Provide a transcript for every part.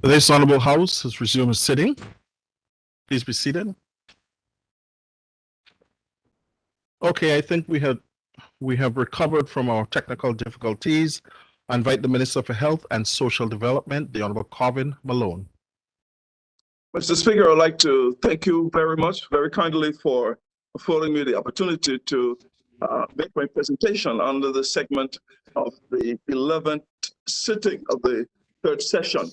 This honorable house has resumed sitting. Please be seated. Okay, I think we have recovered from our technical difficulties. I invite the Minister for Health and Social Development, the Honorable Corvin Malone. Mr. Speaker, I'd like to thank you very much, very kindly, for affording me the opportunity to make my presentation under the segment of the 11th sitting of the third session.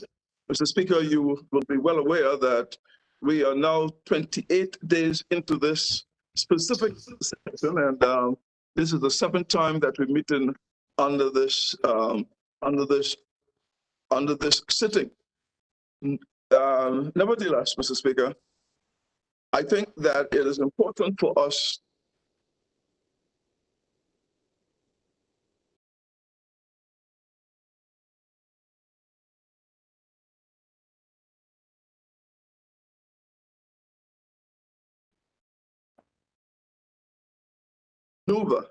Mr. Speaker, you will be well aware that we are now 28 days into this specific session, and this is the seventh time that we're meeting under this sitting. Nevertheless, Mr. Speaker, I think that it is important for us to maneuver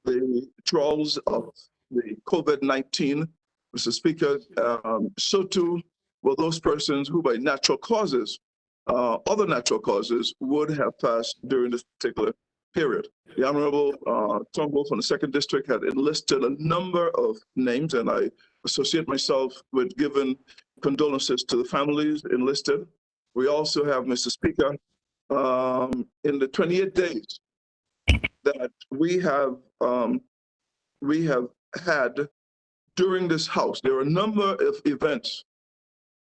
the trials of the COVID-19, Mr. Speaker. So too will those persons who by natural causes, other natural causes, would have passed during this particular period. The Honorable Turnbull from the 2nd District had enlisted a number of names, and I associate myself with giving condolences to the families enlisted. We also have, Mr. Speaker, in the 28 days that we have had during this house, there are a number of events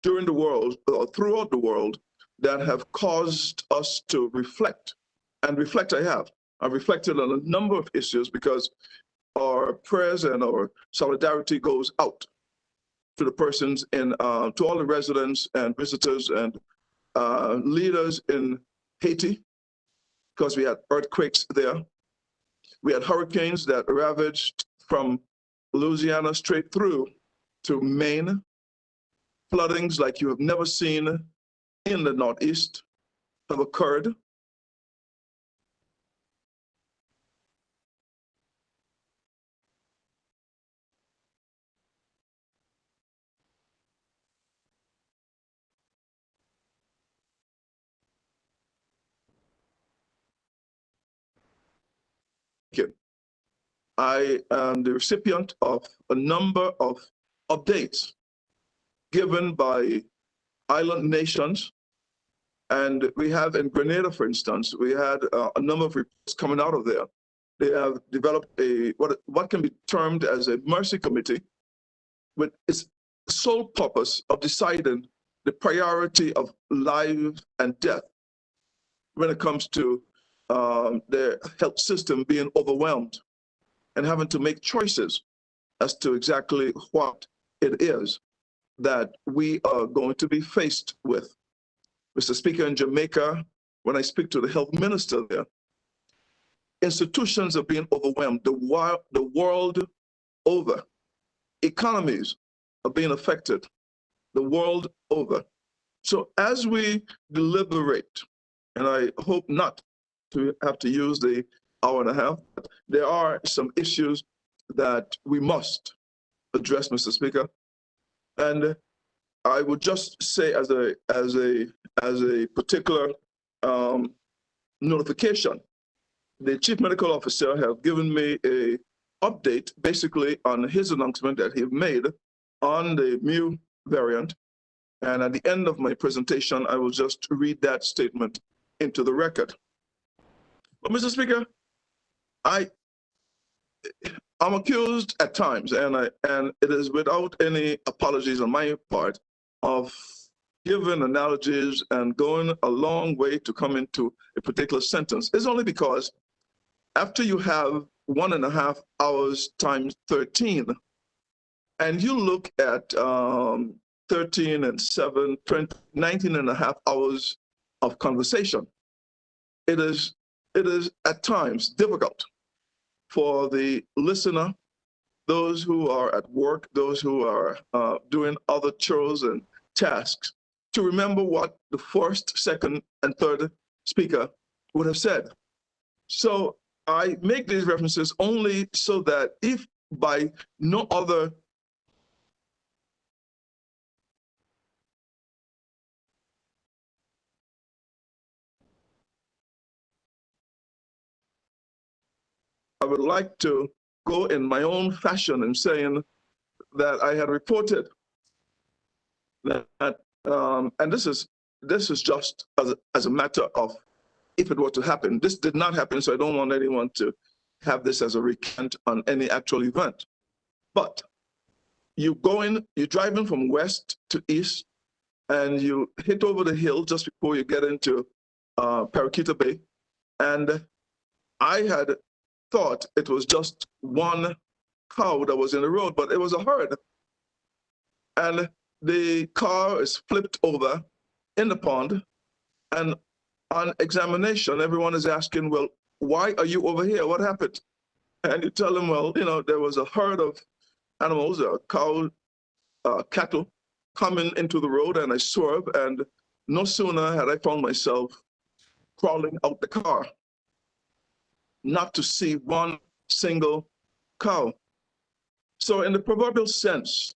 during the world, or throughout the world, that have caused us to reflect. And reflect I have. I've reflected on a number of issues because our prayers and our solidarity goes out to the persons in, to all the residents and visitors and leaders in Haiti, because we had earthquakes there. We had hurricanes that ravaged from Louisiana straight through to Maine. Floodings like you have never seen in the Northeast have occurred. I am the recipient of a number of updates given by island nations. And we have in Grenada, for instance, we had a number of reports coming out of there. They have developed a what can be termed as a mercy committee with its sole purpose of deciding the priority of life and death when it comes to the health system being overwhelmed and having to make choices as to exactly what it is that we are going to be faced with. Mr. Speaker, in Jamaica, when I speak to the health minister there, institutions are being overwhelmed the world over. Economies are being affected the world over. So as we deliberate, and I hope not to have to use the hour and a half, there are some issues that we must address, Mr. Speaker. And I would just say as a particular notification, the Chief Medical Officer have given me a update basically on his announcement that he made on the Mu variant. And at the end of my presentation, I will just read that statement into the record. But Mr. Speaker, I'm accused at times, and it is without any apologies on my part, of giving analogies and going a long way to come into a particular sentence. It's only because after you have 1.5 hours times 13, and you look at 13 and 7, 20, 19.5 hours of conversation, it is at times difficult for the listener, those who are at work, those who are doing other chores and tasks, to remember what the first, second, and third speaker would have said. So I make these references only so that if by no other I would like to go in my own fashion in saying that I had reported that, and this is just as a matter of if it were to happen. This did not happen, so I don't want anyone to have this as a recant on any actual event. But you're driving from west to east, and you hit over the hill just before you get into Paraquita Bay. And I had thought it was just one cow that was in the road, but it was a herd. And the car is flipped over in the pond. And on examination, everyone is asking, well, why are you over here? What happened? And you tell them, well, there was a herd of animals, cow, cattle, coming into the road, and I swerved, and no sooner had I found myself crawling out the car, not to see one single cow. So in the proverbial sense,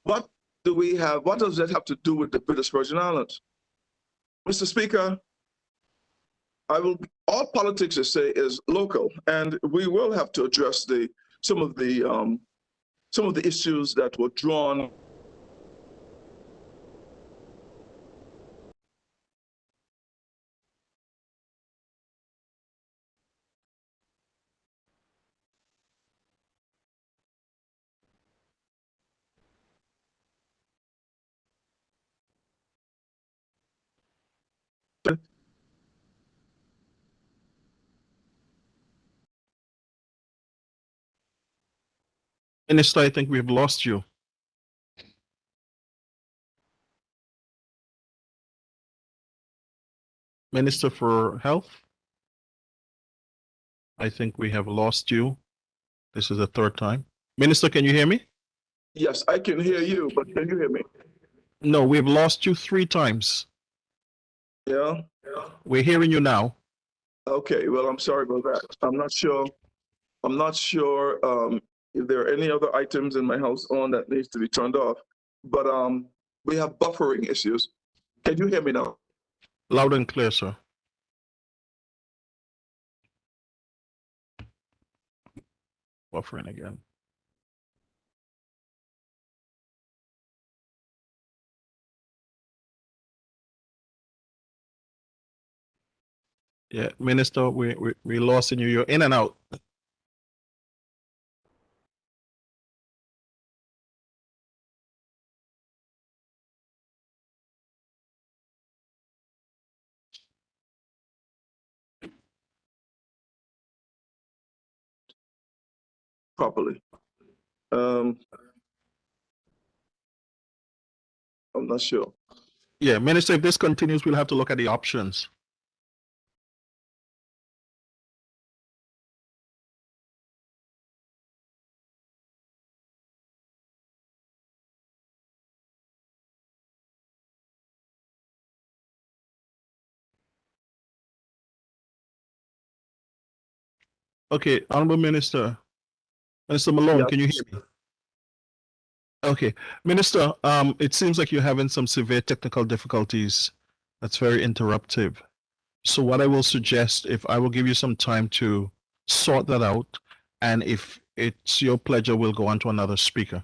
what does that have to do with the British Virgin Islands? Mr. Speaker, all politics, I say, is local, and we will have to address some of the issues that were drawn. Minister, I think we've lost you. Minister for Health, I think we have lost you. This is the third time. Minister, can you hear me? Yes, I can hear you, but can you hear me? No, we've lost you 3 times. Yeah. We're hearing you now. Okay, well, I'm sorry about that. I'm not sure if there are any other items in my house on that needs to be turned off, but we have buffering issues. Can you hear me now? Loud and clear, sir. Buffering again. Yeah, Minister, we lost you. You're in and out. Properly. I'm not sure. Yeah, Minister, if this continues, we'll have to look at the options. Okay, Honorable Minister Malone, Yes. Can you hear me? Okay, Minister, it seems like you're having some severe technical difficulties. That's very interruptive. So what I will suggest, if I will give you some time to sort that out, and if it's your pleasure, we'll go on to another speaker.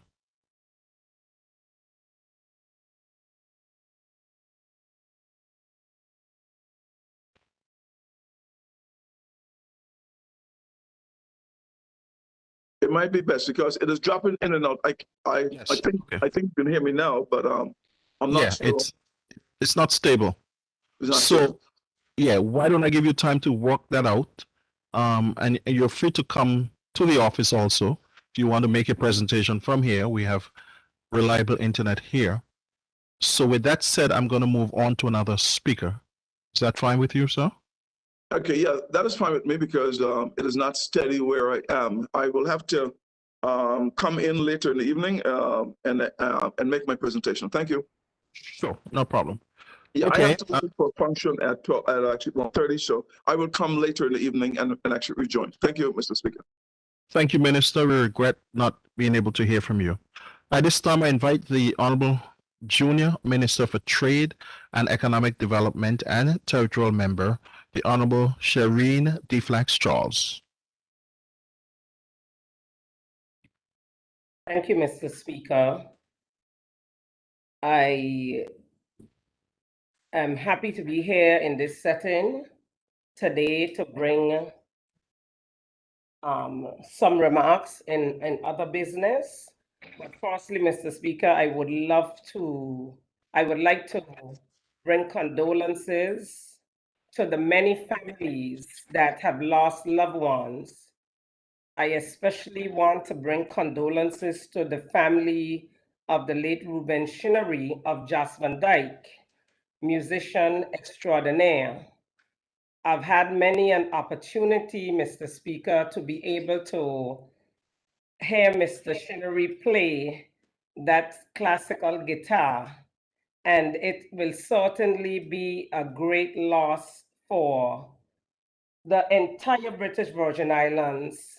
It might be best because it is dropping in and out. I think you can hear me now, but I'm not sure. It's not stable. It's not So stable. yeah, why don't I give you time to work that out? And you're free to come to the office also. If you want to make a presentation from here, we have reliable internet here. So with that said, I'm going to move on to another speaker. Is that fine with you, sir? Okay, yeah, that is fine with me because it is not steady where I am. I will have to come in later in the evening and make my presentation. Thank you. Sure, no problem. Yeah, Okay, I have to go for a function at actually 1:30, so I will come later in the evening and actually rejoin. Thank you, Mr. Speaker. Thank you, Minister. We regret not being able to hear from you. At this time, I invite the Honorable Junior Minister for Trade and Economic Development and Territorial Member, the Honorable Shireen D. Flax Charles. Thank you, Mr. Speaker. I am happy to be here in this setting today to bring some remarks in other business. But firstly, Mr. Speaker, I would like to bring condolences to the many families that have lost loved ones. I especially want to bring condolences to the family of the late Reuben Shinnery of Jas Van Dyke, musician extraordinaire. I've had many an opportunity, Mr. Speaker, to be able to hear Mr. Shinnery play that classical guitar, and it will certainly be a great loss for the entire British Virgin Islands,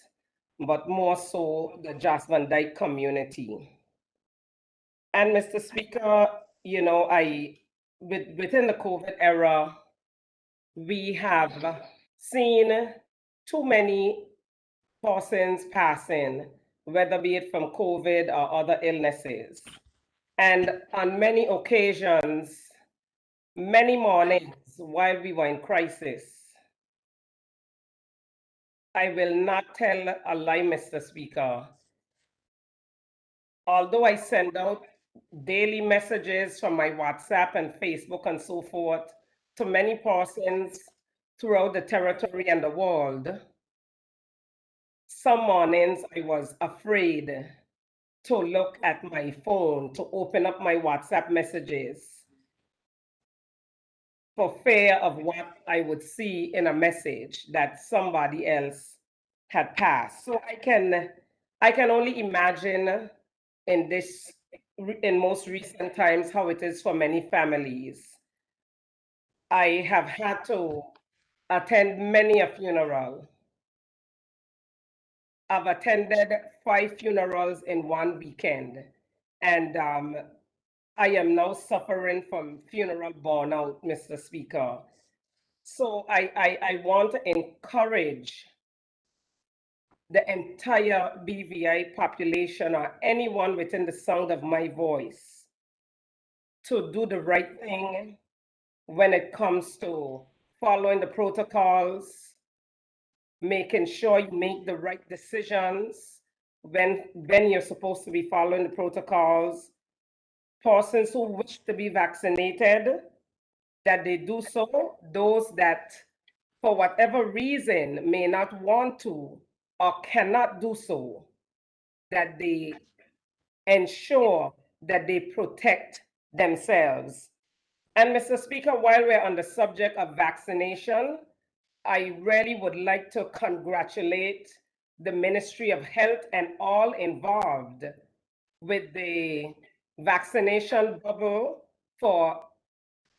but more so the Jas Van Dyke community. And Mr. Speaker, you know, within the COVID era, we have seen too many persons passing, whether be it from COVID or other illnesses. And on many occasions, many mornings while we were in crisis, I will not tell a lie, Mr. Speaker. Although I send out daily messages from my WhatsApp and Facebook and so forth to many persons throughout the territory and the world, some mornings I was afraid to look at my phone, to open up my WhatsApp messages for fear of what I would see in a message that somebody else had passed. So I can only imagine in most recent times how it is for many families. I have had to attend many a funeral. I've attended 5 funerals in one weekend, and I am now suffering from funeral burnout, Mr. Speaker. So I want to encourage the entire BVI population or anyone within the sound of my voice to do the right thing when it comes to following the protocols, making sure you make the right decisions when you're supposed to be following the protocols. Persons who wish to be vaccinated, that they do so. Those that, for whatever reason, may not want to or cannot do so, that they ensure that they protect themselves. And Mr. Speaker, while we're on the subject of vaccination, I really would like to congratulate the Ministry of Health and all involved with the vaccination bubble for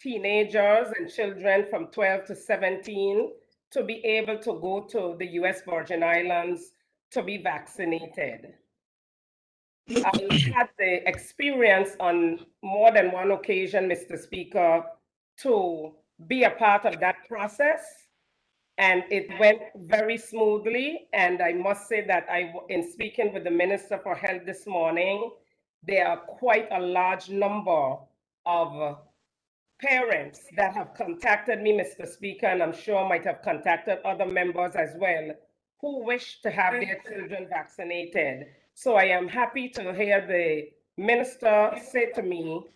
teenagers and children from 12 to 17 to be able to go to the US Virgin Islands to be vaccinated. I had the experience on more than one occasion, Mr. Speaker, to be a part of that process, and it went very smoothly. And I must say that in speaking with the Minister for Health this morning, there are quite a large number of parents that have contacted me, Mr. Speaker, and I'm sure might have contacted other members as well, who wish to have their children vaccinated. So I am happy to hear the minister say to me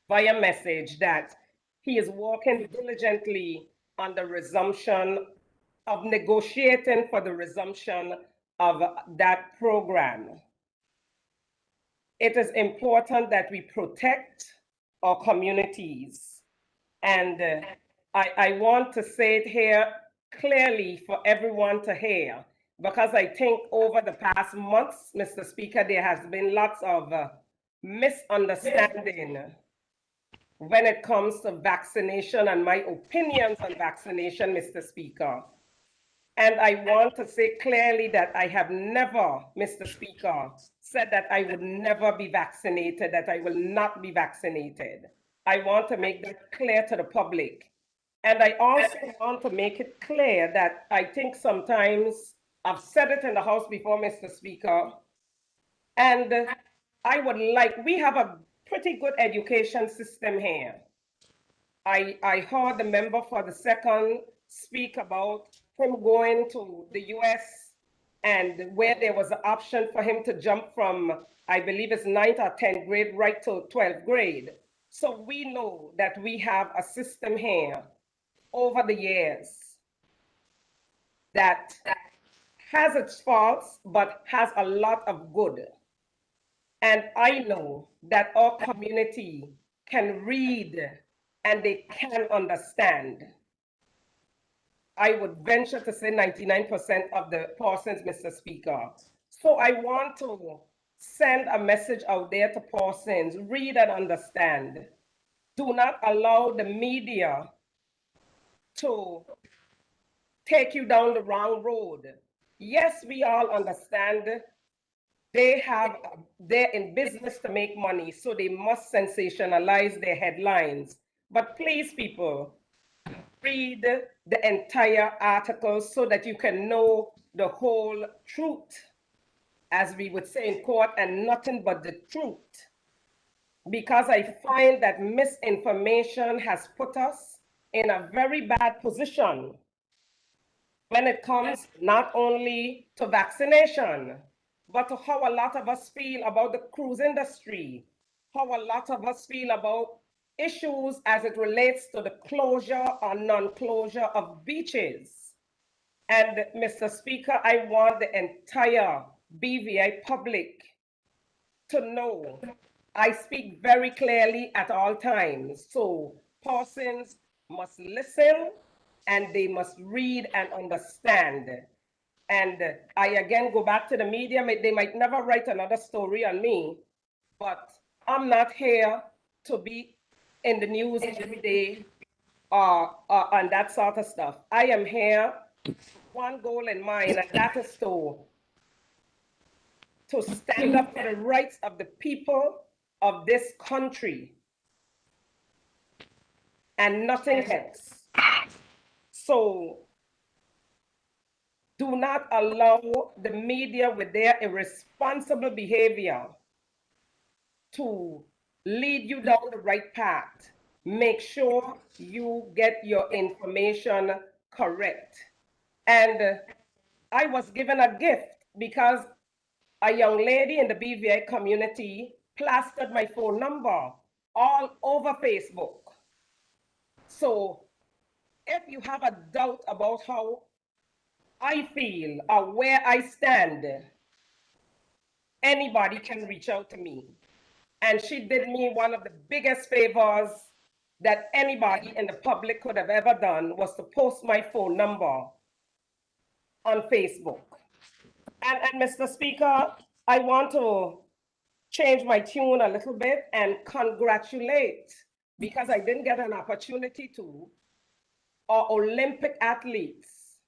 via message that he is working diligently on the resumption of negotiating for the resumption of that program. It is important that we protect our communities. And I want to say it here clearly for everyone to hear, because I think over the past months, Mr. Speaker, there has been lots of misunderstanding when it comes to vaccination and my opinions on vaccination, Mr. Speaker. And I want to say clearly that I have never, Mr. Speaker, said that I would never be vaccinated, that I will not be vaccinated. I want to make that clear to the public. And I also want to make it clear that I think sometimes, I've said it in the House before, Mr. Speaker, And I would like, we have a pretty good education system here. I heard the member for the second speak about him going to the US and where there was an option for him to jump from, I believe it's 9th or 10th grade right to 12th grade. So we know that we have a system here over the years that has its faults, but has a lot of good. And I know that our community can read and they can understand. I would venture to say 99% of the persons, Mr. Speaker. So I want to send a message out there to persons, read and understand. Do not allow the media to take you down the wrong road. Yes, we all understand they're in business to make money, so they must sensationalize their headlines. But please, people, read the entire article so that you can know the whole truth, as we would say in court, and nothing but the truth. Because I find that misinformation has put us in a very bad position when it comes not only to vaccination, but to how a lot of us feel about the cruise industry, how a lot of us feel about issues as it relates to the closure or non-closure of beaches. And Mr. Speaker, I want the entire BVI public to know I speak very clearly at all times. So persons must listen and they must read and understand. And I again go back to the media. They might never write another story on me, but I'm not here to be in the news every day and that sort of stuff. I am here with one goal in mind, and that is to stand up for the rights of the people of this country and nothing else. So do not allow the media with their irresponsible behavior to lead you down the right path. Make sure you get your information correct. And I was given a gift because a young lady in the BVI community plastered my phone number all over Facebook. So if you have a doubt about how I feel or where I stand, anybody can reach out to me. And she did me one of the biggest favors that anybody in the public could have ever done, was to post my phone number on Facebook. And Mr. Speaker, I want to change my tune a little bit and congratulate, because I didn't get an opportunity to, our Olympic athletes.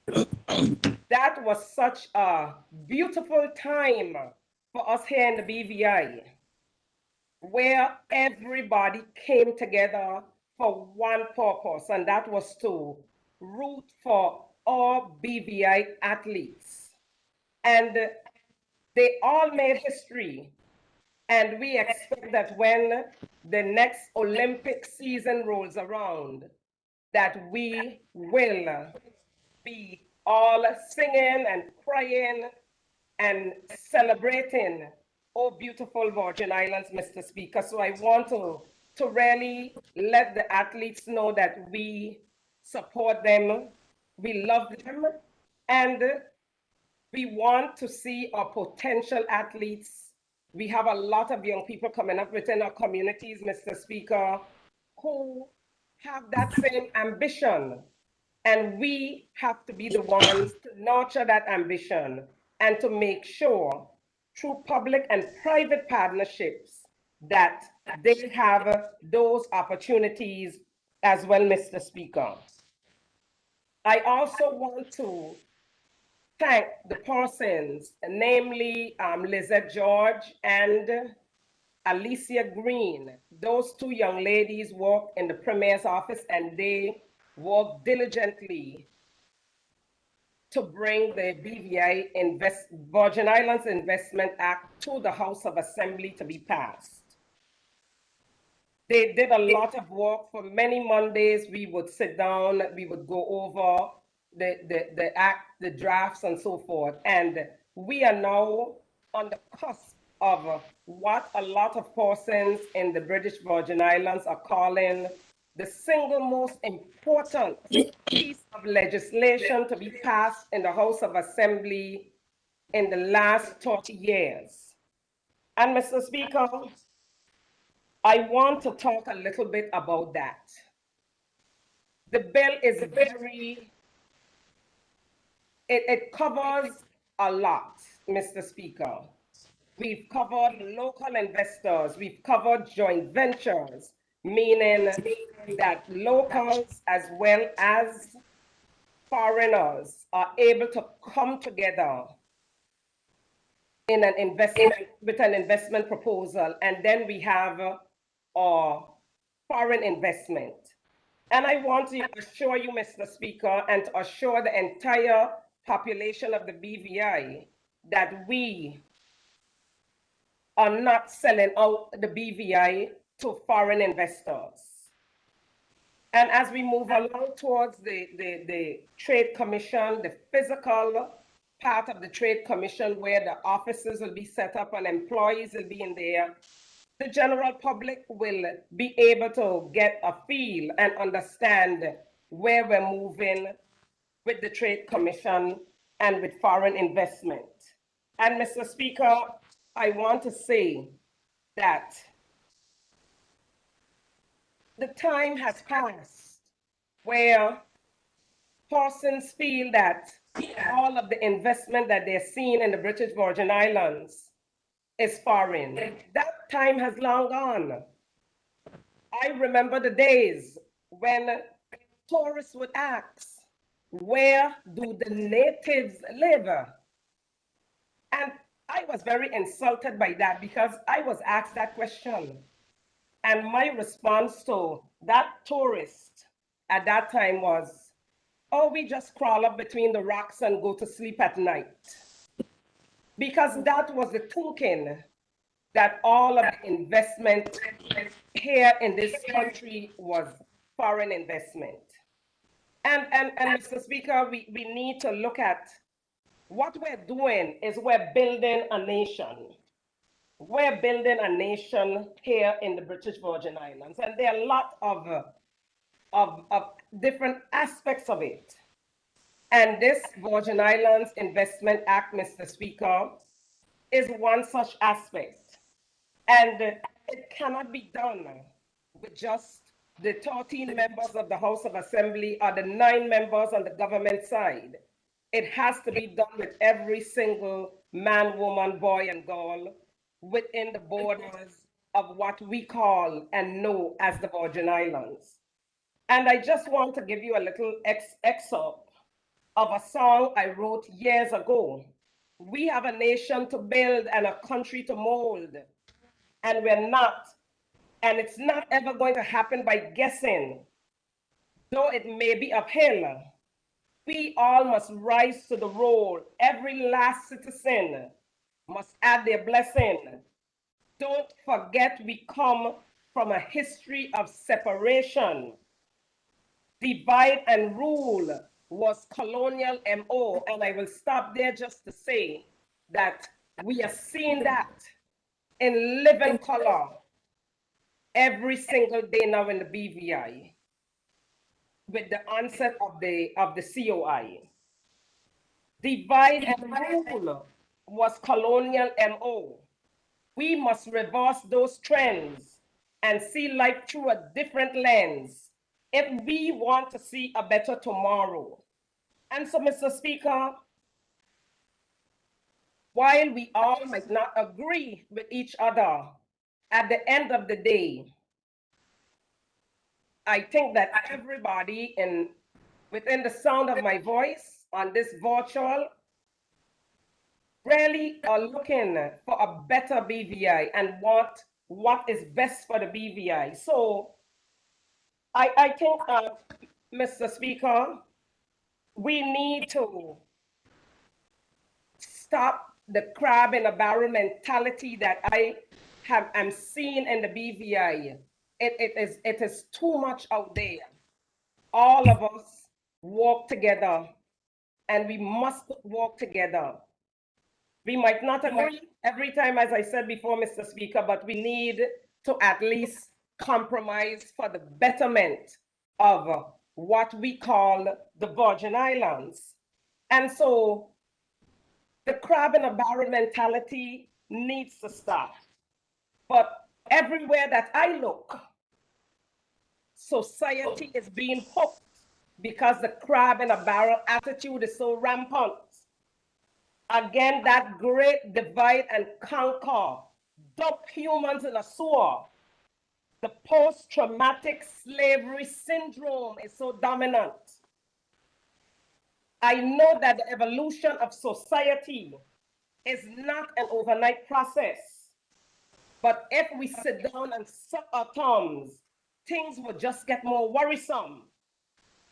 That was such a beautiful time for us here in the BVI, where everybody came together for one purpose, and that was to root for all BVI athletes. And they all made history. And we expect that when the next Olympic season rolls around, that we will be all singing and crying and celebrating, oh, beautiful Virgin Islands, Mr. Speaker. So I want to really let the athletes know that we support them, we love them, and we want to see our potential athletes. We have a lot of young people coming up within our communities, Mr. Speaker, who have that same ambition. And we have to be the ones to nurture that ambition and to make sure through public and private partnerships that they have those opportunities as well, Mr. Speaker. I also want to thank the persons, namely Lizette George and Alicia Green. Those two young ladies work in the Premier's office and they work diligently to bring the Virgin Islands Investment Act to the House of Assembly to be passed. They did a lot of work. For many Mondays. We would sit down, we would go over the act, the drafts, and so forth. And we are now on the cusp of what a lot of persons in the British Virgin Islands are calling the single most important piece of legislation to be passed in the House of Assembly in the last 30 years. And Mr. Speaker, I want to talk a little bit about that. The bill is it covers a lot, Mr. Speaker. We've covered local investors, we've covered joint ventures, meaning that locals as well as foreigners are able to come together in an investment with an investment proposal. And then we have foreign investment. And I want to assure you, Mr. Speaker, and to assure the entire population of the BVI that we are not selling out the BVI to foreign investors. And as we move along towards the Trade Commission, the physical part of the Trade Commission where the offices will be set up and employees will be in there, the general public will be able to get a feel and understand where we're moving with the Trade Commission and with foreign investment. And Mr. Speaker, I want to say that the time has passed where persons feel that all of the investment that they're seeing in the British Virgin Islands is foreign. That time has long gone. I remember the days when tourists would ask, where do the natives live? And I was very insulted by that because I was asked that question. And my response to that tourist at that time was, oh, we just crawl up between the rocks and go to sleep at night. Because that was the thinking that all of the investment here in this country was foreign investment. And Mr. Speaker, we need to look at what we're doing is we're building a nation. We're building a nation here in the British Virgin Islands. And there are a lot of different aspects of it. And this Virgin Islands Investment Act, Mr. Speaker, is one such aspect. And it cannot be done with just the 13 members of the House of Assembly or the 9 members on the government side. It has to be done with every single man, woman, boy, and girl within the borders of what we call and know as the Virgin Islands. And I just want to give you a little excerpt of a song I wrote years ago. We have a nation to build and a country to mold, and we're not. And it's not ever going to happen by guessing, though it may be uphill. We all must rise to the role. Every last citizen must add their blessing. Don't forget we come from a history of separation. Divide and rule was colonial MO. And I will stop there just to say that we are seeing that in living color every single day now in the BVI with the onset of the COI. Divide and rule was colonial MO. We must reverse those trends and see life through a different lens if we want to see a better tomorrow. And so, Mr. Speaker, while we all might not agree with each other, at the end of the day, I think that everybody within the sound of my voice on this virtual really are looking for a better BVI and what is best for the BVI. So I think, Mr. Speaker, we need to stop the crab in a barrel mentality that am seeing in the BVI. It is too much out there. All of us work together, and we must work together. We might not agree every time, as I said before, Mr. Speaker, but we need to at least compromise for the betterment of what we call the Virgin Islands. And so the crab in a barrel mentality needs to stop. But everywhere that I look, society is being hooked because the crab in a barrel attitude is so rampant. Again, that great divide and conquer, dump humans in a sewer. The post-traumatic slavery syndrome is so dominant. I know that the evolution of society is not an overnight process. But if we sit down and suck our thumbs, things will just get more worrisome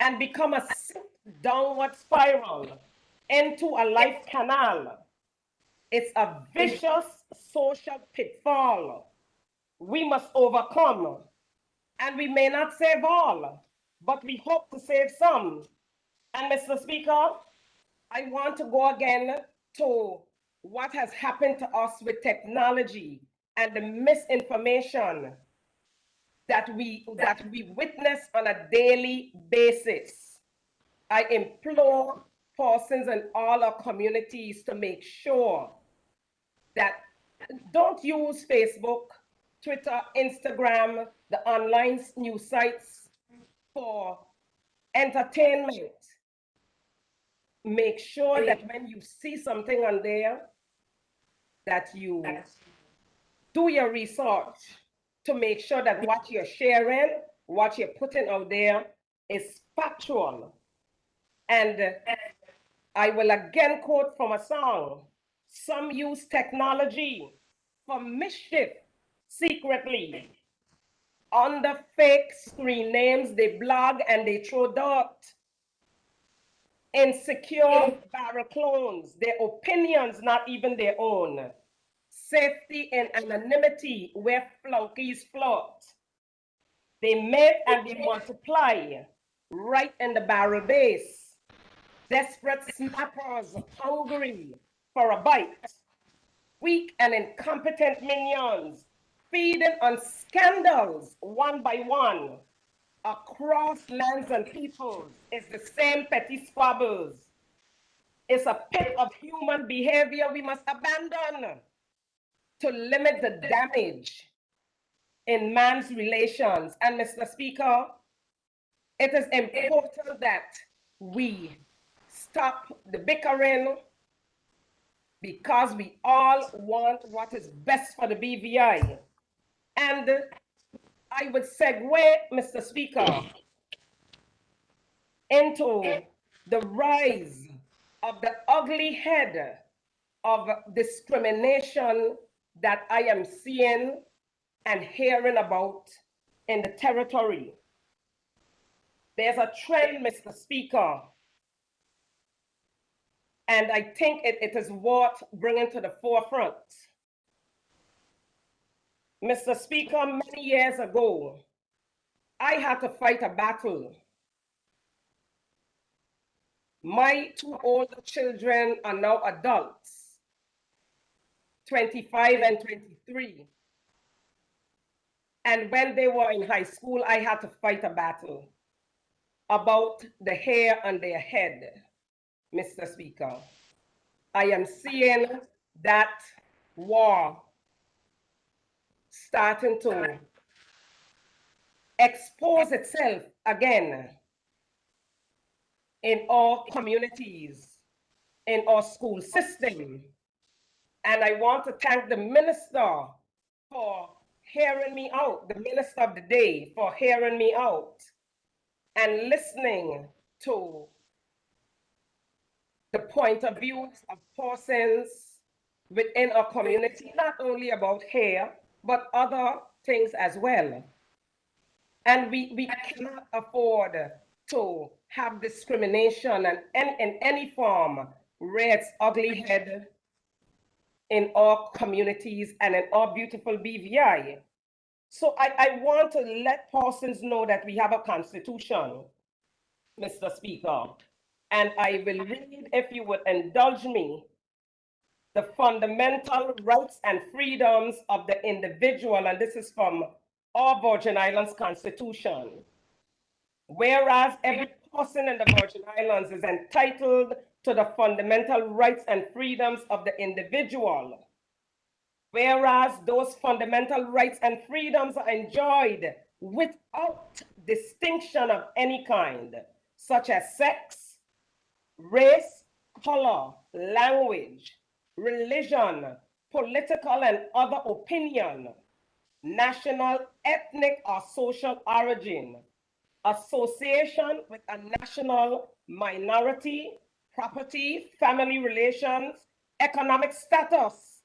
and become a downward spiral into a life canal. It's a vicious social pitfall we must overcome. And we may not save all, but we hope to save some. And Mr. Speaker, I want to go again to what has happened to us with technology and the misinformation that we witness on a daily basis. I implore persons in all our communities to make sure that don't use Facebook, Twitter, Instagram, the online news sites for entertainment. Make sure that when you see something on there, that you do your research to make sure that what you're sharing, what you're putting out there is factual. And I will again quote from a song. Some use technology for mischief secretly. Under fake screen names, they blog and they throw dirt. Insecure barrel clones, their opinions not even their own. Safety and anonymity where flunkies float. They make and they multiply right in the barrel base. Desperate snappers hungry for a bite. Weak and incompetent minions feeding on scandals one by one. Across lands and peoples is the same petty squabbles. It's a pit of human behavior we must abandon to limit the damage in man's relations. And Mr. Speaker, it is important that we stop the bickering because we all want what is best for the BVI. And I would segue, Mr. Speaker, into the rise of the ugly head of discrimination that I am seeing and hearing about in the territory. There's a trend, Mr. Speaker, and I think it is worth bringing to the forefront. Mr. Speaker, many years ago, I had to fight a battle. My two older children are now adults, 25 and 23. And when they were in high school, I had to fight a battle about the hair on their head, Mr. Speaker. I am seeing that war starting to expose itself again in our communities, in our school system. And I want to thank the minister for hearing me out, the minister of the day for hearing me out and listening to the point of views of persons within our community, not only about hair, but other things as well. And we cannot afford to have discrimination and in any form rear its ugly head in our communities and in our beautiful BVI. So I want to let persons know that we have a constitution, Mr. Speaker, and I will read, if you would indulge me, the fundamental rights and freedoms of the individual, and this is from our Virgin Islands Constitution. Whereas every person in the Virgin Islands is entitled to the fundamental rights and freedoms of the individual. Whereas those fundamental rights and freedoms are enjoyed without distinction of any kind, such as sex, race, color, language, religion, political and other opinion, national, ethnic, or social origin, association with a national minority, property, family relations, economic status,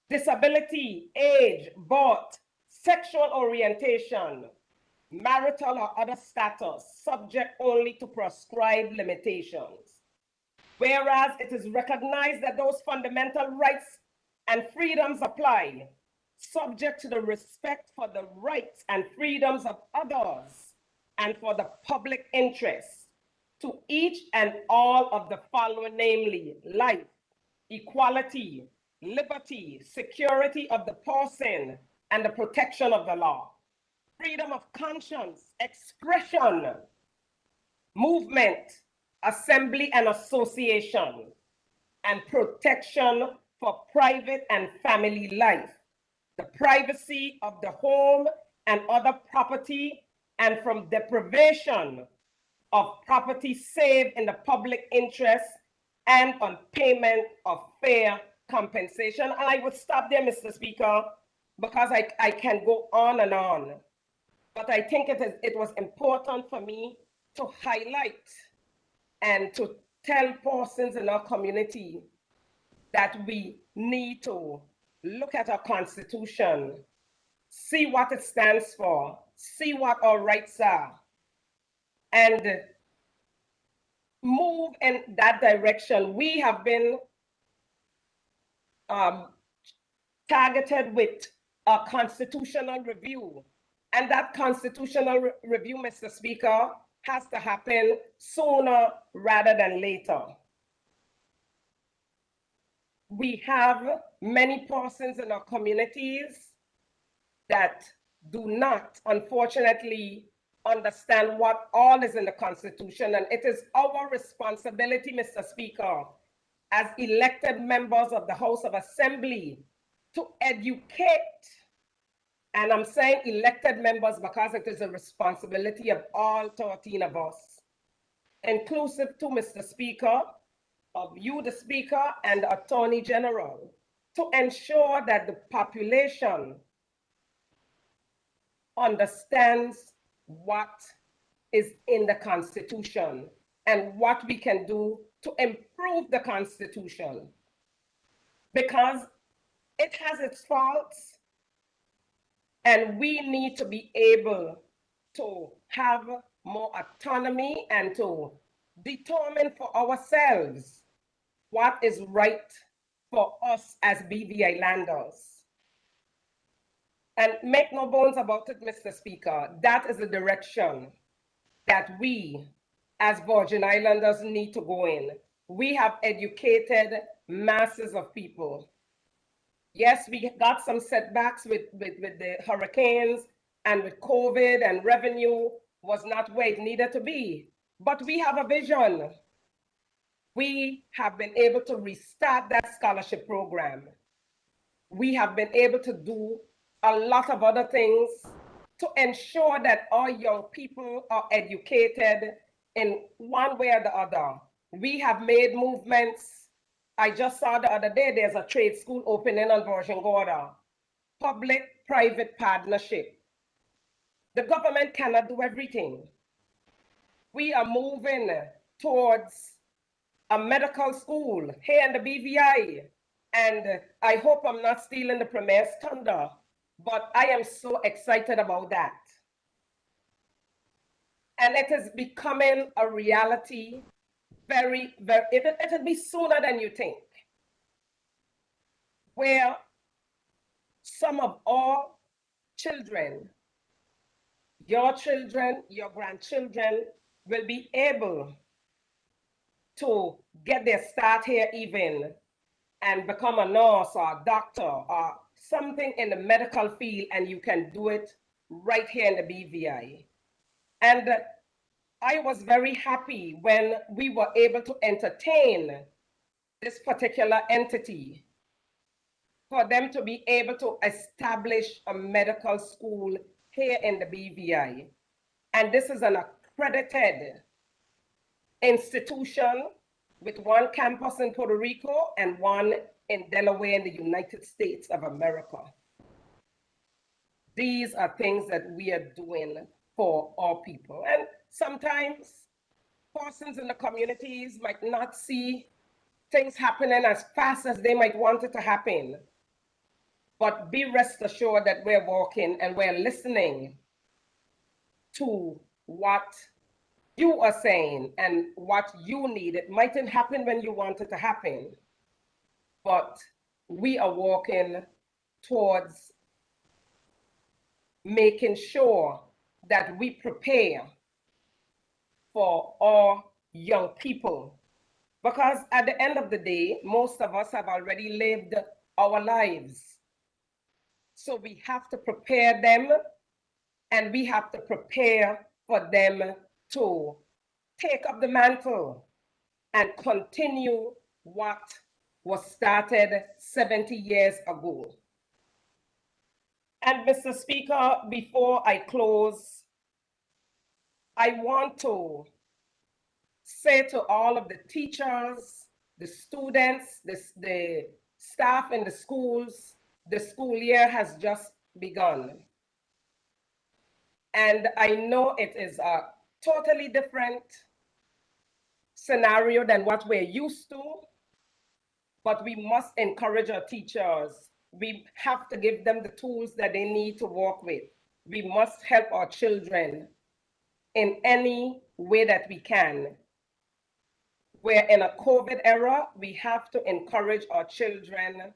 disability, age, birth, sexual orientation, marital or other status, subject only to prescribed limitations. Whereas it is recognized that those fundamental rights and freedoms apply, subject to the respect for the rights and freedoms of others and for the public interest, to each and all of the following, namely life, equality, liberty, security of the person, and the protection of the law, freedom of conscience, expression, movement, assembly and association, and protection for private and family life, the privacy of the home and other property, and from deprivation of property save in the public interest and on payment of fair compensation. And I would stop there, Mr. Speaker, because I can go on and on. But I think it was important for me to highlight and to tell persons in our community that we need to look at our Constitution, see what it stands for, see what our rights are, and move in that direction. We have been targeted with a constitutional review, and that constitutional review, Mr. Speaker, has to happen sooner rather than later. We have many persons in our communities that do not, unfortunately, understand what all is in the Constitution, and it is our responsibility, Mr. Speaker, as elected members of the House of Assembly to educate, and I'm saying elected members because it is a responsibility of all 13 of us, inclusive to Mr. Speaker, of you, the Speaker, and the Attorney General, to ensure that the population understands what is in the Constitution and what we can do to improve the Constitution, because it has its faults and we need to be able to have more autonomy and to determine for ourselves what is right for us as BVI landers. And make no bones about it, Mr. Speaker, that is the direction that we as Virgin Islanders need to go in. We have educated masses of people. Yes, we got some setbacks with the hurricanes and with COVID, and revenue was not where it needed to be. But we have a vision. We have been able to restart that scholarship program. We have been able to do a lot of other things to ensure that our young people are educated in one way or the other. We have made movements. I just saw the other day, there's a trade school opening on Virgin Gorda, public-private partnership. The government cannot do everything. We are moving towards a medical school here in the BVI. And I hope I'm not stealing the Premier's thunder, but I am so excited about that. And it is becoming a reality it'll be sooner than you think. where some of our children, your children, your grandchildren will be able to get their start here even and become a nurse or a doctor or something in the medical field, and you can do it right here in the BVI. And I was very happy when we were able to entertain this particular entity for them to be able to establish a medical school here in the BVI. And this is an accredited institution with one campus in Puerto Rico and one in Delaware in the United States of America. These are things that we are doing for our people. And sometimes persons in the communities might not see things happening as fast as they might want it to happen. But be rest assured that we're working and we're listening to what you are saying and what you need. It mightn't happen when you want it to happen, but we are working towards making sure that we prepare for our young people. Because at the end of the day, most of us have already lived our lives. So we have to prepare them, and we have to prepare for them to take up the mantle and continue what was started 70 years ago. And Mr. Speaker, before I close, I want to say to all of the teachers, the students, the staff in the schools, the school year has just begun. And I know it is a totally different scenario than what we're used to, but we must encourage our teachers. We have to give them the tools that they need to work with. We must help our children in any way that we can. We're in a COVID era. We have to encourage our children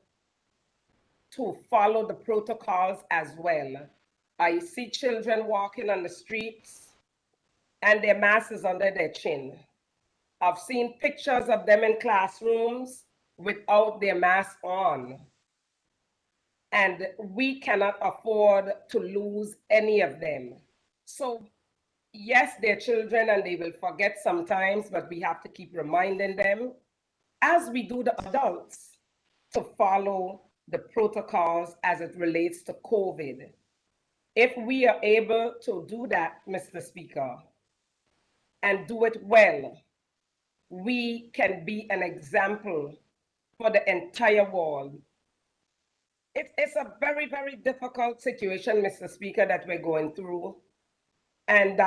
to follow the protocols as well. I see children walking on the streets and their mask is under their chin. I've seen pictures of them in classrooms without their mask on. And we cannot afford to lose any of them. So yes, they're children and they will forget sometimes, but we have to keep reminding them, as we do the adults, to follow the protocols as it relates to COVID. If we are able to do that, Mr. Speaker, and do it well, we can be an example for the entire world. It's a very, very difficult situation, Mr. Speaker, that we're going through. And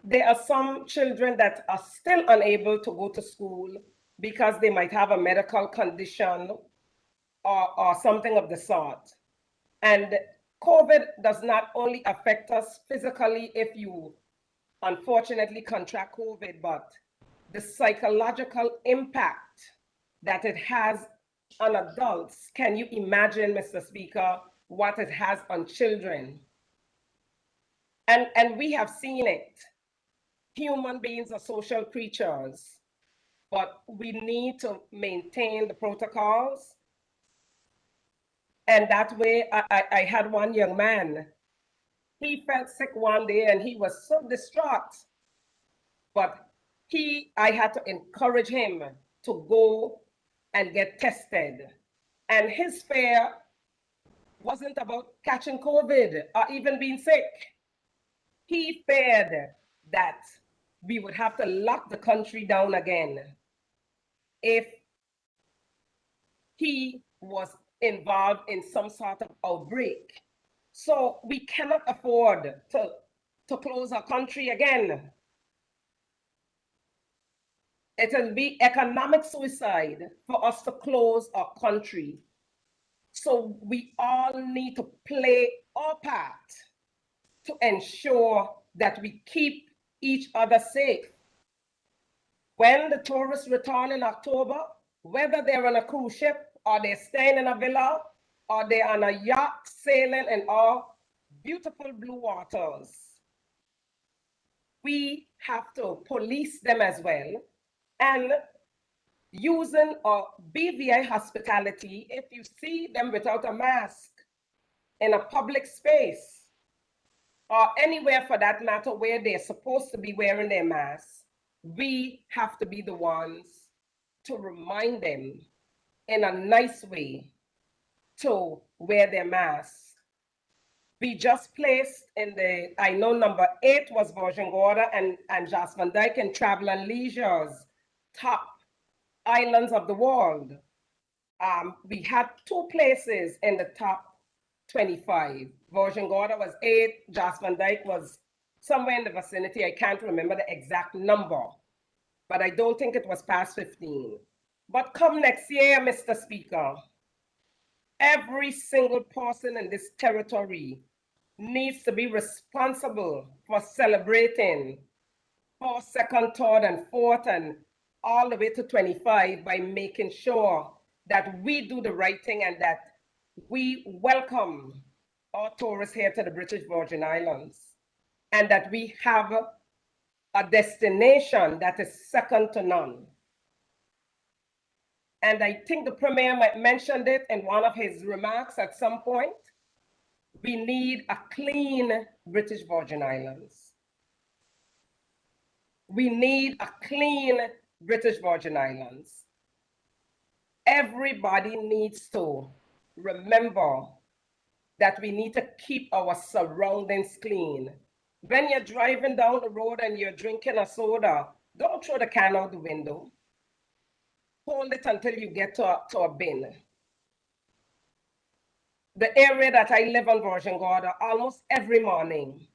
there are some children that are still unable to go to school because they might have a medical condition or something of the sort. And COVID does not only affect us physically if you unfortunately contract COVID, but the psychological impact that it has on adults. Can you imagine, Mr. Speaker, what it has on children? And we have seen it. Human beings are social creatures, but we need to maintain the protocols. And that way, I had one young man. He felt sick one day and he was so distraught. But I had to encourage him to go and get tested. And his fear wasn't about catching COVID or even being sick. He feared that we would have to lock the country down again if he was involved in some sort of outbreak. So we cannot afford to close our country again. It will be economic suicide for us to close our country. So we all need to play our part to ensure that we keep each other safe. When the tourists return in October, whether they're on a cruise ship or they're staying in a villa or they're on a yacht sailing in our beautiful blue waters, we have to police them as well. And using a BVI hospitality, if you see them without a mask in a public space, or anywhere for that matter where they're supposed to be wearing their masks, we have to be the ones to remind them in a nice way to wear their masks. We just placed in the, I know number 8 was Virgin Gorda and Jas Van Dyke and Travel and Leisure's top islands of the world. We had 2 places in the top 25. Virgin Gorda was 8, Jas Van Dyke was somewhere in the vicinity. I can't remember the exact number, but I don't think it was past 15. But come next year, Mr. Speaker, every single person in this territory needs to be responsible for celebrating for 2nd, 3rd, and 4th, and all the way to 25 by making sure that we do the right thing and that we welcome our tourists here to the British Virgin Islands, and that we have a destination that is second to none. And I think the Premier mentioned it in one of his remarks at some point. We need a clean British Virgin Islands. We need a clean British Virgin Islands. Everybody needs to remember that we need to keep our surroundings clean. When you're driving down the road and you're drinking a soda, don't throw the can out the window. Hold it until you get to a bin. The area that I live on, Virgin Gorda, almost every morning,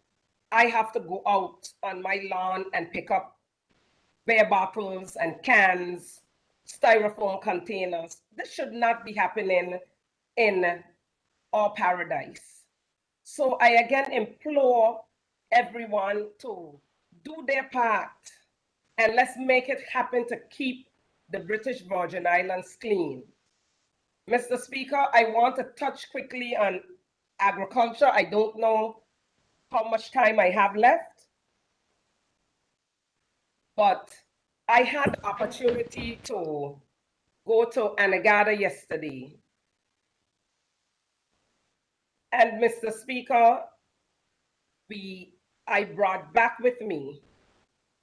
I have to go out on my lawn and pick up beer bottles and cans, styrofoam containers. This should not be happening in our paradise. So I again implore everyone to do their part, and let's make it happen to keep the British Virgin Islands clean. Mr. Speaker, I want to touch quickly on agriculture. I don't know how much time I have left, but I had the opportunity to go to Anegada yesterday. And Mr. Speaker, I brought back with me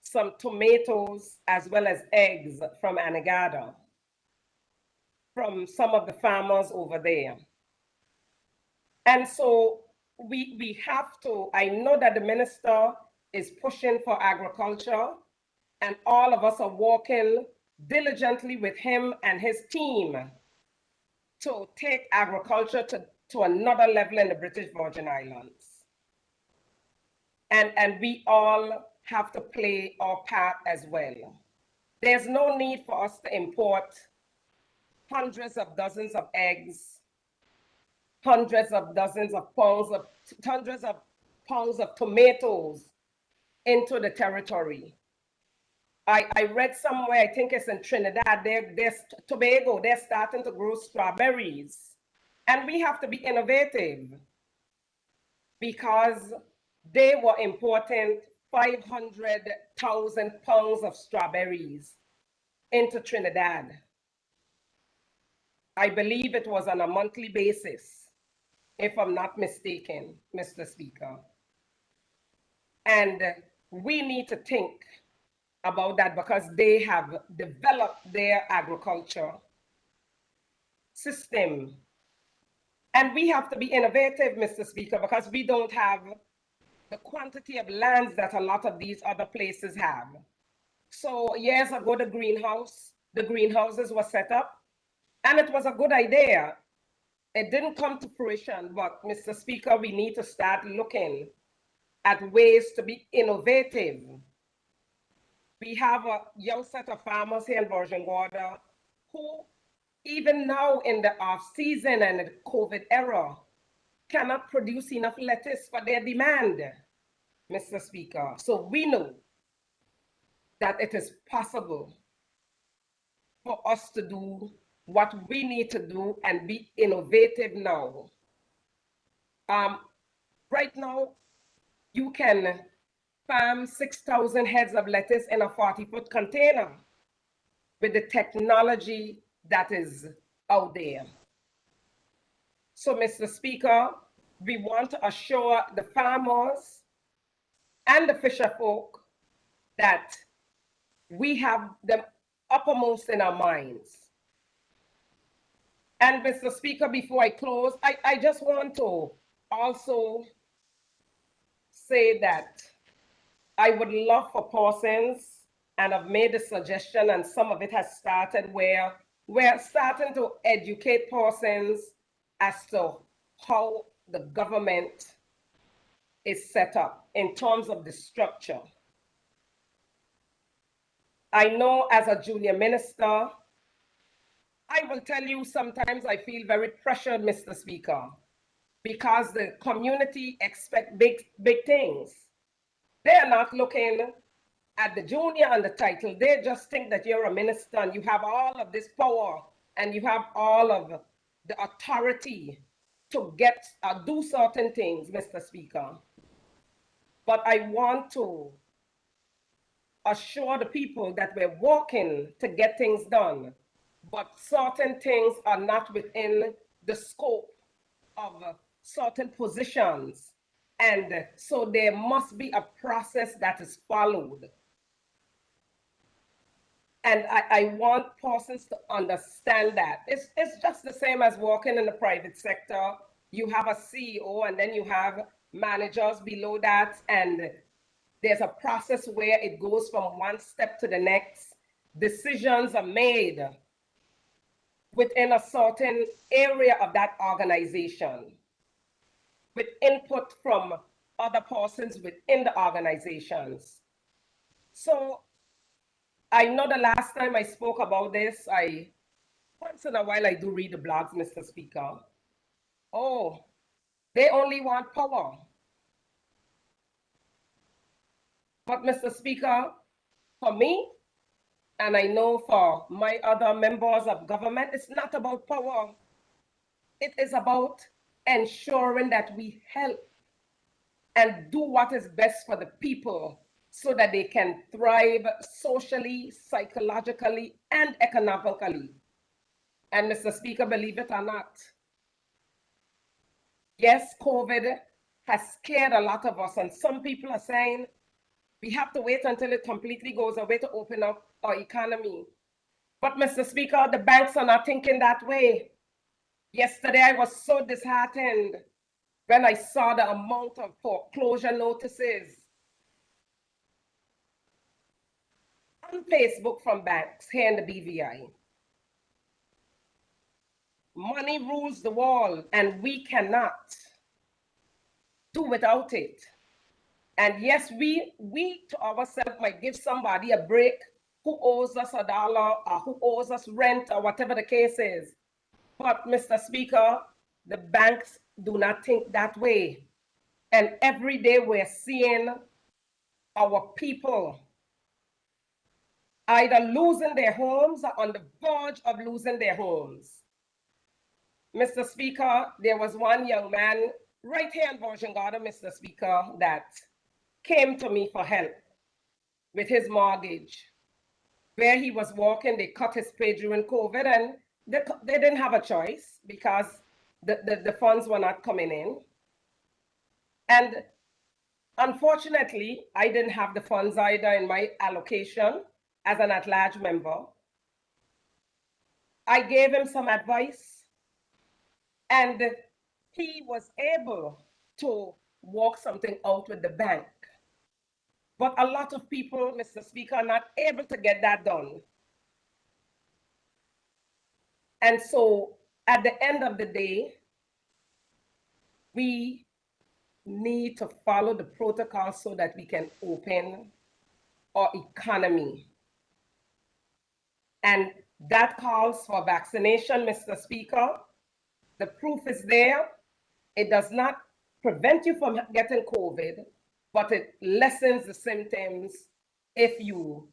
some tomatoes as well as eggs from Anegada, from some of the farmers over there. And so we have to, I know that the minister is pushing for agriculture, and all of us are working diligently with him and his team to take agriculture to another level in the British Virgin Islands. And we all have to play our part as well. There's no need for us to import hundreds of dozens of eggs, hundreds of pounds of tomatoes into the territory. I read somewhere, I think it's in Trinidad, Tobago, they're starting to grow strawberries. And we have to be innovative, because they were importing 500,000 pounds of strawberries into Trinidad. I believe it was on a monthly basis, if I'm not mistaken, Mr. Speaker. And we need to think about that, because they have developed their agriculture system. And we have to be innovative, Mr. Speaker, because we don't have the quantity of lands that a lot of these other places have. So years ago, the greenhouses were set up, and it was a good idea. It didn't come to fruition, but Mr. Speaker, we need to start looking at ways to be innovative. We have a young set of farmers here in Virgin Gorda who, even now in the off-season and the COVID era, cannot produce enough lettuce for their demand, Mr. Speaker. So we know that it is possible for us to do what we need to do and be innovative now. Right now, you can farm 6,000 heads of lettuce in a 40-foot container with the technology that is out there. So, Mr. Speaker, we want to assure the farmers and the fisher folk that we have them uppermost in our minds. And Mr. Speaker, before I close, I just want to also say that I would love for persons, and I've made a suggestion, and some of it has started, where we're starting to educate persons as to how the government is set up in terms of the structure. I know as a junior minister, I will tell you sometimes I feel very pressured, Mr. Speaker, because the community expect big things. They're not looking at the junior and the title. They just think that you're a minister and you have all of this power and you have all of the authority to get do certain things, Mr. Speaker. But I want to assure the people that we're working to get things done, but certain things are not within the scope of certain positions. And so there must be a process that is followed. And I want persons to understand that. It's just the same as working in the private sector. You have a CEO and then you have managers below that, and there's a process where it goes from one step to the next. Decisions are made within a certain area of that organization with input from other persons within the organizations. So I know the last time I spoke about this, once in a while I do read the blogs, Mr. Speaker. Oh, they only want power. But Mr. Speaker, for me, and I know for my other members of government, it's not about power. It is about ensuring that we help and do what is best for the people so that they can thrive socially, psychologically, and economically. And Mr. Speaker, believe it or not, yes, COVID has scared a lot of us, and some people are saying we have to wait until it completely goes away to open up our economy. But Mr. Speaker, the banks are not thinking that way. Yesterday, I was so disheartened when I saw the amount of foreclosure notices on Facebook from banks here in the BVI. Money rules the world, and we cannot do without it. And yes, we to ourselves might give somebody a break who owes us $1 or who owes us rent or whatever the case is. But Mr. Speaker, the banks do not think that way. And every day we're seeing our people either losing their homes or on the verge of losing their homes. Mr. Speaker, there was one young man right here in Virgin Garden, Mr. Speaker, that came to me for help with his mortgage. Where he was working, they cut his pay during COVID, and they didn't have a choice because the funds were not coming in. And unfortunately, I didn't have the funds either in my allocation as an at-large member. I gave him some advice, and he was able to work something out with the bank. But a lot of people, Mr. Speaker, are not able to get that done. And so at the end of the day, we need to follow the protocol so that we can open our economy. And that calls for vaccination, Mr. Speaker. The proof is there. It does not prevent you from getting COVID, but it lessens the symptoms if you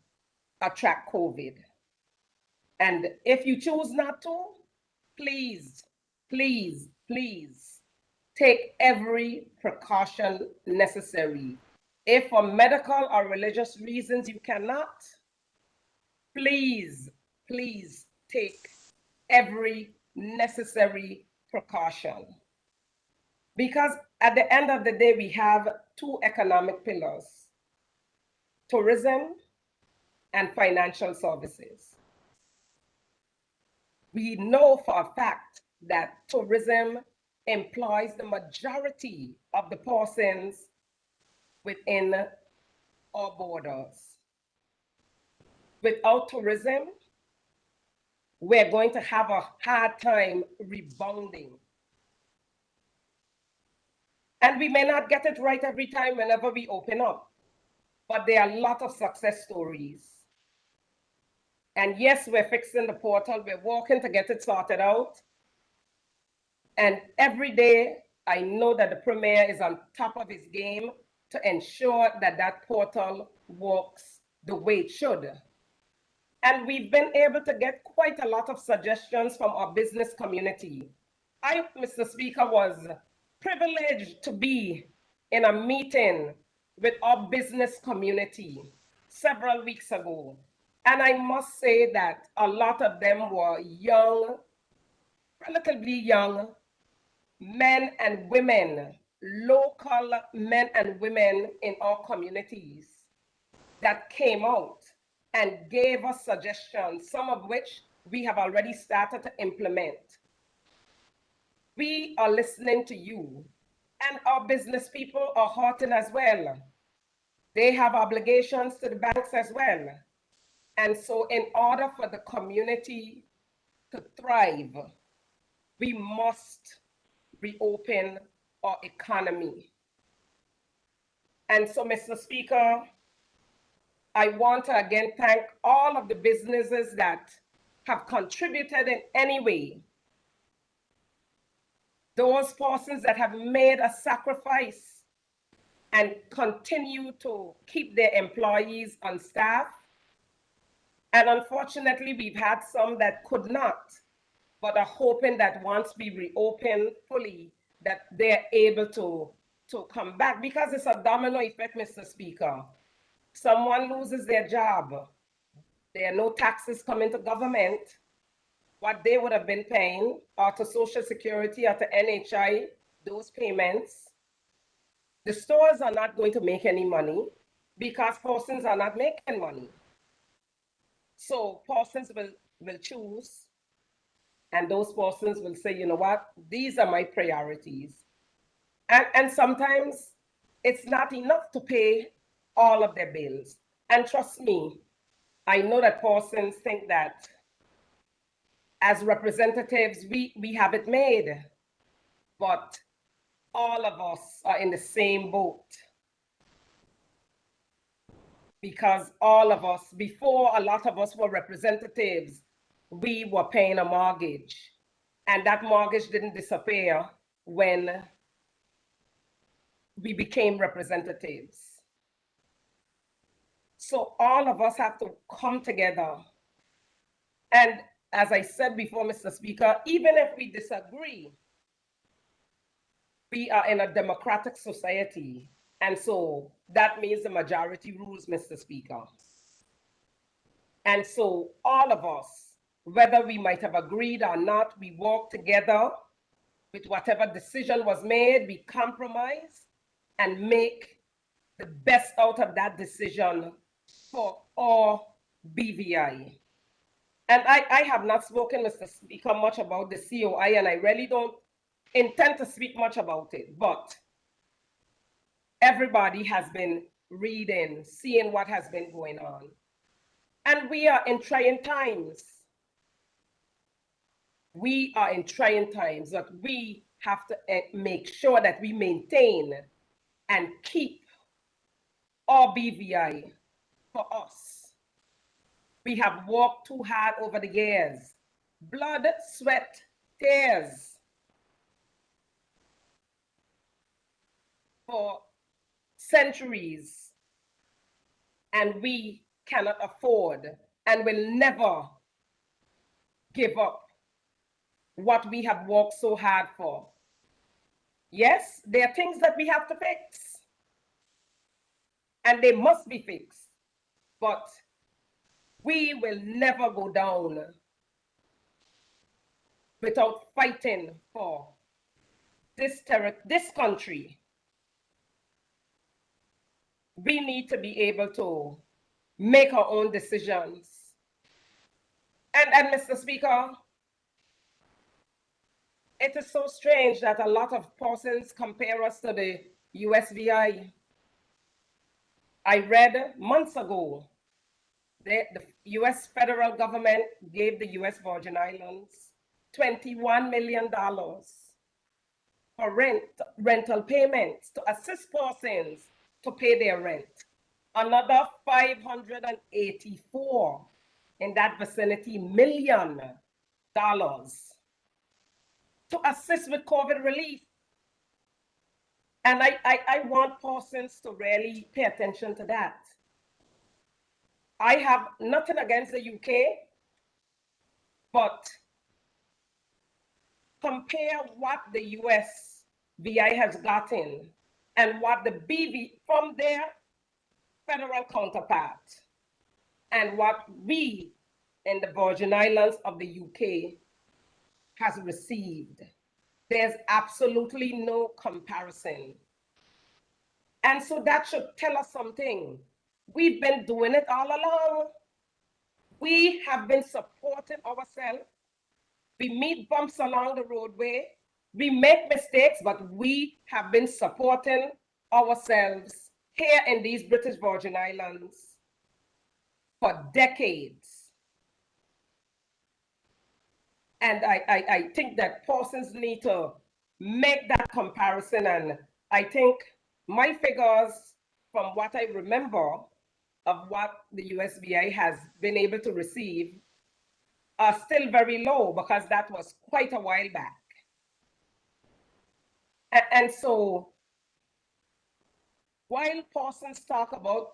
attract COVID. And if you choose not to, please, please, please take every precaution necessary. If for medical or religious reasons you cannot, please, please take every necessary precaution. Because at the end of the day, we have two economic pillars: tourism and financial services. We know for a fact that tourism employs the majority of the persons within our borders. Without tourism, we're going to have a hard time rebounding. And we may not get it right every time whenever we open up, but there are a lot of success stories. And yes, we're fixing the portal, we're working to get it sorted out. And every day, I know that the Premier is on top of his game to ensure that that portal works the way it should. And we've been able to get quite a lot of suggestions from our business community. I, Mr. Speaker, was privileged to be in a meeting with our business community several weeks ago. And I must say that a lot of them were young, relatively young men and women, local men and women in our communities that came out and gave us suggestions, some of which we have already started to implement. We are listening to you, and our business people are hurting as well. They have obligations to the banks as well. And so in order for the community to thrive, we must reopen our economy. And so, Mr. Speaker, I want to again thank all of the businesses that have contributed in any way. Those persons that have made a sacrifice and continue to keep their employees on staff. And unfortunately, we've had some that could not, but are hoping that once we reopen fully, that they're able to come back, because it's a domino effect, Mr. Speaker. Someone loses their job, there are no taxes coming to government, what they would have been paying, or to Social Security or to NHI, those payments. The stores are not going to make any money because persons are not making money. So persons will choose, and those persons will say, you know what, these are my priorities. And sometimes it's not enough to pay all of their bills. And trust me, I know that persons think that as representatives, we have it made, but all of us are in the same boat. Because all of us, before a lot of us were representatives, we were paying a mortgage. And that mortgage didn't disappear when we became representatives. So all of us have to come together. And as I said before, Mr. Speaker, even if we disagree, we are in a democratic society. And so that means the majority rules, Mr. Speaker. And so all of us, whether we might have agreed or not, we work together with whatever decision was made, we compromise and make the best out of that decision for all BVI. And I have not spoken, Mr. Speaker, much about the COI, and I really don't intend to speak much about it, but everybody has been reading, seeing what has been going on. And we are in trying times. We are in trying times, but we have to make sure that we maintain and keep our BVI for us. We have worked too hard over the years. Blood, sweat, tears for centuries. And we cannot afford and will never give up what we have worked so hard for. Yes, there are things that we have to fix, and they must be fixed, but we will never go down without fighting for this country. We need to be able to make our own decisions. And Mr. Speaker, it is so strange that a lot of persons compare us to the USVI. I read months ago, the US federal government gave the US Virgin Islands $21 million for rental payments to assist persons to pay their rent. Another 584 in that vicinity million dollars to assist with COVID relief. And I want persons to really pay attention to that. I have nothing against the UK, but compare what the US VI has gotten and what the BV from their federal counterpart and what we in the Virgin Islands of the UK has received. There's absolutely no comparison. And so that should tell us something. We've been doing it all along. We have been supporting ourselves. We meet bumps along the roadway. We make mistakes, but we have been supporting ourselves here in these British Virgin Islands for decades. And I think that persons need to make that comparison. And I think my figures, from what I remember of what the USVI has been able to receive, are still very low because that was quite a while back. And so while persons talk about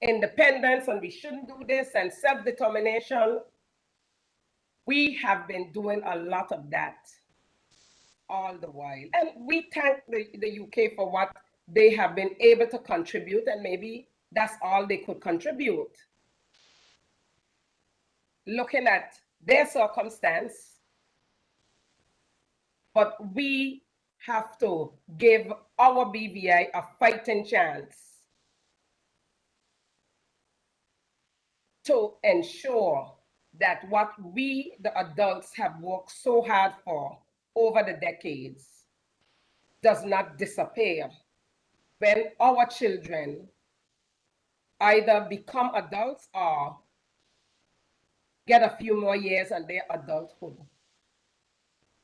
independence and we shouldn't do this and self-determination, we have been doing a lot of that all the while. And we thank the UK for what they have been able to contribute, and maybe that's all they could contribute. Looking at their circumstance, but we have to give our BVI a fighting chance to ensure that what we, the adults, have worked so hard for over the decades does not disappear when our children either become adults or get a few more years in their adulthood.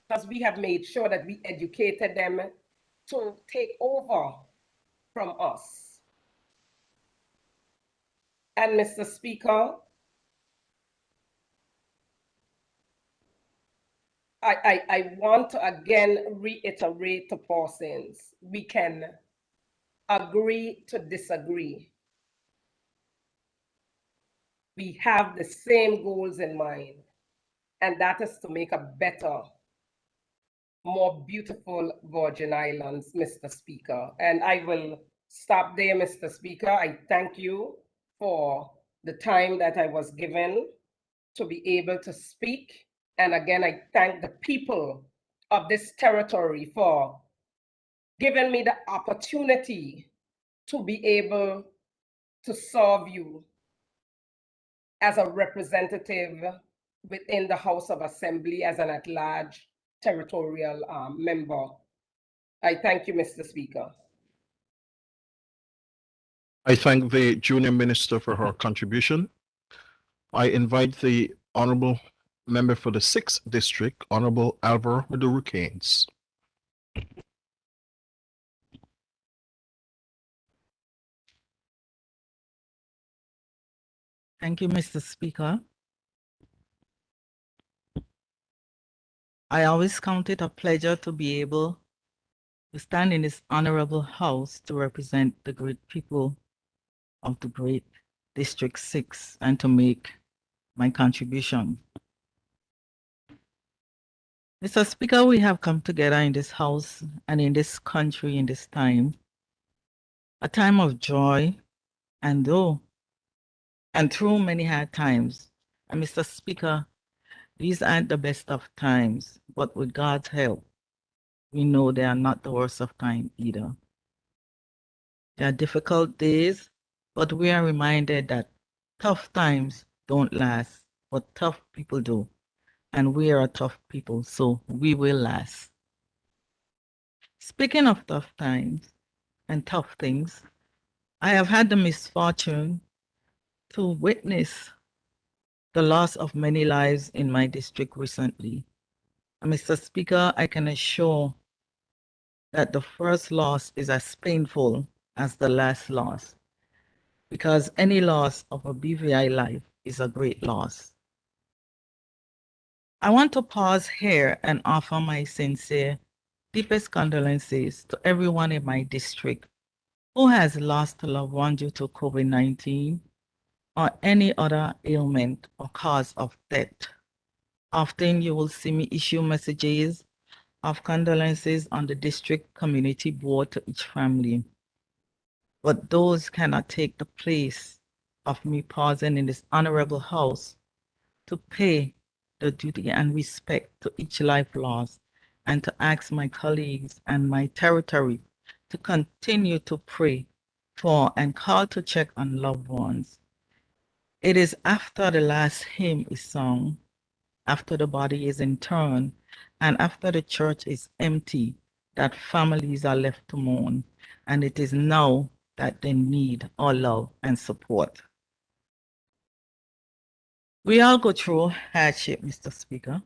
Because we have made sure that we educated them to take over from us. And Mr. Speaker, I want to again reiterate to persons, we can agree to disagree. We have the same goals in mind, and that is to make a better, more beautiful Virgin Islands, Mr. Speaker. And I will stop there, Mr. Speaker. I thank you for the time that I was given to be able to speak. And again, I thank the people of this territory for giving me the opportunity to be able to serve you as a representative within the House of Assembly, as an at-large territorial member. I thank you, Mr. Speaker. I thank the junior minister for her contribution. I invite the honorable member for the 6th district, Honorable Alvaro Maduro Keynes. Thank you, Mr. Speaker. I always count it a pleasure to be able to stand in this honorable house to represent the great people of the great District 6 and to make my contribution. Mr. Speaker, we have come together in this house and in this country in this time, a time of joy and through many hard times. And Mr. Speaker, these aren't the best of times, but with God's help, we know they are not the worst of time either. There are difficult days, but we are reminded that tough times don't last, but tough people do. And we are a tough people, so we will last. Speaking of tough times and tough things, I have had the misfortune to witness the loss of many lives in my district recently. And Mr. Speaker, I can assure that the first loss is as painful as the last loss, because any loss of a BVI life is a great loss. I want to pause here and offer my sincere, deepest condolences to everyone in my district who has lost a loved one due to COVID-19 or any other ailment or cause of death. Often you will see me issue messages of condolences on the district community board to each family. But those cannot take the place of me pausing in this honorable house to pay the duty and respect to each life lost and to ask my colleagues and my territory to continue to pray for and call to check on loved ones. It is after the last hymn is sung, after the body is interred, and after the church is empty, that families are left to mourn, and it is now that they need our love and support. We all go through hardship, Mr. Speaker,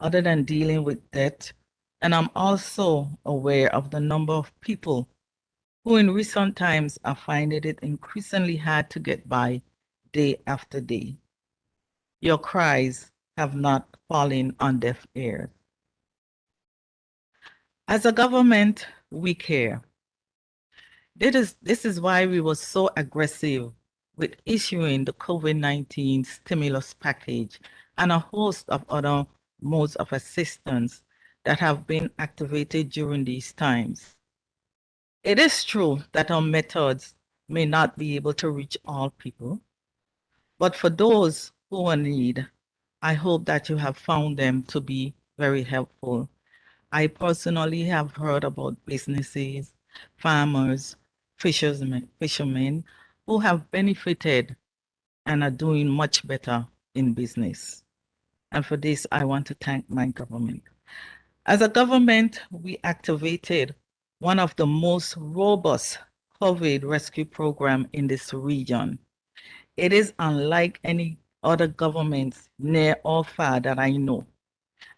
other than dealing with debt, and I'm also aware of the number of people who in recent times are finding it increasingly hard to get by day after day. Your cries have not fallen on deaf ears. As a government, we care. This is why we were so aggressive with issuing the COVID-19 stimulus package and a host of other modes of assistance that have been activated during these times. It is true that our methods may not be able to reach all people, but for those who are in need, I hope that you have found them to be very helpful. I personally have heard about businesses, farmers, fishermen who have benefited and are doing much better in business. And for this, I want to thank my government. As a government, we activated one of the most robust COVID rescue program in this region. It is unlike any other governments near or far that I know.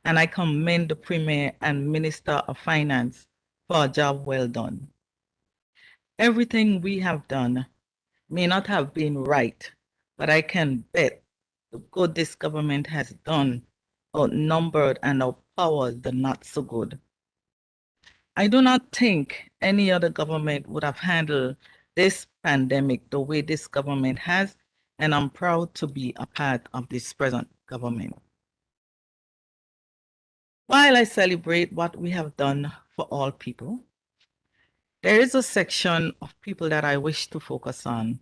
And I commend the Premier and Minister of Finance for a job well done. Everything we have done may not have been right, but I can bet the good this government has done outnumbered and outpowered the not so good. I do not think any other government would have handled this pandemic the way this government has, and I'm proud to be a part of this present government. While I celebrate what we have done for all people, there is a section of people that I wish to focus on,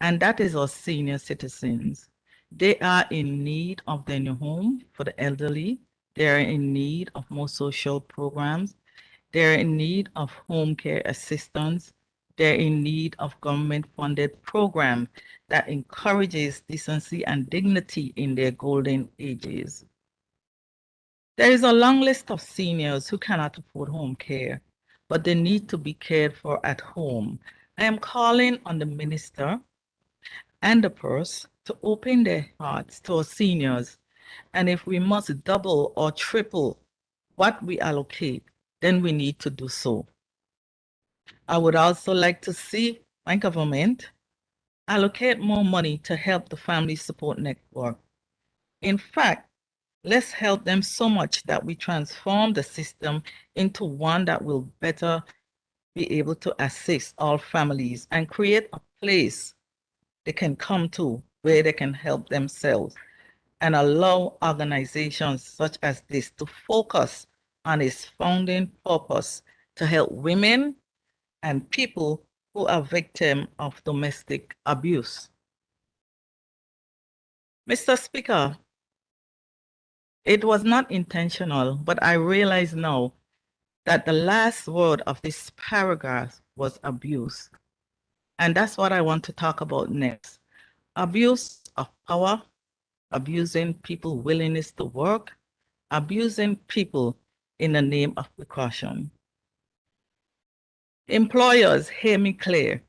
and that is our senior citizens. They are in need of their new home for the elderly. They are in need of more social programs. They're in need of home care assistance. They're in need of government-funded program that encourages decency and dignity in their golden ages. There is a long list of seniors who cannot afford home care, but they need to be cared for at home. I am calling on the minister and the purse to open their hearts to our seniors. And if we must double or triple what we allocate, then we need to do so. I would also like to see my government allocate more money to help the family support network. In fact, let's help them so much that we transform the system into one that will better be able to assist all families and create a place they can come to where they can help themselves and allow organizations such as this to focus on its founding purpose to help women and people who are victims of domestic abuse. Mr. Speaker, it was not intentional, but I realize now that the last word of this paragraph was abuse. And that's what I want to talk about next. Abuse of power, abusing people's willingness to work, abusing people in the name of precaution. Employers, hear me clear,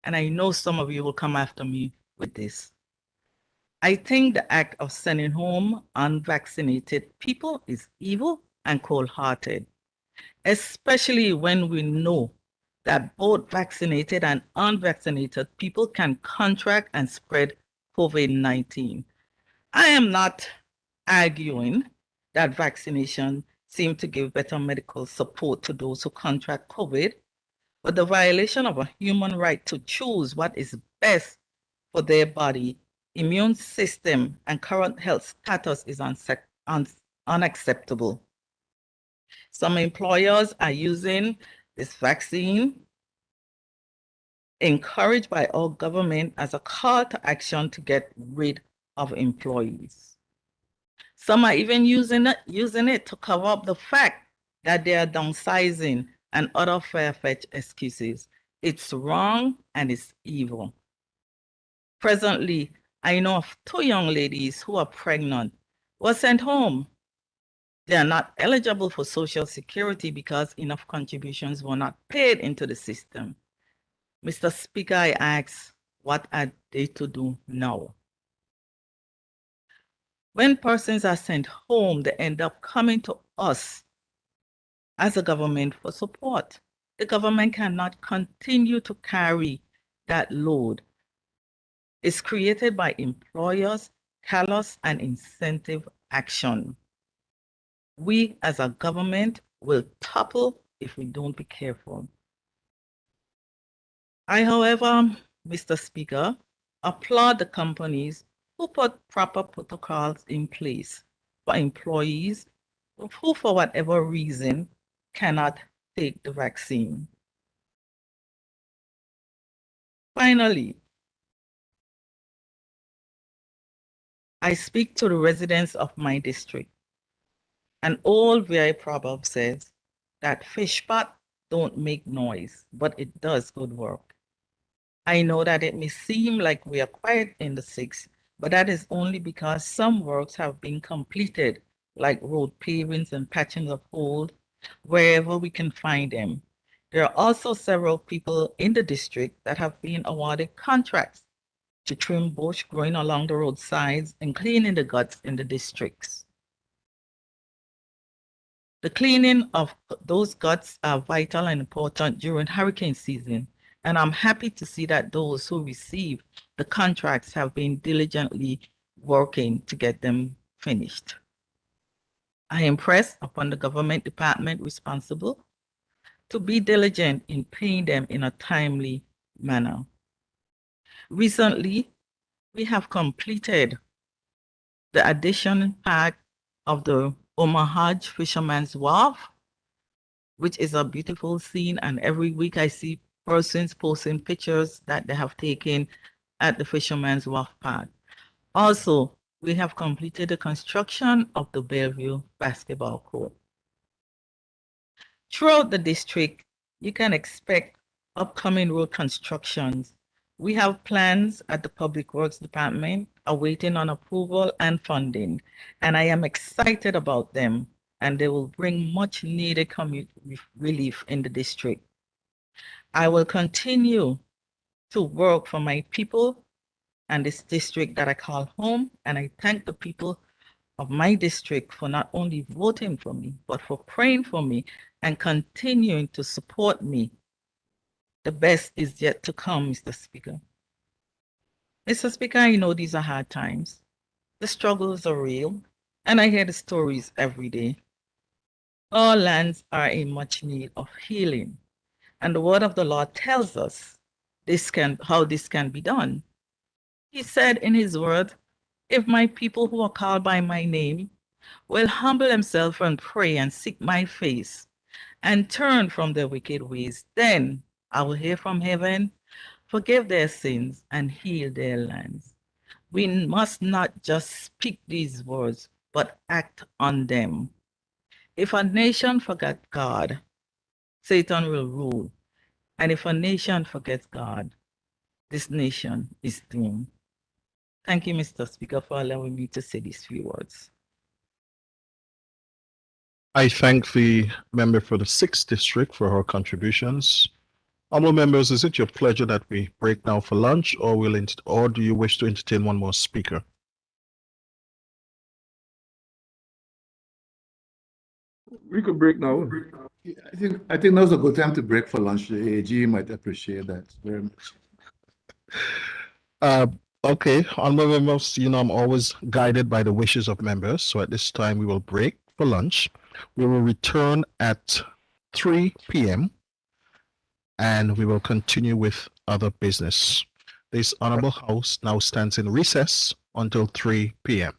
and I know some of you will come after me with this. I think the act of sending home unvaccinated people is evil and cold-hearted, especially when we know that both vaccinated and unvaccinated people can contract and spread COVID-19. I am not arguing that vaccination seems to give better medical support to those who contract COVID, but the violation of a human right to choose what is best for their body, immune system, and current health status is unacceptable. Some employers are using this vaccine, encouraged by our government, as a call to action to get rid of employees. Some are even using it to cover up the fact that they are downsizing and other far-fetched excuses. It's wrong and it's evil. Presently, I know of 2 young ladies who are pregnant, were sent home. They are not eligible for Social Security because enough contributions were not paid into the system. Mr. Speaker, I ask, what are they to do now? When persons are sent home, they end up coming to us as a government for support. The government cannot continue to carry that load. It's created by employers, callous and incentive action. We as a government will topple if we don't be careful. I, however, Mr. Speaker, applaud the companies who put proper protocols in place for employees who, for whatever reason, cannot take the vaccine. Finally, I speak to the residents of my district. An old VI proverb says that fish pot don't make noise, but it does good work. I know that it may seem like we are quiet in the 6th, but that is only because some works have been completed, like road pavings and patching of holes, wherever we can find them. There are also several people in the district that have been awarded contracts to trim bush growing along the roadsides and cleaning the guts in the districts. The cleaning of those guts are vital and important during hurricane season, and I'm happy to see that those who receive the contracts have been diligently working to get them finished. I impress upon the government department responsible to be diligent in paying them in a timely manner. Recently, we have completed the addition part of the Omaha Fisherman's Wharf, which is a beautiful scene, and every week I see persons posting pictures that they have taken at the Fisherman's Wharf part. Also, we have completed the construction of the Bellevue basketball court. Throughout the district, you can expect upcoming road constructions. We have plans at the Public Works Department awaiting on approval and funding, and I am excited about them, and they will bring much needed community relief in the district. I will continue to work for my people and this district that I call home, and I thank the people of my district for not only voting for me, but for praying for me and continuing to support me. The best is yet to come, Mr. Speaker. Mr. Speaker, I know these are hard times. The struggles are real, and I hear the stories every day. All lands are in much need of healing, and the word of the Lord tells us how this can be done. He said in his word If my people who are called by my name will humble themselves and pray and seek my face and turn from their wicked ways, then I will hear from heaven, forgive their sins, and heal their lands. We must not just speak these words, but act on them. If a nation forgets God, Satan will rule. And if a nation forgets God, this nation is doomed. Thank you, Mr. Speaker, for allowing me to say these few words. I thank the member for the 6th District for her contributions. Honorable members, is it your pleasure that we break now for lunch, or or do you wish to entertain one more speaker? We could break now. I think now's a good time to break for lunch. The AG might appreciate that very much. Okay, honorable members, I'm always guided by the wishes of members. So at this time, we will break for lunch. We will return at 3 p.m. and we will continue with other business. This honorable house now stands in recess until 3 p.m.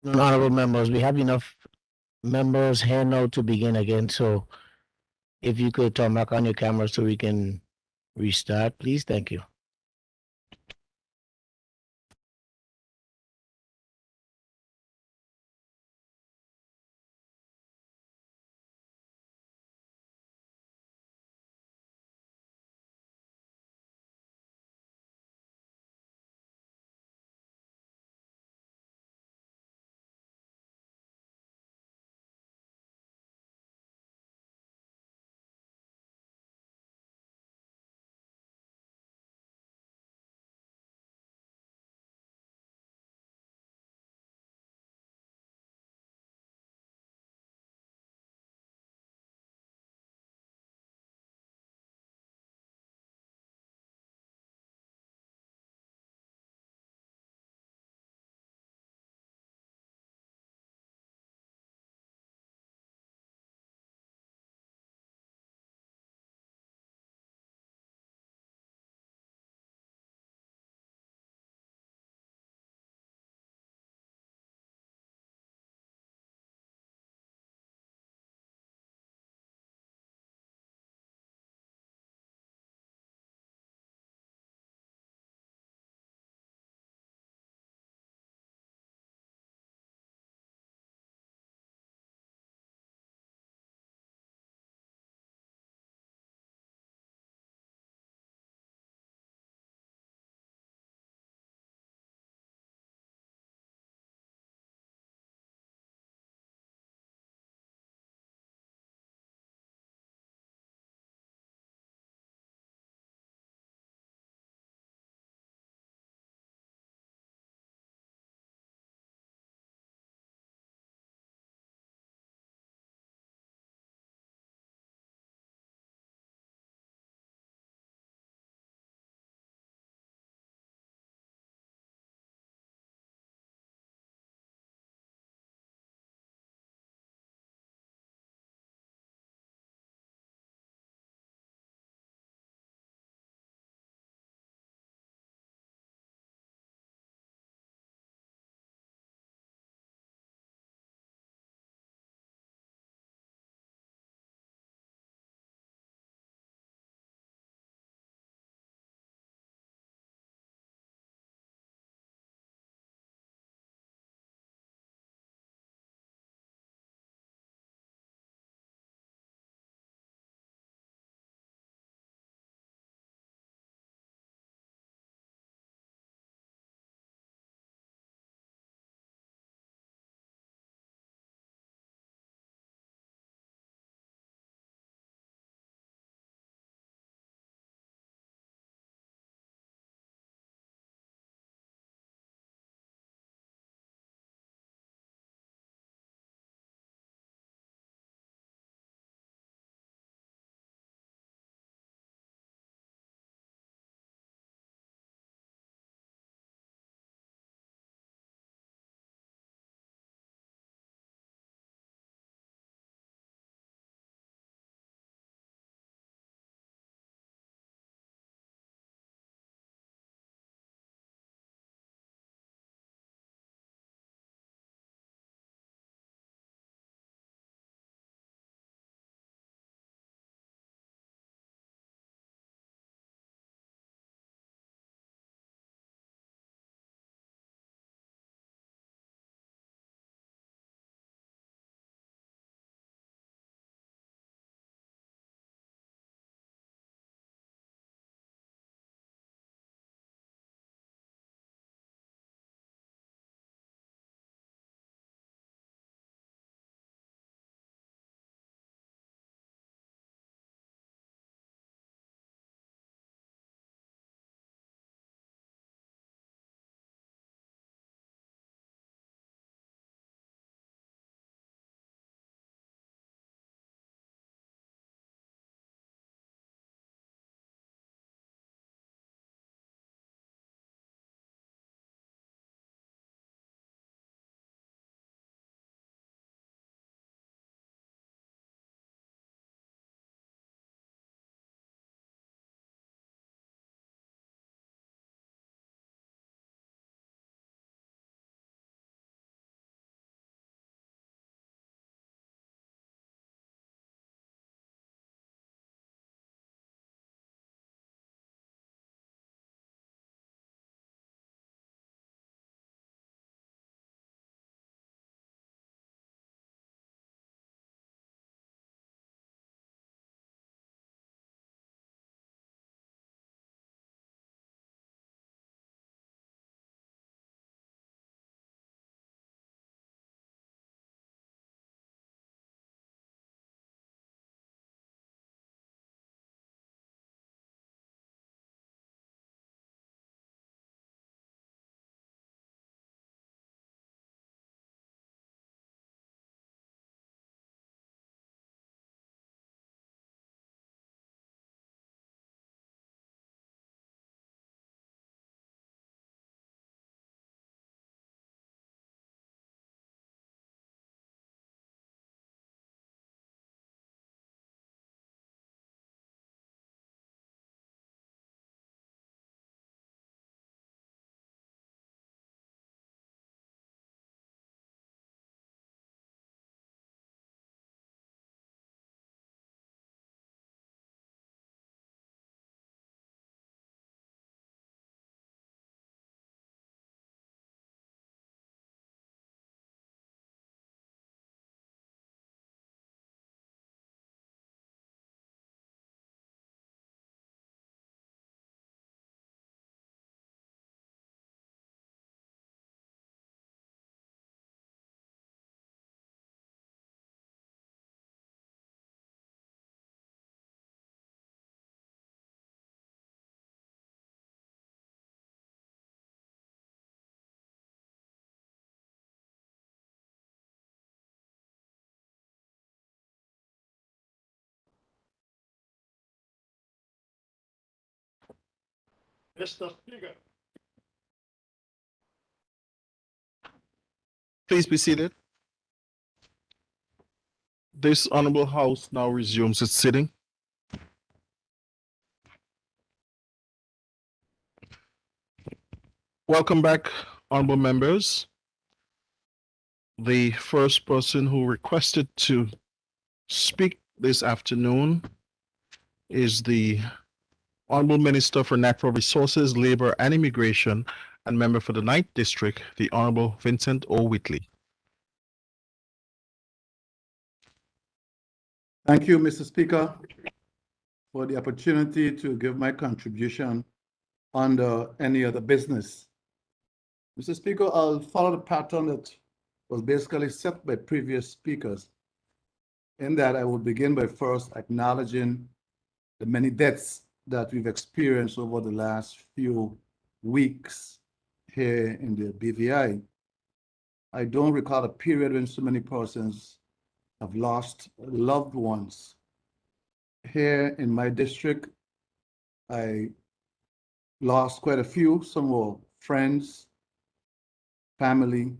Honorable members, we have enough members here now to begin again. So if you could turn back on your camera so we can restart, please. Thank you. Please be seated. This honorable house now resumes its sitting. Welcome back, honorable members. The first person who requested to speak this afternoon is the Honorable Minister for Natural Resources, Labor and Immigration, and member for the 9th District, the Honorable Vincent O. Whitley. Thank you, Mr. Speaker, for the opportunity to give my contribution under any other business. Mr. Speaker, I'll follow the pattern that was basically set by previous speakers. In that, I will begin by first acknowledging the many deaths that we've experienced over the last few weeks here in the BVI. I don't recall a period when so many persons have lost loved ones. Here in my district, I lost quite a few. Some were friends, family,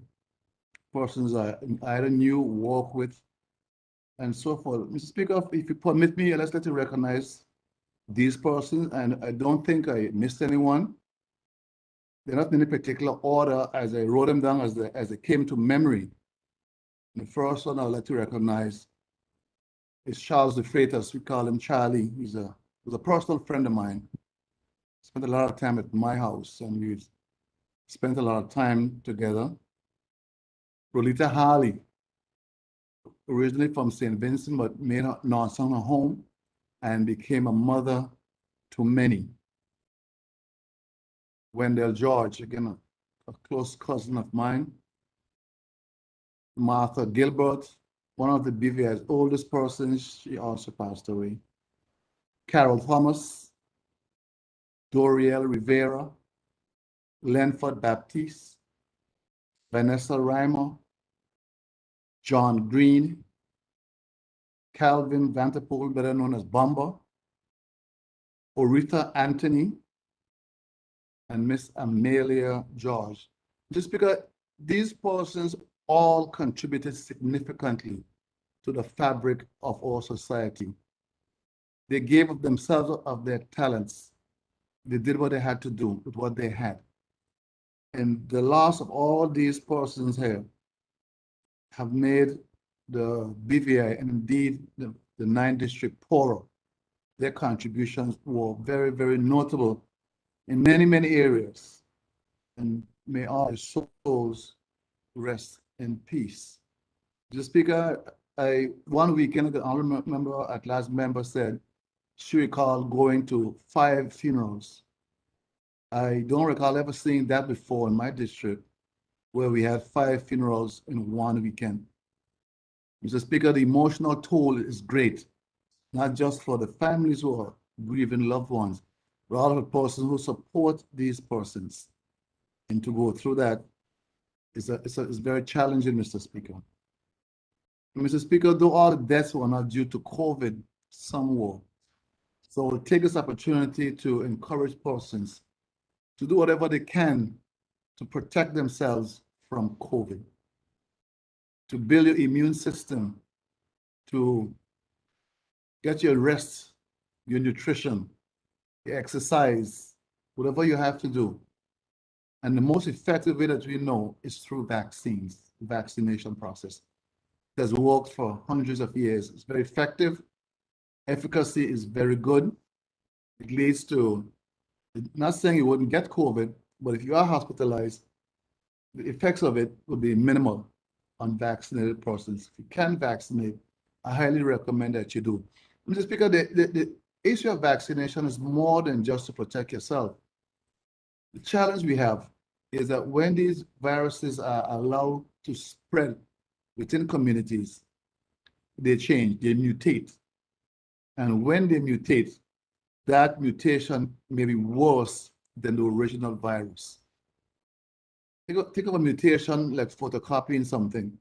persons I either knew, work with, and so forth. Mr. Speaker, if you permit me, let's let you recognize these persons, and I don't think I missed anyone. They're not in any particular order as I wrote them down as they came to memory. The first one I'd like to recognize is Charles de Freitas. We call him Charlie. He was a personal friend of mine. Spent a lot of time at my house, and we spent a lot of time together. Rolita Harley, originally from St. Vincent, but made Northtown her home and became a mother to many. Wendell George, again, a close cousin of mine. Martha Gilbert, one of the BVI's oldest persons, she also passed away. Carol Thomas, Doriel Rivera, Lenford Baptiste, Vanessa Reimer, John Green, Calvin Vanterpool, better known as Bomber, Oretha Anthony, and Miss Amelia George. Just because these persons all contributed significantly to the fabric of our society. They gave of themselves, of their talents. They did what they had to do with what they had. And the loss of all these persons here have made the BVI and indeed the 9th District poorer. Their contributions were very, very notable in many, many areas. And may all their souls rest in peace. Mr. Speaker, one weekend ago, I remember at last member said she recalled going to 5 funerals. I don't recall ever seeing that before in my district, where we had 5 funerals in one weekend. Mr. Speaker, the emotional toll is great, not just for the families who are grieving loved ones, but all of the persons who support these persons. And to go through that is very challenging, Mr. Speaker. Mr. Speaker, though all the deaths were not due to COVID, some were. So we'll take this opportunity to encourage persons to do whatever they can to protect themselves from COVID, to build your immune system, to get your rest, your nutrition, your exercise, whatever you have to do. And the most effective way that we know is through vaccines, the vaccination process. It has worked for hundreds of years. It's very effective. Efficacy is very good. It leads to, not saying you wouldn't get COVID, but if you are hospitalized, the effects of it will be minimal on vaccinated persons. If you can vaccinate, I highly recommend that you do. Mr. Speaker, the issue of vaccination is more than just to protect yourself. The challenge we have is that when these viruses are allowed to spread within communities, they change, they mutate. And when they mutate, that mutation may be worse than the original virus. Think of a mutation like photocopying something.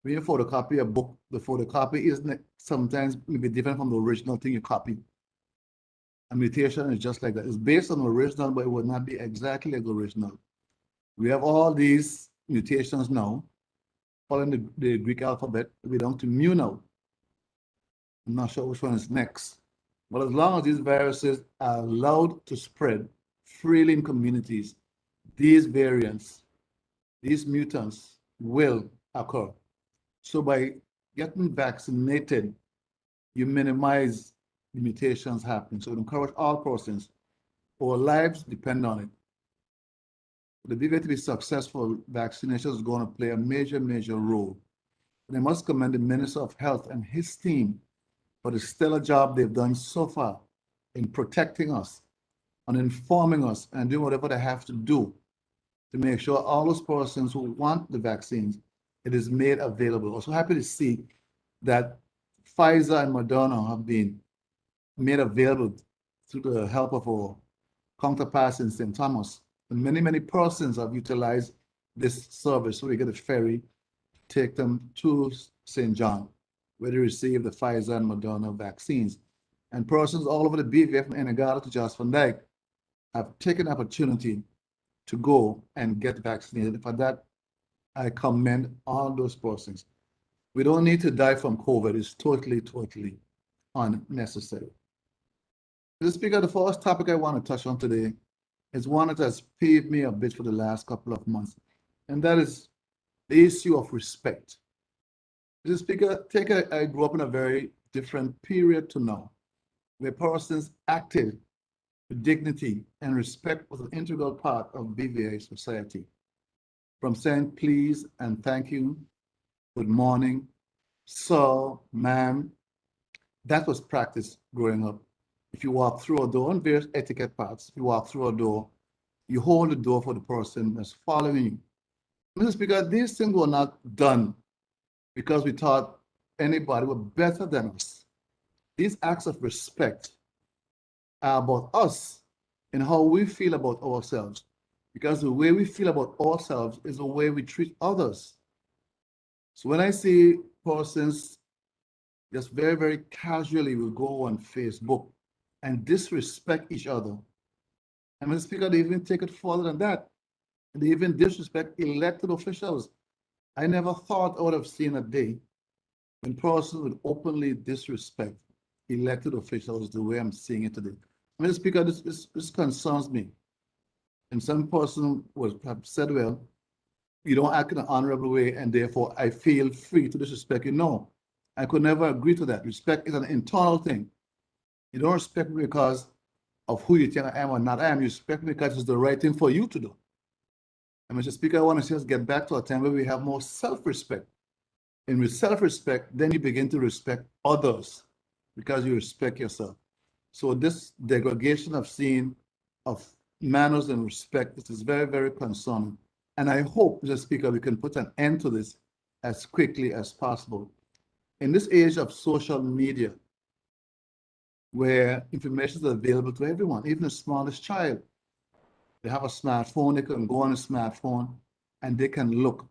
When you photocopy a book, the photocopy isn't sometimes maybe different from the original thing you copy. A mutation is just like that. It's based on the original, but it would not be exactly like the original. We have all these mutations now, following the Greek alphabet. We belong to mu now. I'm not sure which one is next. But as long as these viruses are allowed to spread freely in communities, these variants, these mutants will occur. So by getting vaccinated, you minimize the mutations happening. So it encourage all persons. Our lives depend on it. For the BVA to be successful, vaccination is going to play a major, major role. And I must commend the Minister of Health and his team for the stellar job they've done so far in protecting us and informing us and doing whatever they have to do to make sure all those persons who want the vaccines, it is made available. I'm also happy to see that Pfizer and Moderna have been made available through the help of our counterparts in St. Thomas. And many, many persons have utilized this service, so we get a ferry to take them to St. John, where they receive the Pfizer and Moderna vaccines. And persons all over the BVF from Enagada to Jos van Dyke have taken the opportunity to go and get vaccinated. For that, I commend all those persons. We don't need to die from COVID. It's totally, totally unnecessary. Mr. Speaker, the first topic I want to touch on today is one that has peeved me a bit for the last couple of months, and that is the issue of respect. Mr. Speaker, I grew up in a very different period to now, where persons acted with dignity and respect was an integral part of BVA society. From saying please and thank you, good morning, sir, ma'am, that was practiced growing up. If you walk through a door, on various etiquette parts, if you walk through a door, you hold the door for the person that's following you. Mr. Speaker, these things were not done because we thought anybody was better than us. These acts of respect are about us and how we feel about ourselves, because the way we feel about ourselves is the way we treat others. So when I see persons just very, very casually will go on Facebook and disrespect each other, and Mr. Speaker, they even take it further than that. And they even disrespect elected officials. I never thought I would have seen a day when persons would openly disrespect elected officials the way I'm seeing it today. Mr. Speaker, this concerns me. And some person would have said, well, you don't act in an honorable way, and therefore I feel free to disrespect you. No, I could never agree to that. Respect is an internal thing. You don't respect me because of who you think I am or not I am. You respect me because it's the right thing for you to do. And Mr. Speaker, I want to see us get back to a time where we have more self-respect. And with self-respect, then you begin to respect others because you respect yourself. So this degradation of seeing of manners and respect, this is very, very concerning. And I hope, Mr. Speaker, we can put an end to this as quickly as possible. In this age of social media, where information is available to everyone, even the smallest child, they have a smartphone, they can go on a smartphone and they can look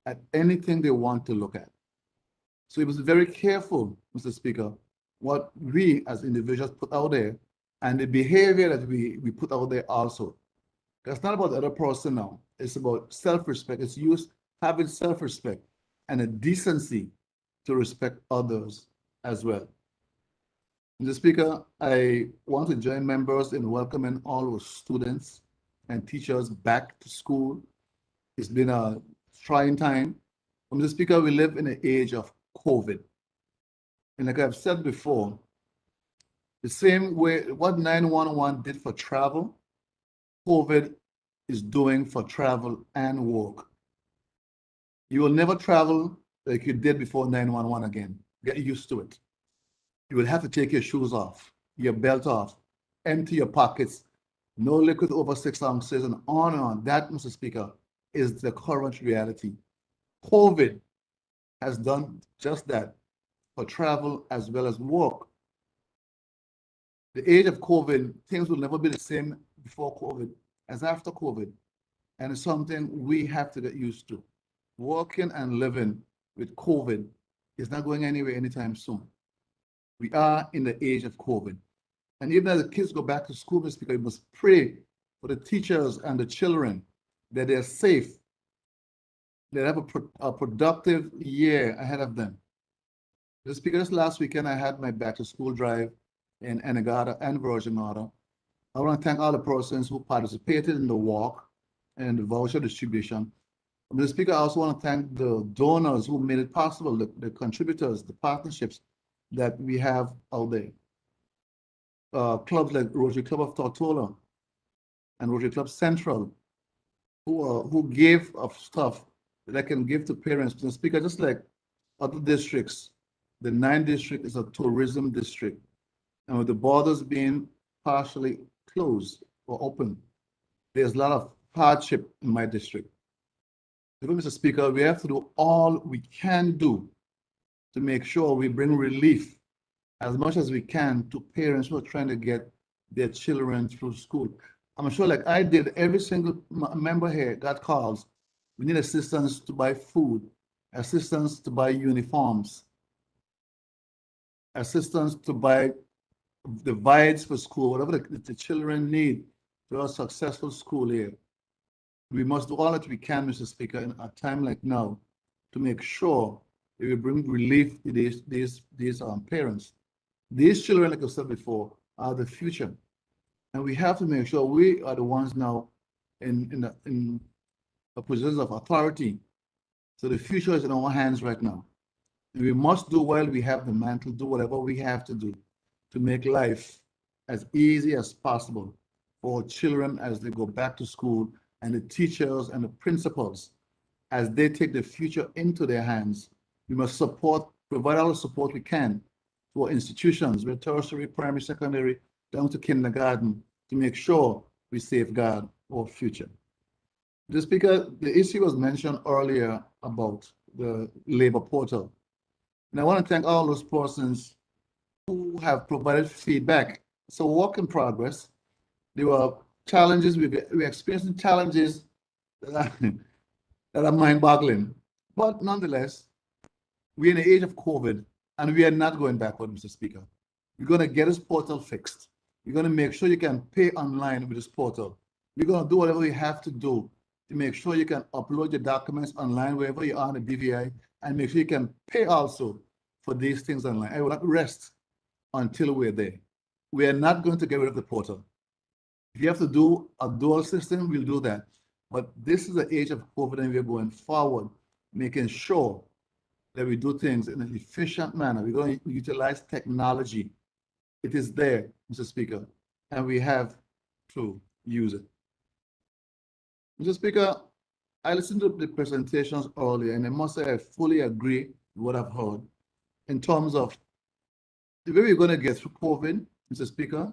at anything they want to look at. So we must be very careful, Mr. Speaker, what we as individuals put out there and the behavior that we put out there also. Because it's not about the other person now. It's about self-respect. It's having self-respect and a decency to respect others as well. Mr. Speaker, I want to join members in welcoming all our students and teachers back to school. It's been a trying time. Mr. Speaker, we live in an age of COVID. And like I've said before, the same way what 911 did for travel, COVID is doing for travel and work. You will never travel like you did before 911 again. Get used to it. You will have to take your shoes off, your belt off, empty your pockets, no liquid over 6 ounces, and on and on. That, Mr. Speaker, is the current reality. COVID has done just that for travel as well as work. The age of COVID, things will never be the same before COVID as after COVID. And it's something we have to get used to. Working and living with COVID is not going anywhere anytime soon. We are in the age of COVID. And even as the kids go back to school, Mr. Speaker, you must pray for the teachers and the children that they're safe, they have a productive year ahead of them. Mr. Speaker, this last weekend I had my back to school drive in Anegada and Virgin-Gorda. I want to thank all the persons who participated in the walk and the voucher distribution. Mr. Speaker, I also want to thank the donors who made it possible, the contributors, the partnerships that we have out there. Clubs like Rotary Club of Tortola and Rotary Club Central, who gave of stuff that I can give to parents. Mr. Speaker, just like other districts, the 9th district is a tourism district. And with the borders being partially closed or open, there's a lot of hardship in my district. Mr. Speaker, we have to do all we can do to make sure we bring relief as much as we can to parents who are trying to get their children through school. I'm sure, like I did, every single member here got calls. We need assistance to buy food, assistance to buy uniforms, assistance to buy the divides for school, whatever the children need to have a successful school year. We must do all that we can, Mr. Speaker, in a time like now to make sure that we bring relief to these parents. These children, like I said before, are the future. And we have to make sure we are the ones now in a position of authority. So the future is in our hands right now. And we must do while we have the mantle, do whatever we have to do to make life as easy as possible for children as they go back to school, and the teachers and the principals as they take the future into their hands. We must provide all the support we can to our institutions, with tertiary, primary, secondary, down to kindergarten, to make sure we safeguard our future. Mr. Speaker, the issue was mentioned earlier about the labor portal. And I want to thank all those persons who have provided feedback. It's a work in progress. There were challenges, we're experiencing challenges that are mind-boggling. But nonetheless, we're in the age of COVID, and we are not going backward, Mr. Speaker. We're going to get this portal fixed. We're going to make sure you can pay online with this portal. We're going to do whatever we have to do to make sure you can upload your documents online wherever you are on the DVI, and make sure you can pay also for these things online. I will not rest until we're there. We are not going to get rid of the portal. If you have to do a dual system, we'll do that. But this is the age of COVID, and we're going forward, making sure that we do things in an efficient manner. We're going to utilize technology. It is there, Mr. Speaker, and we have to use it. Mr. Speaker, I listened to the presentations earlier, and I must say I fully agree with what I've heard in terms of the way we're going to get through COVID, Mr. Speaker,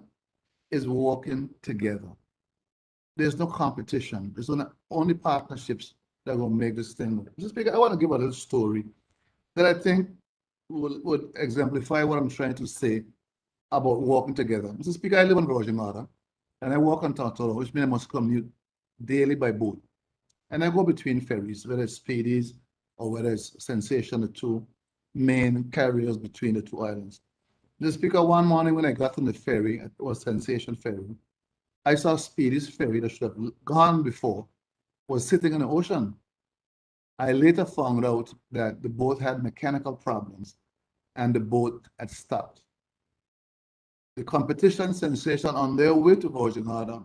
is working together. There's no competition. There's only partnerships that will make this thing work. Mr. Speaker, I want to give a little story that I think would exemplify what I'm trying to say about working together. Mr. Speaker, I live in Virgin-Gorda, and I work on Tortola, which means I must commute daily by boat. And I go between ferries, whether it's Speedies or whether it's Sensation, the two main carriers between the two islands. Mr. Speaker, one morning when I got on the ferry, it was Sensation Ferry, I saw Speedy's ferry that should have gone before was sitting in the ocean. I later found out that the boat had mechanical problems and the boat had stopped. The competition Sensation, on their way to Virgin-Gorda,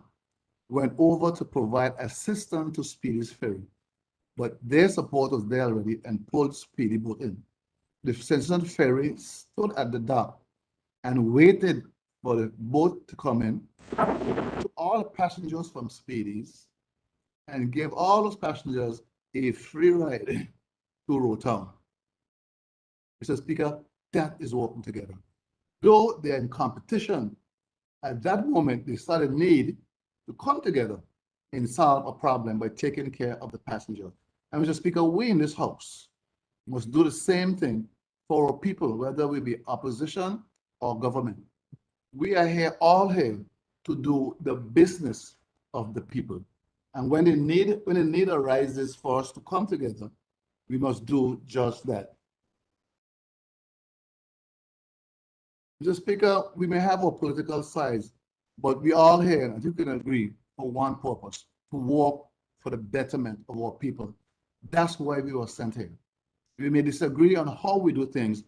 went over to provide assistance to Speedy's ferry, but their support was there already and pulled Speedy boat in. The Sensation ferry stood at the dock and waited for the boat to come in, to all passengers from Speedy's, and gave all those passengers a free ride to Rotown. Mr. Speaker, that is working together. Though they're in competition, at that moment they started need to come together and solve a problem by taking care of the passenger. And Mr. Speaker, we in this house must do the same thing for our people, whether we be opposition or government. We are here, all here, to do the business of the people. And when the need arises for us to come together, we must do just that. Mr. Speaker, we may have our political sides, but we all here, and you can agree, for one purpose, to work for the betterment of our people. That's why we were sent here. We may disagree on how we do things,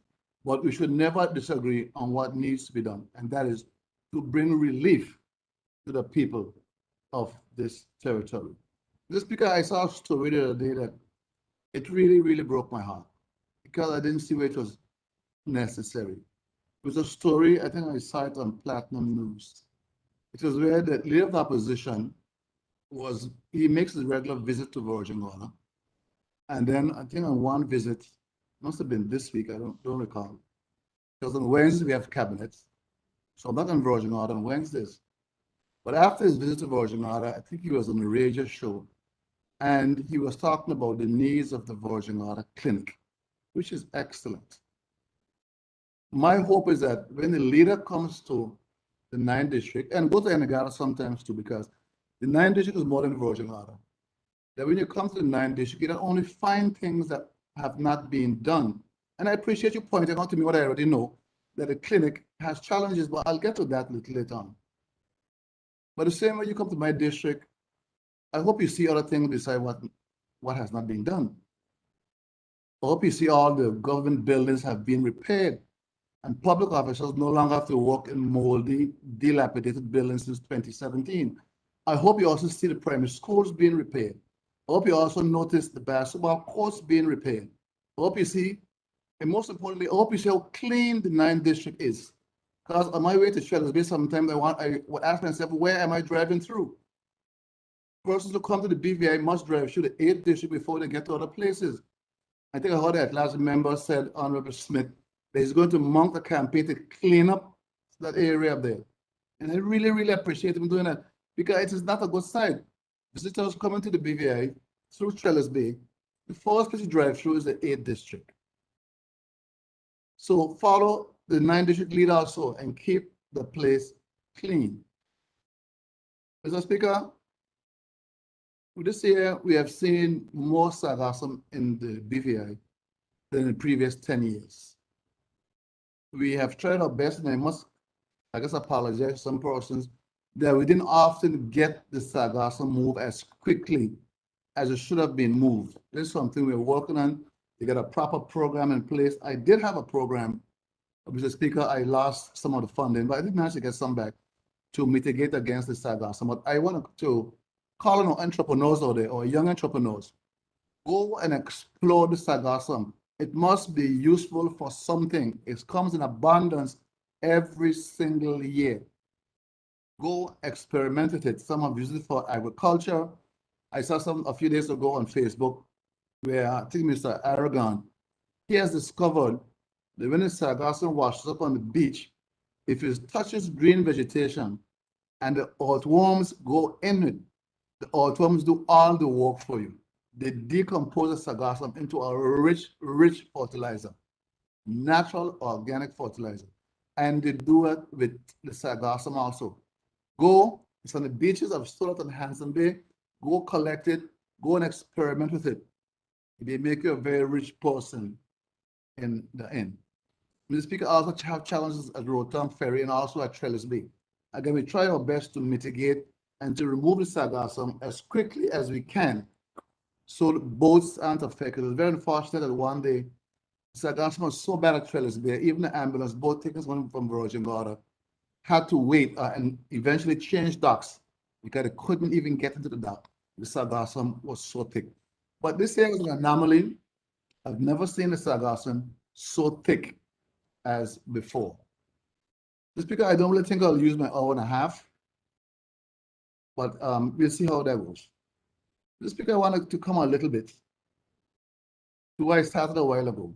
but we should never disagree on what needs to be done, and that is to bring relief to the people of this territory. Mr. Speaker, I saw a story the other day that it really, really broke my heart because I didn't see where it was necessary. It was a story, I think I saw it on Platinum News. It was where the leader of the opposition he makes his regular visit to Virgin Gorda. And then I think on one visit, must have been this week, I don't recall. Because on Wednesdays we have cabinets. So I'm not on Virgin Gorda on Wednesdays. But after his visit to Virgin Gorda, I think he was on a radio show. And he was talking about the needs of the Virgin Gorda Clinic, which is excellent. My hope is that when the leader comes to the 9th district, and go to Anegada sometimes too, because the 9th district is more than Virgin Gorda, that when you come to the 9th district, you don't only find things that have not been done. And I appreciate you pointing out to me what I already know, that the clinic has challenges, but I'll get to that a little later on. But the same way you come to my district, I hope you see other things besides what has not been done. I hope you see all the government buildings have been repaired and public officials no longer have to work in moldy, dilapidated buildings since 2017. I hope you also see the primary schools being repaired. I hope you also notice the basketball courts being repaired. I hope you see, and most importantly, I hope you see how clean the 9th district is. Because on my way to Trellis Bay, sometimes I would ask myself, where am I driving through? Persons who come to the BVI must drive through the 8th district before they get to other places. I think I heard that last member said, Honorable Smith, that he's going to mount a campaign to clean up that area up there. And I really, really appreciate him doing that because it is not a good sign. Visitors coming to the BVI through Trellis Bay, the first place to drive through is the 8th district. So follow the 9th district lead also and keep the place clean. Mr. Speaker, this year we have seen more sargassum in the BVI than in the previous 10 years. We have tried our best, and I must, I guess, apologize to some persons that we didn't often get the sargassum moved as quickly as it should have been moved. This is something we're working on to get a proper program in place. I did have a program, Mr. Speaker, I lost some of the funding, but I did manage to get some back to mitigate against the sargassum. But I want to call on entrepreneurs out there or young entrepreneurs, go and explore the sargassum. It must be useful for something. It comes in abundance every single year. Go experiment with it. Some have used it for agriculture. I saw some a few days ago on Facebook where I think Mr. Aragon, he has discovered that when the sargassum washes up on the beach, if it touches green vegetation and the earthworms go in it, the earthworms do all the work for you. They decompose the sargassum into a rich, rich fertilizer, natural organic fertilizer. And they do it with the sargassum also. Go, it's on the beaches of Stoddart and Hanson Bay, go collect it, go and experiment with it. It may make you a very rich person in the end. Mr. Speaker, also have challenges at Rotom Ferry and also at Trellis Bay. Again, we try our best to mitigate and to remove the sargassum as quickly as we can so the boats aren't affected. It's very unfortunate that one day sargassum was so bad at Trellis Bay, even the ambulance boat taking someone from Virgin Gorda had to wait and eventually change docks because they couldn't even get into the dock. The sargassum was so thick. But this year was an anomaly. I've never seen the sargassum so thick as before. Mr. Speaker, I don't really think I'll use my hour and a half, but we'll see how that goes. Mr. Speaker, I wanted to come a little bit to where I started a while ago,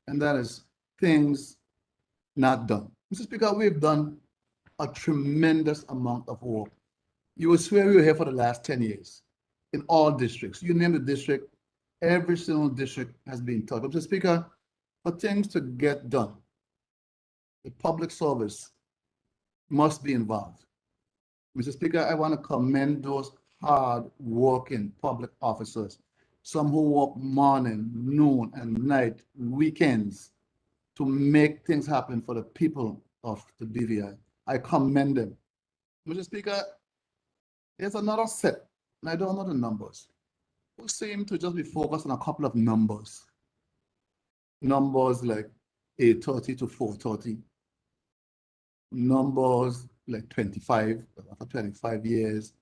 and that is things not done. Mr. Speaker, we've done a tremendous amount of work. You will swear we were here for the last 10 years in all districts. You name the district, every single district has been touched. Mr. Speaker, for things to get done, the public service must be involved. Mr. Speaker, I want to commend those hard-working public officers, some who work morning, noon, and night, weekends, to make things happen for the people of the BVI. I commend them. Mr. Speaker, there's another set, and I don't know the numbers, who seem to just be focused on a couple of numbers. Numbers like 830 to 430. Numbers like 25, after 25 years,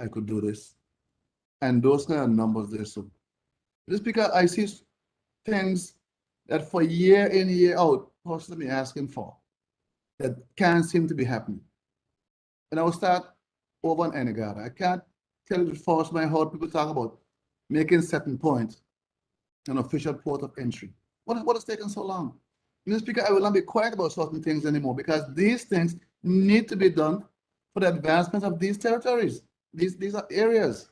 I could do this. And those kind of numbers there. So, Mr. Speaker, I see things that for year in, year out, personally asking for, that can't seem to be happening. And I will start over on Enigada. I can't tell you force my heart people talk about making certain points an official port of entry. What has taken so long? Mr. Speaker, I will not be quiet about certain things anymore because these things need to be done for the advancement of these territories. These are areas.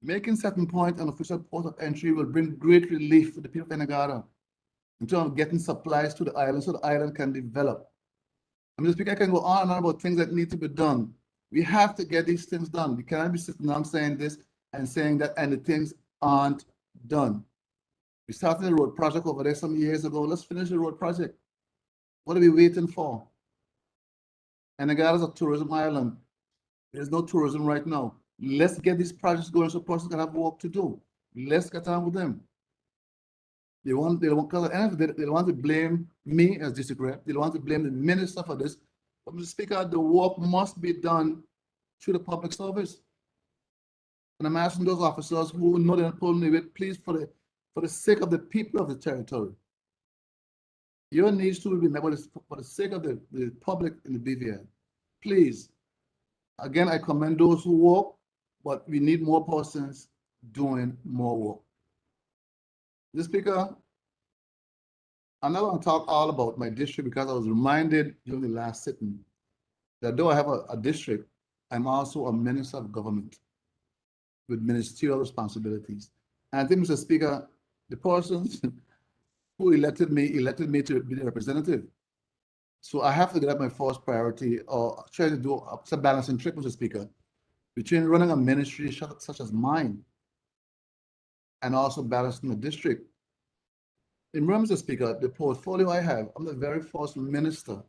Making certain point an official port of entry will bring great relief to the people of Enigada in terms of getting supplies to the island so the island can develop. Mr. Speaker, I can go on and on about things that need to be done. We have to get these things done. We cannot be sitting down saying this and saying that, and the things aren't done. We started a road project over there some years ago. Let's finish the road project. What are we waiting for? Enigada is a tourism island. There's no tourism right now. Let's get these projects going so persons can have work to do. Let's get on with them. They don't want to blame me as district rep. They don't want to blame the minister for this. But Mr. Speaker, the work must be done through the public service. And I'm asking those officers who know they're pulling the weight, please, for the sake of the people of the territory, your needs to be met for the sake of the public in the BVI. Please, again, I commend those who work, but we need more persons doing more work. Mr. Speaker, I'm not going to talk all about my district because I was reminded during the last sitting that though I have a district, I'm also a minister of government with ministerial responsibilities. And I think, Mr. Speaker, the persons who elected me to be the representative. So I have to get up my first priority or try to do a balancing trick, Mr. Speaker, between running a ministry such as mine and also balancing the district. Remember, Mr. Speaker, the portfolio I have, I'm the very first minister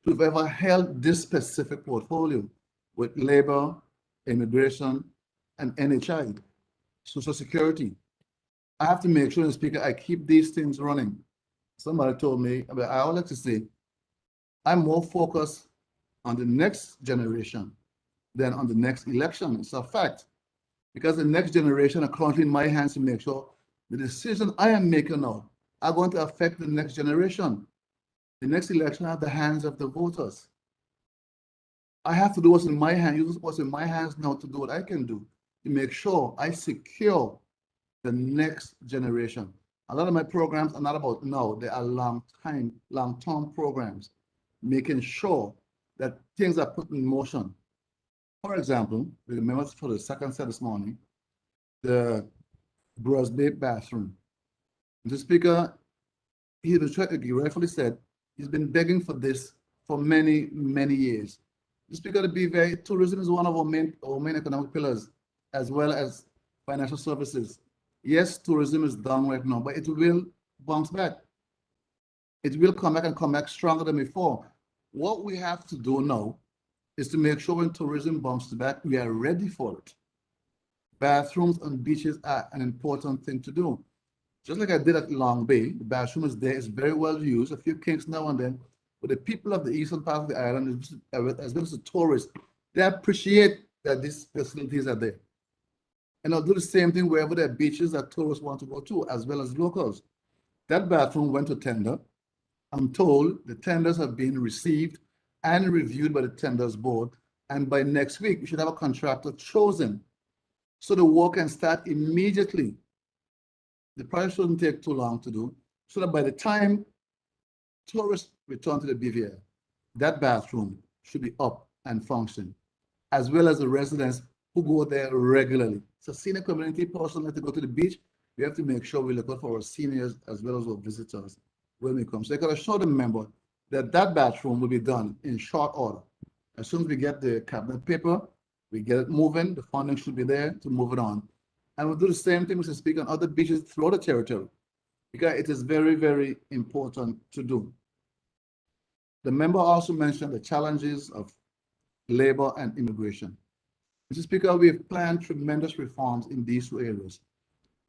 to have ever held this specific portfolio with labor, immigration, and NHI, Social Security. I have to make sure, Mr. Speaker, I keep these things running. Somebody told me, I would like to say, I'm more focused on the next generation than on the next election. It's a fact, because the next generation are currently in my hands to make sure the decision I am making now are going to affect the next generation. The next election are the hands of the voters. I have to do what's in my hand, use what's in my hands now to do what I can do to make sure I secure the next generation. A lot of my programs are not about now, they are long-term programs, making sure that things are put in motion. For example, we remember for the second set this morning, the Browse Bay bathroom. The Speaker, he rightfully said, he's been begging for this for many, many years. The Speaker, to be very, tourism is one of our main economic pillars, as well as financial services. Yes, tourism is down right now, but it will bounce back. It will come back and come back stronger than before. What we have to do now is to make sure when tourism bounces back, we are ready for it. Bathrooms on beaches are an important thing to do. Just like I did at Long Bay, the bathroom is there, it's very well used, a few kinks now and then, but the people of the eastern part of the island, as well as the tourists, they appreciate that these facilities are there. And I'll do the same thing wherever there are beaches that tourists want to go to, as well as locals. That bathroom went to tender. I'm told the tenders have been received and reviewed by the tenders board, and by next week, we should have a contractor chosen so the work can start immediately. The project shouldn't take too long to do, so that by the time tourists return to the BVI, that bathroom should be up and function, as well as the residents who go there regularly. So senior community person like to go to the beach, we have to make sure we look out for our seniors as well as our visitors when we come. So I can assure the member that that bathroom will be done in short order. As soon as we get the cabinet paper, we get it moving, the funding should be there to move it on. And we'll do the same thing, Mr. Speaker, on other beaches throughout the territory, because it is very, very important to do. The member also mentioned the challenges of labor and immigration. Mr. Speaker, we have planned tremendous reforms in these two areas.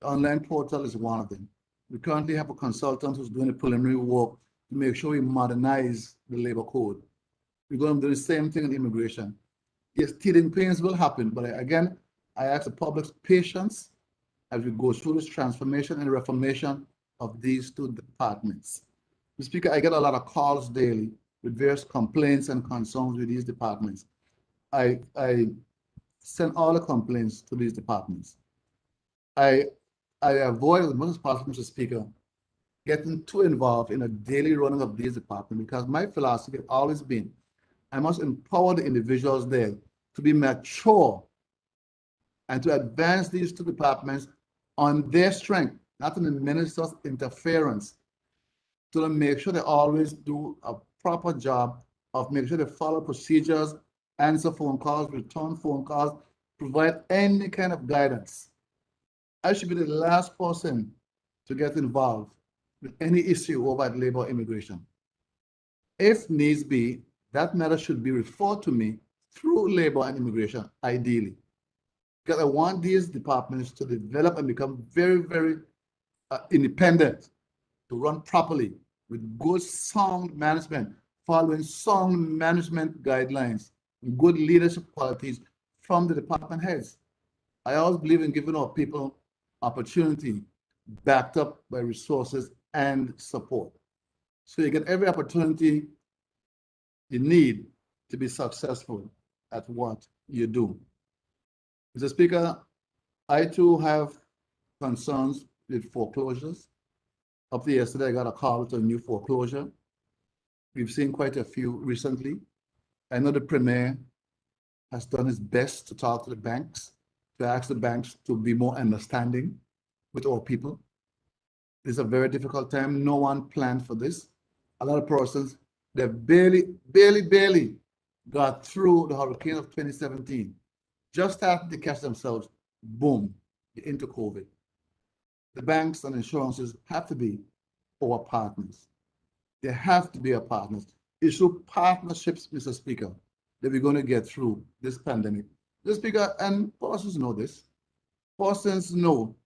The online portal is one of them. We currently have a consultant who's doing the preliminary work to make sure we modernize the labor code. We're going to do the same thing in immigration. Yes, teething pains will happen, but again, I ask the public's patience as we go through this transformation and reformation of these two departments. Mr. Speaker, I get a lot of calls daily with various complaints and concerns with these departments. I send all the complaints to these departments. I avoid as much as possible, Mr. Speaker, getting too involved in a daily running of these departments because my philosophy has always been I must empower the individuals there to be mature and to advance these two departments on their strength, not in the minister's interference, to make sure they always do a proper job of making sure they follow procedures, answer phone calls, return phone calls, provide any kind of guidance. I should be the last person to get involved with any issue over labor immigration. If needs be, that matter should be referred to me through labor and immigration, ideally. Because I want these departments to develop and become very, very independent, to run properly with good sound management, following sound management guidelines, and good leadership qualities from the department heads. I always believe in giving our people opportunity backed up by resources and support. So you get every opportunity you need to be successful at what you do. Mr. Speaker, I too have concerns with foreclosures. Up to yesterday, I got a call to a new foreclosure. We've seen quite a few recently. I know the Premier has done his best to talk to the banks, to ask the banks to be more understanding with our people. It's a very difficult time. No one planned for this. A lot of persons, they barely got through the hurricane of 2017. Just starting to catch themselves, boom, into COVID. The banks and insurances have to be our partners. They have to be our partners. It's through partnerships, Mr. Speaker, that we're going to get through this pandemic. Mr. Speaker, and persons know this. Persons know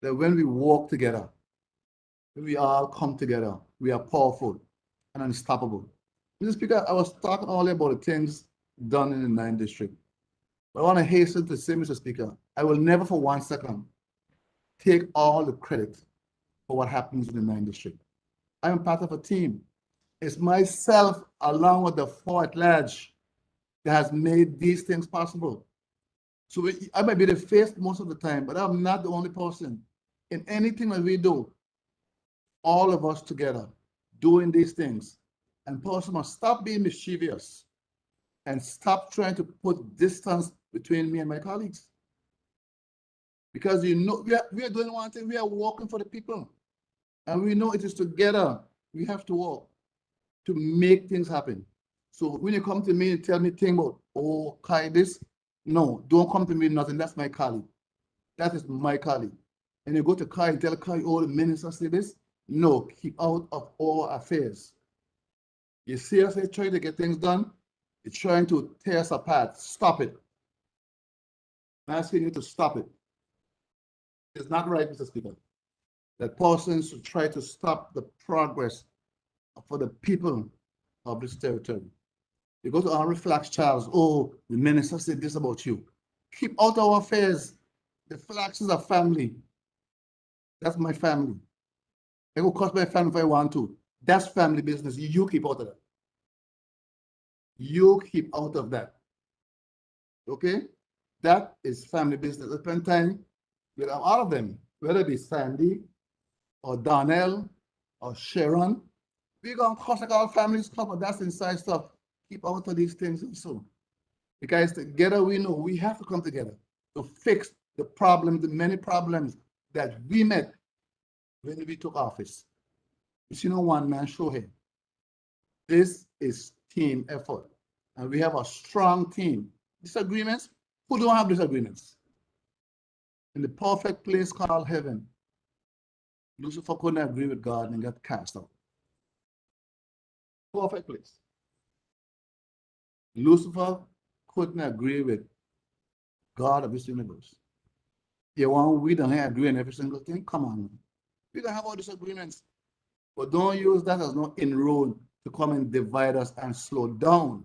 that when we work together, when we all come together, we are powerful and unstoppable. Mr. Speaker, I was talking earlier about the things done in the 9th District. But I want to hasten to say, Mr. Speaker, I will never for 1 second take all the credit for what happens in the 9th District. I am part of a team. It's myself, along with the 4 at large, that has made these things possible. So I might be the face most of the time, but I'm not the only person. In anything that we do, all of us together doing these things, and person must stop being mischievous and stop trying to put distance between me and my colleagues. Because you know, we are doing one thing, we are working for the people. And we know it is together we have to work to make things happen. So when you come to me and tell me things about, oh, Kai, this, no, don't come to me, nothing, that's my colleague. That is my colleague. And you go to Kai and tell Kai, oh, the minister say this, no, keep out of our affairs. You seriously trying to get things done, you're trying to tear us apart, stop it. I'm asking you to stop it. It's not right, Mr. Speaker, that persons should try to stop the progress for the people of this territory. You go to Henry Flax Charles, oh, the minister said this about you. Keep out our affairs. The Flaxes are family. That's my family. I will cost my family if I want to. That's family business. You keep out of that. You keep out of that. Okay? That is family business. I spend time with all of them, whether it be Sandy or Donnell or Sharon. We're going to cost like all families come, but that's inside stuff. Keep out of these things also. Because together we know we have to come together to fix the problems, the many problems that we met when we took office. It's no one-man show here. This is team effort. And we have a strong team. Disagreements? Who don't have disagreements? In the perfect place called heaven, Lucifer couldn't agree with God and got cast out. Perfect place. Lucifer couldn't agree with God of this universe. You want we don't agree on every single thing? Come on, man. We can have all disagreements, but don't use that as no inroad to come and divide us and slow down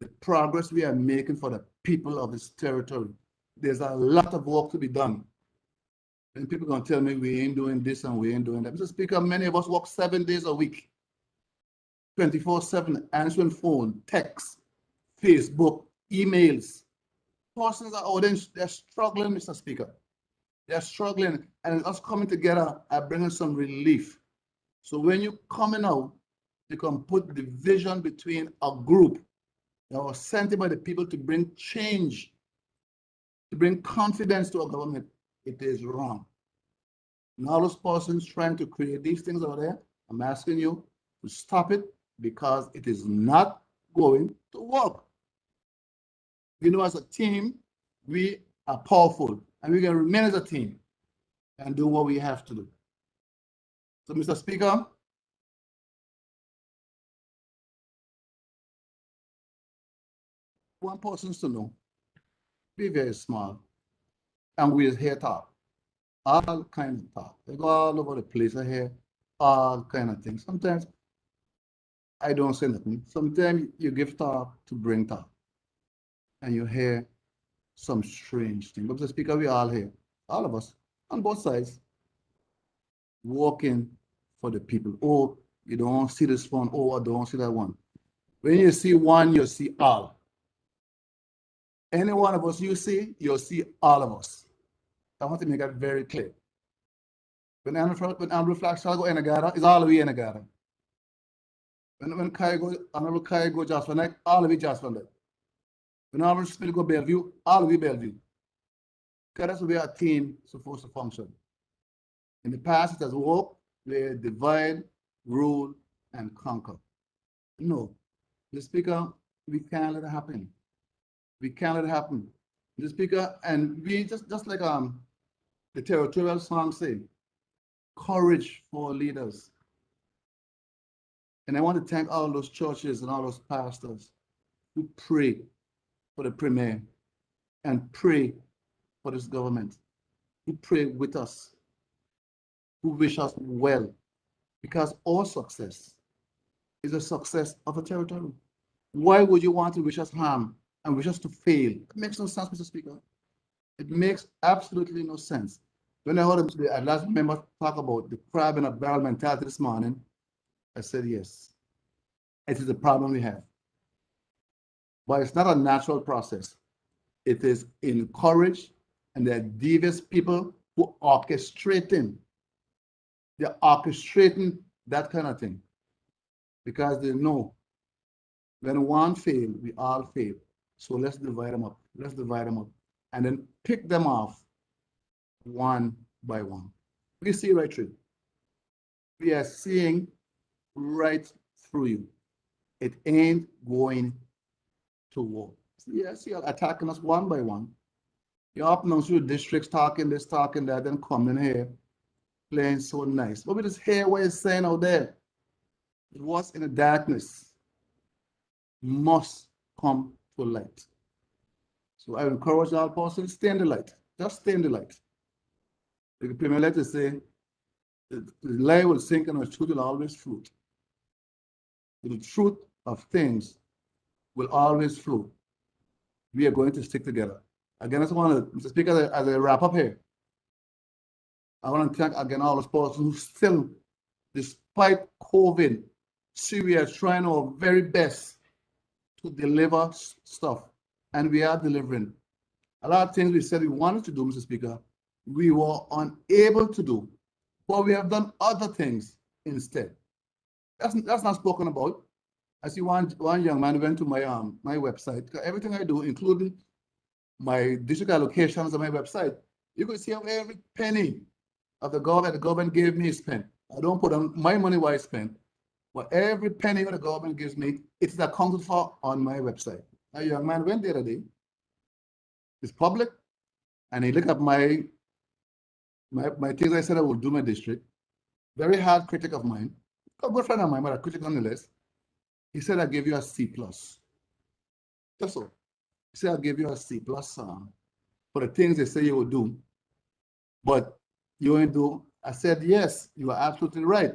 the progress we are making for the people of this territory. There's a lot of work to be done. And people gonna tell me we ain't doing this and we ain't doing that. Mr. Speaker, many of us work 7 days a week, 24/7, answering phone, text, Facebook, emails. Persons are out there, they're struggling, Mr. Speaker. They're struggling, and us coming together are bringing some relief. So when you coming out, you can put the vision between a group that was sent by the people to bring change, to bring confidence to our government. It is wrong. And all those persons trying to create these things out there, I'm asking you to stop it because it is not going to work. You know, as a team, we are powerful and we can remain as a team and do what we have to do. So, Mr. Speaker, one person to know, be very small, and we'll hear talk, all kinds of talk. They go all over the place. I hear all kind of things. Sometimes I don't say nothing. Sometimes you give talk to bring talk, and you hear some strange thing. But Mr. Speaker, we all here, all of us, on both sides, working for the people. Oh, you don't see this one. Oh, I don't see that one. When you see one, you see all. Any one of us you see, you'll see all of us. I want to make that very clear. When Honorable Flash shall go in together, it's all we in together. When Kai go, Honorable Kai go just for neck, all of it just for that. When Honorable Spill go Bellevue, all of we Bellevue. Because that's the way our team is supposed to function. In the past, it has worked where divide, rule, and conquer. No, the Speaker, we can't let it happen. We can't let it happen. The Speaker, and we just like the territorial song say, courage for leaders. And I want to thank all those churches and all those pastors who pray for the premier and pray for this government, who pray with us, who wish us well, because our success is a success of a territory. Why would you want to wish us harm and wish us to fail? It makes no sense, Mr. Speaker. It makes absolutely no sense. When I heard the last member talk about the crab in a barrel mentality this morning, I said, yes, it is a problem we have. But it's not a natural process. It is encouraged, and there are devious people who orchestrating. They're orchestrating that kind of thing because they know when one fail, we all fail. So let's divide them up. Let's divide them up and then pick them off one by one. We see right through. We are seeing right through you. It ain't going to work. Yes, you're attacking us one by one. You're up and through districts talking this, talking that, then coming here, playing so nice. But we just hear what you're saying out there. What's in the darkness must come to light. So I encourage all persons, stay in the light. Just stay in the light. The Premier Letter say, the light will sink and the truth will always flow. The truth of things will always flow. We are going to stick together. Again, I just want to, Mr. Speaker, as I wrap up here, I want to thank again all those persons who still, despite COVID, see we are trying our very best to deliver stuff, and we are delivering. A lot of things we said we wanted to do, Mr. Speaker, we were unable to do, but we have done other things instead. That's not spoken about. I see one young man went to my my website. Everything I do, including my district allocations on my website, you can see how every penny of the government gave me is spent. I don't put on my money where I spend, but every penny that the government gives me, it's accounted for on my website. A young man went the other day. It's public, and he looked at my things I said I would do my district. Very hard critic of mine, a good friend of mine, but a critic nonetheless. He said I gave you a C+. That's all. Say I'll give you a C plus for the things they say you will do, but you ain't do. I said, yes, you are absolutely right.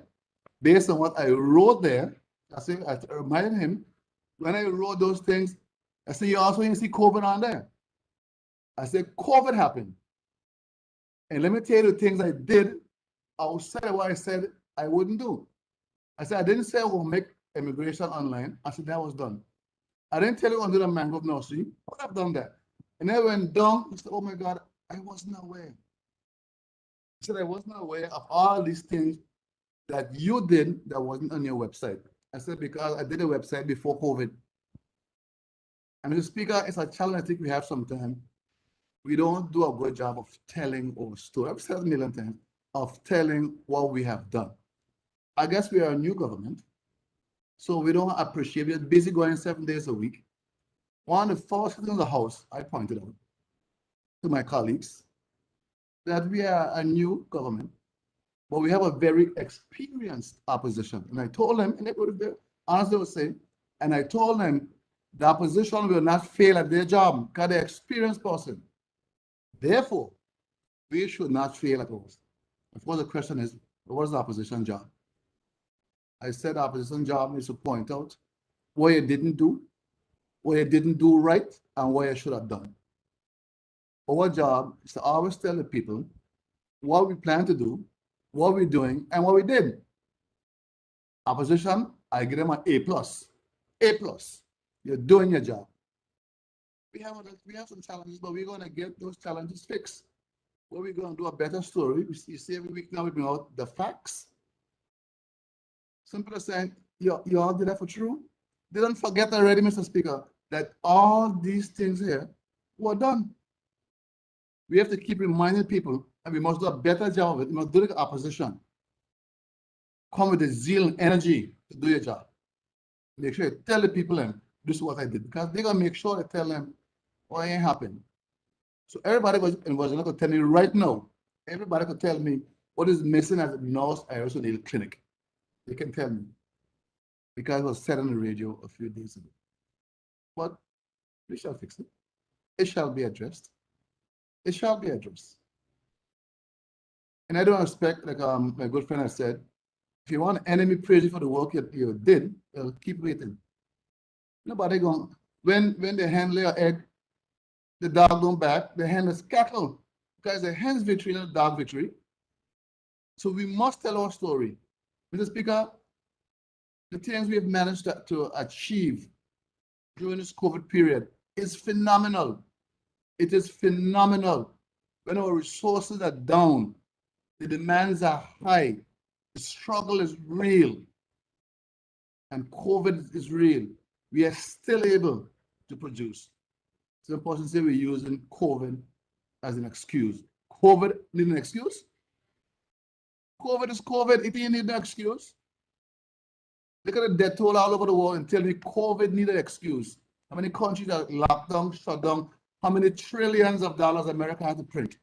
Based on what I wrote there, I reminded him, when I wrote those things, I said, you also didn't see COVID on there. I said, COVID happened. And let me tell you the things I did outside of what I said I wouldn't do. I said, I didn't say I will make immigration online. I said, that was done. I didn't tell you I'm doing a mangrove nursery, but I've done that. And then I went down, he said, oh my God, I wasn't aware. He said, I wasn't aware of all these things that you did that wasn't on your website. I said, because I did a website before COVID. And Mr. Speaker, it's a challenge I think we have sometimes. We don't do a good job of telling our story. I've said it a million times, of telling what we have done. I guess we are a new government, so we don't appreciate it. We're busy going 7 days a week. One of the first things in the House, I pointed out to my colleagues that we are a new government, but we have a very experienced opposition. And I told them, and they would, as they would say, and I told them the opposition will not fail at their job because they're experienced person. Therefore, we should not fail at ours. Of course, the question is, what is the opposition job? I said the opposition job is to point out what you didn't do, what you didn't do right, and what you should have done. Our job is to always tell the people what we plan to do, what we're doing, and what we did. Opposition, I give them an A+. A+. You're doing your job. We have some challenges, but we're going to get those challenges fixed. What we're going to do a better story. You see every week now we bring out the facts. Simple as saying, you all did that for true. They don't forget already, Mr. Speaker, that all these things here were done. We have to keep reminding people, and we must do a better job of it. We must do the opposition. Come with the zeal and energy to do your job. Make sure you tell the people, this is what I did, because they're going to make sure they tell them what ain't happened. So everybody was going to tell me right now, everybody could tell me what is missing at the North Irish Needle Clinic. They can tell me, because it was said on the radio a few days ago. But we shall fix it. It shall be addressed. It shall be addressed. And I don't expect, like my good friend has said, if you want an enemy praise you for the work you did, keep waiting. Nobody going, when the hen lay an egg, the dog don't back, the hen is cattle, because the hen's victory, not the dog victory. So we must tell our story. Mr. Speaker, the things we have managed to achieve during this COVID period is phenomenal. It is phenomenal. When our resources are down, the demands are high, the struggle is real, and COVID is real. We are still able to produce. It's important to say we're using COVID as an excuse. COVID need an excuse? COVID is COVID, it ain't need an excuse. Look at the death toll all over the world and tell me COVID need an excuse. How many countries are locked down, shut down? How many trillions of dollars America has to print?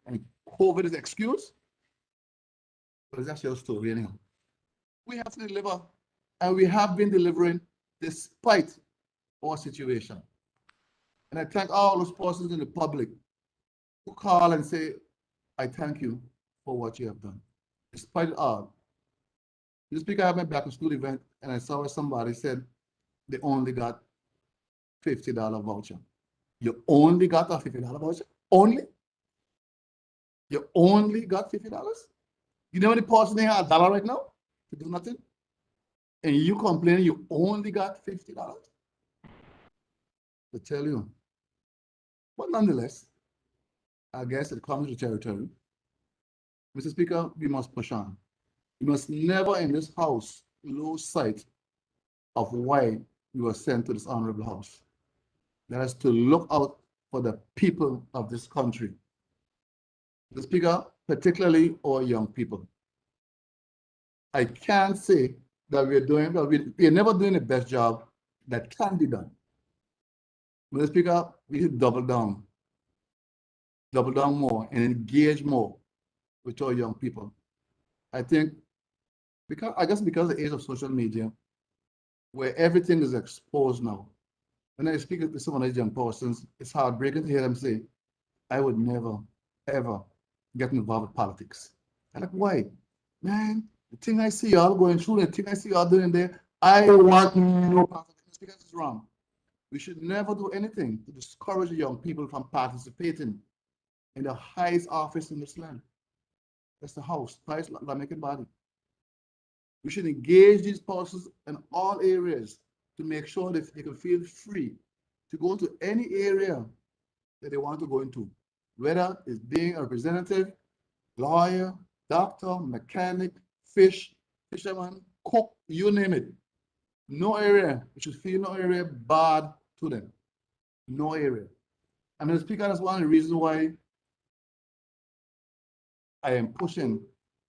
And COVID is an excuse? But that's your story anyhow. We have to deliver, and we have been delivering despite our situation. And I thank all those persons in the public who call and say, I thank you for what you have done. Despite it all. This week I had my back to school event and I saw where somebody said they only got $50 voucher. You only got a $50 voucher? Only? You only got $50? You know any person they have $1 right now to do nothing? And you complain you only got $50? To tell you. But nonetheless, I guess it comes to territory. Mr. Speaker, we must push on. We must never in this house lose sight of why we were sent to this honorable house. That is to look out for the people of this country. Mr. Speaker, particularly our young people. I can't say that we're never doing the best job that can be done. Mr. Speaker, we should double down more and engage more with our young people. I think, because of the age of social media, where everything is exposed now, When I speak to some of these young persons, it's heartbreaking to hear them say, I would never, ever get involved with politics. I'm like, why? Man, the thing I see y'all going through, the thing I see y'all doing there, I want no part of it because it's wrong. We should never do anything to discourage young people from participating in the highest office in this land. That's the House, highest lawmaking body. We should engage these persons in all areas to make sure that they can feel free to go to any area that they want to go into, whether it's being a representative, lawyer, doctor, mechanic, fisherman, cook, you name it. No area, you should feel no area bad to them. No area. I mean, Speaker, that's one of the reasons why I am pushing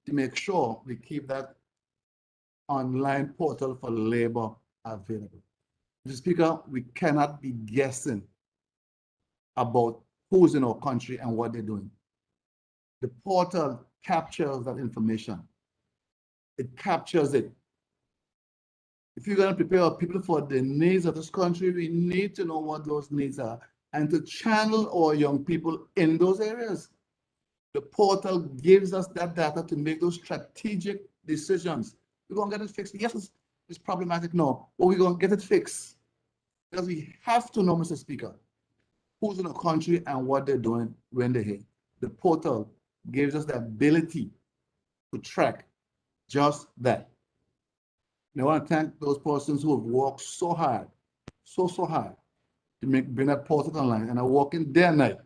to make sure we keep that online portal for labor available. Mr. Speaker, we cannot be guessing about who's in our country and what they're doing. The portal captures that information. It captures it. If you're going to prepare our people for the needs of this country, we need to know what those needs are and to channel our young people in those areas. The portal gives us that data to make those strategic decisions. We're going to get it fixed. Yes, it's problematic now, but we're going to get it fixed. Because we have to know, Mr. Speaker, who's in the country and what they're doing when they're here. The portal gives us the ability to track just that. And I want to thank those persons who have worked so hard, so hard to bring that portal online and are working day and night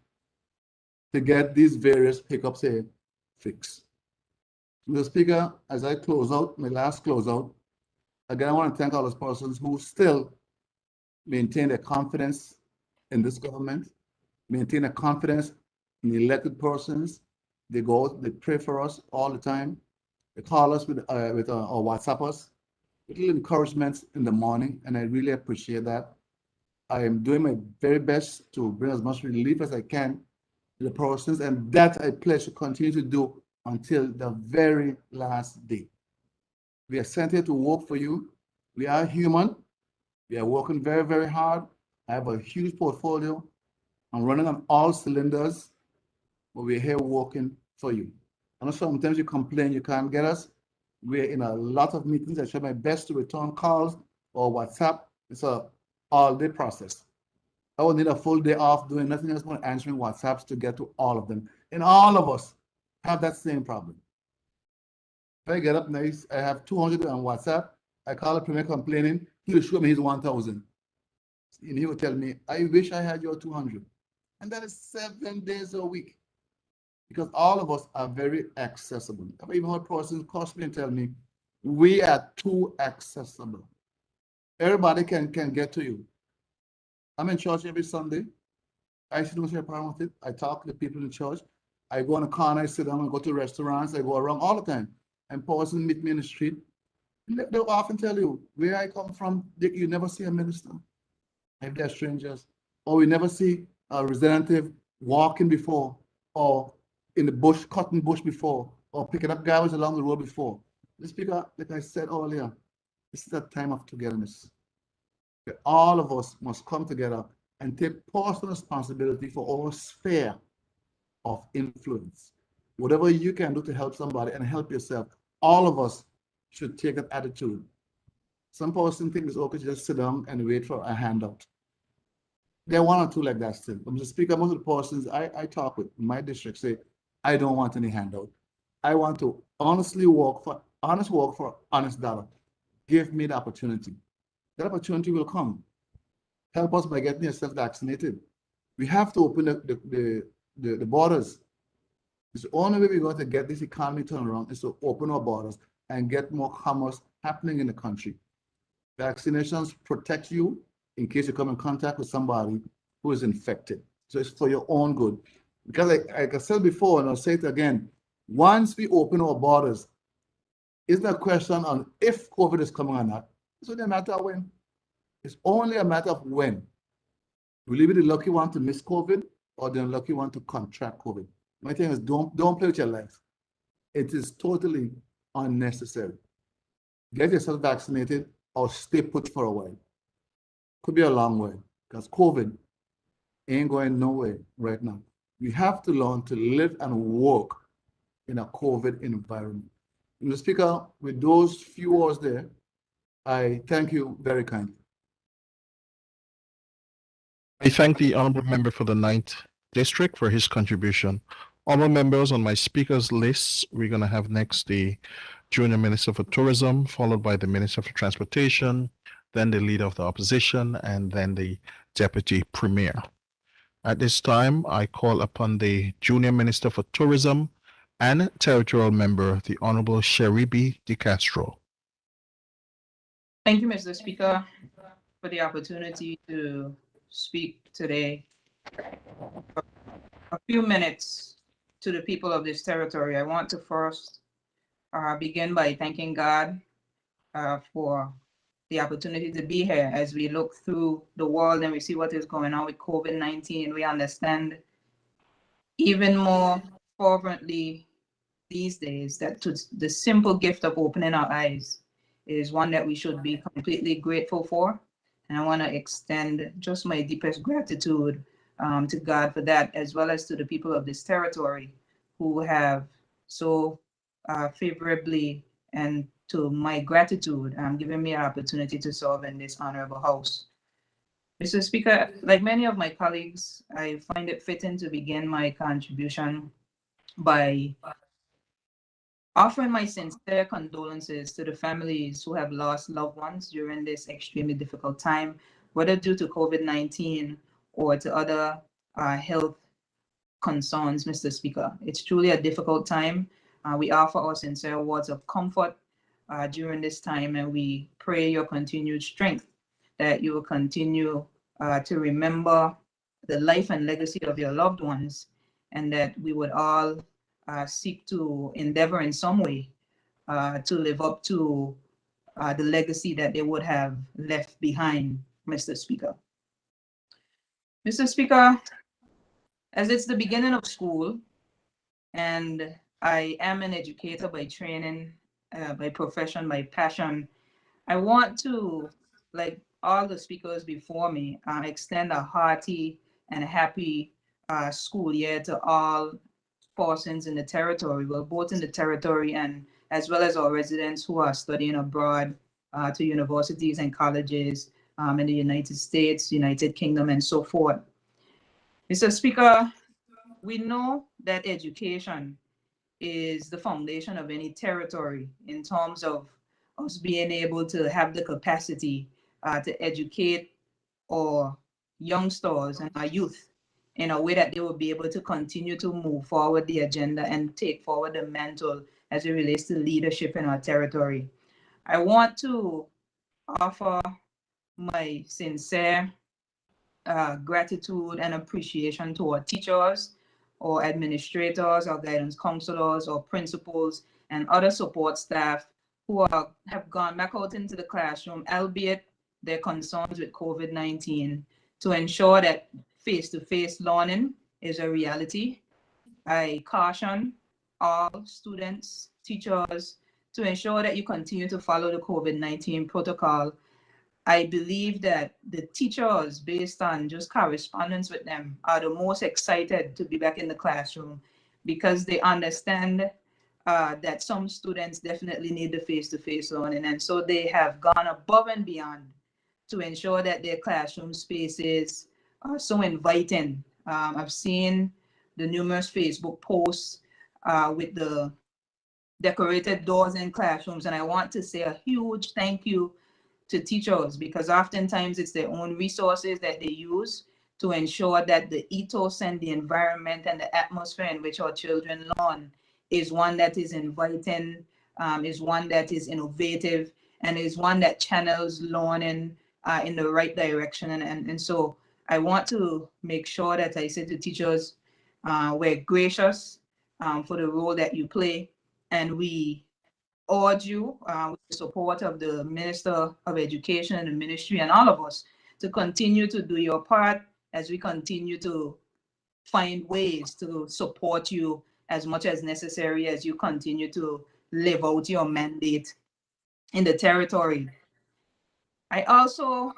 to get these various hiccups here fixed. Mr. Speaker, as I close out, my last closeout, again, I want to thank all those persons who still maintain their confidence in this government, maintain a confidence in the elected persons. They go out, they pray for us all the time. They call us with or WhatsApp us, with little encouragements in the morning, and I really appreciate that. I am doing my very best to bring as much relief as I can to the persons, and that I pledge to continue to do until the very last day. We are sent here to work for you. We are human. We are working very, very hard. I have a huge portfolio. I'm running on all cylinders, but we're here working for you. I know sometimes you complain you can't get us. We're in a lot of meetings. I try my best to return calls or WhatsApp. It's a all-day process. I would need a full day off doing nothing else but answering WhatsApps to get to all of them. And all of us have that same problem. If I get up nice, I have 200 on WhatsApp. I call the premier complaining. He will show me his 1,000. And he will tell me, I wish I had your 200. And that is 7 days a week. Because all of us are very accessible. I've even heard persons call me and tell me, we are too accessible. Everybody can get to you. I'm in church every Sunday. I sit with your problem with it. I talk to the people in church. I go on a corner, I sit down, I go to restaurants, I go around all the time. And persons meet me in the street. They'll often tell you, where I come from, you never see a minister. If they're strangers. Or we never see a representative walking before, or in the bush, cutting bush before, or picking up garbage along the road before. The Speaker, like I said earlier, this is a time of togetherness. All of us must come together and take personal responsibility for our sphere of influence. Whatever you can do to help somebody and help yourself, all of us should take that attitude. Some person think it's okay to just sit down and wait for a handout. There are one or two like that still. But Mr. Speaker, most of the persons I talk with in my district say, I don't want any handout. I want to honestly work for honest dollar. Give me the opportunity. That opportunity will come. Help us by getting yourself vaccinated. We have to open the borders. It's the only way we're going to get this economy turned around is to open our borders and get more commerce happening in the country. Vaccinations protect you in case you come in contact with somebody who is infected. So it's for your own good. Because like I said before, and I'll say it again, once we open our borders, it's not a question on if COVID is coming or not. It's only a matter of when. It's only a matter of when. Will you be the lucky one to miss COVID or the lucky one to contract COVID? My thing is don't play with your life. It is totally unnecessary. Get yourself vaccinated or stay put for a while. Could be a long way. because COVID ain't going nowhere right now. We have to learn to live and work in a COVID environment. Mr. Speaker, with those few words there, I thank you very kindly. I thank the honorable member for the 9th district for his contribution. Honorable members, on my speakers list, we're going to have next the Junior Minister for Tourism, followed by the Minister for Transportation, then the Leader of the Opposition, and then the Deputy Premier. At this time, I call upon the Junior Minister for Tourism and Territorial Member, the Honorable Sheribi De Castro. Thank you, Mr. Speaker, for the opportunity to speak today. A few minutes to the people of this territory. I want to first begin by thanking God for the opportunity to be here as we look through the world and we see what is going on with COVID-19. We understand even more fervently these days that the simple gift of opening our eyes is one that we should be completely grateful for. And I want to extend just my deepest gratitude to God for that, as well as to the people of this territory who have so favorably, and to my gratitude, given me an opportunity to serve in this honorable house. Mr. Speaker, like many of my colleagues, I find it fitting to begin my contribution by offering my sincere condolences to the families who have lost loved ones during this extremely difficult time, whether due to COVID-19 or to other health concerns, Mr. Speaker. It's truly a difficult time. We offer our sincere words of comfort during this time, and we pray your continued strength, that you will continue to remember the life and legacy of your loved ones, and that we would all seek to endeavor in some way to live up to the legacy that they would have left behind, Mr. Speaker. Mr. Speaker, as it's the beginning of school, and I am an educator by training, by profession, by passion, I want to, like all the speakers before me, extend a hearty and happy school year to all persons in the territory, well, both in the territory and as well as our residents who are studying abroad to universities and colleges in the United States, United Kingdom, and so forth. Mr. Speaker, we know that education is the foundation of any territory in terms of us being able to have the capacity to educate our youngsters and our youth in a way that they will be able to continue to move forward the agenda and take forward the mantle as it relates to leadership in our territory. I want to offer my sincere gratitude and appreciation to our teachers, or administrators, or guidance counselors, or principals, and other support staff who have gone back out into the classroom, albeit their concerns with COVID-19, to ensure that face-to-face learning is a reality. I caution all students, teachers, to ensure that you continue to follow the COVID-19 protocol. I believe that the teachers, based on just correspondence with them, are the most excited to be back in the classroom, because they understand that some students definitely need the face-to-face learning. And so they have gone above and beyond to ensure that their classroom spaces are so inviting. I've seen the numerous Facebook posts with the decorated doors in classrooms, and I want to say a huge thank you to teachers, because oftentimes it's their own resources that they use to ensure that the ethos and the environment and the atmosphere in which our children learn is one that is inviting, is one that is innovative, and is one that channels learning in the right direction. And so I want to make sure that I say to teachers, we're gracious for the role that you play, and we urge you, with the support of the Minister of Education and the ministry and all of us, to continue to do your part as we continue to find ways to support you as much as necessary as you continue to live out your mandate in the territory. I also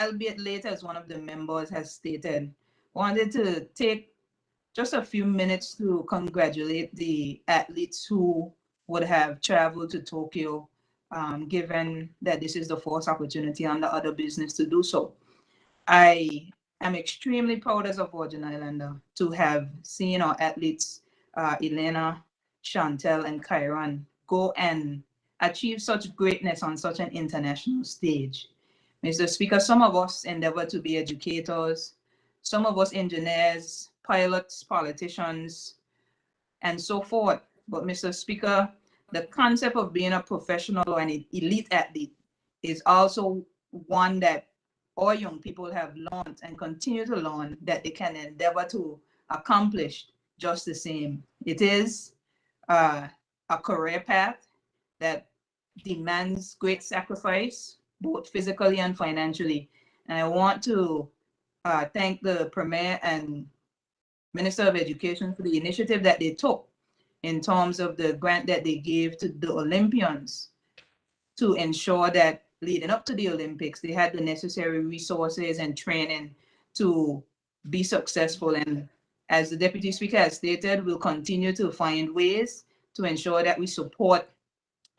albeit late, as one of the members has stated, wanted to take just a few minutes to congratulate the athletes who would have traveled to Tokyo, given that this is the first opportunity under other business to do so. I am extremely proud as a Virgin Islander to have seen our athletes, Elena, Chantel, and Kyron, go and achieve such greatness on such an international stage. Mr. Speaker, some of us endeavor to be educators, some of us engineers, pilots, politicians, and so forth. But Mr. Speaker, the concept of being a professional or an elite athlete is also one that all young people have learned and continue to learn that they can endeavor to accomplish just the same. It is a career path that demands great sacrifice, both physically and financially. And I want to thank the Premier and Minister of Education for the initiative that they took in terms of the grant that they gave to the Olympians to ensure that leading up to the Olympics, they had the necessary resources and training to be successful. And as the Deputy Speaker has stated, we'll continue to find ways to ensure that we support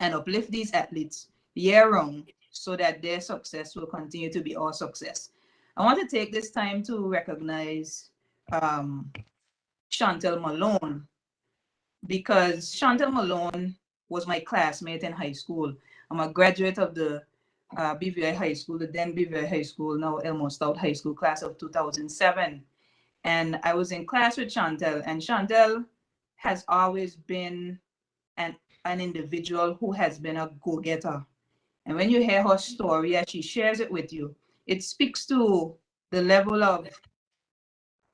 and uplift these athletes year round so that their success will continue to be our success. I want to take this time to recognize Chantel Malone, because Chantel Malone was my classmate in high school. I'm a graduate of the BVI High School, the then BVI High School, now Elmo Stout High School class of 2007. And I was in class with Chantel, and Chantel has always been an individual who has been a go-getter. And when you hear her story as she shares it with you, it speaks to the level of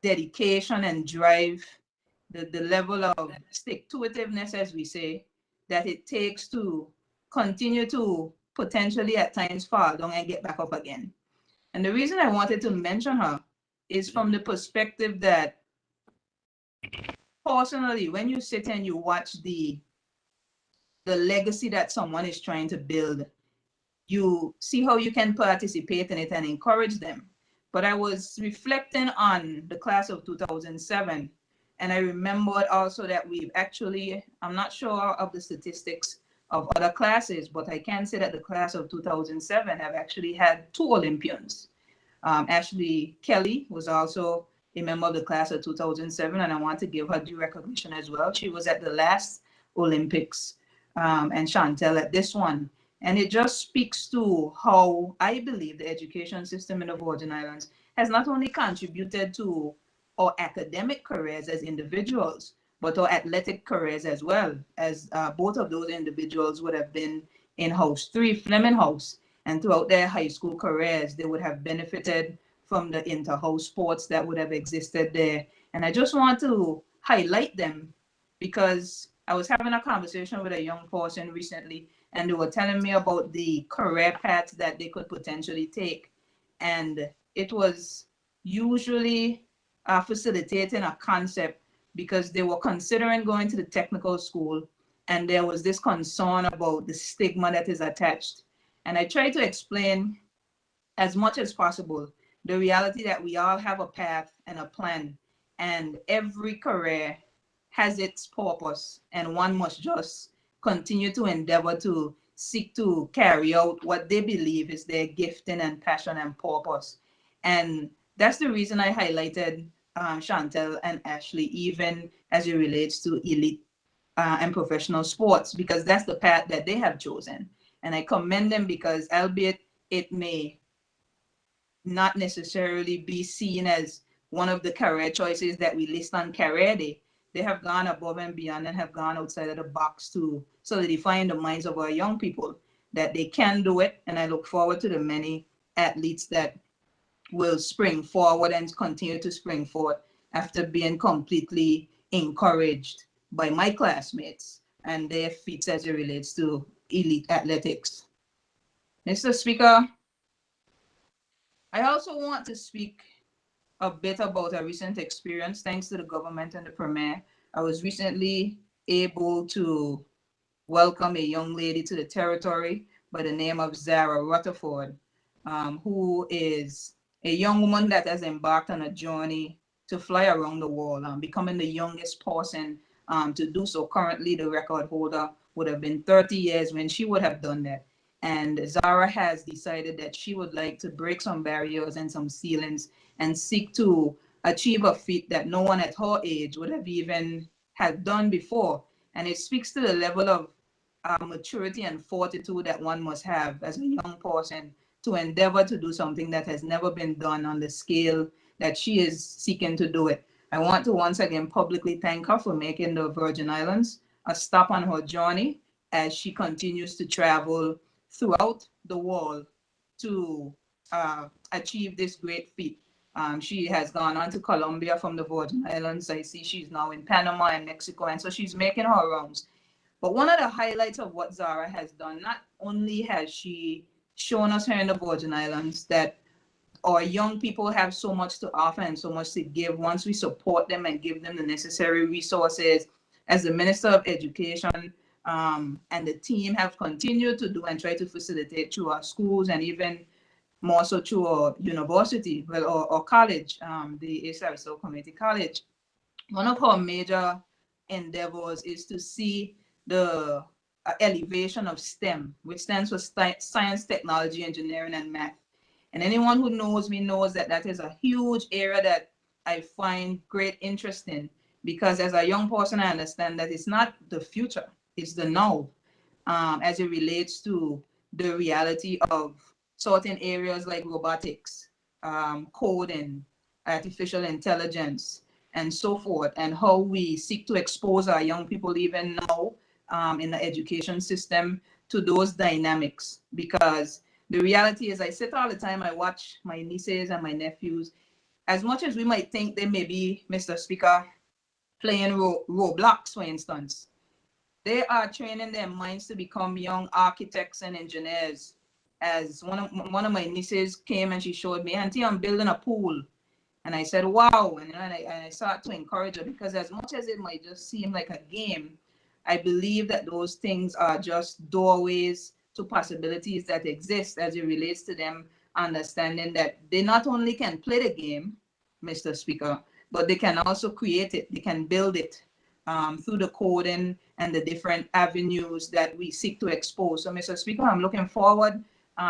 dedication and drive, the level of stick-to-itiveness, as we say, that it takes to continue to potentially at times fall down and get back up again. And the reason I wanted to mention her is from the perspective that personally, when you sit and you watch the legacy that someone is trying to build, you see how you can participate in it and encourage them. But I was reflecting on the class of 2007, and I remembered also that we've actually, I'm not sure of the statistics of other classes, but I can say that the class of 2007 have actually had 2 Olympians. Ashley Kelly was also a member of the class of 2007, and I want to give her due recognition as well. She was at the last Olympics, and Chantel at this one. And it just speaks to how I believe the education system in the Virgin Islands has not only contributed to our academic careers as individuals, but our athletic careers as well, as both of those individuals would have been in House 3, Fleming House, and throughout their high school careers, they would have benefited from the inter-house sports that would have existed there. And I just want to highlight them because I was having a conversation with a young person recently, and they were telling me about the career paths that they could potentially take. And it was usually facilitating a concept because they were considering going to the technical school, and there was this concern about the stigma that is attached. And I tried to explain as much as possible the reality that we all have a path and a plan, and every career has its purpose, and one must just continue to endeavor to seek to carry out what they believe is their gifting and passion and purpose. And that's the reason I highlighted Chantel and Ashley, even as it relates to elite and professional sports, because that's the path that they have chosen. And I commend them because, albeit it may not necessarily be seen as one of the career choices that we list on Career Day, they have gone above and beyond and have gone outside of the box to solidify in the minds of our young people that they can do it. And I look forward to the many athletes that will spring forward and continue to spring forward after being completely encouraged by my classmates and their feats as it relates to elite athletics. Mr. Speaker, I also want to speak a bit about a recent experience. Thanks to the government and the Premier, I was recently able to welcome a young lady to the territory by the name of Zara Rutherford. who is a young woman that has embarked on a journey to fly around the world, becoming the youngest person to do so. Currently, the record holder would have been 30 years when she would have done that. And Zara has decided that she would like to break some barriers and some ceilings and seek to achieve a feat that no one at her age would have even had done before. And it speaks to the level of maturity and fortitude that one must have as a young person to endeavor to do something that has never been done on the scale that she is seeking to do it. I want to once again publicly thank her for making the Virgin Islands a stop on her journey as she continues to travel throughout the world to achieve this great feat. She has gone on to Colombia from the Virgin Islands. I see she's now in Panama and Mexico, and so she's making her rounds. But one of the highlights of what Zara has done, not only has she shown us here in the Virgin Islands that our young people have so much to offer and so much to give once we support them and give them the necessary resources, as the Minister of Education and the team have continued to do and try to facilitate through our schools and even more so through our university, well, or college, the ACRSO Community College. One of our major endeavors is to see the elevation of STEM, which stands for science, technology, engineering, and math. And anyone who knows me knows that that is a huge area that I find great interest in, because as a young person, I understand that it's not the future, it's the now, as it relates to the reality of certain areas like robotics, coding, artificial intelligence, and so forth, and how we seek to expose our young people even now in the education system to those dynamics. Because the reality is, I sit all the time, I watch my nieces and my nephews. As much as we might think they may be, Mr. Speaker, playing Roblox, for instance, they are training their minds to become young architects and engineers. As one of my nieces came and she showed me, Auntie, I'm building a pool. And I said, wow. And I started to encourage her, because as much as it might just seem like a game, I believe that those things are just doorways to possibilities that exist as it relates to them understanding that they not only can play the game, Mr. Speaker, but they can also create it. They can build it through the coding and the different avenues that we seek to expose. So, Mr. Speaker, I'm looking forward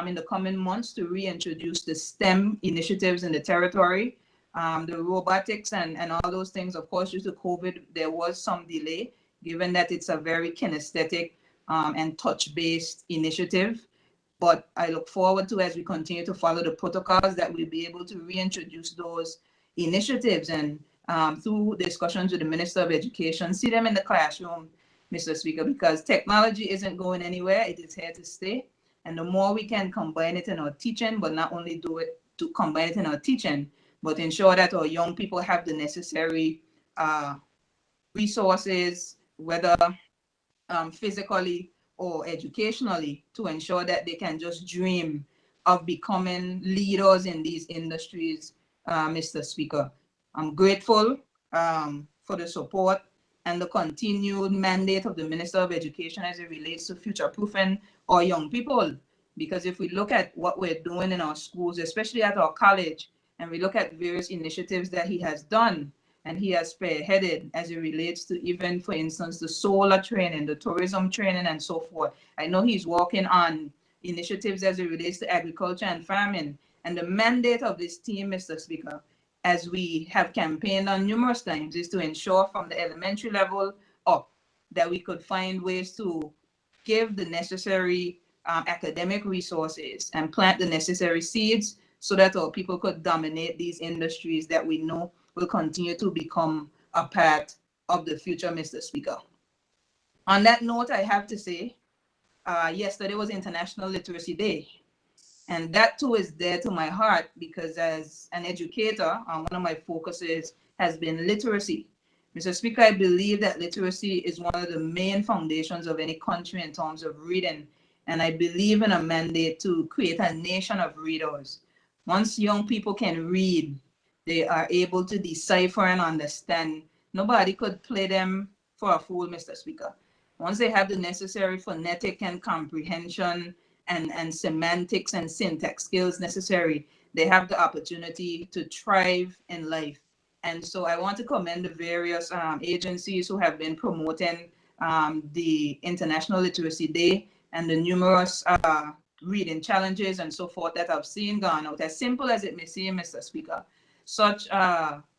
in the coming months to reintroduce the STEM initiatives in the territory. The robotics and all those things, of course, due to COVID, there was some delay, given that it's a very kinesthetic and touch-based initiative. But I look forward to, as we continue to follow the protocols, that we'll be able to reintroduce those initiatives and through discussions with the Minister of Education, see them in the classroom, Mr. Speaker, because technology isn't going anywhere. It is here to stay. And the more we can combine it in our teaching, but not only do it to combine it in our teaching, but ensure that our young people have the necessary resources, whether physically or educationally, to ensure that they can just dream of becoming leaders in these industries, Mr. Speaker. I'm grateful for the support and the continued mandate of the Minister of Education as it relates to future-proofing our young people. Because if we look at what we're doing in our schools, especially at our college, and we look at various initiatives that he has done and he has spearheaded as it relates to even, for instance, the solar training, the tourism training, and so forth. I know he's working on initiatives as it relates to agriculture and farming. And the mandate of this team, Mr. Speaker, as we have campaigned on numerous times, is to ensure from the elementary level up that we could find ways to give the necessary academic resources and plant the necessary seeds so that our people could dominate these industries that we know will continue to become a part of the future, Mr. Speaker. On that note, I have to say, yesterday was International Literacy Day. And that too is dear to my heart, because as an educator, one of my focuses has been literacy. Mr. Speaker, I believe that literacy is one of the main foundations of any country in terms of reading. And I believe in a mandate to create a nation of readers. Once young people can read, they are able to decipher and understand. Nobody could play them for a fool, Mr. Speaker. Once they have the necessary phonetic and comprehension and semantics and syntax skills necessary, they have the opportunity to thrive in life. And so I want to commend the various agencies who have been promoting the International Literacy Day and the numerous reading challenges and so forth that I've seen gone out. As simple as it may seem, Mr. Speaker, such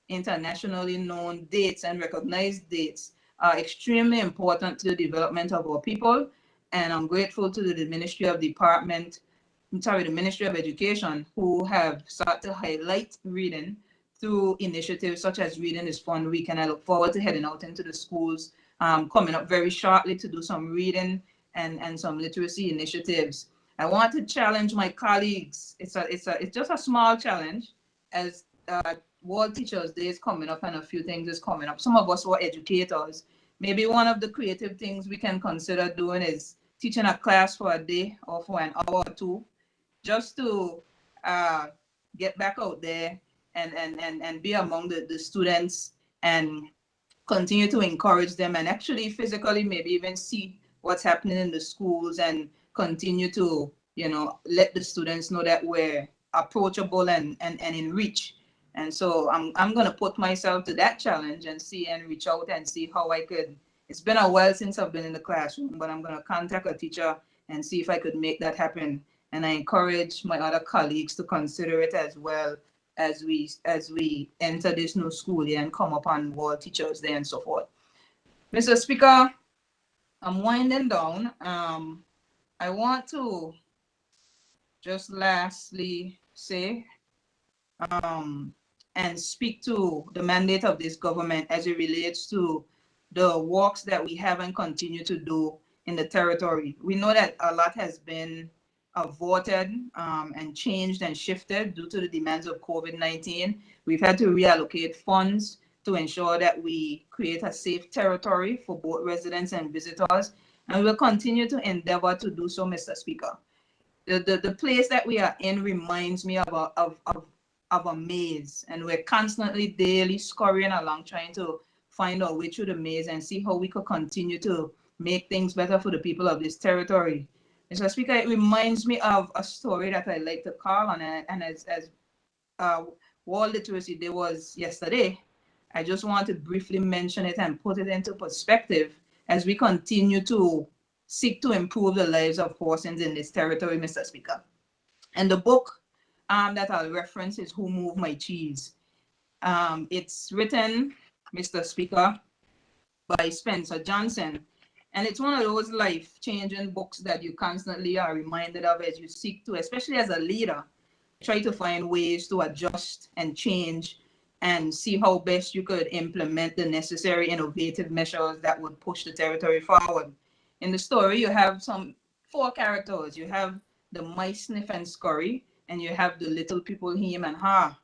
internationally known dates and recognized dates are extremely important to the development of our people. And I'm grateful to the Ministry of the Ministry of Education, who have started to highlight reading through initiatives such as Reading is Fun Week. And I look forward to heading out into the schools coming up very shortly to do some reading and some literacy initiatives. I want to challenge my colleagues. It's just a small challenge, as World Teachers Day is coming up and a few things is coming up. Some of us who are educators, maybe one of the creative things we can consider doing is teaching a class for a day or for an hour or two, just to get back out there and be among the students and continue to encourage them, and actually physically maybe even see what's happening in the schools and continue to, let the students know that we're approachable and in reach. And so I'm going to put myself to that challenge and reach out and see how I could. It's been a while since I've been in the classroom, but I'm going to contact a teacher and see if I could make that happen. And I encourage my other colleagues to consider it as well as we enter this new school year and come up on World Teachers Day and so forth. Mr. Speaker, I'm winding down. I want to just lastly say and speak to the mandate of this government as it relates to the works that we have and continue to do in the territory. We know that a lot has been averted and changed and shifted due to the demands of COVID-19. We've had to reallocate funds to ensure that we create a safe territory for both residents and visitors, and we will continue to endeavor to do so, Mr. Speaker. The place that we are in reminds me of a maze, and we're constantly daily scurrying along trying to find our way through the maze and see how we could continue to make things better for the people of this territory. Mr. Speaker, it reminds me of a story that I like to call on, and as World Literacy Day was yesterday, I just want to briefly mention it and put it into perspective as we continue to seek to improve the lives of persons in this territory, Mr. Speaker. And the book that I'll reference is Who Moved My Cheese? It's written, Mr. Speaker, by Spencer Johnson. And it's one of those life-changing books that you constantly are reminded of as you seek to, especially as a leader, try to find ways to adjust and change and see how best you could implement the necessary innovative measures that would push the territory forward. In the story, you have 4 characters. You have the mice, sniff, and scurry, and you have the little people, him and her.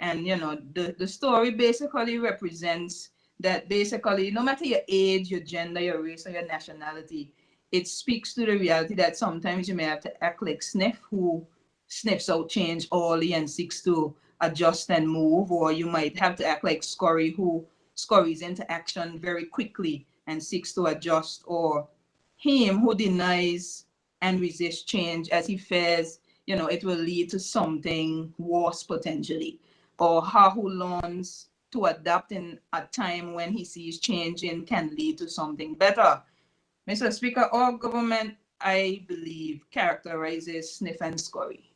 And, the story basically represents that basically, no matter your age, your gender, your race, or your nationality, it speaks to the reality that sometimes you may have to act like Sniff, who sniffs out change early and seeks to adjust and move, or you might have to act like Scurry, who scurries into action very quickly and seeks to adjust, or him who denies and resists change as he fears, it will lead to something worse potentially, or her who learns to adapt in a time when he sees change and can lead to something better. Mr. Speaker, our government, I believe, characterizes Sniff and Scurry.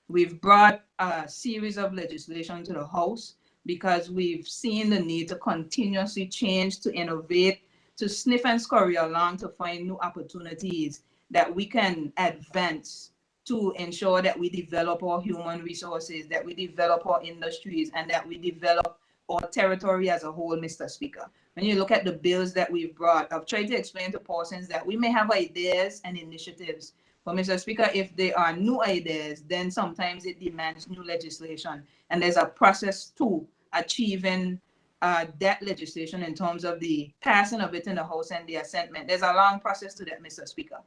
We've brought a series of legislation to the House because we've seen the need to continuously change, to innovate, to sniff and scurry along to find new opportunities that we can advance to ensure that we develop our human resources, that we develop our industries, and that we develop our territory as a whole, Mr. Speaker. When you look at the bills that we've brought, I've tried to explain to persons that we may have ideas and initiatives, but Mr. Speaker, if there are new ideas, then sometimes it demands new legislation. And there's a process to achieving that legislation in terms of the passing of it in the House and the assentment. There's a long process to that, Mr. Speaker.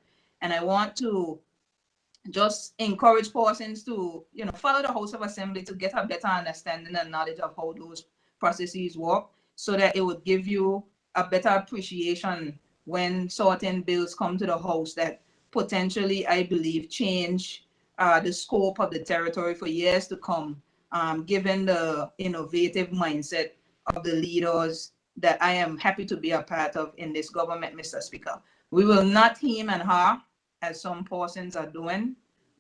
And I want to just encourage persons to, follow the House of Assembly to get a better understanding and knowledge of how those processes work, so that it would give you a better appreciation when certain bills come to the House that potentially, I believe, change the scope of the territory for years to come, given the innovative mindset of the leaders that I am happy to be a part of in this government, Mr. Speaker. We will not hem and haw, as some persons are doing.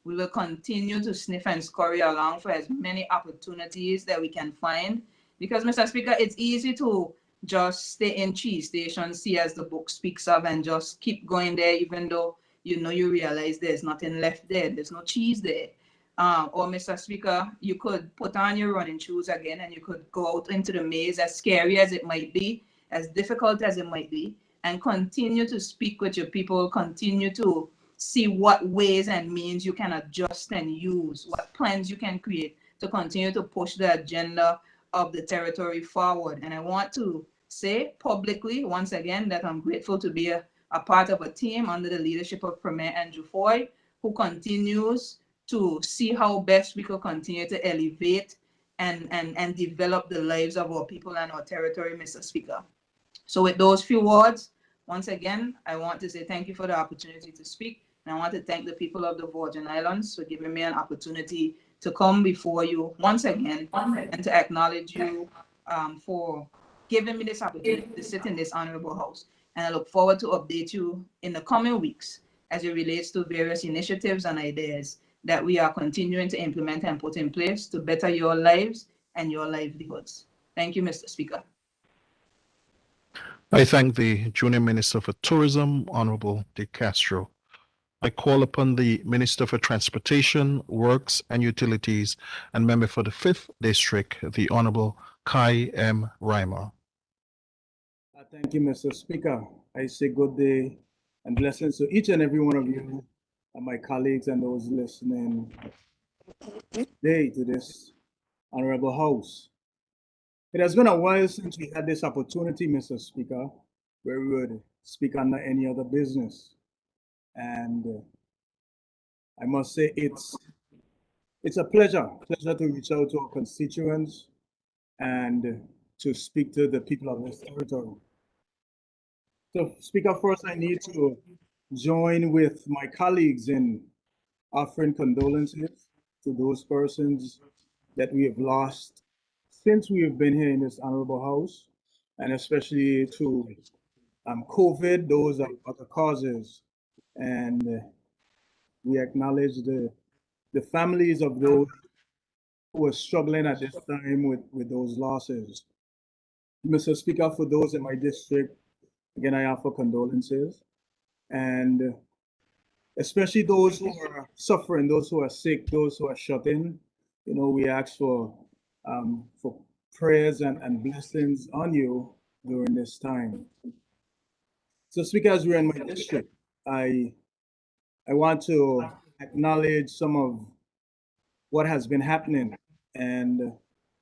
We will continue to sniff and scurry along for as many opportunities that we can find. Because, Mr. Speaker, it's easy to just stay in cheese station, see as the book speaks of, and just keep going there, even though you realize there's nothing left there. There's no cheese there. Or, Mr. Speaker, you could put on your running shoes again and you could go out into the maze, as scary as it might be, as difficult as it might be, and continue to speak with your people, continue to see what ways and means you can adjust and use, what plans you can create to continue to push the agenda of the territory forward. And I want to say publicly, once again, that I'm grateful to be a part of a team under the leadership of Premier Andrew Foy, who continues to see how best we could continue to elevate and develop the lives of our people and our territory, Mr. Speaker. So with those few words, once again, I want to say thank you for the opportunity to speak. And I want to thank the people of the Virgin Islands for giving me an opportunity to come before you once again and to acknowledge you for giving me this opportunity to sit in this honorable house. And I look forward to update you in the coming weeks as it relates to various initiatives and ideas that we are continuing to implement and put in place to better your lives and your livelihoods. Thank you, Mr. Speaker. I thank the Junior Minister for Tourism, Honorable De Castro. I call upon the Minister for Transportation, Works and Utilities and member for the 5th District, the Honorable Kai M. Reimer. Thank you, Mr. Speaker. I say good day and blessings to each and every one of you and my colleagues and those listening today to this honorable house. It has been a while since we had this opportunity, Mr. Speaker, where we would speak under any other business. And I must say it's a pleasure to reach out to our constituents and to speak to the people of this territory. So, Speaker, first I need to join with my colleagues in offering condolences to those persons that we have lost since we have been here in this honorable house, and especially to COVID, those are other causes. And we acknowledge the families of those who are struggling at this time with those losses. Mr. Speaker, for those in my district, again, I offer condolences. And especially those who are suffering, those who are sick, those who are shut in, we ask for prayers and blessings on you during this time. So, Speaker, as we're in my district, I want to acknowledge some of what has been happening. And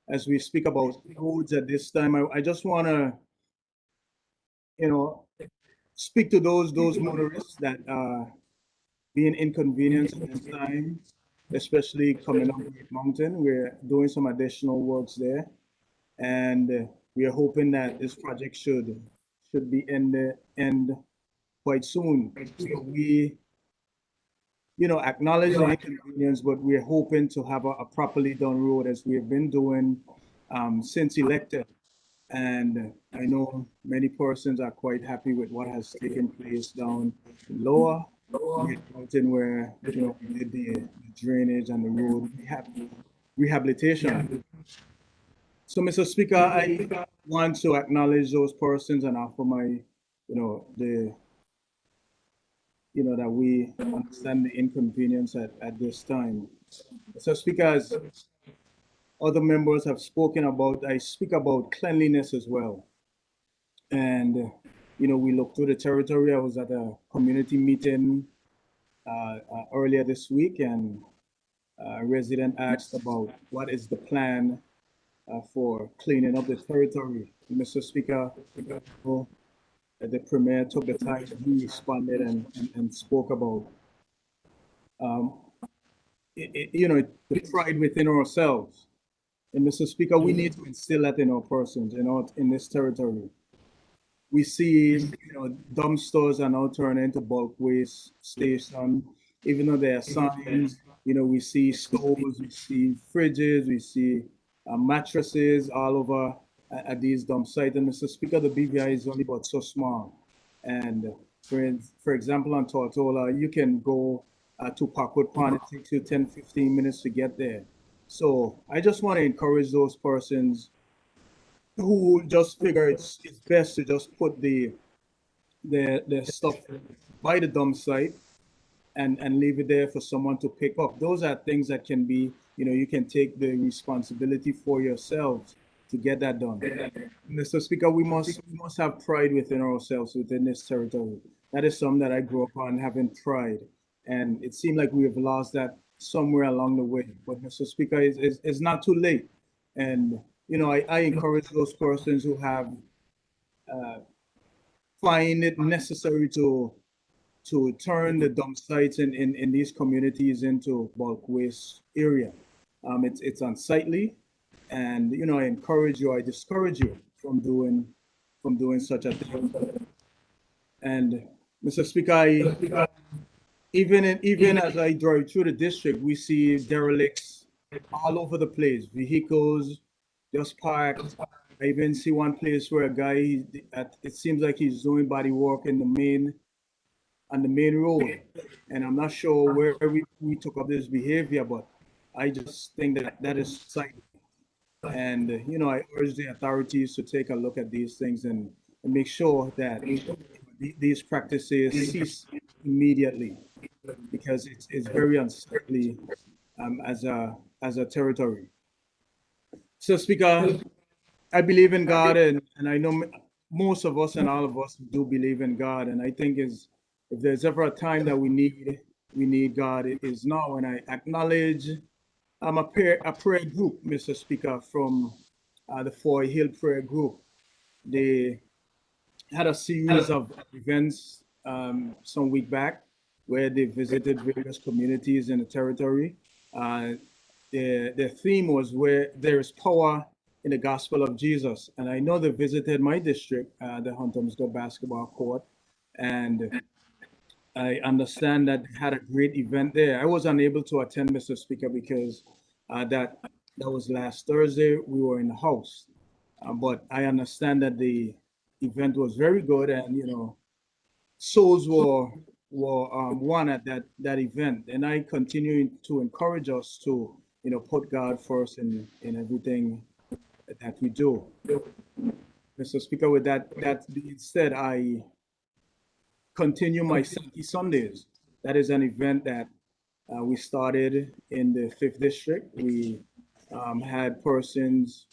as we speak about roads at this time, I just want to, speak to those motorists that are being inconvenienced at this time, especially coming up Great Mountain. We're doing some additional works there. And we are hoping that this project should be end quite soon. So we, acknowledge the inconvenience, but we're hoping to have a properly done road as we have been doing since elected. And I know many persons are quite happy with what has taken place down Lower Mountain, where we did the drainage and the road rehabilitation. So, Mr. Speaker, I want to acknowledge those persons and offer my, that we understand the inconvenience at this time. So, Speaker, as other members have spoken about, I speak about cleanliness as well. And, we look through the territory. I was at a community meeting earlier this week, and a resident asked about what is the plan for cleaning up the territory. Mr. Speaker, the Premier took the time, he responded and spoke about, the pride within ourselves. And Mr. Speaker, we need to instill that in our persons, in this territory. We see, dump stores are now turning into bulk waste station, even though there are signs, we see stoves, we see fridges, we see mattresses all over at these dump sites. And Mr. Speaker, the BVI is only but so small. And for example, on Tortola, you can go to Parkwood Pond. It takes you 10, 15 minutes to get there. So I just want to encourage those persons who just figure it's best to just put the stuff by the dump site and leave it there for someone to pick up. Those are things that can be, you can take the responsibility for yourselves to get that done. Mr. Speaker, we must have pride within ourselves within this territory. That is something that I grew up on, having pride. And it seemed like we have lost that somewhere along the way. But Mr. Speaker, it's not too late. And I encourage those persons who have find it necessary to turn the dump sites in these communities into bulk waste area. It's unsightly, and I encourage you, I discourage you from doing such a thing. And Mr. Speaker, even as I drive through the district, we see derelicts all over the place, vehicles just parked. I even see one place where a guy, it seems like he's doing body work on the main road. And I'm not sure where we took up this behavior, but I just think that is sightly. And, I urge the authorities to take a look at these things and make sure that these practices cease immediately, because it's very unsightly as a territory. So, Speaker, I believe in God, and I know most of us and all of us do believe in God. And I think if there's ever a time that we need God, it is now. And I acknowledge a prayer group, Mr. Speaker, from the Foy Hill Prayer Group. They had a series of events some week back where they visited various communities in the territory. Their theme was where there is power in the gospel of Jesus. And I know they visited my district, the Huntersville basketball court, and I understand that they had a great event there. I was unable to attend, Mr. Speaker, because that was last Thursday. We were in the house, but I understand that the event was very good, and souls were won at that event. And I continue to encourage us to put God first in everything that we do. Mr. Speaker, with that being said, I continue my Sankey Sundays. That is an event that we started in the 5th District. We had persons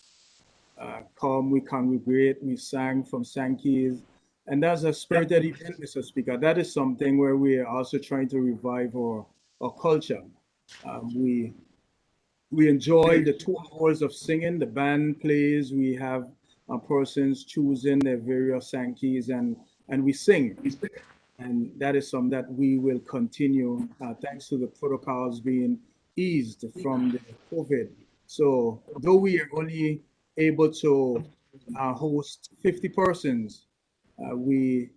come, we congregate, we sang from Sankey's. And that's a spirited event, Mr. Speaker. That is something where we are also trying to revive our culture. We enjoy the 2 hours of singing. The band plays. We have persons choosing their various Sankeys, and we sing. And that is something that we will continue, thanks to the protocols being eased from the COVID. So though we are only able to host 50 persons, we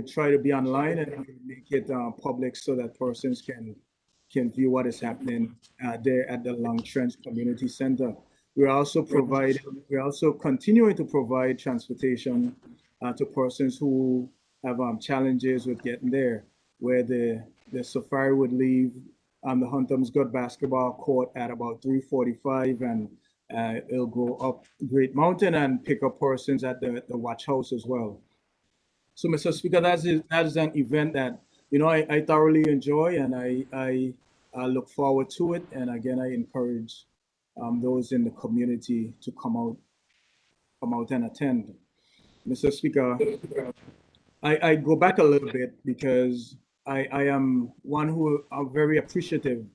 try to be online and make it public so that persons can view what is happening there at the Long Trench Community Center. We're also continuing to provide transportation to persons who have challenges with getting there, where the safari would leave the Huntersville basketball court at about 3:45, and it'll go up Great Mountain and pick up persons at the watch house as well. So, Mr. Speaker, that is an event that I thoroughly enjoy, and I look forward to it. And again, I encourage those in the community to come out and attend. Mr. Speaker, I go back a little bit because I am one who are very appreciative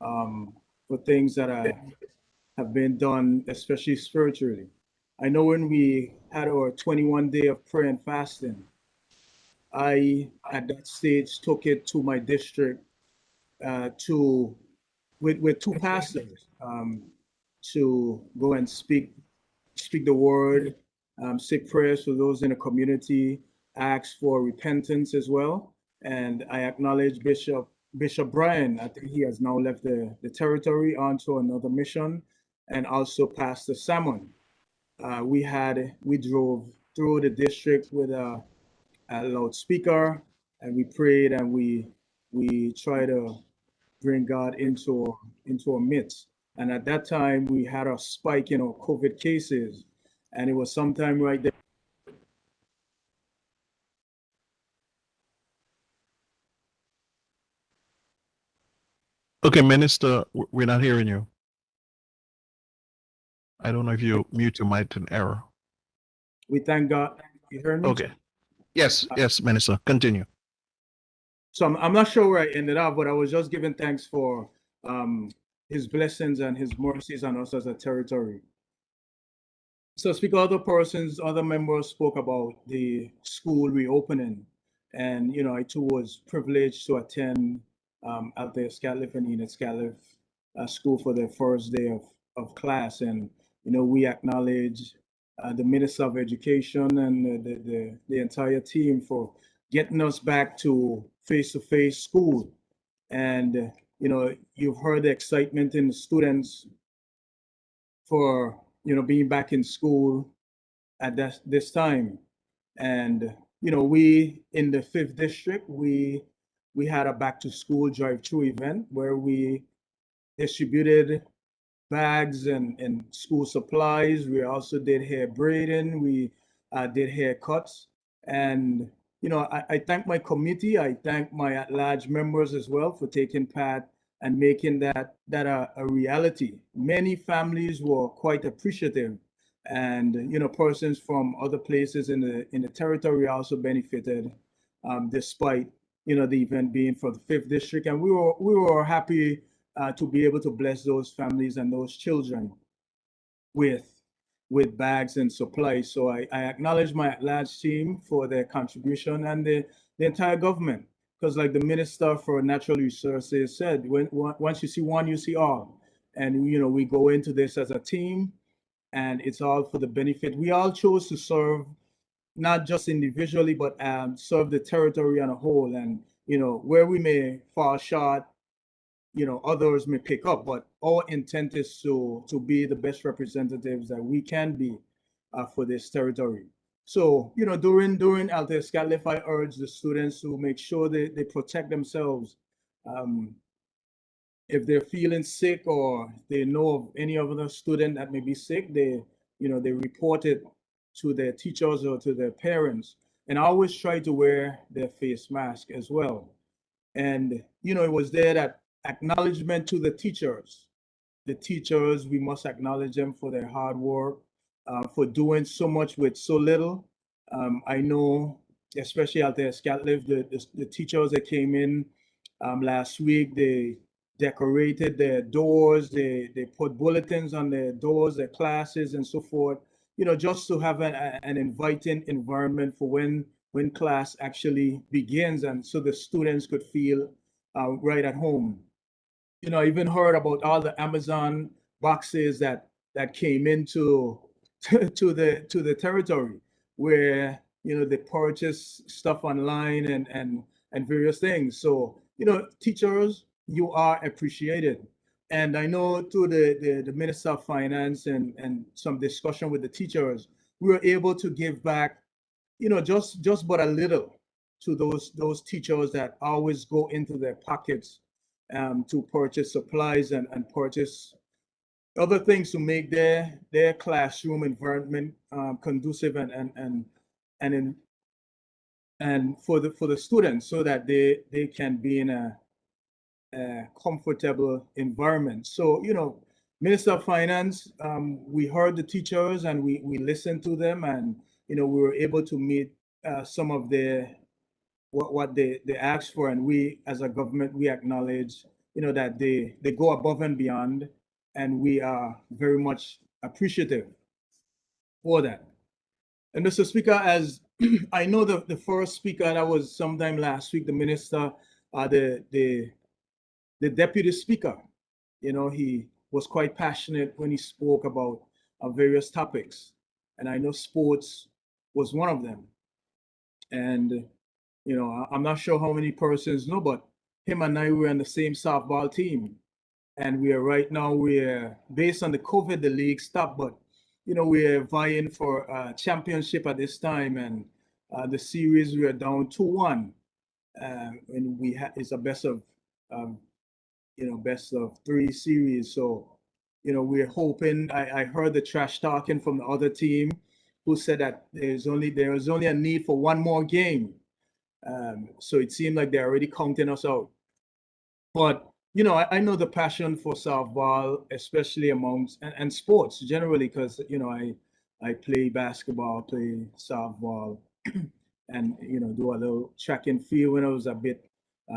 for things that have been done, especially spiritually. I know when we had our 21-day of prayer and fasting, I, at that stage, took it to my district with 2 pastors to go and speak the word say prayers for those in the community, ask for repentance as well. And I acknowledge Bishop Brian. I think he has now left the territory onto another mission, and also Pastor Salmon. We drove through the district with a loudspeaker, and we prayed, and we try to bring God into our midst. And at that time, we had a spike in our COVID cases, and it was sometime right there. Okay, Minister, we're not hearing you. I don't know if you mute your mic in error. We thank God. You heard me? Okay. Yes, yes, Minister, continue. So I'm not sure where I ended up, but I was just giving thanks for his blessings and his mercies on us as a territory. So speak other members spoke about the school reopening. And, you know, I too was privileged to attend at the Scatliff and Enid Scatliff school for their first day of class. And, you know, we acknowledge the Minister of Education and the entire team for getting us back to face-to-face school. And, you know, you've heard the excitement in the students for, you know, being back in school at this time. And, you know, we in the 5th district, we had a back to school drive-through event where we distributed bags and school supplies. We also did hair braiding. We did haircuts. And, you know, I thank my committee. I thank my at-large members as well for taking part and making that a reality. Many families were quite appreciative, and, you know, persons from other places in the territory also benefited, despite, you know, the event being for the 5th district. And we were happy to be able to bless those families and those children with bags and supplies. So I acknowledge my at-large team for their contribution, and the entire government, because like the Minister for Natural Resources said, once you see one, you see all. And, you know, we go into this as a team, and it's all for the benefit. We all chose to serve, not just individually, but serve the territory on a whole. And, you know, where we may fall short, you know, others may pick up, but our intent is to be the best representatives that we can be for this territory. So, you know, during Althea Scatliff, I urge the students to make sure they protect themselves. If they're feeling sick or they know of any other student that may be sick, they report it to their teachers or to their parents. And I always try to wear their face mask as well. And, you know, it was there that acknowledgement to the teachers. The teachers, we must acknowledge them for their hard work, for doing so much with so little. I know, especially out there at Scatliff, the teachers that came in last week, they decorated their doors, they put bulletins on their doors, their classes and so forth, you know, just to have an inviting environment for when class actually begins, and so the students could feel right at home. You know, I even heard about all the Amazon boxes that came into to the territory, where, you know, they purchase stuff online and various things. So, you know, teachers, you are appreciated. And I know through the Minister of Finance and some discussion with the teachers, we were able to give back, you know, just but a little to those teachers that always go into their pockets to purchase supplies and purchase other things to make their classroom environment conducive and for the students, so that they can be in a comfortable environment. So, you know, Minister of Finance, we heard the teachers and we listened to them, and, you know, we were able to meet some of what they asked for, and we as a government, we acknowledge, you know, that they go above and beyond, and we are very much appreciative for that. And Mr. Speaker, as I know the first speaker that was sometime last week, the minister, the deputy speaker, you know, he was quite passionate when he spoke about various topics. and I know sports was one of them. And you know, I'm not sure how many persons know, but him and I were on the same softball team, and we are right now, we're based on the COVID, the league stopped, but you know, we're vying for a championship at this time, and the series we are down 2-1, and it's a best of you know, best of 3 series. So you know, we're hoping. I heard the trash talking from the other team, who said that there is only a need for one more game. So it seemed like they're already counting us out. But you know, I know the passion for softball, especially amongst and sports generally, because you know, I play basketball, play softball, and you know, do a little track and field when I was a bit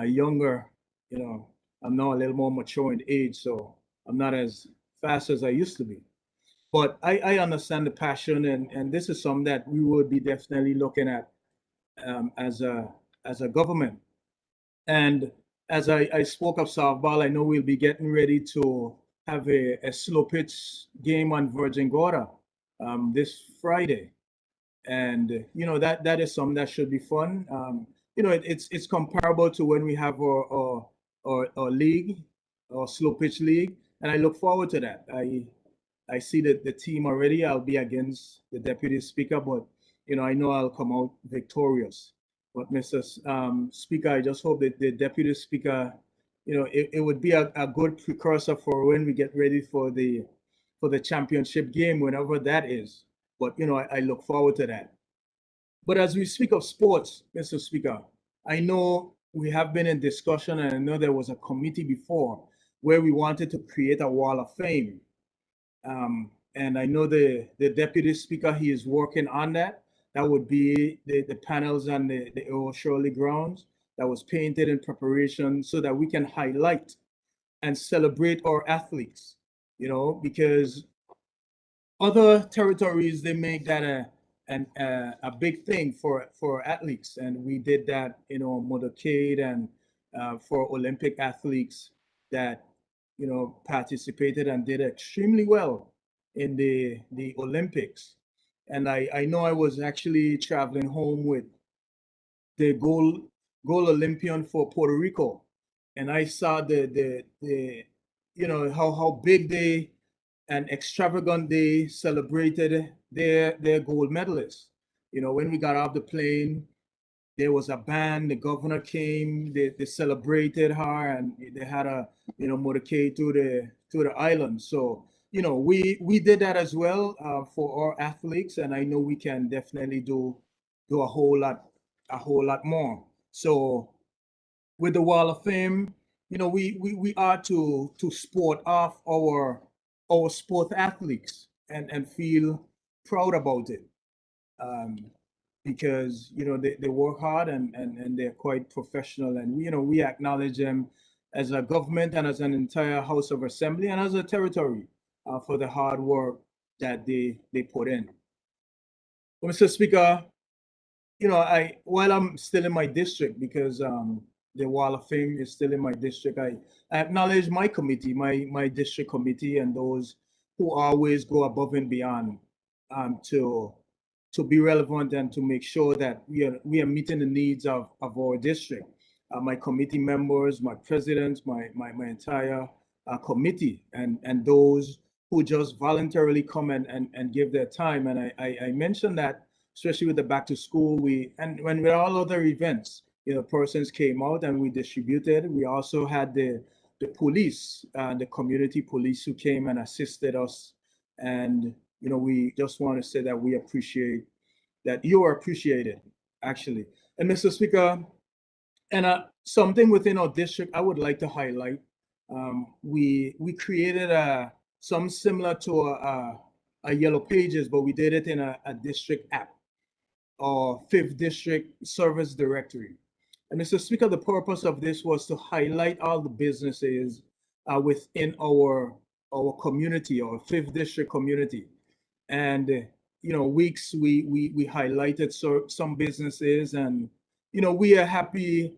younger. You know, I'm now a little more mature in age, so I'm not as fast as I used to be. But I understand the passion, and this is something that we would be definitely looking at as a government. And as I spoke of softball, I know we'll be getting ready to have a slow pitch game on Virgin Gorda this Friday. And you know, that is something that should be fun. You know, it's comparable to when we have our league, our slow pitch league, and I look forward to that. I see that the team already. I'll be against the deputy speaker, but you know I'll come out victorious. But Mr. Speaker, I just hope that the deputy speaker, you know, it would be a good precursor for when we get ready for the championship game, whenever that is. But you know, I look forward to that. But as we speak of sports, Mr. Speaker, I know we have been in discussion, and I know there was a committee before where we wanted to create a wall of fame. And I know the deputy speaker, he is working on that. That would be the panels on the Earl Shirley grounds that was painted in preparation so that we can highlight and celebrate our athletes, you know, because other territories, they make that a big thing for athletes. And we did that, you know, motorcade, and for Olympic athletes that, you know, participated and did extremely well in the Olympics. And I know I was actually traveling home with the gold Olympian for Puerto Rico, and I saw the you know, how big they and extravagant they celebrated their gold medalists. You know, when we got off the plane, there was a band, the governor came, they celebrated her, and they had a, you know, motorcade to the island. So you know, we did that as well for our athletes, and I know we can definitely do a whole lot more. So with the Wall of Fame, you know, we are to sport off our sport athletes and feel proud about it. Because you know, they work hard, and they're quite professional, and you know, we acknowledge them as a government and as an entire House of Assembly and as a territory for the hard work that they put in. Well, Mr. Speaker, you know, while I'm still in my district, because the Wall of Fame is still in my district, I acknowledge my committee, my district committee, and those who always go above and beyond to be relevant and to make sure that we are meeting the needs of our district. My committee members, my presidents, my entire committee, and those who just voluntarily come and give their time. And I mentioned that, especially with the back to school, and when with all other events, you know, persons came out and we distributed. We also had the police, the community police, who came and assisted us. And you know, we just want to say that we appreciate that. You are appreciated, actually. And Mr. Speaker, and something within our district I would like to highlight. We created some similar to a Yellow Pages, but we did it in a district app, or 5th District Service Directory. And Mr. Speaker, the purpose of this was to highlight all the businesses within our community, our 5th District community. And you know, weeks we highlighted some businesses, and you know, we are happy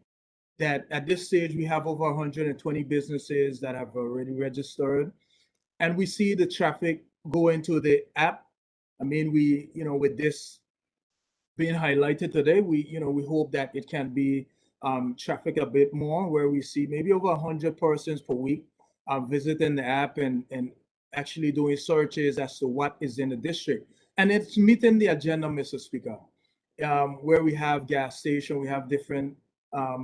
that at this stage we have over 120 businesses that have already registered, and we see the traffic go into the app I mean, we, with this being highlighted today, we hope that it can be traffic a bit more, where we see maybe over 100 persons per week visiting the app and actually doing searches as to what is in the district. And it's meeting the agenda, Mr. Speaker, where we have gas station, we have different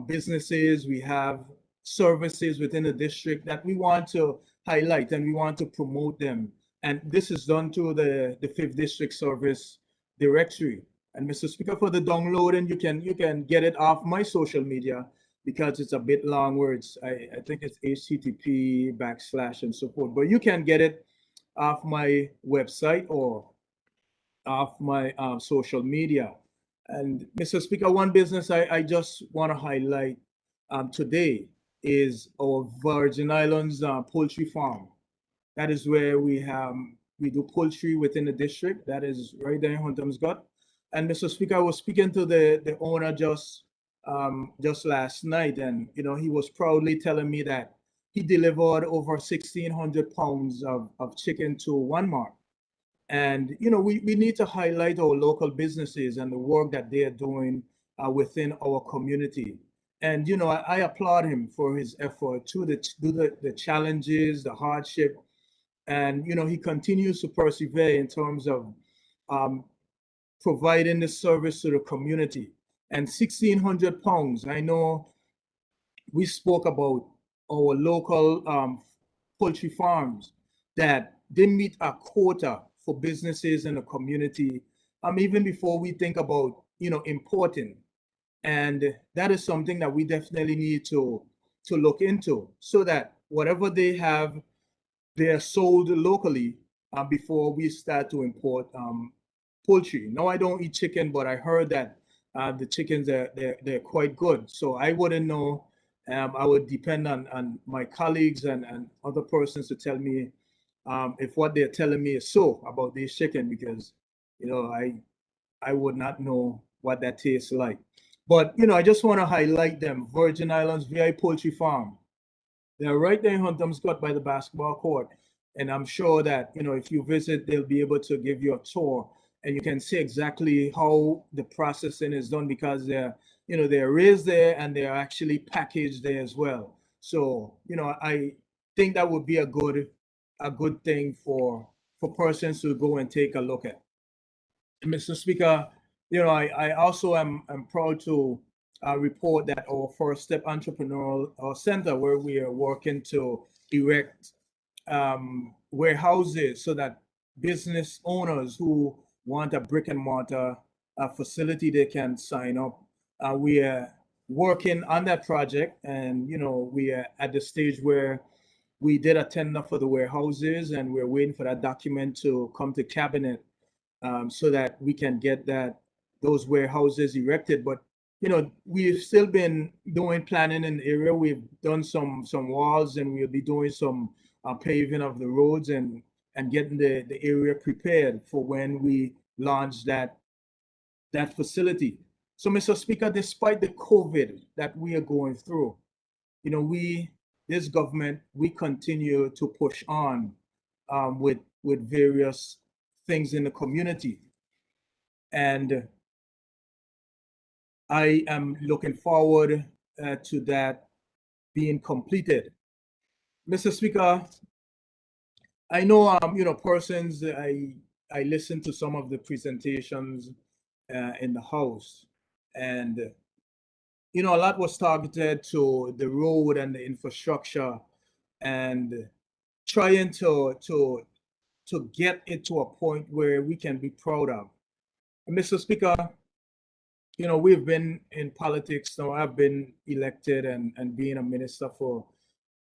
businesses, we have services within the district that we want to highlight and we want to promote them. And this is done through the 5th District Service Directory. And Mr. Speaker, for the downloading, you can get it off my social media because it's a bit long words. I think it's HTTP / and so forth, but you can get it off my website or off my social media. And Mr. Speaker, one business I just want to highlight today is our Virgin Islands poultry farm. That is where we do poultry within the district. That is right there in Huntersgut. And Mr. Speaker, I was speaking to the owner just last night, and he was proudly telling me that he delivered over 1,600 pounds of chicken to Walmart. And we need to highlight our local businesses and the work that they are doing within our community. And I applaud him for his effort to the challenges, the hardship, and he continues to persevere in terms of providing the service to the community. And 1,600 pounds, I know we spoke about our local poultry farms that they meet a quota for businesses in the community, even before we think about importing. And that is something that we definitely need to look into, so that whatever they have, they are sold locally before we start to import poultry. No, I don't eat chicken, but I heard that the chickens they're quite good. So I wouldn't know. I would depend on my colleagues and other persons to tell me if what they're telling me is so about this chicken, because I would not know what that tastes like. But I just want to highlight them. Virgin Islands VI Poultry Farm. They're right there in Huntersgut by the basketball court. And I'm sure that, if you visit, they'll be able to give you a tour and you can see exactly how the processing is done, because they're raised there and they're actually packaged there as well. So, I think that would be a good thing for persons to go and take a look at. Mr. Speaker, I also am proud to report that our First Step Entrepreneurial Center, where we are working to erect warehouses so that business owners who want a brick and mortar facility, they can sign up. We are working on that project, and we are at the stage where we did a tender for the warehouses, and we're waiting for that document to come to cabinet so that we can get those warehouses erected. But we've still been doing planning in the area. We've done some walls, and we'll be doing some paving of the roads and getting the area prepared for when we launch that facility. So, Mr. Speaker, despite the COVID that we are going through, this government, we continue to push on with various things in the community. And I am looking forward to that being completed. Mr. Speaker, I know, persons, I listened to some of the presentations in the House, and, a lot was targeted to the road and the infrastructure and trying to get it to a point where we can be proud of. And Mr. Speaker, we've been in politics now. I've been elected and being a minister for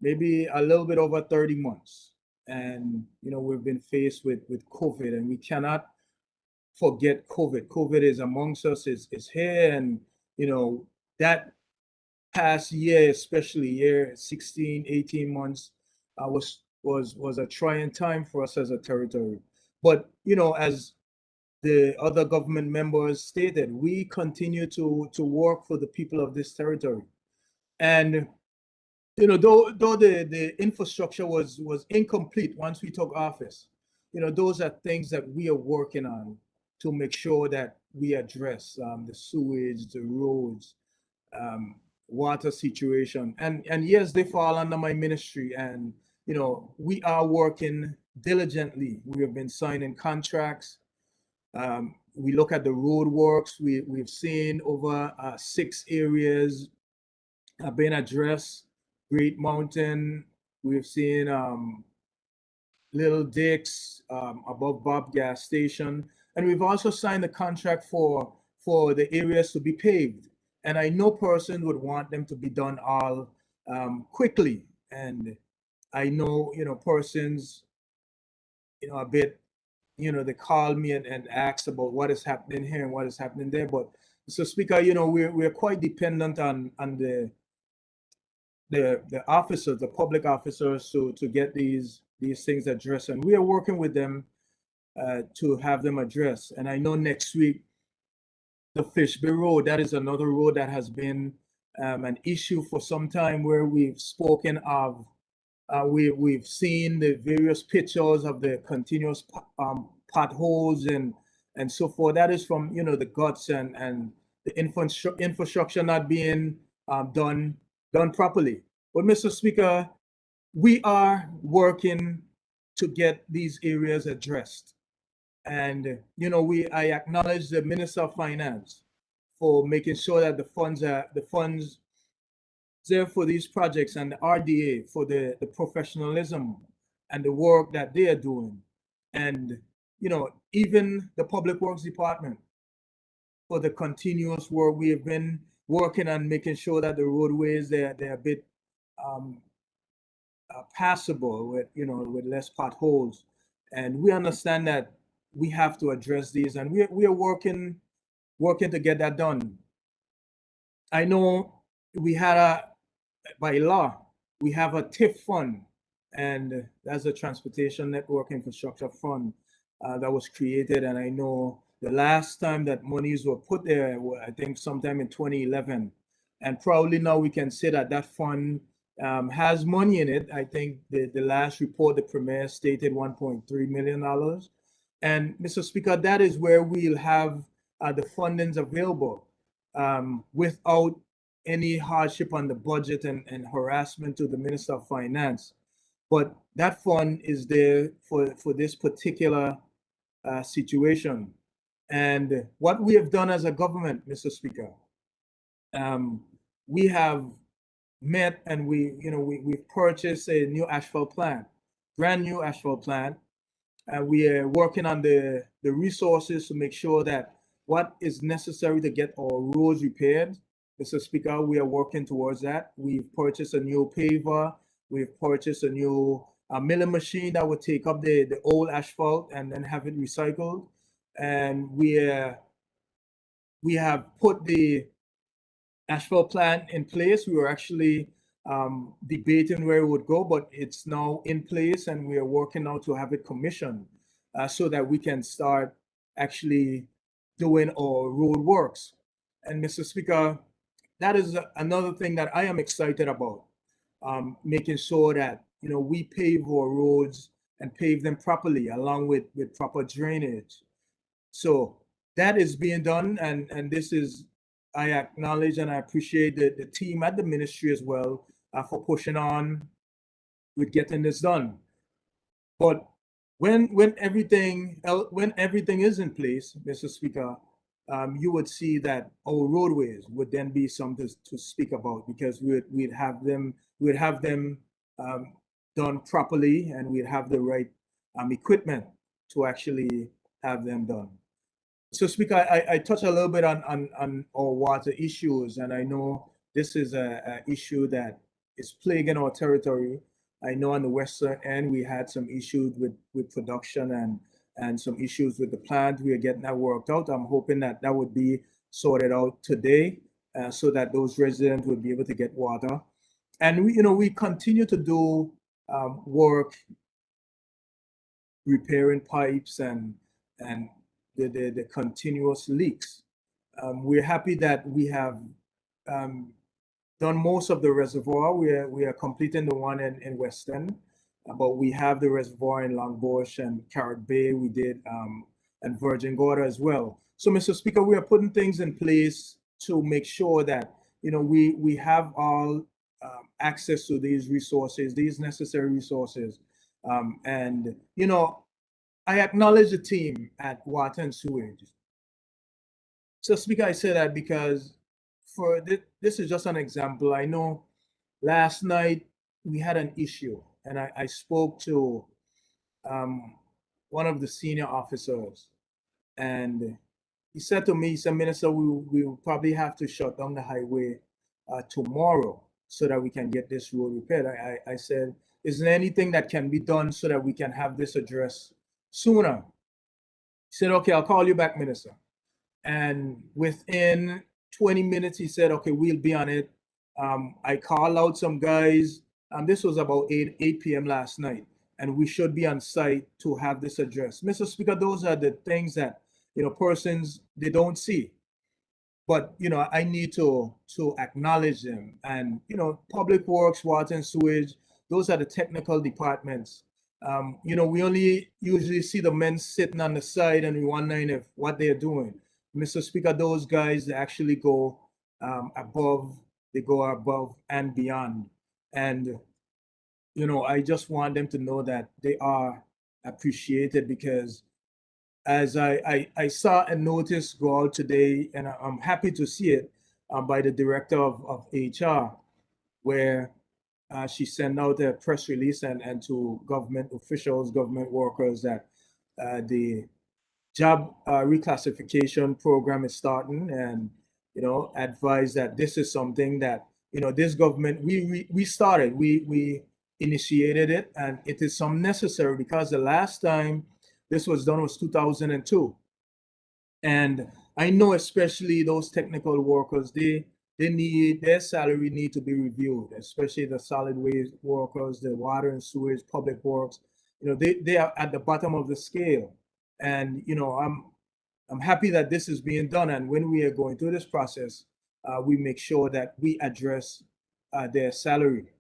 maybe a little bit over 30 months. And, we've been faced with COVID, and we cannot forget COVID. COVID is amongst us, it's here. And, that past year, especially year 16, 18 months, was a trying time for us as a territory. But, as the other government members stated, we continue to work for the people of this territory. And, though the infrastructure was incomplete once we took office, those are things that we are working on to make sure that we address the sewage, the roads, water situation. And yes, they fall under my ministry, and we are working diligently. We have been signing contracts. We look at the road works. We've seen over 6 areas have been addressed. Great Mountain, we've seen Little Dix, above Bob gas station. And we've also signed a contract for the areas to be paved. And I know persons would want them to be done all quickly. And I know, persons, a bit, they call me and ask about what is happening here and what is happening there. But so Speaker, we're quite dependent on the officers, the public officers, to get these things addressed, and we are working with them to have them addressed. And I know next week, the Fishby Road, that is another road that has been an issue for some time, where we've spoken of, we've seen the various pictures of the continuous potholes and so forth. That is from the guts and the infrastructure not being done properly. But Mr. Speaker, we are working to get these areas addressed. And, I acknowledge the Minister of Finance for making sure that the funds there for these projects, and the RDA for the professionalism and the work that they are doing. And, even the Public Works Department for the continuous work. We have been working on making sure that the roadways, they're a bit passable with less potholes. And we understand that we have to address these, and we are working to get that done. I know we had by law, we have a TIF fund, and that's a Transportation Network Infrastructure Fund that was created. And I know the last time that monies were put there, I think sometime in 2011. And probably now we can say that that fund has money in it. I think the last report, the Premier stated $1.3 million. And Mr. Speaker, that is where we'll have the fundings available without any hardship on the budget and harassment to the Minister of Finance. But that fund is there for this particular situation. And what we have done as a government, Mr. Speaker, we have met and we've purchased a new asphalt plant, brand new asphalt plant. We are working on the resources to make sure that what is necessary to get our roads repaired. Mr. Speaker, we are working towards that. We've purchased a new paver. We've purchased a new milling machine that will take up the old asphalt and then have it recycled. And we have put the asphalt plant in place. We were actually debating where it would go, but it's now in place, and we are working now to have it commissioned so that we can start actually doing our road works. And Mr. Speaker, that is another thing that I am excited about, making sure that we pave our roads and pave them properly, along with proper drainage. So that is being done, and this is, I acknowledge and I appreciate the team at the ministry as well for pushing on with getting this done. But when everything is in place, Mr. Speaker, you would see that our roadways would then be something to speak about, because we'd have them done properly, and we'd have the right equipment to actually have them done. So, Speaker, I touched a little bit on our water issues, and I know this is an issue that is plaguing our territory. I know on the western end we had some issues with production and some issues with the plant. We are getting that worked out. I'm hoping that would be sorted out today, so that those residents would be able to get water. And we continue to do work repairing pipes and the continuous leaks. We're happy that we have done most of the reservoir. We are completing the one in West End. but we have the reservoir in Longbush and Carrot Bay. We did, and Virgin Gorda as well. So, Mr. Speaker, we are putting things in place to make sure that, you know, we have all access to these resources, these necessary resources. And, you know, I acknowledge the team at Water and Sewage. So, Speaker, I say that because for this is just an example. I know last night we had an issue, and I spoke to one of the senior officers, and he said to me, he said, Minister, we will probably have to shut down the highway tomorrow so that we can get this road repaired. I said, is there anything that can be done so that we can have this addressed sooner? He said, okay, I'll call you back, Minister. And within 20 minutes, he said, okay, we'll be on it. I called out some guys. This was about 8 p.m. last night, and we should be on site to have this addressed. Mr. Speaker, those are the things that, you know, persons, they don't see. But, you know, I need to acknowledge them. And, you know, Public Works, Water and Sewage, those are the technical departments. You know, we only usually see the men sitting on the side and we wondering if what they're doing. Mr. Speaker, those guys, they actually go above, they go above and beyond. And, you know, I just want them to know that they are appreciated, because as I saw a notice go out today, and I'm happy to see it by the director of HR, where she sent out a press release and to government officials, government workers, that the job reclassification program is starting, and, you know, advise that this is something that, you know, this government, we started, we initiated it, and it is some necessary, because the last time this was done was 2002. And I know especially those technical workers, they need, their salary need to be reviewed, especially the solid waste workers, the water and sewage, public works. You know, they are at the bottom of the scale. And, you know, I'm happy that this is being done. And when we are going through this process, we make sure that we address their salary,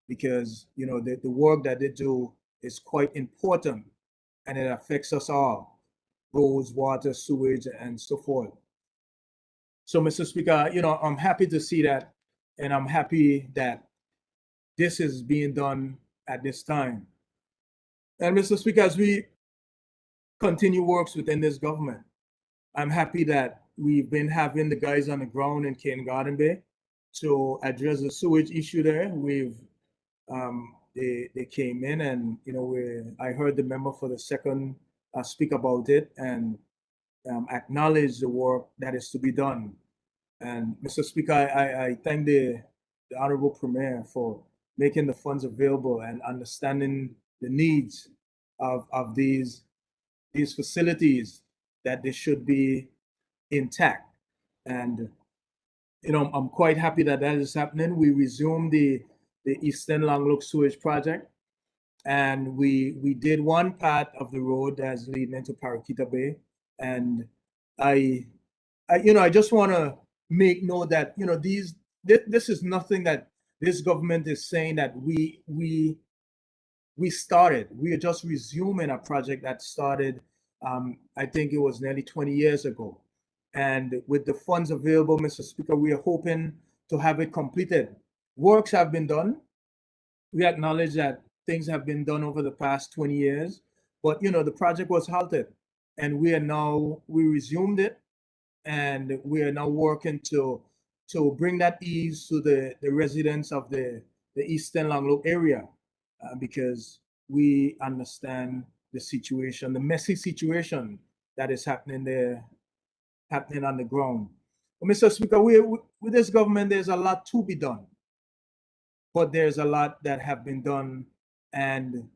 because, you know, the work that they do is quite important, and it affects us all: roads, water, sewage, and so forth. So, Mr. Speaker, you know, I'm happy to see that, and I'm happy that this is being done at this time. And, Mr. Speaker, as we continue works within this government, I'm happy that we've been having the guys on the ground in Cane Garden Bay to address the sewage issue there. They came in, and, you know, I heard the member for the second speak about it, and acknowledge the work that is to be done. And, Mr. Speaker, I thank the Honorable Premier for making the funds available and understanding the needs of these facilities, that they should be intact. And, you know, I'm quite happy that that is happening. We resumed the Eastern Longlook Sewage Project, and we did one part of the road that's leading into Paraquita Bay. And I you know, I just want to make note that, you know, this is nothing that this government is saying that we started. We are just resuming a project that started, I think it was nearly 20 years ago. And with the funds available, Mr. Speaker, we are hoping to have it completed. Works have been done. We acknowledge that things have been done over the past 20 years, but, you know, the project was halted, and we resumed it, and we are now working to bring that ease to the residents of the Eastern Longlook area, because we understand the situation, the messy situation that is happening there, happening on the ground. But, Mr. Speaker, with this government, there's a lot to be done, but there's a lot that have been done. And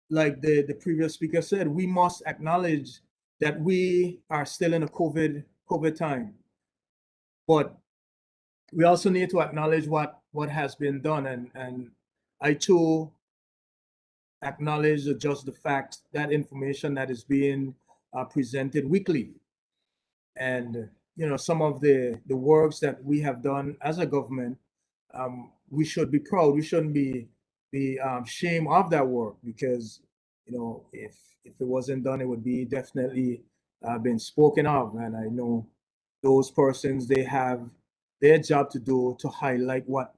like the previous speaker said, we must acknowledge that we are still in a COVID time, but we also need to acknowledge what has been done. And I too acknowledge just the fact that information that is being presented weekly. And, you know, some of the works that we have done as a government, we should be proud. We shouldn't be shame of that work, because you know, if it wasn't done, it would be definitely been spoken of. And I know those persons, they have their job to do to highlight what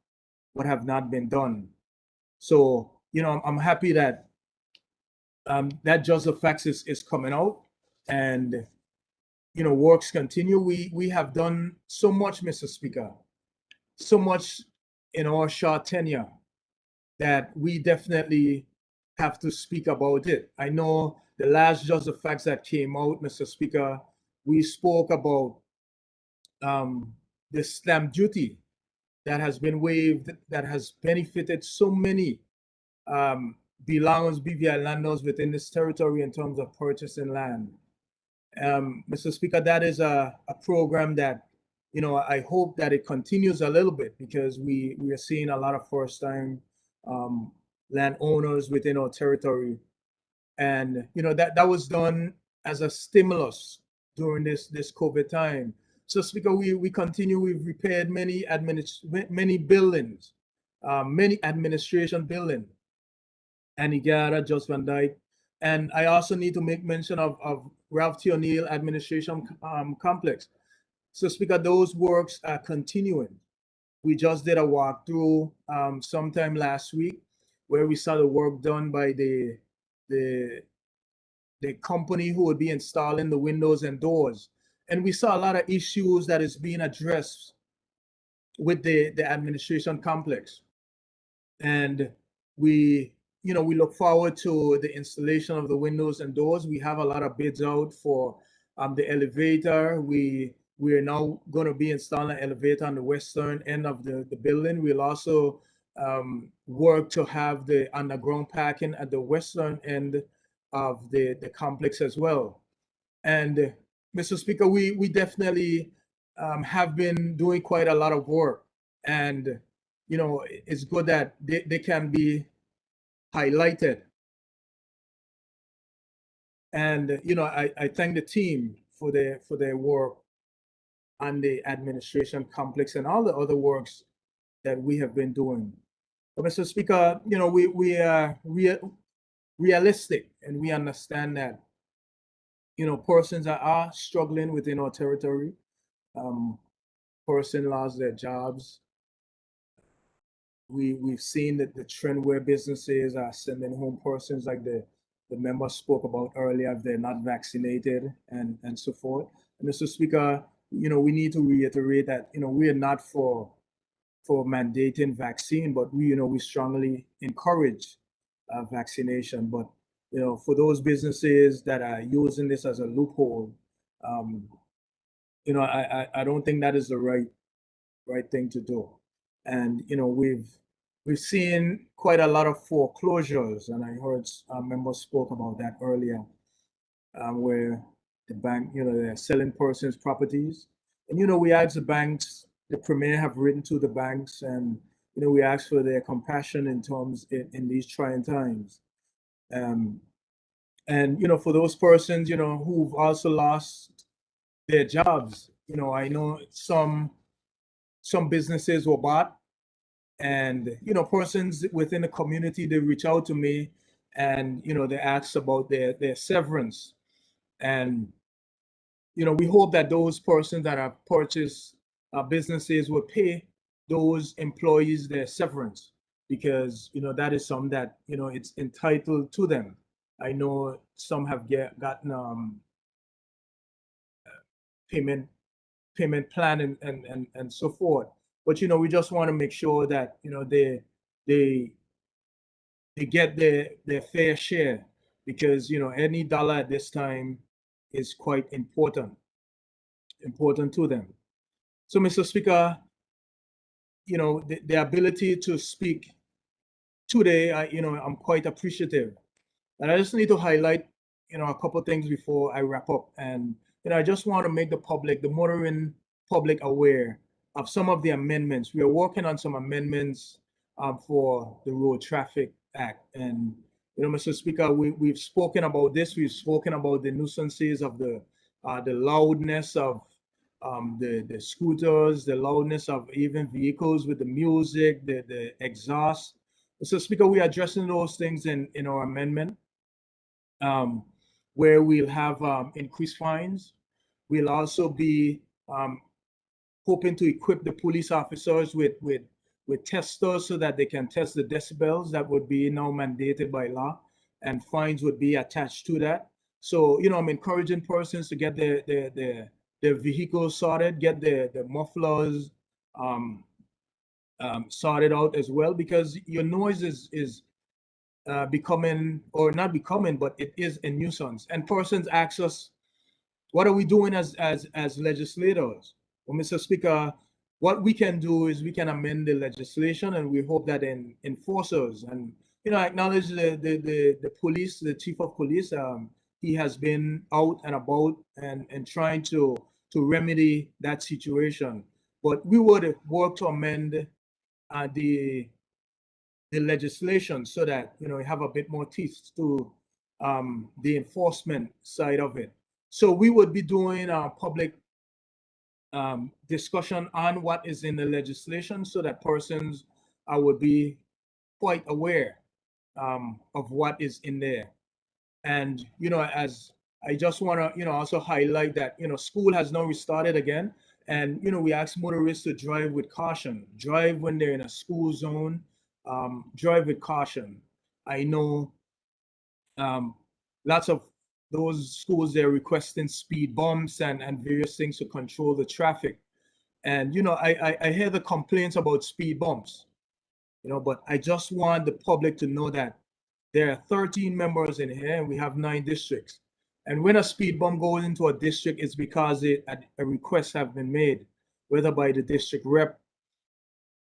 have not been done. So you know, I'm happy that that just the facts is coming out, and you know, works continue. We have done so much, Mr. Speaker, so much in our short tenure, that we definitely have to speak about it. I know the last just the facts that came out, Mr. Speaker, we spoke about the stamp duty that has been waived, that has benefited so many belongers, BVI landlords within this territory in terms of purchasing land. Mr. Speaker, that is a program that, you know, I hope that it continues a little bit, because we are seeing a lot of first-time landowners within our territory, and you know, that was done as a stimulus during this COVID time. So, Speaker, we continue. We've repaired many buildings, many administration buildings, Anigara, Just Van Dyke. And I also need to make mention of Ralph T. O'Neill Administration Complex. So, Speaker, those works are continuing. We just did a walkthrough sometime last week, where we saw the work done by the company who would be installing the windows and doors. And we saw a lot of issues that is being addressed with the administration complex. And we, you know, we look forward to the installation of the windows and doors. We have a lot of bids out for the elevator. We are now going to be installing an elevator on the western end of the building. We'll also work to have the underground parking at the western end of the complex as well. And Mr. Speaker, we definitely have been doing quite a lot of work, and you know, it's good that they can be highlighted. And you know, I thank the team for their work on the administration complex and all the other works that we have been doing. But Mr. Speaker, you know, we are realistic, and we understand that, you know, persons are struggling within our territory. Person lost their jobs. We've seen that the trend where businesses are sending home persons, like the member spoke about earlier, if they're not vaccinated and so forth. And Mr. Speaker, you know, we need to reiterate that, you know, we are not for mandating vaccine, but we, you know, we strongly encourage vaccination. But you know, for those businesses that are using this as a loophole, you know, I don't think that is the right thing to do. And you know, we've seen quite a lot of foreclosures, and I heard members spoke about that earlier, where the bank, you know, they're selling persons' properties. And you know, we ask the banks, the Premier have written to the banks, and you know, we ask for their compassion in terms in these trying times. And you know, for those persons, you know, who've also lost their jobs, you know, I know some businesses were bought, and you know, persons within the community, they reach out to me, and you know, they ask about their severance. And you know, we hope that those persons that have purchased businesses will pay those employees their severance, because you know, that is something that, you know, it's entitled to them. I know some have gotten payment plan and so forth. But you know, we just want to make sure that, you know, they get their fair share, because you know, any dollar at this time is quite important to them. So, Mr. Speaker, you know, the ability to speak today, you know, I'm quite appreciative. And I just need to highlight, you know, a couple of things before I wrap up. And you know, I just want to make the motoring public aware of some of the amendments. We are working on some amendments for the Road Traffic Act. And you know, Mr. Speaker, we've spoken about this. We've spoken about the nuisances of the loudness of the scooters, the loudness of even vehicles with the music, the exhaust. Mr. Speaker, we are addressing those things in our amendment, where we'll have increased fines. We'll also be hoping to equip the police officers with testers so that they can test the decibels that would be now mandated by law, and fines would be attached to that. So, you know, I'm encouraging persons to get their vehicles sorted, get the mufflers sorted out as well, because your noise is becoming, or not becoming, but it is a nuisance. And persons ask us, what are we doing as legislators? Well, Mr. Speaker, what we can do is we can amend the legislation, and we hope that enforcers, and, you know, I acknowledge the police, the chief of police, he has been out and about and trying to remedy that situation. But we would work to amend the legislation so that, you know, we have a bit more teeth to the enforcement side of it. So we would be doing a public discussion on what is in the legislation so that persons would be quite aware of what is in there. And, you know, as I just want to, you know, also highlight that, you know, school has now restarted again. And, you know, we ask motorists to drive with caution, drive when they're in a school zone, drive with caution. I know lots of those schools, they're requesting speed bumps and various things to control the traffic. And, you know, I hear the complaints about speed bumps, you know, but I just want the public to know that there are 13 members in here and we have 9 districts. And when a speed bump goes into a district, it's because a request have been made, whether by the district rep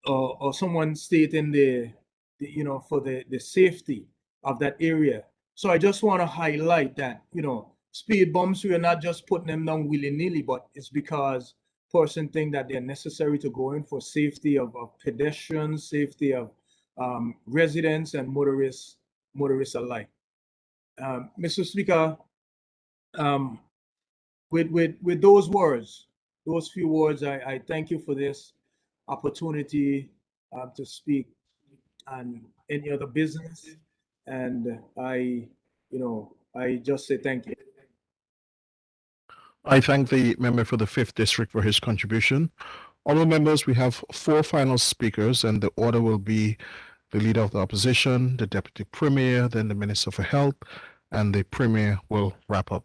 or someone stating the you know, for the safety of that area. So I just want to highlight that, you know, speed bumps, we are not just putting them down willy-nilly, but it's because person think that they're necessary to go in for safety of pedestrians, safety of residents and motorists alike. Mr. Speaker, with those words, those few words, I thank you for this opportunity to speak on any other business. And I just say thank you. I thank the member for the 5th District for his contribution. Honourable members, we have 4 final speakers, and the order will be the Leader of the Opposition, the Deputy Premier, then the Minister for Health, and the Premier will wrap up.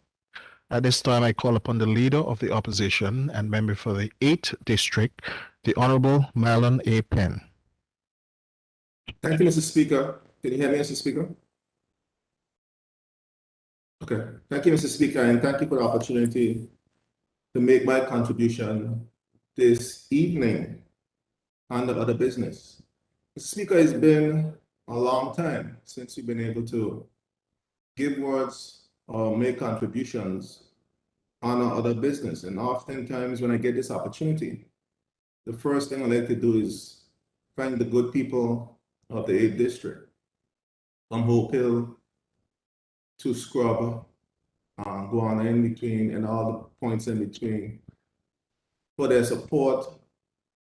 At this time, I call upon the Leader of the Opposition and member for the 8th District, the Honourable Marlon A. Penn. Thank you, Mr. Speaker. Can you hear me, Mr. Speaker? Okay. Thank you, Mr. Speaker, and thank you for the opportunity to make my contribution this evening on the other business. Mr. Speaker, it's been a long time since we've been able to give words or make contributions on our other business. And oftentimes when I get this opportunity, the first thing I like to do is thank the good people of the 8th District, from Hope Hill to Scrub, go on in between and all the points in between, for their support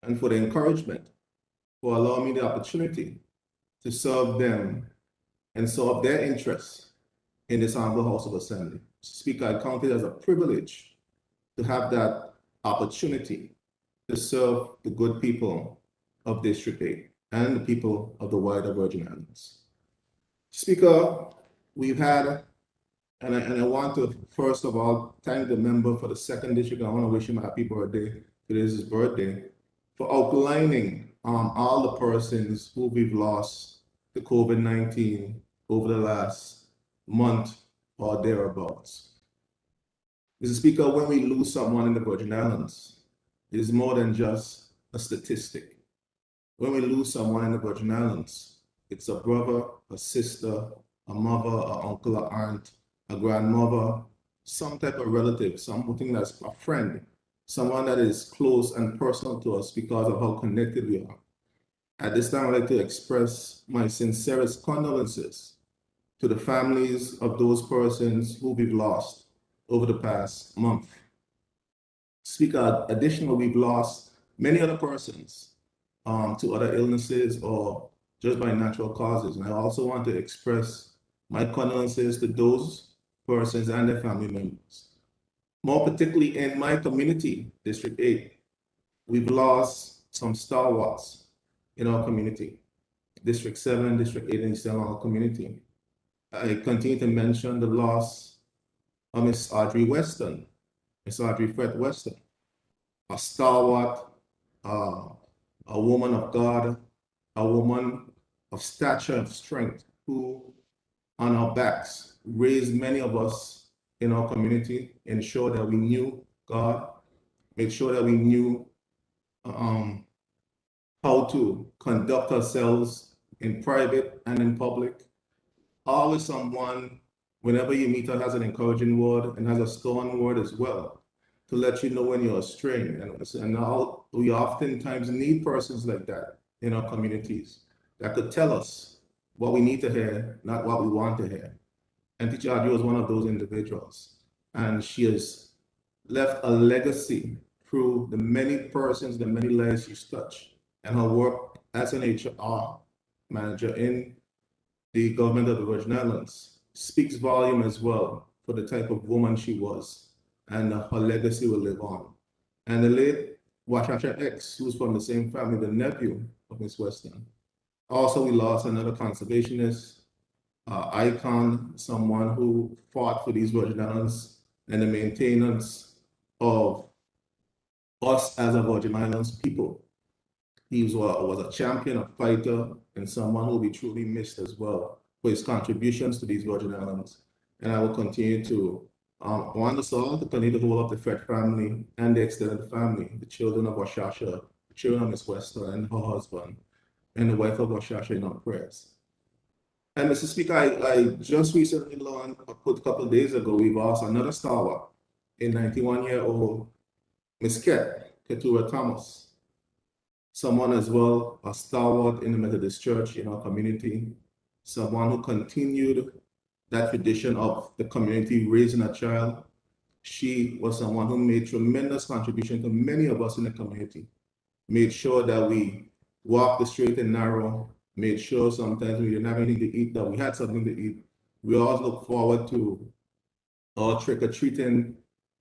and for the encouragement, for allowing me the opportunity to serve them and serve their interests in this Honorable House of Assembly. Speaker, I count it as a privilege to have that opportunity to serve the good people of District 8 and the people of the wider Virgin Islands. Speaker, we've had, and I want to first of all thank the member for the 2nd District. I want to wish him a happy birthday. Today is his birthday, for outlining all the persons who we've lost to COVID-19 over the last month or thereabouts. Mr. Speaker, when we lose someone in the Virgin Islands, it is more than just a statistic. When we lose someone in the Virgin Islands, it's a brother, a sister, a mother, an uncle, an aunt, a grandmother, some type of relative, something that's a friend, someone that is close and personal to us because of how connected we are. At this time, I'd like to express my sincerest condolences to the families of those persons who we've lost over the past month. Speaker, additionally, we've lost many other persons to other illnesses or just by natural causes. And I also want to express my condolences to those persons and their family members. More particularly in my community, District 8, we've lost some stalwarts in our community. District 7, District 8, and East Long community. I continue to mention the loss of Miss Audrey Weston, Miss Audrey Fred Weston, a stalwart, a woman of God, a woman of stature and strength, who on our backs raised many of us in our community, ensure that we knew God, make sure that we knew how to conduct ourselves in private and in public. Always someone, whenever you meet her, has an encouraging word and has a stern word as well to let you know when you're astray. And now we oftentimes need persons like that in our communities that could tell us what we need to hear, not what we want to hear. And Teacher Audrey was one of those individuals. And she has left a legacy through the many persons, the many lives she's touched, and her work as an HR manager in the government of the Virgin Islands speaks volume as well for the type of woman she was, and her legacy will live on. And the late Washacha X, who's from the same family, the nephew of Miss Weston. Also, we lost another conservationist, icon, someone who fought for these Virgin Islands and the maintenance of us as a Virgin Islands people. He was a champion, a fighter, and someone who will be truly missed as well for his contributions to these Virgin Islands. And I will continue to want us all to continue to hold up the Fred family and the extended family, the children of Washasha, the children of Miss Weston and her husband, and the wife of Washasha in our prayers. And Mr. Speaker, I just recently learned, a couple of days ago, we lost another stalwart, a 91-year-old Miss Keturah Thomas. Someone as well, a stalwart in the Methodist Church in our community, someone who continued that tradition of the community raising a child. She was someone who made tremendous contribution to many of us in the community, made sure that we walked the straight and narrow, made sure sometimes we didn't have anything to eat, that we had something to eat. We always look forward to our trick-or-treating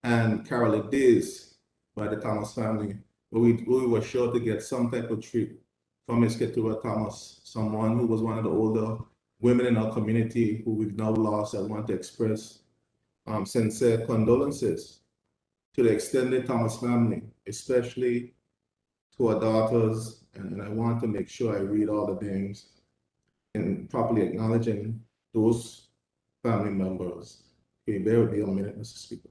and carol days by the Thomas family. We were sure to get some type of treat from Ms. Keturah Thomas, someone who was one of the older women in our community who we've now lost. I want to express sincere condolences to the extended Thomas family, especially to our daughters, and I want to make sure I read all the names and properly acknowledging those family members. Okay, bear with me a minute, Mr. Speaker.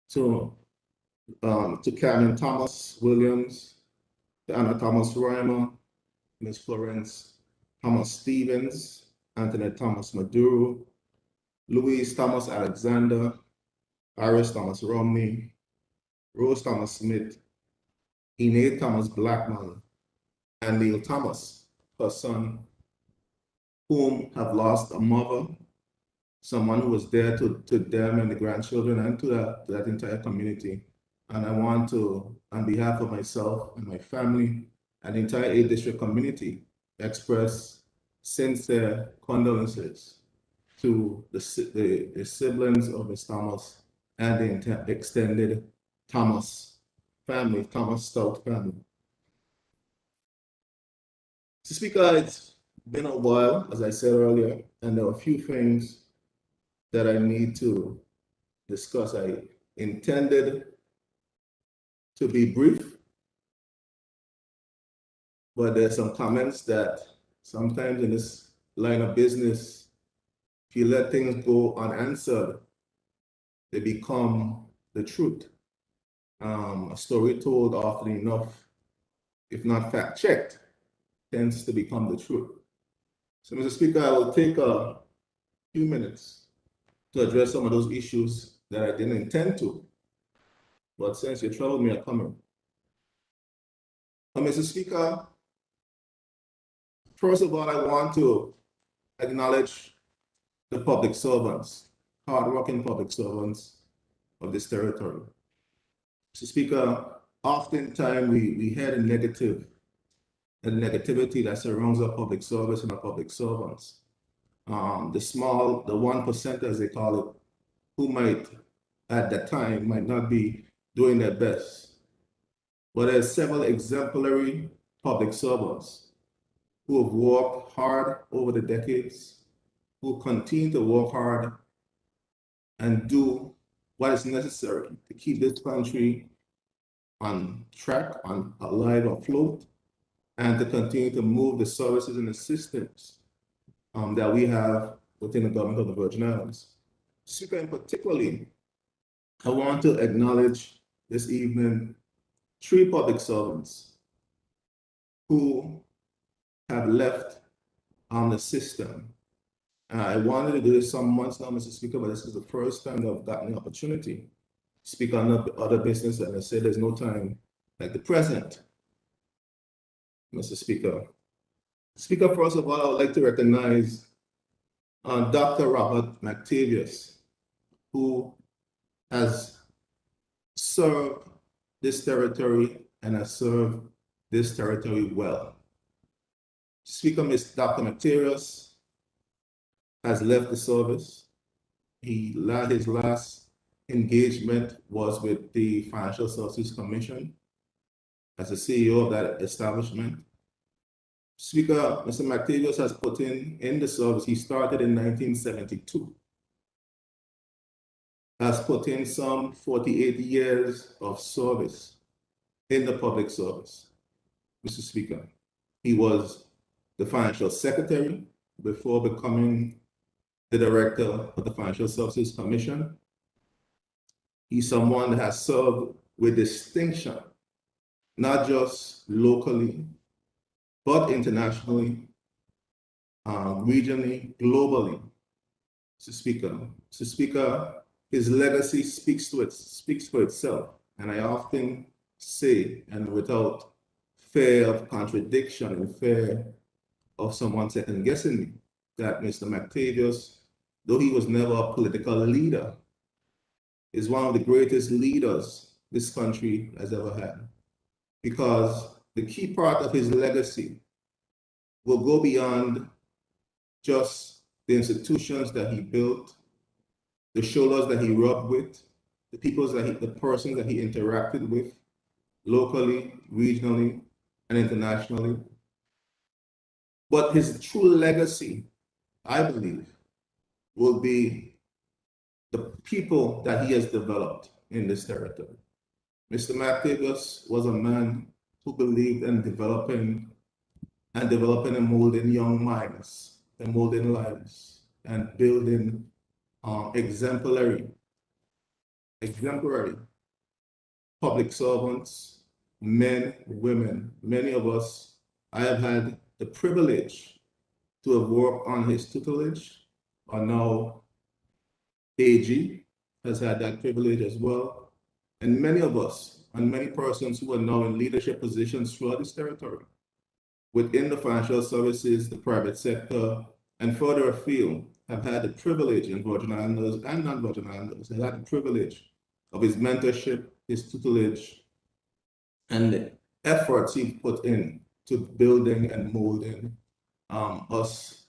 So, to Karen Thomas Williams, to Anna Thomas Reimer, Ms. Florence Thomas Stevens, Anthony Thomas Maduro, Louise Thomas Alexander, Iris Thomas Romney, Rose Thomas Smith, Enid Thomas Blackman, and Neil Thomas, her son, whom have lost a mother, someone who was there to them and the grandchildren and to that entire community. And I want to, on behalf of myself and my family and the entire 8th District community, express sincere condolences to the siblings of Ms. Thomas and the extended Thomas family, Thomas Stout family. Mr. Speaker, it's been a while, as I said earlier, and there are a few things that I need to discuss. I intended to be brief, but there's some comments that sometimes in this line of business, if you let things go unanswered, they become the truth. A story told often enough, if not fact-checked, tends to become the truth. So, Mr. Speaker, I will take a few minutes to address some of those issues that I didn't intend to, but since you troubled me, I'm coming. Mr. Speaker, first of all, I want to acknowledge the public servants, hardworking public servants of this territory. Mr. Speaker, oftentimes we hear the negativity that surrounds our public service and our public servants. The 1%, as they call it, who might at that time might not be doing their best. But there's several exemplary public servants who have worked hard over the decades, who continue to work hard and do what is necessary to keep this country on track, alive, afloat, and to continue to move the services and the systems that we have within the government of the Virgin Islands. Speaker, in particularly, I want to acknowledge this evening 3 public servants who have left the system. I wanted to do this some months now, Mr. Speaker, but this is the first time that I've gotten the opportunity to speak on other business, and I say there's no time like the present, Mr. Speaker. Speaker, first of all, I would like to recognize Dr. Robert McTavish, who has served this territory and has served this territory well. Speaker, Dr. McTavish has left the service. His last engagement was with the Financial Services Commission as the CEO of that establishment. Speaker, Mr. McTavish has put in the service, he started in 1972, has put in some 48 years of service in the public service. Mr. Speaker, he was the financial secretary before becoming the director of the Financial Services Commission. He's someone that has served with distinction, not just locally, but internationally, regionally, globally. Mr. Speaker, his legacy speaks for itself. And I often say, and without fear of contradiction and fear of someone second guessing me, that Mr. McTavish, though he was never a political leader, is one of the greatest leaders this country has ever had. Because the key part of his legacy will go beyond just the institutions that he built, the shoulders that he rubbed with, the persons that he interacted with, locally, regionally, and internationally. But his true legacy, I believe, will be the people that he has developed in this territory. Mr. McTavish was a man who believed in developing and molding young minds and molding lives and building exemplary public servants, men, women. Many of us, I have had the privilege to have worked on his tutelage, or now AG has had that privilege as well. And many of us, and many persons who are now in leadership positions throughout this territory, within the financial services, the private sector, and further afield, have had the privilege in Virgin Islanders and non-Virgin Islanders, have had the privilege of his mentorship, his tutelage, and the efforts he put in to building and molding us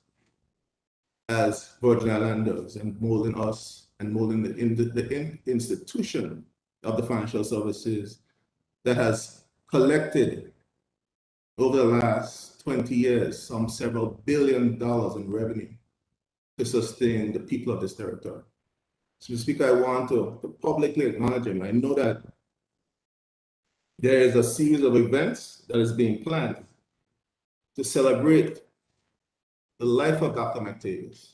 as Virgin Islanders, and molding us and molding the institution of the financial services that has collected over the last 20 years some several $1 billion in revenue to sustain the people of this territory. So, Mr. Speaker, I want to publicly acknowledge him. I know that there is a series of events that is being planned to celebrate the life of Dr. McTavish.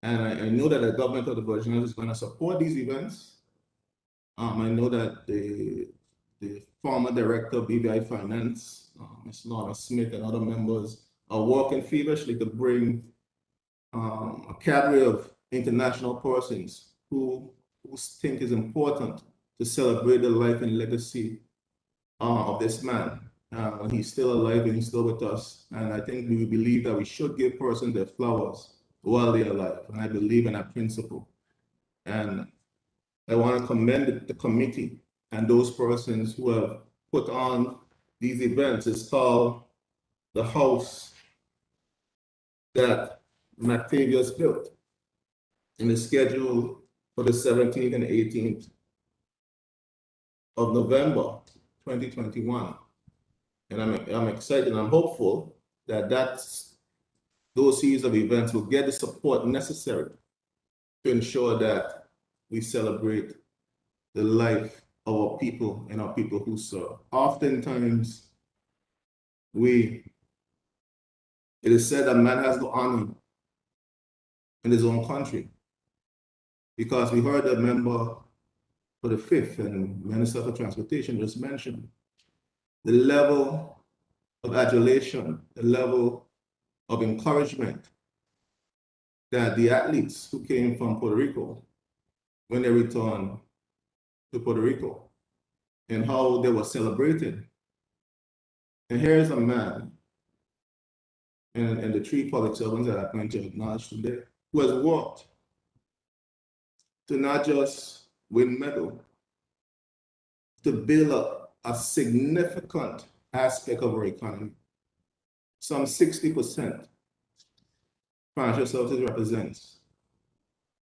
And I know that the government of the Virgin Islands is going to support these events. I know that the former director of BVI Finance, Ms. Lorna Smith, and other members are working feverishly to bring a cadre of international persons who think is important to celebrate the life and legacy of this man. He's still alive and he's still with us. And I think we believe that we should give persons their flowers while they're alive. And I believe in that principle. And I want to commend the committee and those persons who have put on these events. It's called the house that Mactavius built, and is scheduled for the 17th and 18th of November 2021. And I'm excited and I'm hopeful that those series of events will get the support necessary to ensure that we celebrate the life of our people and our people who serve. Oftentimes, it is said that man has no honor in his own country, because we heard a member for the 5th and Minister for Transportation just mentioned the level of adulation, the level of encouragement that the athletes who came from Puerto Rico, when they returned to Puerto Rico, and how they were celebrated. And here's a man, and the 3 public servants that I'm going to acknowledge today, who has worked to not just win medal, to build up a significant aspect of our economy. Some 60% financial services represents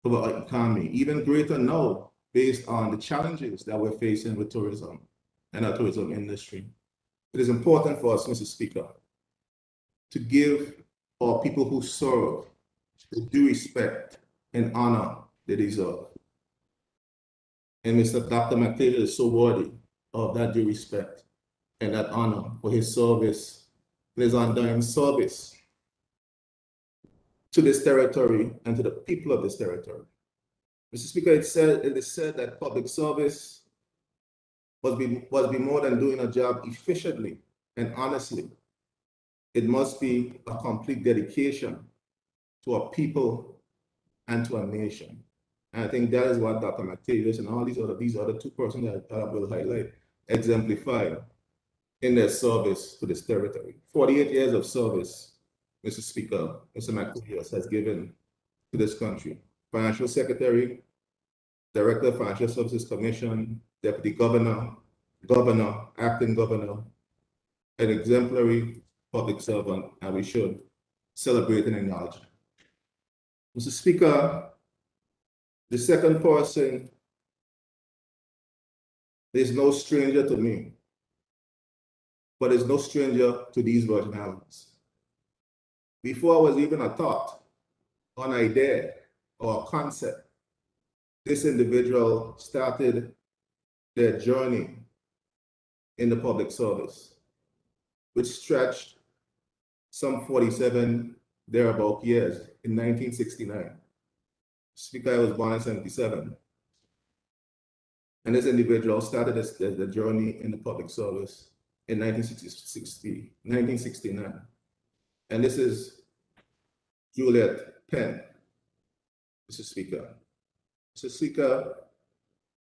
of our economy, even greater now based on the challenges that we're facing with tourism and our tourism industry. It is important for us, Mr. Speaker, to give our people who serve the due respect and honor they deserve. And Mr. Dr. Mactavius is so worthy of that due respect and that honor for his service, his undying service to this territory and to the people of this territory. Mr. Speaker, it is said that public service must be more than doing a job efficiently and honestly. It must be a complete dedication to our people and to our nation. And I think that is what Dr. Mactavius and all these other 2 persons that I will highlight exemplify in their service to this territory. 48 years of service, Mr. Speaker, Mr. Mactavius has given to this country. Financial Secretary, Director of Financial Services Commission, Deputy Governor, Governor, Acting Governor, an exemplary public servant, and we should celebrate and acknowledge him. Mr. Speaker, the second person is no stranger to me, but is no stranger to these Virgin Islands. Before I was even a thought, an idea, or a concept, this individual started their journey in the public service, which stretched some 47 thereabout years in 1969. Speaker, I was born in 77. And this individual started the journey in the public service in 1969. And this is Juliet Penn, Mr. Speaker. Mr. Speaker,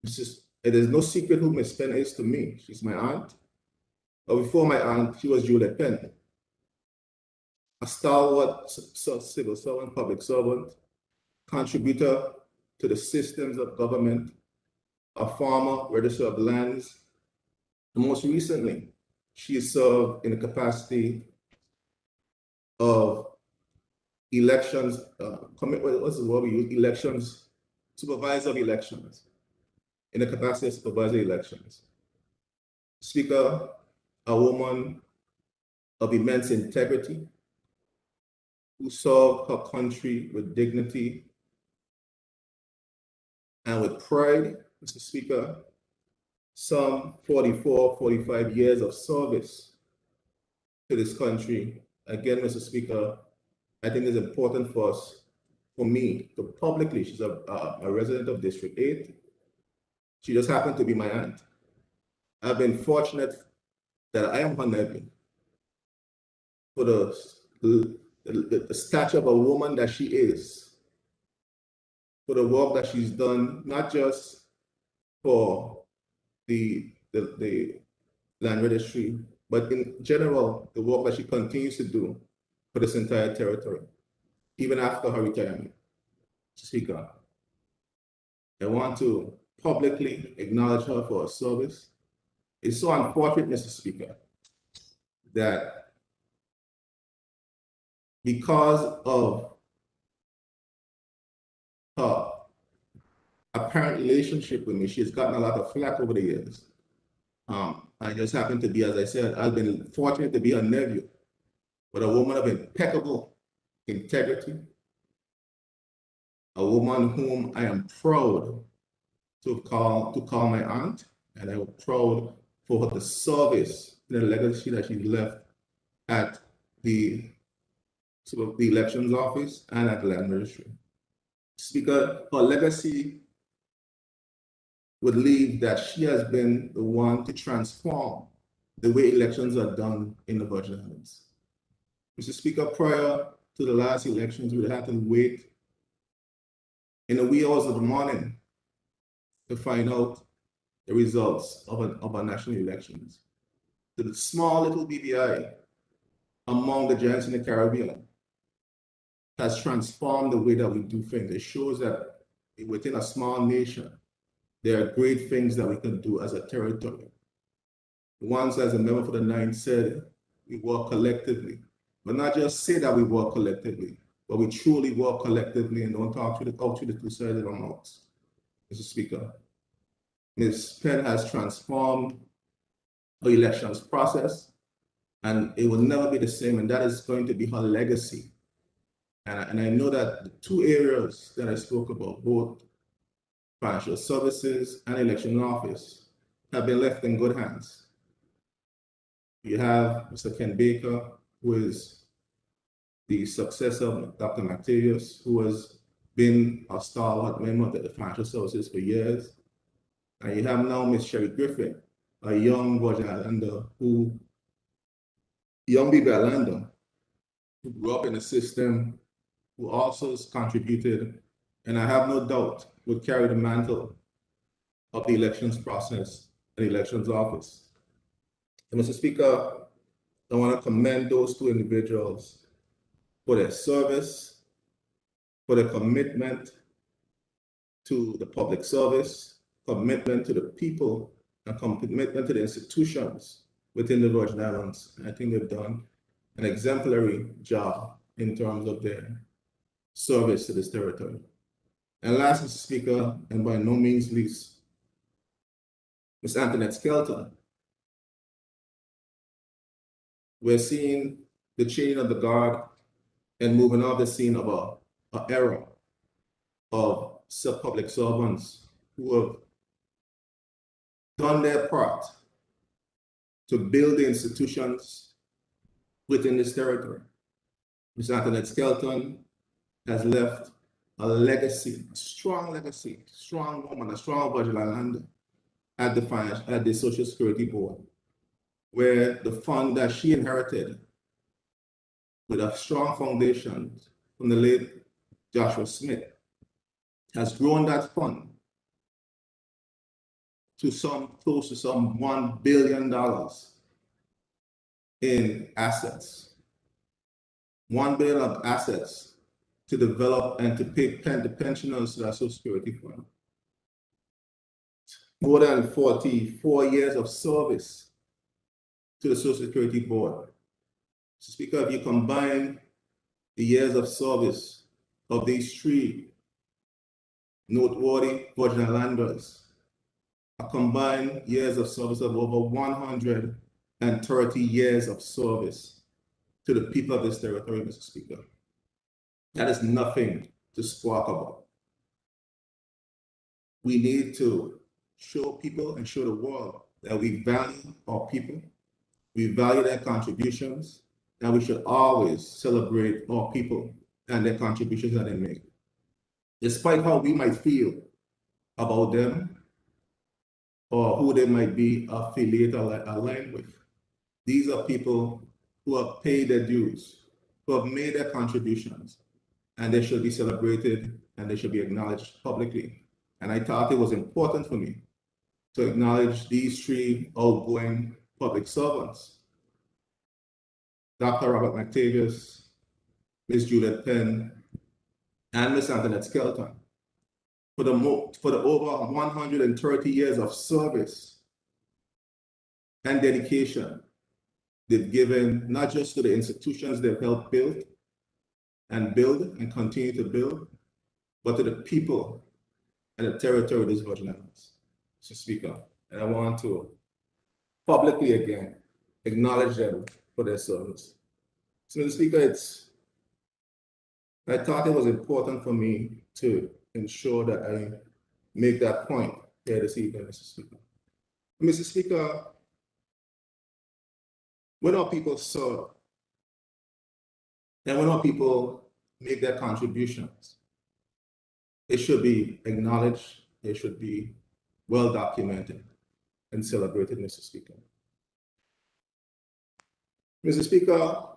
it is no secret who Miss Penn is to me. She's my aunt. But before my aunt, she was Juliet Penn, a stalwart civil servant, public servant, contributor to the systems of government, a farmer, registrar of lands. And most recently, she served in the capacity of elections, what's the word we use? Elections, supervisor of elections, in the capacity of supervisor of elections. Speaker, a woman of immense integrity, who served her country with dignity and with pride, Mr. Speaker. Some 44, 45 years of service to this country. Again, Mr. Speaker, I think it's important for us, for me, to publicly, she's a resident of District 8. She just happened to be my aunt. I've been fortunate that I am her nephew for the stature of a woman that she is, for the work that she's done, not just for the land registry, but in general, the work that she continues to do for this entire territory, even after her retirement. Speaker, I want to publicly acknowledge her for her service. It's so unfortunate, Mr. Speaker, that because of her apparent relationship with me, she's gotten a lot of flack over the years. I just happen to be, as I said, I've been fortunate to be her nephew, but a woman of impeccable integrity, a woman whom I am proud to call my aunt, and I'm proud for the service, the legacy that she left at the elections office and at the land registry. Speaker, her legacy would leave that she has been the one to transform the way elections are done in the Virgin Islands. Mr. Speaker, prior to the last elections, we had to wait in the wee hours of the morning to find out the results of our national elections. The small little BVI among the giants in the Caribbean has transformed the way that we do things. It shows that within a small nation, there are great things that we can do as a territory. Once, as a member for the 9th said, we work collectively. But not just say that we work collectively, but we truly work collectively and don't talk to the two sides of our mouths. Mr. Speaker, Ms. Penn has transformed her elections process, and it will never be the same, and that is going to be her legacy. And I know that the two areas that I spoke about, both financial services and election office, have been left in good hands. You have Mr. Ken Baker, who is the successor of Dr. Mactavius, who has been a stalwart member of the financial services for years. And you have now Ms. Sherry Griffin, a young Virgin Islander young BB Islander, who grew up in the system, who also has contributed, and I have no doubt would carry the mantle of the elections process and elections office. And Mr. Speaker, I want to commend those two individuals for their service, for their commitment to the public service, commitment to the people, and commitment to the institutions within the Virgin Islands. I think they've done an exemplary job in terms of their service to this territory. And last, Mr. Speaker, and by no means least, Ms. Antoinette Skelton. We're seeing the changing of the guard and moving off the scene of an era of public servants who have done their part to build the institutions within this territory. Ms. Antoinette Skelton has left a legacy, a strong woman, a strong Virgin Islander at the Social Security Board, where the fund that she inherited with a strong foundation from the late Joshua Smith has grown that fund to close to some $1 billion in assets. $1 billion of assets to develop and to pay the pensioners to that Social Security fund. More than 44 years of service to the Social Security Board. So Speaker, if you combine the years of service of these three noteworthy Virgin Islanders, a combined years of service of over 130 years of service to the people of this territory, Mr. Speaker. That is nothing to squawk about. We need to show people and show the world that we value our people, we value their contributions, and we should always celebrate our people and their contributions that they make. Despite how we might feel about them or who they might be affiliated or aligned with, these are people who have paid their dues, who have made their contributions, and they should be celebrated and they should be acknowledged publicly. And I thought it was important for me to acknowledge these three outgoing public servants: Dr. Robert Mactavius, Ms. Juliet Penn, and Ms. Antoinette Skelton, for the over 130 years of service and dedication they've given, not just to the institutions they've helped build and continue to build, but to the people and the territory of these Virgin Islands. Mr. Speaker, and I want to publicly again acknowledge them for their service. So, Mr. Speaker, I thought it was important for me to ensure that I make that point here this evening, Mr. Speaker. Mr. Speaker, when our people serve and when our people make their contributions, it should be acknowledged, it should be well documented and celebrated, Mr. Speaker. Mr. Speaker,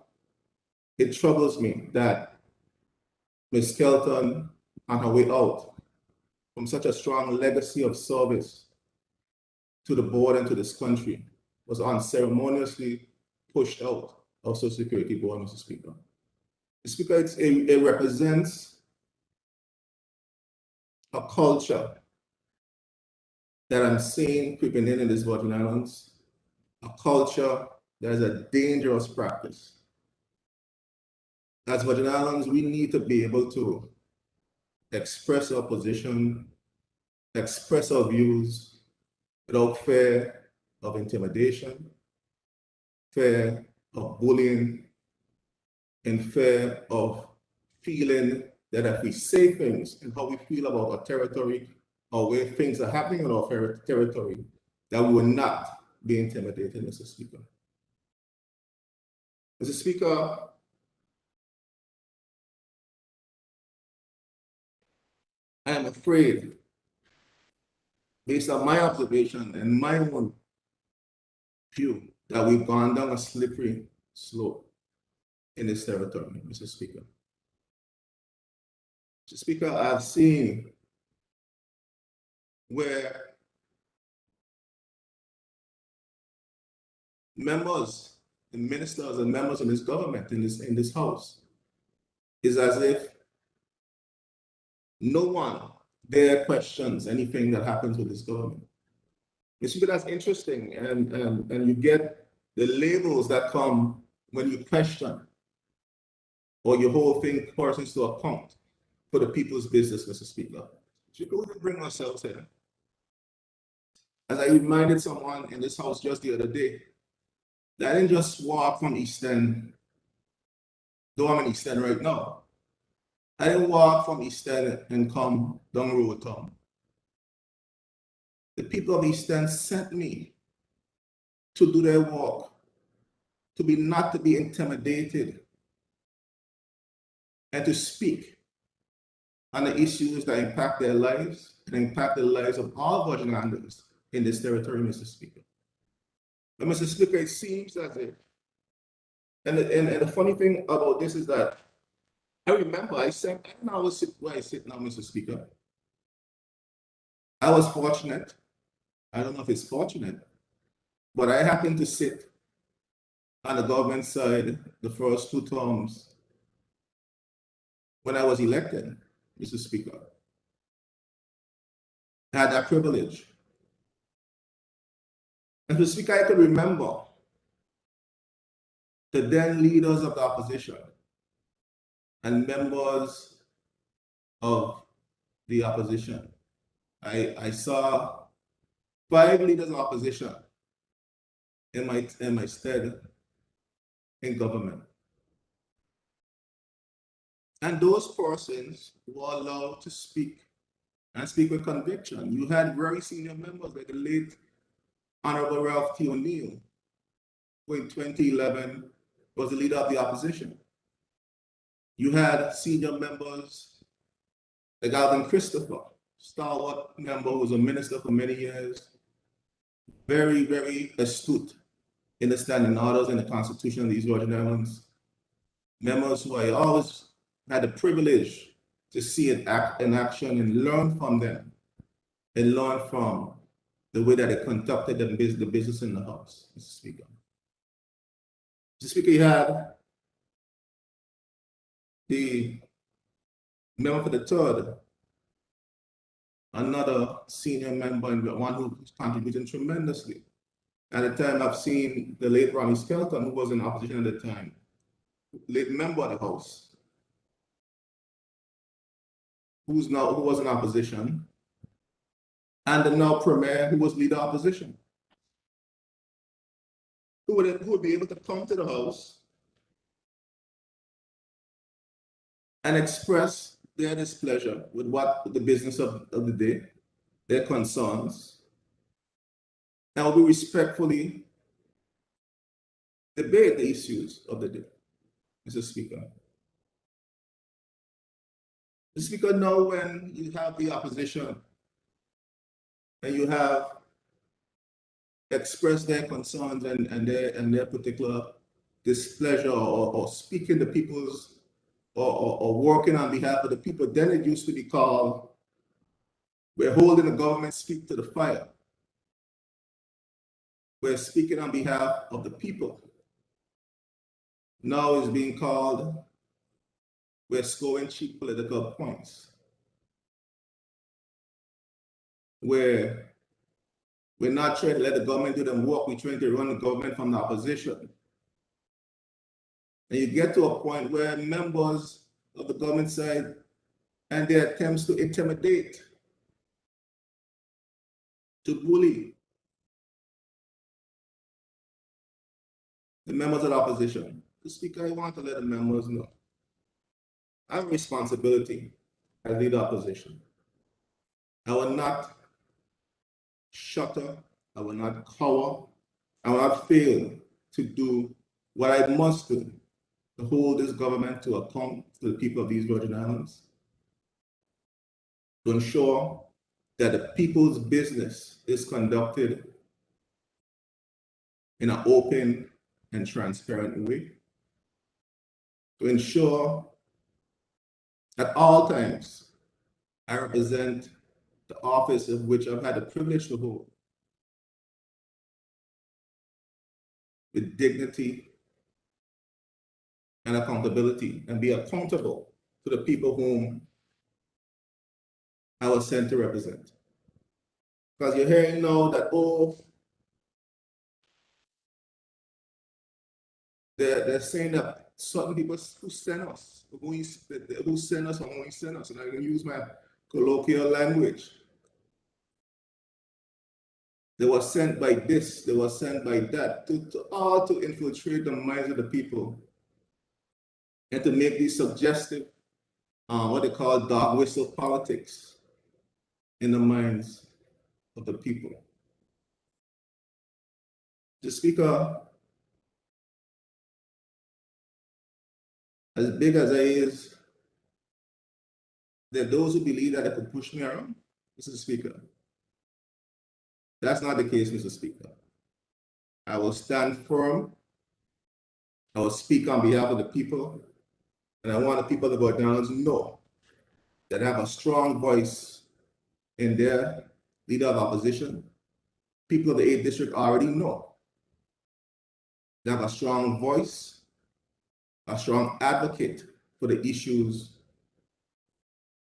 it troubles me that Ms. Skelton, on her way out from such a strong legacy of service to the board and to this country, was unceremoniously pushed out of Social Security Board, Mr. Speaker. Mr. Speaker, it represents a culture that I'm seeing creeping in these Virgin Islands, a culture that is a dangerous practice. As Virgin Islands, we need to be able to express our position, express our views without fear of intimidation, fear of bullying, and fear of feeling that if we say things and how we feel about our territory or where things are happening on our territory, that we will not be intimidated, Mr. Speaker. Mr. Speaker, I am afraid, based on my observation and my own view, that we've gone down a slippery slope in this territory, Mr. Speaker. Mr. Speaker, I've seen where members and ministers and members of this government in this house is as if no one there questions anything that happens with this government. Mr. Speaker, that's interesting, and you get the labels that come when you question or you hold things persons to account for the people's business, Mr. Speaker. We couldn't bring ourselves here. As I reminded someone in this house just the other day, that I didn't just walk from East End, though I'm in East End right now. I didn't walk from East End and come down Road Town. The people of East End sent me to do their work, not to be intimidated, and to speak on the issues that impact their lives and impact the lives of all Virgin Islanders in this territory, Mr. Speaker. But Mr. Speaker, it seems as if, and the funny thing about this is that I remember I said, I was sit where I sit now, Mr. Speaker. I was fortunate. I don't know if it's fortunate, but I happened to sit on the government side the first 2 terms when I was elected, Mr. Speaker. I had that privilege. And Mr. Speaker, I could remember the then leaders of the opposition and members of the opposition. I saw 5 leaders of opposition in my stead in government. And those persons were allowed to speak and speak with conviction. You had very senior members like the late Honorable Ralph T. O'Neill, who in 2011 was the leader of the opposition. You had senior members like Alvin Christopher, stalwart member who was a minister for many years, very, very astute in the standing orders and the Constitution of these Virgin Islands. Members who I always had the privilege to see it in action and learn from them and learn from the way that they conducted the business in the House, Mr. Speaker. Mr. Speaker, you had the member for the 3rd, another senior member and one who's contributing tremendously. At the time, I've seen the late Ronnie Skelton, who was in opposition at the time, late member of the House, who was in opposition, and the now Premier, who was leader opposition, who would be able to come to the House and express their displeasure with what the business of the day, their concerns, and will be respectfully debate the issues of the day, Mr. Speaker. Mr. Speaker, now when you have the opposition and you have expressed their concerns and their particular displeasure or speaking the people's or working on behalf of the people, then it used to be called, we're holding the government's feet to the fire. We're speaking on behalf of the people. Now it's being called, we're scoring cheap political points. Where we're not trying to let the government do the work, we're trying to run the government from the opposition. And you get to a point where members of the government side and their attempts to intimidate, to bully the members of the opposition. The Speaker, I want to let the members know I have a responsibility as leader of opposition. I will not shutter, I will not cower, I will not fail to do what I must do to hold this government to account to the people of these Virgin Islands, to ensure that the people's business is conducted in an open and transparent way, to ensure at all times I represent the office of which I've had the privilege to hold with dignity and accountability, and be accountable to the people whom I was sent to represent. Because you're hearing now that, oh, they're saying that certain people who send us, who send us and who send us, and I can use my colloquial language. They were sent by this, they were sent by that, to infiltrate the minds of the people and to make these suggestive, what they call dog whistle politics in the minds of the people. The Speaker, as big as I is, there are those who believe that they could push me around, Mr. Speaker. That's not the case, Mr. Speaker. I will stand firm. I will speak on behalf of the people. And I want the people of the Virgin Islands to know that I have a strong voice in their leader of opposition. People of the 8th District already know they have a strong voice, a strong advocate for the issues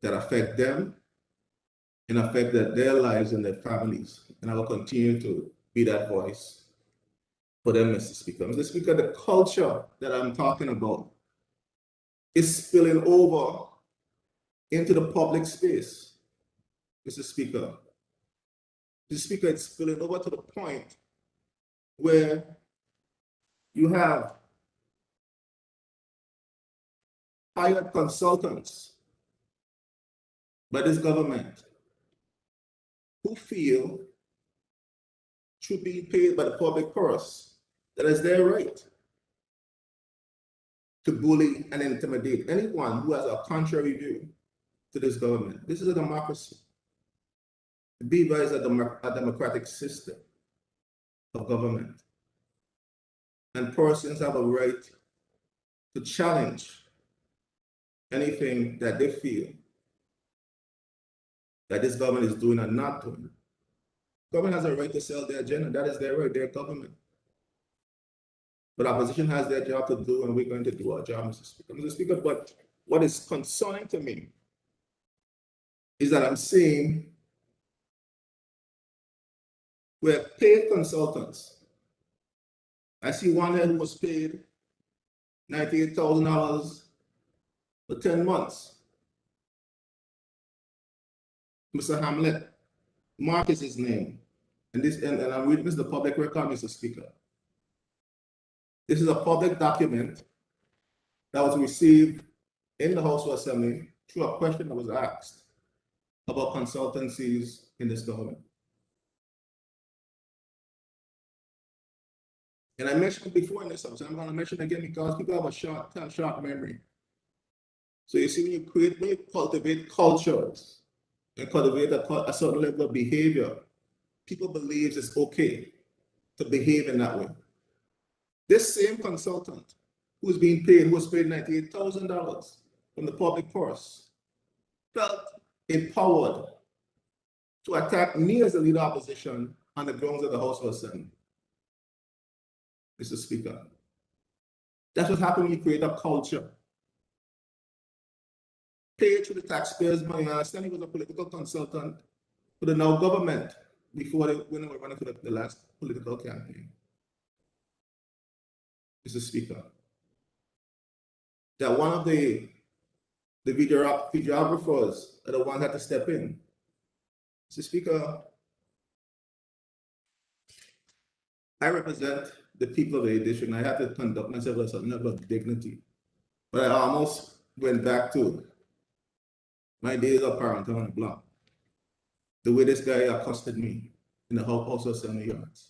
that affect them and affect their lives and their families. And I will continue to be that voice for them, Mr. Speaker. Mr. Speaker, the culture that I'm talking about is spilling over into the public space, Mr. Speaker. Mr. Speaker, it's spilling over to the point where you have hired consultants by this government who feel should be paid by the public purse, that is their right to bully and intimidate anyone who has a contrary view to this government. This is a democracy. The BVA is a democratic system of government. And persons have a right to challenge anything that they feel that this government is doing or not doing. Government has a right to sell their agenda. That is their right, their government. But opposition has their job to do, and we're going to do our job, Mr. Speaker. Mr. Speaker, but what is concerning to me is that I'm seeing were paid consultants. I see one here who was paid $98,000 for 10 months. Mr. Hamlet, Mark is his name. And I'm reading this the public record, Mr. Speaker. This is a public document that was received in the House of Assembly through a question that was asked about consultancies in this government. And I mentioned it before in this house, and I'm going to mention it again because people have a short memory. So you see, when you cultivate cultures and cultivate a certain level of behavior, people believe it's okay to behave in that way. This same consultant who was paid $98,000 from the public purse, felt empowered to attack me as the leader of opposition on the grounds of the House of Assembly. Mr. Speaker, that's what happens when you create a culture. Paid through the taxpayers' money. I understand he was a political consultant for the now government before when they were running for the last political campaign. Mr. Speaker, that one of the videographers are the one that had to step in. Mr. Speaker, I represent the people of the district, and I have to conduct myself with a certain level of dignity. But I almost went back to my days of parenting on the block. The way this guy accosted me in the House of Assembly yards.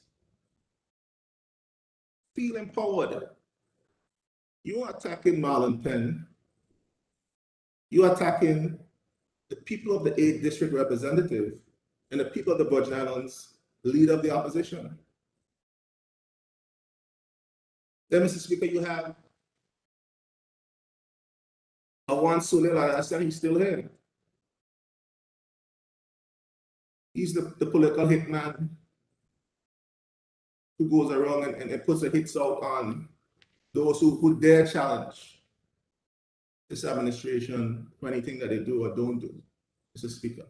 Feel empowered. You are attacking Marlon Penn. You are attacking the people of the 8th District Representative and the people of the Virgin Islands, leader of the opposition. Then, Mr. Speaker, you have Awan Sunil. I understand he's still here. He's the political hitman who goes around and puts the hits out on those who dare challenge this administration for anything that they do or don't do, Mr. Speaker.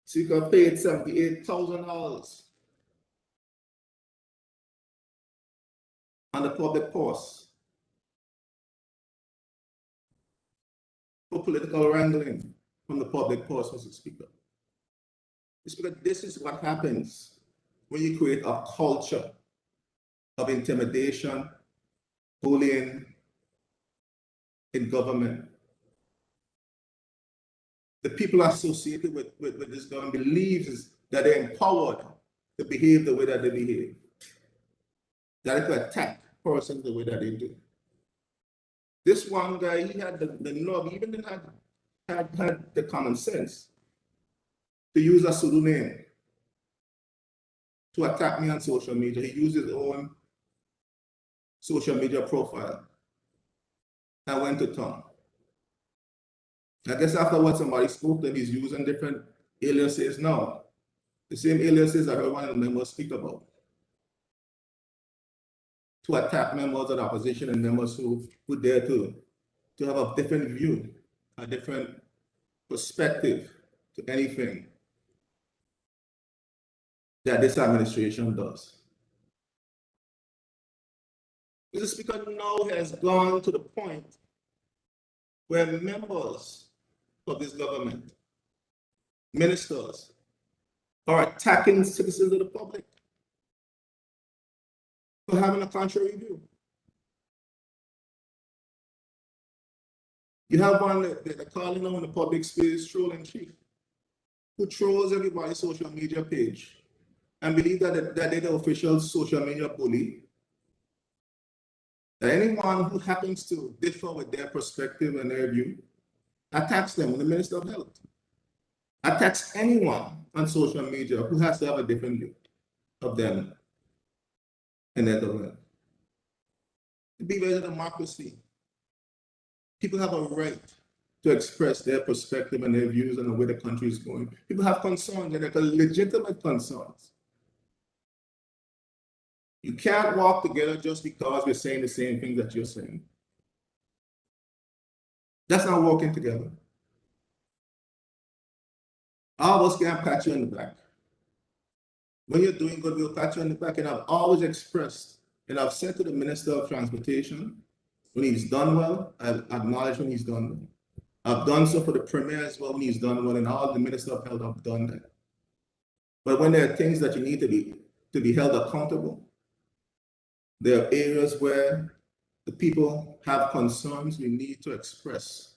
Speaker paid $78,000 on the public purse for political wrangling from the public purse, Mr. Speaker. Mr. Speaker, this is what happens when you create a culture of intimidation, bullying in government. The people associated with this government believes that they're empowered to behave the way that they behave, that they could attack persons the way that they do. This one guy, he had the nerve, he even had the common sense to use a pseudonym to attack me on social media. He used his own social media profile. I went to town. I guess after what somebody spoke to him, he's using different aliases now. The same aliases I heard one of the members speak about. To attack members of the opposition and members who dare to have a different view, a different perspective to anything that this administration does. Mr. Speaker, now has gone to the point where members of this government, ministers, are attacking citizens of the public for having a contrary view. You have one that they're calling on the public space trolling chief, who trolls everybody's social media page and believe that they're the official social media bully. That anyone who happens to differ with their perspective and their view attacks them with the Minister of Health. Attacks anyone on social media who has to have a different view of them and their government. To be very democracy. People have a right to express their perspective and their views on the way the country is going. People have concerns, and they're legitimate concerns. You can't walk together just because we're saying the same thing that you're saying. That's not working together. always can pat you on the back. When you're doing good, we'll pat you on the back. And I've always expressed, and I've said to the Minister of Transportation, when he's done well, I've acknowledged when he's done well. I've done so for the Premier as well when he's done well, and all the Minister of Health have done that. But when there are things that you need to be held accountable, there are areas where the people have concerns we need to express.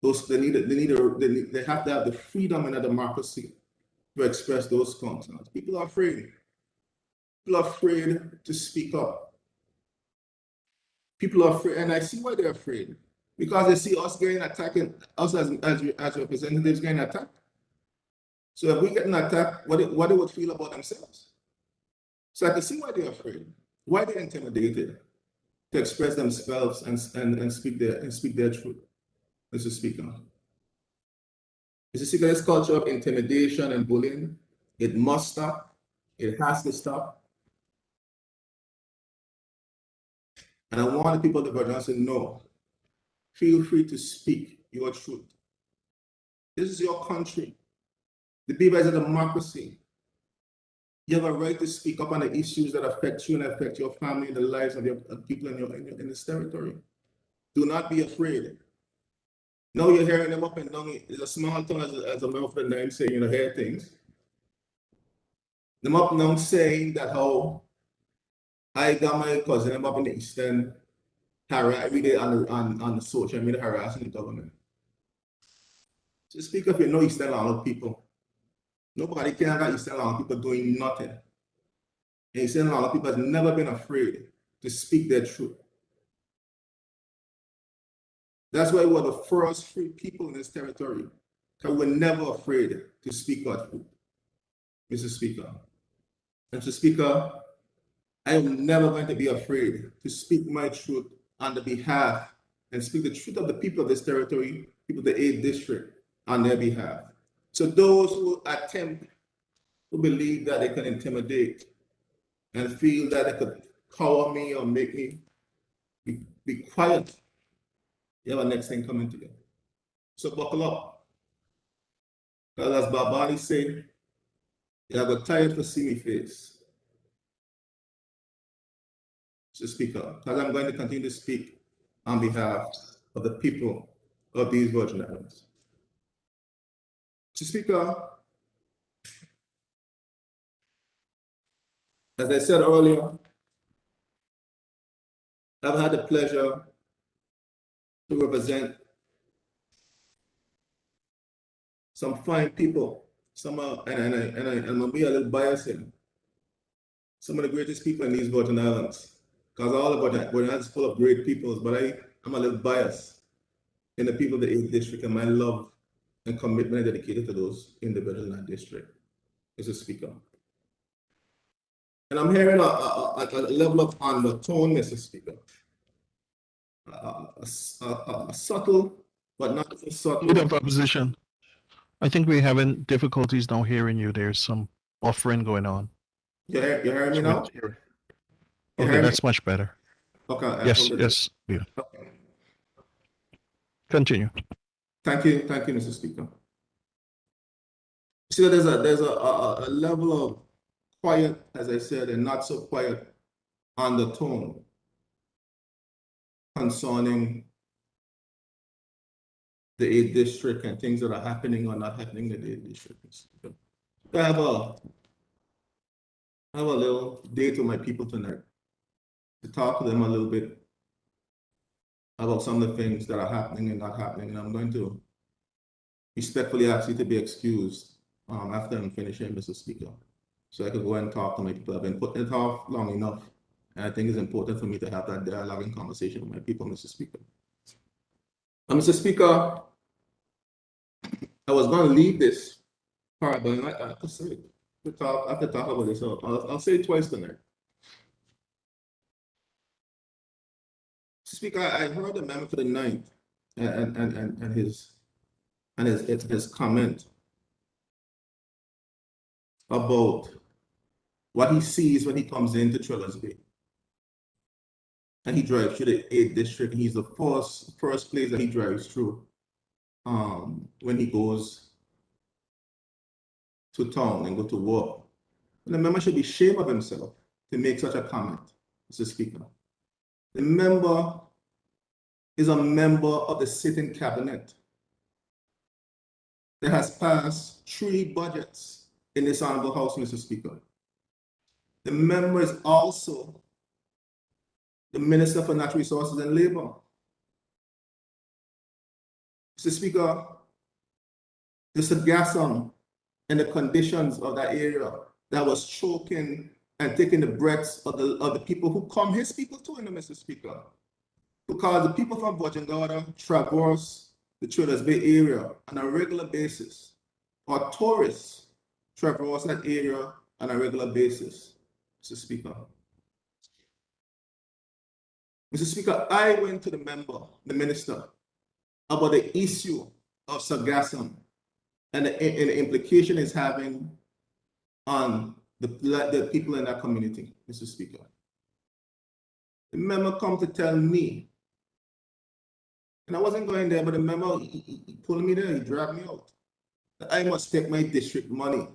Those they have to have the freedom in a democracy to express those concerns. People are afraid. People are afraid to speak up. People are afraid, and I see why they're afraid. Because they see us getting attacked, us as representatives getting attacked. So if we get an attack, what they would feel about themselves. So I can see why they're afraid, why they're intimidated to express themselves and speak their truth. Mr. Speaker. Mr. Speaker, this culture of intimidation and bullying, it must stop. It has to stop. And I want the people of the Virgin Islands to know, feel free to speak your truth. This is your country. The Beaver is a democracy. You have a right to speak up on the issues that affect you and affect your family and the lives of your people in this territory. Do not be afraid. Now you're hearing them up and down. It's a small town, as a mouth and name saying, hear things. Them up now saying that how I got my cousin, I'm up in the Eastern, every day on the social media harassing the government. So speak up, you know Eastern Long people. Nobody can got Eastern Long people doing nothing. And Eastern Long people have never been afraid to speak their truth. That's why we're the first free people in this territory, because we're never afraid to speak our truth, Mr. Speaker. Mr. Speaker, I am never going to be afraid to speak my truth on the behalf and speak the truth of the people of this territory, people of the 8th district, on their behalf. So those who attempt to believe that they can intimidate and feel that they could cower me or make me be quiet, you have a next thing coming to you. So buckle up. Because as Babali said, you have got tired to see me face. So Speaker, because I'm going to continue to speak on behalf of the people of these Virgin Islands. So Speaker, as I said earlier, I've had the pleasure to represent some fine people. Some are, and I'm be a little biased in. Some of the greatest people in these Virgin Islands. Because all of Virgin Islands is full of great people, but I'm a little biased in the people of the 8th district and my love and commitment dedicated to those individuals in that district, Mr. Speaker. And I'm hearing a level of undertone, Mr. Speaker. A subtle, but not so subtle. Leader of opposition. I think we're having difficulties now hearing you. There's some offering going on. You're hearing me now? Okay, that's much better. Okay. Yes. Yeah. Okay. Continue. Thank you, Mr. Speaker. See, there's a level of quiet, as I said, and not so quiet undertone concerning the 8th district and things that are happening or not happening in the 8th district. I have a little date with my people tonight to talk to them a little bit about some of the things that are happening and not happening. And I'm going to respectfully ask you to be excused after I'm finishing, Mr. Speaker, so I can go and talk to my people. I've been putting it off long enough, and I think it's important for me to have that dialogue and conversation with my people, Mr. Speaker. Mr. Speaker, I was going to leave this part, but I have to say it. I have to talk about this. So I'll say it twice tonight. Speaker, I heard the member for the 9th and his comment about what he sees when he comes into Trillers Bay. And he drives through the 8th district, and he's the first place that he drives through when he goes to town and go to work. And the member should be ashamed of himself to make such a comment, Mr. Speaker. The member is a member of the sitting cabinet that has passed 3 budgets in this honorable house, Mr. Speaker. The member is also the Minister for Natural Resources and Labor. Mr. Speaker, the Sagassum and the conditions of that area that was choking and taking the breaths of the people who come, his people too, Mr. Speaker. Because the people from Bojangada traverse the Traders Bay area on a regular basis, or tourists traverse that area on a regular basis, Mr. Speaker. Mr. Speaker, I went to the member, the minister, about the issue of Sagassum and the implication it's having on the people in that community, Mr. Speaker. The member come to tell me, and I wasn't going there, but the member, he pulled me there, he dragged me out, that I must take my district money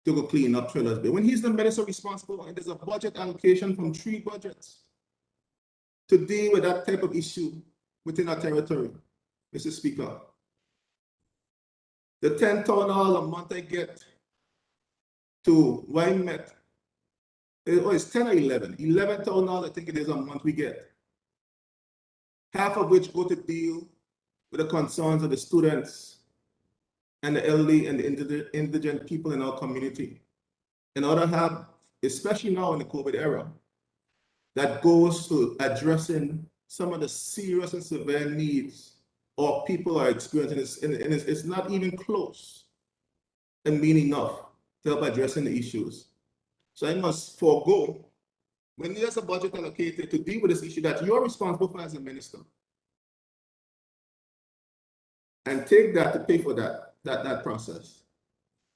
to go clean up Traders Bay. When he's the minister responsible, and there's a budget allocation from 3 budgets to deal with that type of issue within our territory, Mr. Speaker. The $10,000 a month I get to Waimet, it's 10 or 11, $11,000 I think it is a month we get. Half of which go to deal with the concerns of the students and the elderly and the indigent people in our community. And other half, especially now in the COVID era, that goes to addressing some of the serious and severe needs or people are experiencing, and it's not even close and mean enough to help addressing the issues. So I must forego, when there's a budget allocated to deal with this issue that you're responsible for as a minister, and take that to pay for that process.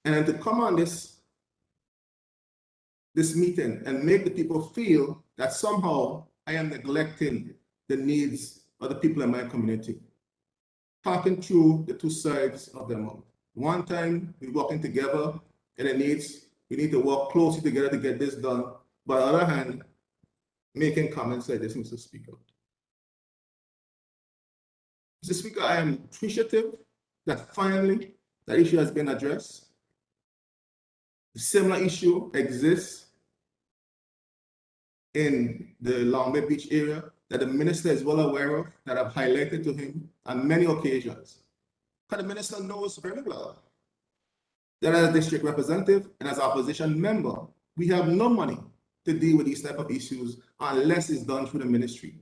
And then to come on this meeting and make the people feel that somehow I am neglecting the needs of the people in my community. Talking through the 2 sides of their mouth. One time we're working together and we need to work closely together to get this done. But on the other hand, making comments like this, Mr. Speaker. Mr. Speaker, I am appreciative that finally that issue has been addressed. A similar issue exists in the Long Bay Beach area that the minister is well aware of, that I've highlighted to him on many occasions. But the minister knows very well that as a district representative and as opposition member, we have no money to deal with these type of issues unless it's done through the ministry.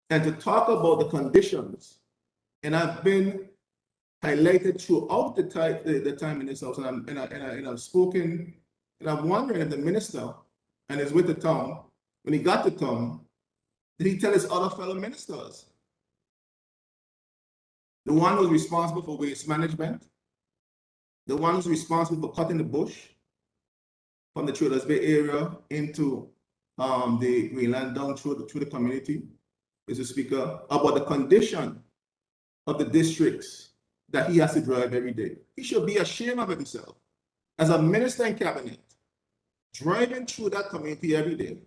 And to talk about the conditions, and I've been highlighted throughout the time in this house, and I've spoken, and I'm wondering if the minister and is with the town, when he got to town, did he tell his other fellow ministers? The one who's responsible for waste management, the one who's responsible for cutting the bush from the Traders Bay area into the Greenland down through the community, Mr. Speaker, about the condition of the districts that he has to drive every day. He should be ashamed of himself as a minister in cabinet, driving through that community every day,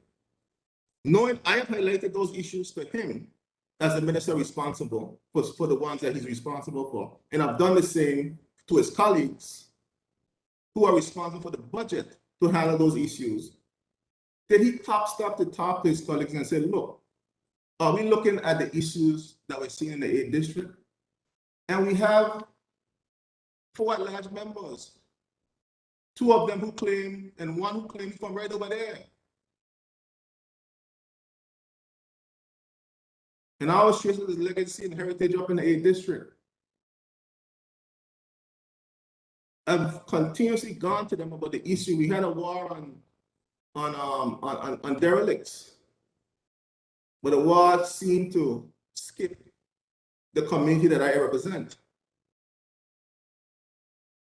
knowing I have highlighted those issues to him as the minister responsible for the ones that he's responsible for. And I've done the same to his colleagues who are responsible for the budget to handle those issues. Did he stop to talk to his colleagues and say, look, are we looking at the issues that we're seeing in the 8th district? And we have 4 at-large members, 2 of them who claim, and 1 who claims from right over there. And our traces his legacy and heritage up in the 8th district. I've continuously gone to them about the issue. We had a war on derelicts, but the war seemed to skip the community that I represent.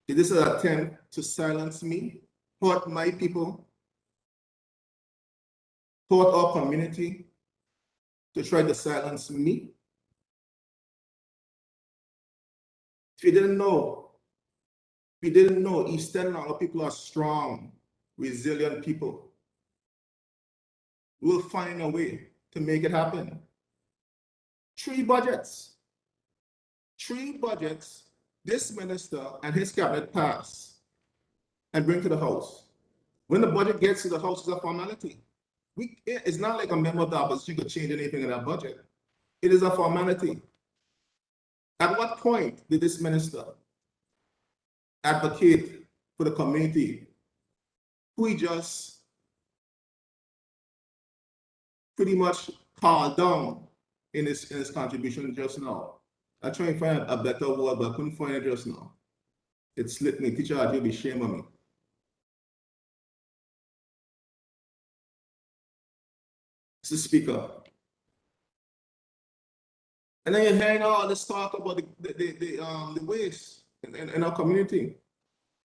This is an attempt to silence me, hurt my people, hurt our community, to try to silence me. you didn't know, Eastern Lanka people are strong, resilient people. We'll find a way to make it happen. 3 budgets. 3 budgets this minister and his cabinet pass and bring to the House. When the budget gets to the House, it's a formality. It's not like a member of the opposition could change anything in that budget. It is a formality. At what point did this minister advocate for the community who he just pretty much called down in his contribution just now? I try and find a better word, but I couldn't find it just now. It slipped me. Teacher, you'll be ashamed of me. Mr. Speaker. And then you're hearing all this talk about the waste in our community.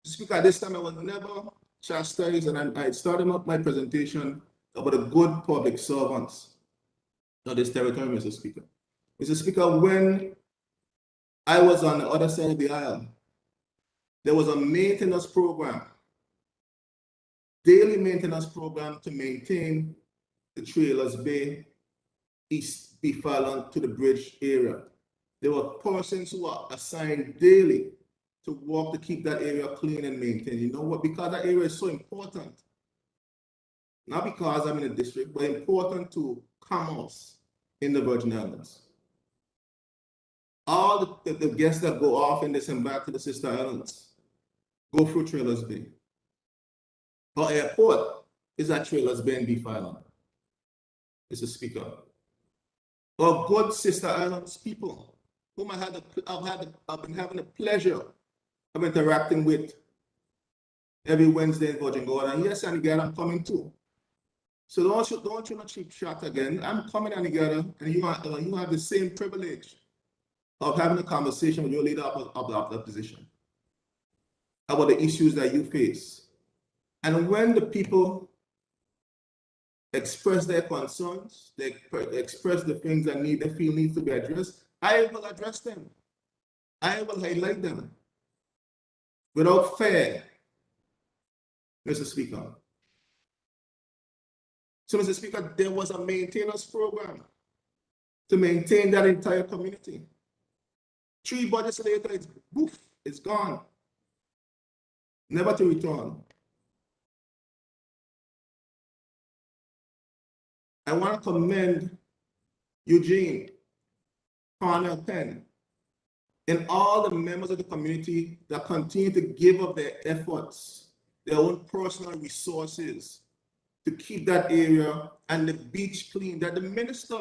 Mr. Speaker, this time I was never chastised, and I started up my presentation about the good public servants of this territory, Mr. Speaker. Mr. Speaker, when I was on the other side of the aisle, there was a maintenance program, daily maintenance program to maintain the Trailers Bay, East Beef Island to the bridge area. There were persons who were assigned daily to work to keep that area clean and maintained. You know what? Because that area is so important. Not because I'm in the district, but important to commerce in the Virgin Islands. All the guests that go off and disembark to the sister islands go through Trailers Bay. Our airport is at Trailers Bay and Beef Island. Mr. Speaker. Our good sister islands people whom I've been having the pleasure of interacting with every Wednesday in Virgin Gorda. And yes, Antigua, I'm coming too. So don't you not cheap shot again. I'm coming, Antigua, and you have the same privilege of having a conversation with your leader of the opposition about the issues that you face. And when the people express their concerns, they express the things that they feel needs to be addressed, I will address them. I will highlight them without fear, Mr. Speaker. So, Mr. Speaker, there was a maintenance program to maintain that entire community. 3 budgets later, it's poof, it's gone. Never to return. I want to commend Eugene, Cornell Penn, and all the members of the community that continue to give up their efforts, their own personal resources to keep that area and the beach clean that the minister,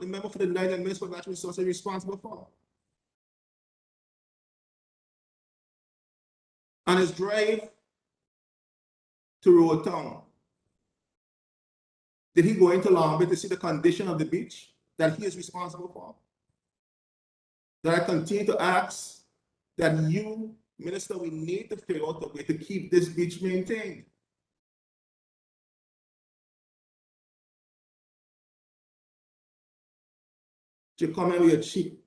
the member for the Night and Minister for Natural Resources is responsible for. On his drive to Road Town, did he go into Long Bay to see the condition of the beach that he is responsible for? That I continue to ask that you, Minister, we need to figure out a way to keep this beach maintained. You come in with your cheap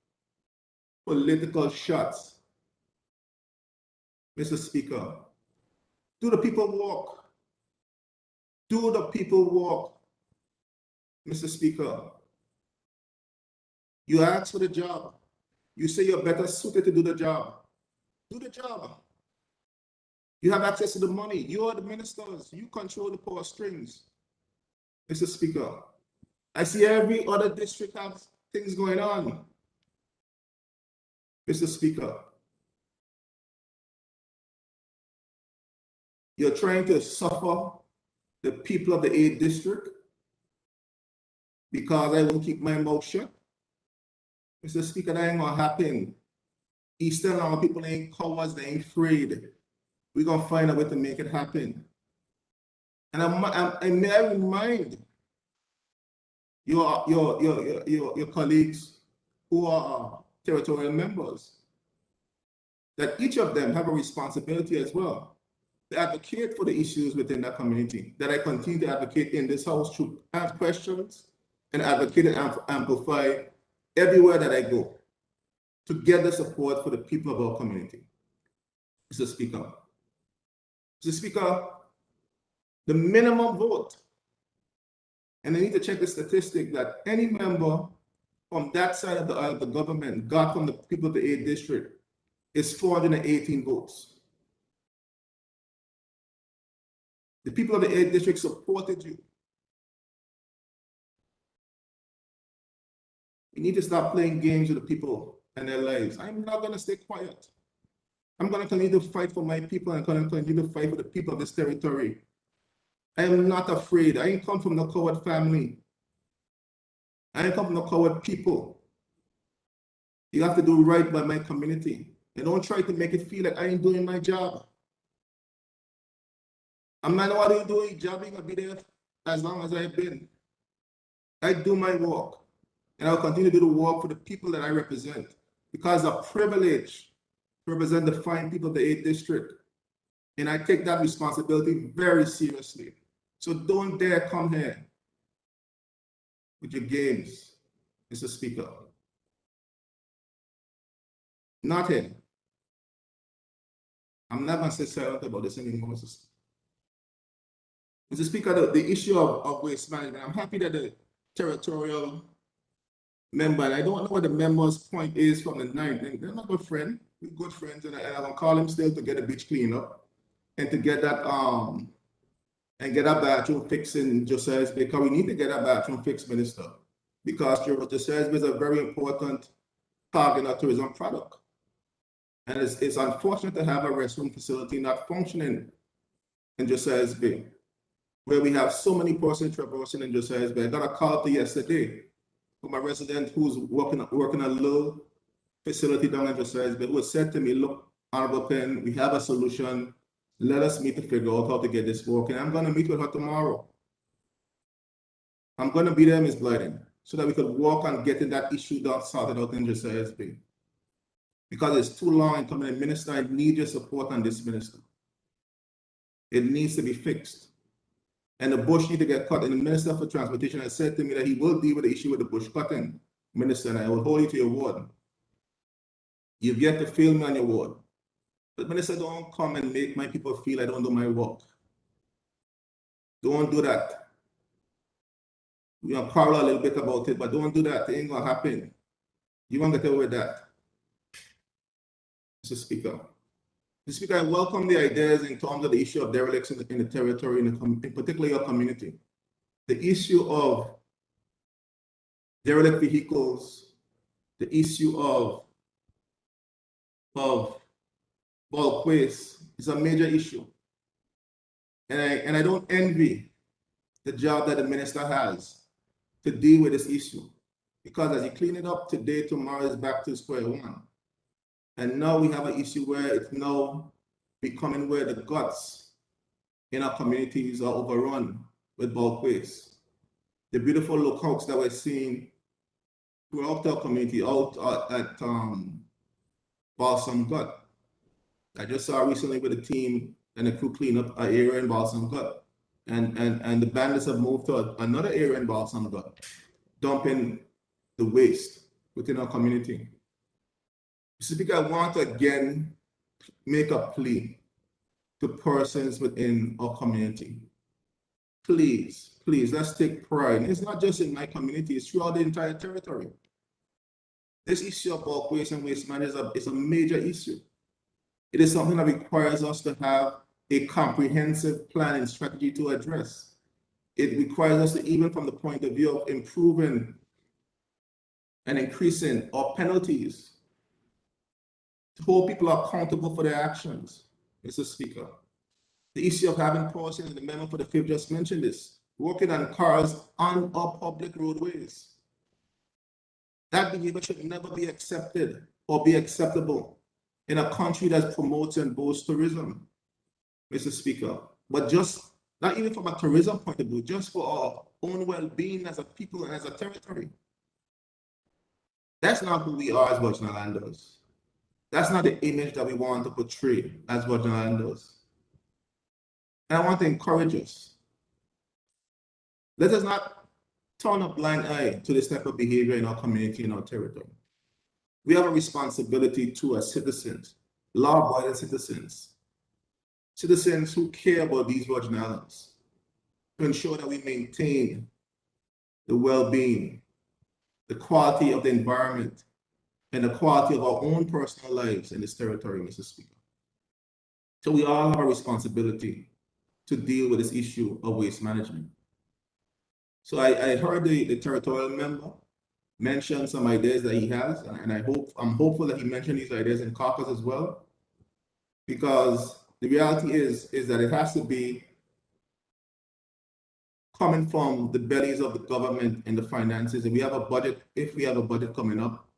political shots, Mr. Speaker. Do the people walk? Do the people walk? Mr. Speaker, you ask for the job. You say you're better suited to do the job. Do the job. You have access to the money. You are the ministers. You control the purse strings. Mr. Speaker, I see every other district has things going on. Mr. Speaker, you're trying to suffer the people of the 8th district because I won't keep my mouth shut. Mr. Speaker, that ain't gonna happen. Eastern Lanka people ain't cowards, they ain't afraid. We're gonna find a way to make it happen. And I may remind your colleagues who are territorial members that each of them have a responsibility as well to advocate for the issues within that community, that I continue to advocate in this house to ask questions and advocate and amplify everywhere that I go to get the support for the people of our community. Mr. Speaker. Mr. Speaker, the minimum vote, and I need to check the statistic that any member from that side of the government got from the people of the 8th district is 418 votes. The people of the 8th district supported you. We need to stop playing games with the people and their lives. I'm not going to stay quiet. I'm going to continue to fight for my people and continue to fight for the people of this territory. I am not afraid. I ain't come from the coward family. I ain't come from the coward people. You have to do right by my community. And don't try to make it feel like I ain't doing my job. I'm not what you do, job ain't gonna be there as long as I've been. I do my work. And I'll continue to do the work for the people that I represent. Because it's a privilege to represent the fine people of the 8th district. And I take that responsibility very seriously. So don't dare come here with your games, Mr. Speaker. Not here. I'm not going to stay silent about this anymore, Mr. Speaker. The issue of waste management, I'm happy that the territorial member, and I don't know what the member's point is from the 9th, and they're not good friends, we're good friends, and I'm going to call him still to get the beach cleaned up and to get that and get our bathroom fixed in Josiah's Bay, because we need to get our bathroom fixed, Minister, because Josiah's Bay is a very important part in our tourism product. And it's unfortunate to have a restroom facility not functioning in Josiah's Bay, where we have so many persons traversing in Josiah's Bay. I got a call to yesterday from a resident who's working a little facility down in Josiah's Bay, who said to me, look, Honorable Penn, we have a solution. Let us meet to figure out how to get this working. I'm going to meet with her tomorrow. I'm going to be there, Ms. Blyden, so that we could work on getting that issue done, sorted out in Josiah's Bay. Because it's too long in coming in. Minister, I need your support on this, Minister. It needs to be fixed. And the bush need to get cut. And the Minister for Transportation has said to me that he will deal with the issue with the bush cutting, Minister, and I will hold you to your word. You've yet to fail me on your word. But Minister, don't come and make my people feel I don't do my work. Don't do that. We can quarrel a little bit about it, but don't do that. It ain't gonna happen. You won't get away with that. Mr. Speaker. Mr. Speaker, I welcome the ideas in terms of the issue of derelicts in the territory, in particular your community. The issue of derelict vehicles, the issue of bulk waste is a major issue. And I don't envy the job that the minister has to deal with this issue. Because as you clean it up today, tomorrow is back to square one. And now we have an issue where it's now becoming where the guts in our communities are overrun with bulk waste. The beautiful lookouts that we're seeing throughout our community out at Balsam Gut. I just saw recently with the team and the crew clean up an area in Balsam Gut. And the bandits have moved to another area in Balsam Gut, dumping the waste within our community. Mr. Speaker, I want to again make a plea to persons within our community. Please, let's take pride. It's not just in my community, it's throughout the entire territory. This issue of bulk waste and waste management is a major issue. It is something that requires us to have a comprehensive plan and strategy to address. It requires us to, even from the point of view of improving and increasing our penalties, to hold people accountable for their actions, Mr. Speaker. The issue of having persons, and the member for the 5th just mentioned this, working on cars on our public roadways. That behavior should never be accepted or be acceptable in a country that promotes and boasts tourism, Mr. Speaker. But just, not even from a tourism point of view, just for our own well-being as a people and as a territory. That's not who we are as Virgin Islanders. That's not the image that we want to portray as Virgin Islanders. And I want to encourage us. Let us not turn a blind eye to this type of behavior in our community, in our territory. we have a responsibility to as citizens, law-abiding citizens, citizens who care about these Virgin Islands, to ensure that we maintain the well-being, the quality of the environment, and the quality of our own personal lives in this territory, Mr. Speaker. So we all have a responsibility to deal with this issue of waste management. So I heard the territorial member mention some ideas that he has, and I'm hopeful that he mentioned these ideas in caucus as well, because the reality is that it has to be coming from the bellies of the government and the finances. If we have a budget coming up,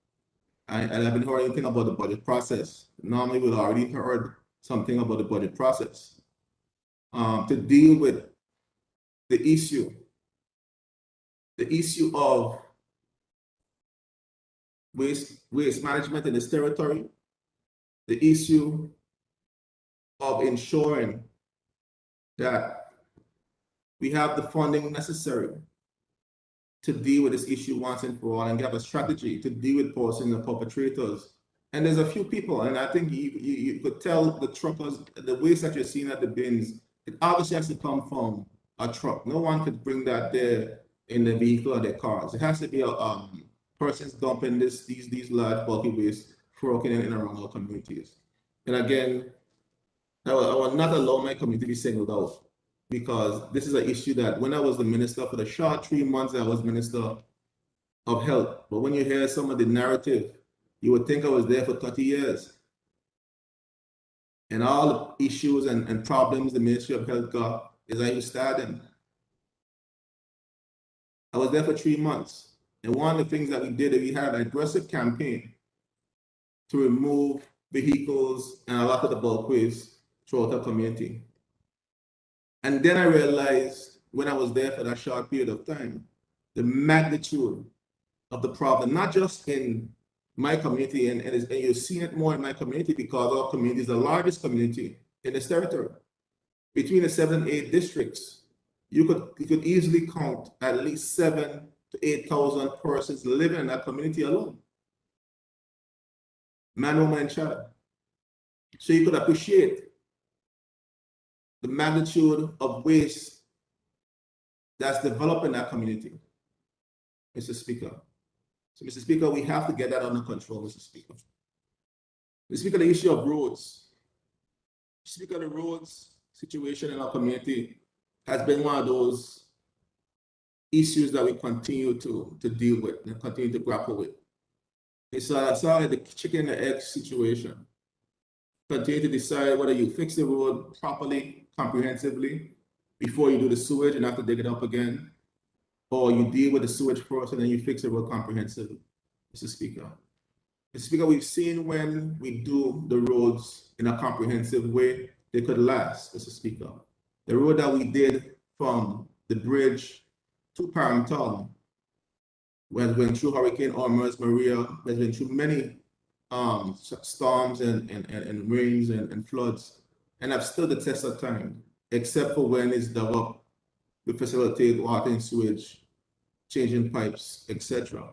I haven't heard anything about the budget process. Normally we've already heard something about the budget process to deal with the issue of waste management in this territory, the issue of ensuring that we have the funding necessary to deal with this issue once and for all, and have a strategy to deal with posting the perpetrators. And there's a few people, and I think you could tell the truckers, the waste that you're seeing at the bins, it obviously has to come from a truck. No one could bring that there in the vehicle or their cars. It has to be a persons dumping these large bulky waste working in and around our communities. And again, I will not allow my community to be singled out, because this is an issue that when I was the minister, for the short 3 months I was Minister of Health, but when you hear some of the narrative, you would think I was there for 30 years. And all the issues and problems the Ministry of Health got is I was starting. I was there for 3 months. And one of the things that we did, we had an aggressive campaign to remove vehicles and a lot of the bulk waste throughout our community. And then I realized when I was there for that short period of time, the magnitude of the problem, not just in my community, and you're seeing it more in my community because our community is the largest community in this territory. Between the 7 and 8 districts, you could easily count at least 7,000 to 8,000 persons living in that community alone. Man, woman, and child. So you could appreciate the magnitude of waste that's developed in that community, Mr. Speaker. So, Mr. Speaker, we have to get that under control, Mr. Speaker. Mr. Speaker, the issue of roads. Mr. Speaker, the roads situation in our community has been one of those issues that we continue to deal with and continue to grapple with. It's sort of the chicken and egg situation. Continue to decide whether you fix the road properly, comprehensively, before you do the sewage and have to dig it up again, or you deal with the sewage first and then you fix the road comprehensively, Mr. Speaker. Mr. Speaker, we've seen when we do the roads in a comprehensive way, they could last, Mr. Speaker. The road that we did from the bridge to Paramtown, has been through Hurricane Irma, Maria, has been through many storms and rains and floods, and have stood the test of time, except for when it's dug up to facilitate water and sewage, changing pipes, etc.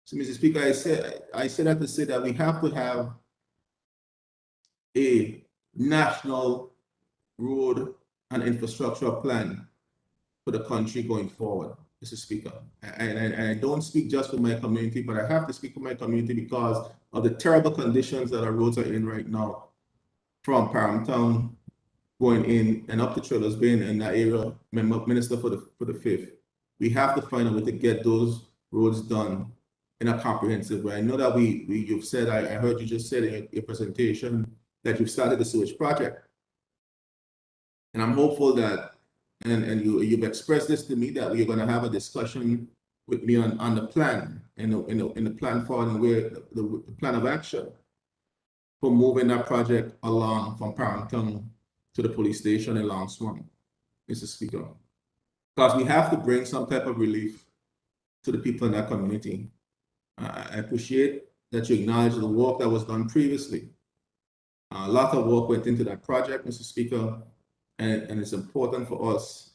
So, Mr. Speaker, I say that to say that we have to have a national road and infrastructure plan for the country going forward, Mr. Speaker. And I don't speak just for my community, but I have to speak for my community because of the terrible conditions that our roads are in right now, from Paramtown going in and up to Trailers Bay in that area, Minister for the Fifth. We have to find a way to get those roads done in a comprehensive way. I know that you've said, I heard you just said in your presentation that you've started the sewage project. And I'm hopeful that, and you've expressed this to me, that we're going to have a discussion with me on the plan, in the plan forward, and where the plan of action for moving that project along from Paramtown to the police station in Long Swamp, Mr. Speaker. Because we have to bring some type of relief to the people in that community. I appreciate that you acknowledge the work that was done previously. A lot of work went into that project, Mr. Speaker, and it's important for us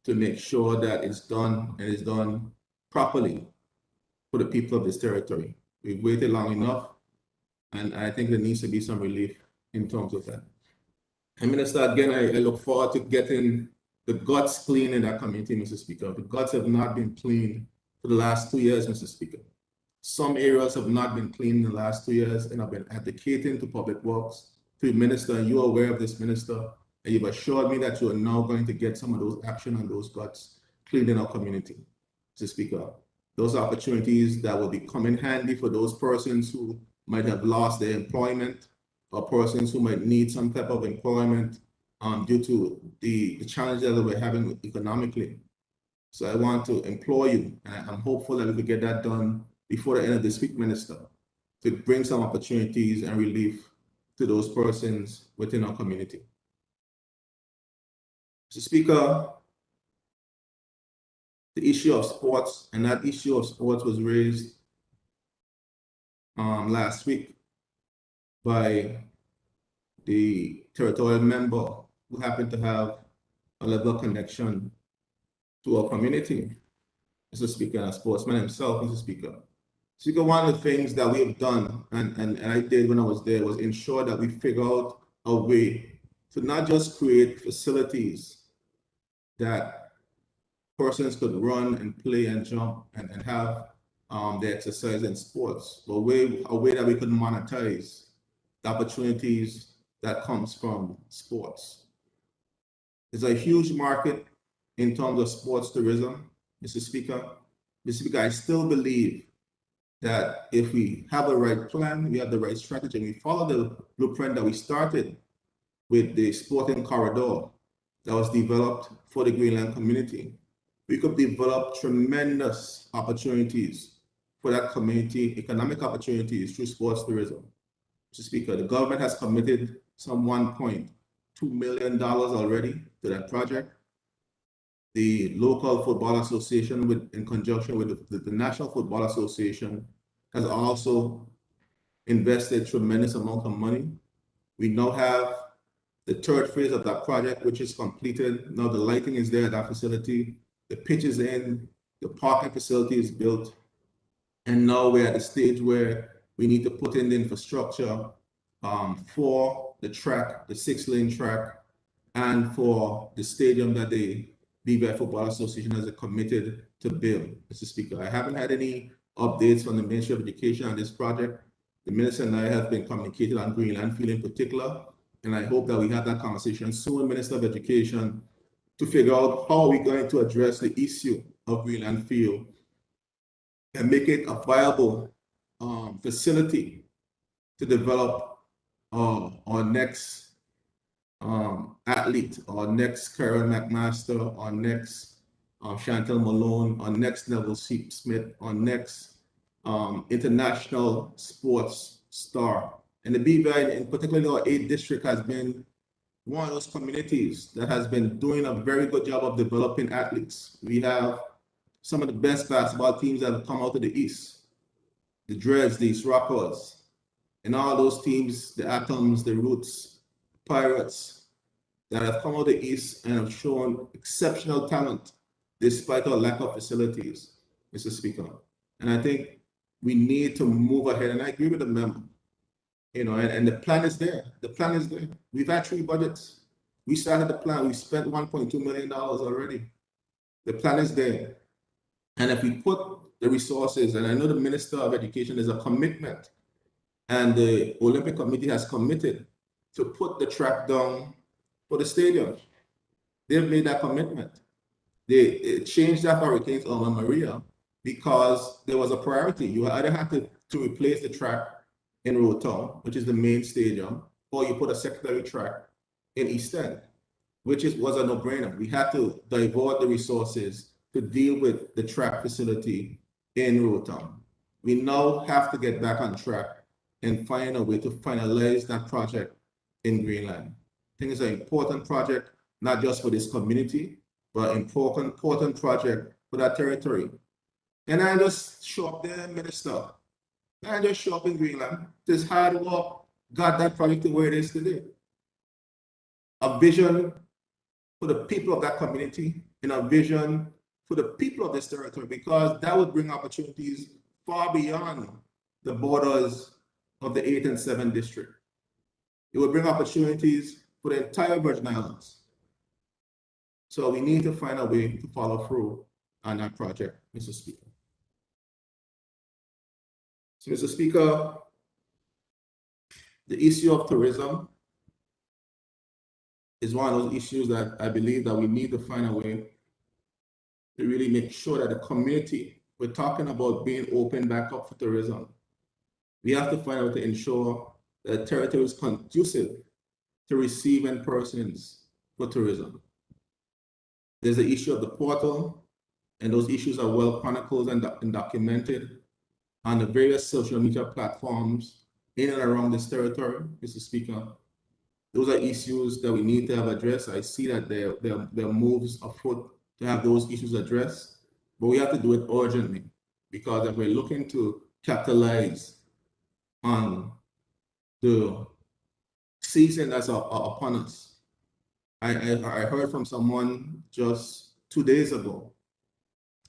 to make sure that it's done and it's done properly for the people of this territory. We've waited long enough. And I think there needs to be some relief in terms of that. And Minister, again, I look forward to getting the guts clean in that community, Mr. Speaker. The guts have not been cleaned for the last 2 years, Mr. Speaker. Some areas have not been cleaned in the last 2 years, and I've been advocating to Public Works, to the Minister, and you are aware of this, Minister, and you've assured me that you are now going to get some of those action on those guts cleaned in our community, Mr. Speaker. Those opportunities that will be coming handy for those persons who might have lost their employment, or persons who might need some type of employment due to the challenges that we're having economically. So I want to implore you, and I'm hopeful that we could get that done before the end of this week, Minister, to bring some opportunities and relief to those persons within our community. Mr. Speaker, the issue of sports, and that issue of sports was raised last week by the territorial member who happened to have a level of connection to our community, Mr. Speaker, and a sportsman himself, Mr. Speaker. Speaker, one of the things that we have done, and I did when I was there, was ensure that we figure out a way to not just create facilities that persons could run and play and jump and have the exercise and sports, but a way that we could monetize the opportunities that comes from sports. There's a huge market in terms of sports tourism, Mr. Speaker. Mr. Speaker, I still believe that if we have the right plan, we have the right strategy, and we follow the blueprint that we started with the sporting corridor that was developed for the Greenland community, we could develop tremendous opportunities for that community, economic opportunities through sports tourism. Mr. Speaker, the government has committed some $1.2 million already to that project. The local football association, in conjunction with the National Football Association, has also invested tremendous amount of money. We now have the third phase of that project, which is completed. Now the lighting is there at that facility, the pitch is in, the parking facility is built, and now we're at the stage where we need to put in the infrastructure for the track, the 6-lane track, and for the stadium that the BVI Football Association has committed to build, Mr. Speaker. I haven't had any updates from the Ministry of Education on this project. The Minister and I have been communicating on Greenland Field in particular, and I hope that we have that conversation soon, Minister of Education, to figure out how we're going to address the issue of Greenland Field and make it a viable facility to develop our next athlete, our next Karen McMaster, our next Chantel Malone, our next Neville Smith, our next international sports star. And the BVI, in particular our 8th district, has been one of those communities that has been doing a very good job of developing athletes. We have some of the best basketball teams that have come out of the East, the Dreads, the East Rockers, and all those teams, the Atoms, the Roots, Pirates, that have come out of the East and have shown exceptional talent despite our lack of facilities, Mr. Speaker. And I think we need to move ahead, and I agree with the member, you know, and the plan is there. The plan is there. We've had 3 budgets. We started the plan. We spent $1.2 million already. The plan is there. And if we put the resources, and I know the Minister of Education is a commitment, and the Olympic Committee has committed to put the track down for the stadium. They've made that commitment. They changed that for Hurricanes Irma Maria because there was a priority. You either had to replace the track in Rotown, which is the main stadium, or you put a secondary track in East End, which was a no-brainer. We had to divert the resources to deal with the track facility in Rotown. We now have to get back on track and find a way to finalize that project in Greenland. I think it's an important project, not just for this community, but important project for that territory. And I just show up there, Minister. I just show up in Greenland. This hard work got that project to where it is today. A vision for the people of that community and a vision for the people of this territory, because that would bring opportunities far beyond the borders of the 8th and 7th district. It will bring opportunities for the entire Virgin Islands. So we need to find a way to follow through on that project, Mr. Speaker. So, Mr. Speaker, the issue of tourism is one of those issues that I believe that we need to find a way to really make sure that the community, we're talking about being open back up for tourism. We have to find out to ensure that the territory is conducive to receiving persons for tourism. There's the issue of the portal, and those issues are well chronicled and documented on the various social media platforms in and around this territory, Mr. Speaker. Those are issues that we need to have addressed. I see that there are moves afoot to have those issues addressed, but we have to do it urgently, because if we're looking to capitalize on the season that's upon us. I heard from someone just 2 days ago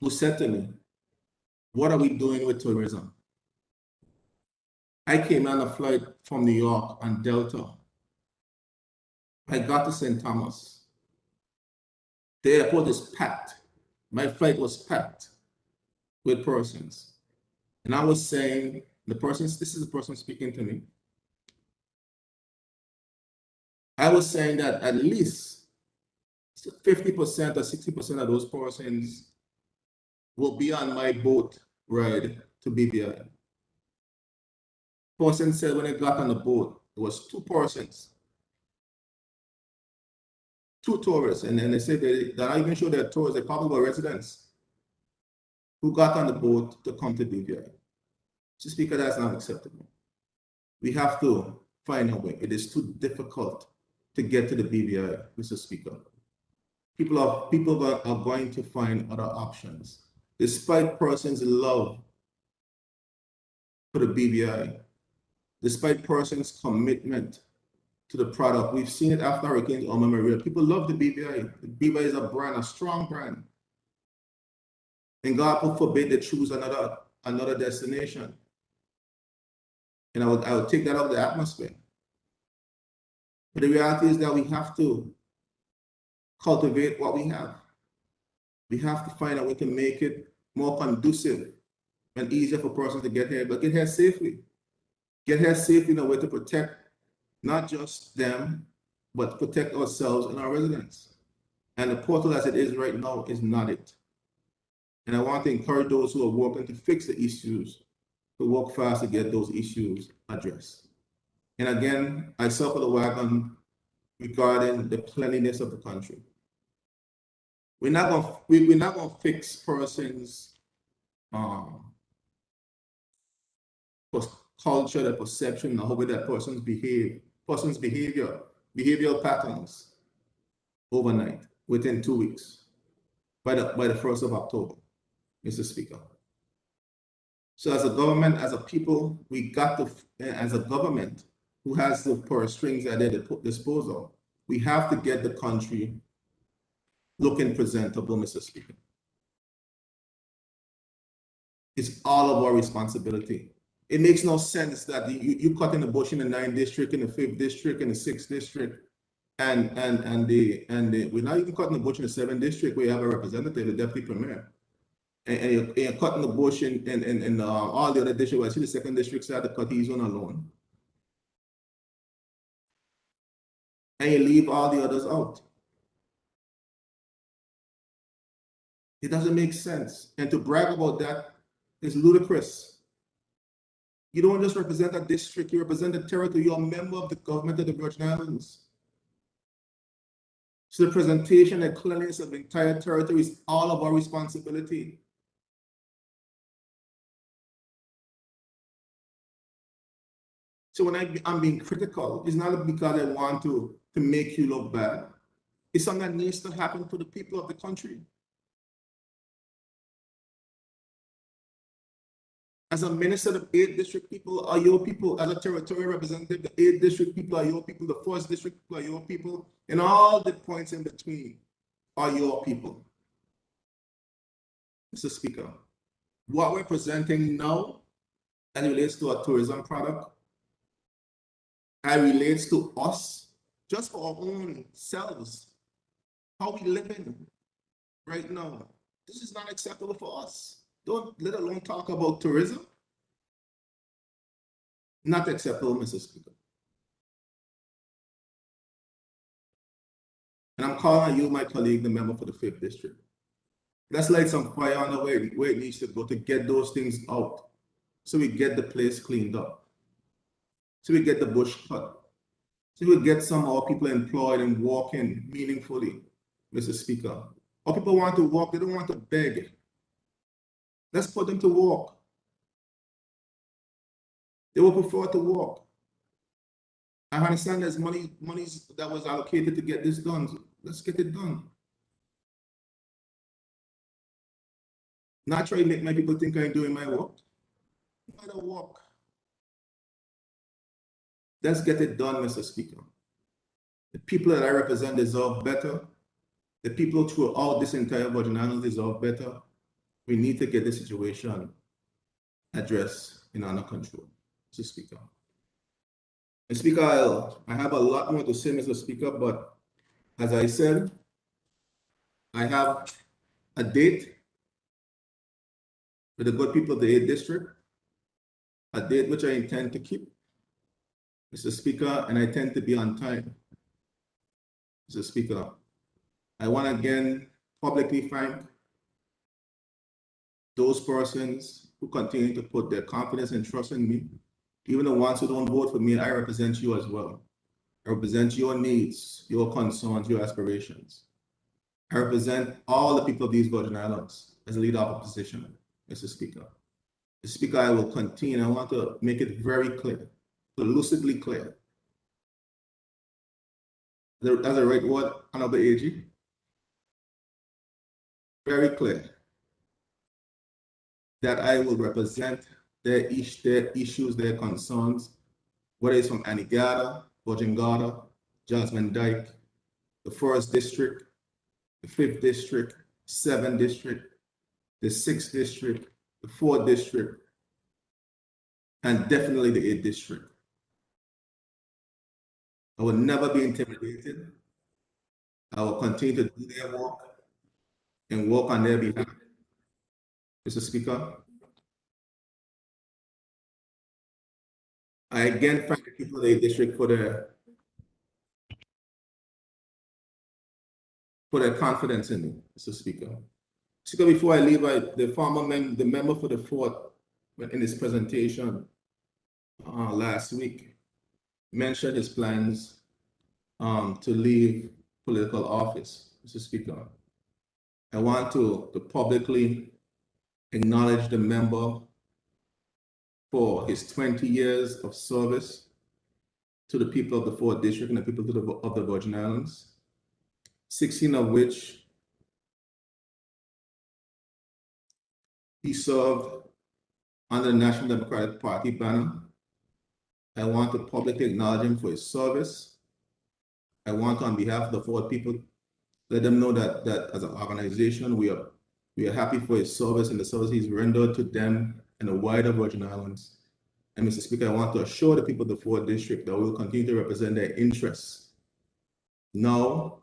who said to me, what are we doing with tourism? I came on a flight from New York on Delta. I got to St. Thomas. The airport is packed. My flight was packed with persons. And I was saying, this is the person speaking to me. I was saying that at least 50% or 60% of those persons will be on my boat ride to BVI. Person said when they got on the boat, it was 2 persons, 2 tourists, and then they said they're not even sure they're tourists, they probably were residents who got on the boat to come to BVI. Just because that's not acceptable. We have to find a way. It is too difficult to get to the BVI, Mr. Speaker. People are going to find other options. Despite persons' love for the BVI, despite persons' commitment to the product, we've seen it after Hurricane Irma Maria. People love the BVI. The BVI is a brand, a strong brand. And God forbid they choose another destination. And I would take that out of the atmosphere. But the reality is that we have to cultivate what we have. We have to find a way to make it more conducive and easier for persons to get here, but get here safely. Get here safely in a way to protect not just them, but protect ourselves and our residents. And the portal as it is right now is not it. And I want to encourage those who are working to fix the issues to work fast to get those issues addressed. And again, I circle the wagon regarding the cleanliness of the country. We're not going to fix persons' culture, their perception, the way that persons behave, behavioral patterns overnight, within 2 weeks, by the 1st of October, Mr. Speaker. So as a government, as a people, we got to, as a government who has the purse strings at their disposal, we have to get the country looking presentable, Mr. Speaker. It's all of our responsibility. It makes no sense that you cut in the bush in the 9th district, in the 5th district, in the 6th district, and we're not even cutting the bush in the 7th district where you have a representative, the deputy premier. And you're cutting the bush in all the other districts. I see the 2nd district had to cut his own alone. And you leave all the others out. It doesn't make sense. And to brag about that is ludicrous. You don't just represent a district, you represent the territory. You're a member of the government of the Virgin Islands. So the presentation and cleanliness of the entire territory is all of our responsibility. So when I'm being critical, it's not because I want to make you look bad. It's something that needs to happen for the people of the country. As a minister, the 8th district people are your people. As a territorial representative, the 8th district people are your people. The 1st district people are your people. And all the points in between are your people. Mr. Speaker, what we're presenting now as it relates to our tourism product and relates to us, just for our own selves, how we living right now. This is not acceptable for us. Don't let alone talk about tourism. Not acceptable, Mr. Speaker. And I'm calling on you, my colleague, the member for the 5th District. Let's light some fire on the way where it needs to go to get those things out, so we get the place cleaned up, so we get the bush cut, so we get some of our people employed and walking meaningfully, Mr. Speaker. Our people want to walk, they don't want to beg. Let's put them to walk. They will prefer to walk. I understand there's money that was allocated to get this done. Let's get it done. Not try to make my people think I'm doing my work. I don't work. Let's get it done, Mr. Speaker. The people that I represent deserve better. The people throughout this entire Virgin Islands deserve better. We need to get the situation addressed in under control, Mr. Speaker. And Speaker, I have a lot more to say, Mr. Speaker, but as I said, I have a date with the good people of the 8th District, a date which I intend to keep, Mr. Speaker, and I tend to be on time, Mr. Speaker. I want to again publicly thank those persons who continue to put their confidence and trust in me. Even the ones who don't vote for me, I represent you as well. I represent your needs, your concerns, your aspirations. I represent all the people of these Virgin Islands as a leader of opposition, Mr. Speaker. Mr. Speaker, I will continue. I want to make it very clear, lucidly clear. That's the right word, Honorable AG. Very clear that I will represent their issues, their concerns, whether it's from Anegada, Bojangada, Jasmine Dyke, the 1st District, the 5th District, 7th District, the 6th District, the 4th District, and definitely the 8th District. I will never be intimidated. I will continue to do their work and work on their behalf. Mr. Speaker, I again thank the people of the 8th District for their confidence in me, Mr. Speaker. Speaker, before I leave, the member for the 4th in his presentation last week mentioned his plans to leave political office, Mr. Speaker. I want to publicly acknowledge the member for his 20 years of service to the people of the 4th District and the people of the Virgin Islands, 16 of which he served under the National Democratic Party banner. I want to publicly acknowledge him for his service. I want to, on behalf of the 4th people, let them know that as an organization, we are happy for his service and the service he's rendered to them and the wider Virgin Islands. And Mr. Speaker, I want to assure the people of the 4th District that we will continue to represent their interests. Now,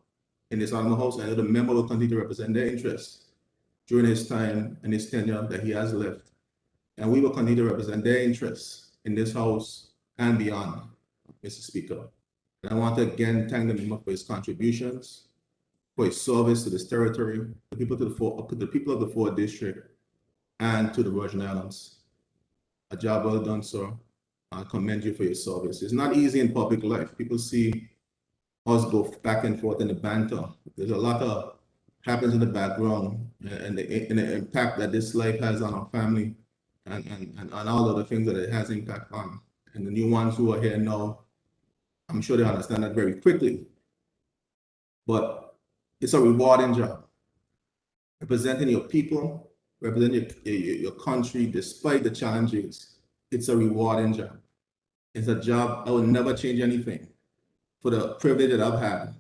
in this Honorable House, I know the member will continue to represent their interests during his time and his tenure that he has left. And we will continue to represent their interests in this House and beyond, Mr. Speaker. And I want to again thank the member for his contributions, for his service to this territory, the people of the 4th District, and to the Virgin Islands. A job well done, sir. I commend you for your service. It's not easy in public life. People see us go back and forth in the banter. There's a lot of happens in the background and the impact that this life has on our family and all of the things that it has impact on. And the new ones who are here now, I'm sure they understand that very quickly. But it's a rewarding job. Representing your people, representing your country, despite the challenges, it's a rewarding job. It's a job I will never change anything for the privilege that I've had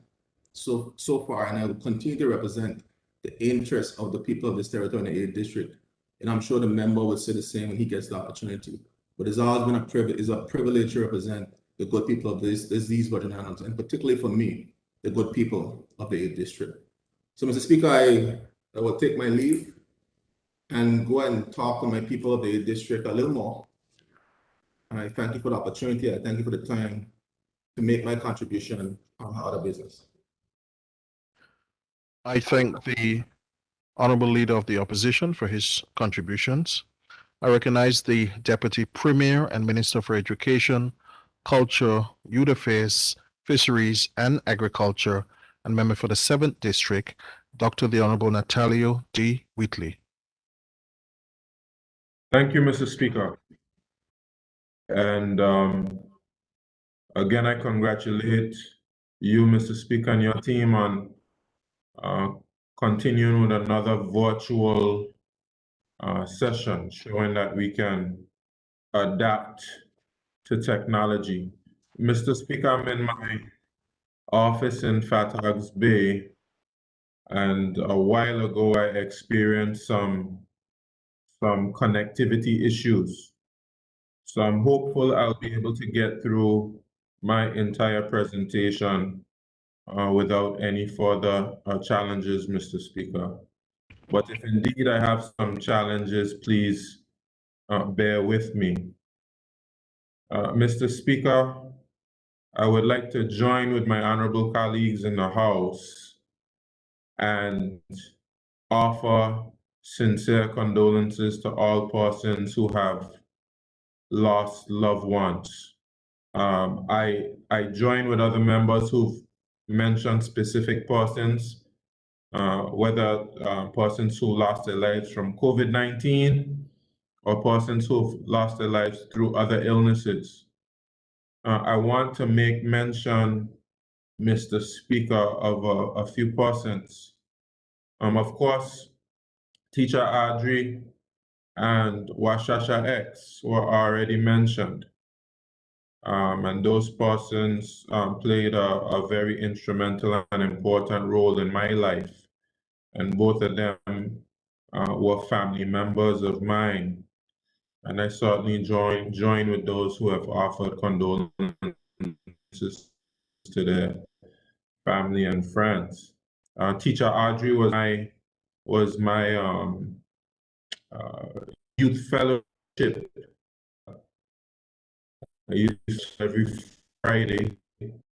so far, and I will continue to represent the interests of the people of this territory in the 8th District. And I'm sure the member will say the same when he gets the opportunity. But it's always been a privilege to represent the good people of these Virgin Islands, and particularly for me, the good people of the 8th District. So, Mr. Speaker, I will take my leave and go and talk to my people of the 8th District a little more. I thank you for the opportunity. I thank you for the time to make my contribution on other business. I thank the Honorable Leader of the Opposition for his contributions. I recognize the Deputy Premier and Minister for Education, Culture, Youth Affairs, Fisheries, and Agriculture, and member for the 7th District, Dr. the Honorable Natalio D. Wheatley. Thank you, Mr. Speaker. And again, I congratulate you, Mr. Speaker, and your team on continuing with another virtual session, showing that we can adapt to technology. Mr. Speaker, I'm in my office in Fat Hogs Bay, and a while ago I experienced some connectivity issues. So I'm hopeful I'll be able to get through my entire presentation without any further challenges, Mr. Speaker. But if indeed I have some challenges, please bear with me. Mr. Speaker, I would like to join with my honorable colleagues in the House and offer sincere condolences to all persons who have lost loved ones. I join with other members who've mentioned specific persons, whether persons who lost their lives from COVID-19 or persons who've lost their lives through other illnesses. I want to make mention, Mr. Speaker, of a few persons. Of course, Teacher Audrey and Washasha X were already mentioned. And those persons played a very instrumental and important role in my life. And both of them were family members of mine. And I certainly join with those who have offered condolences to their family and friends. Teacher Audrey was my youth fellowship. I used every Friday.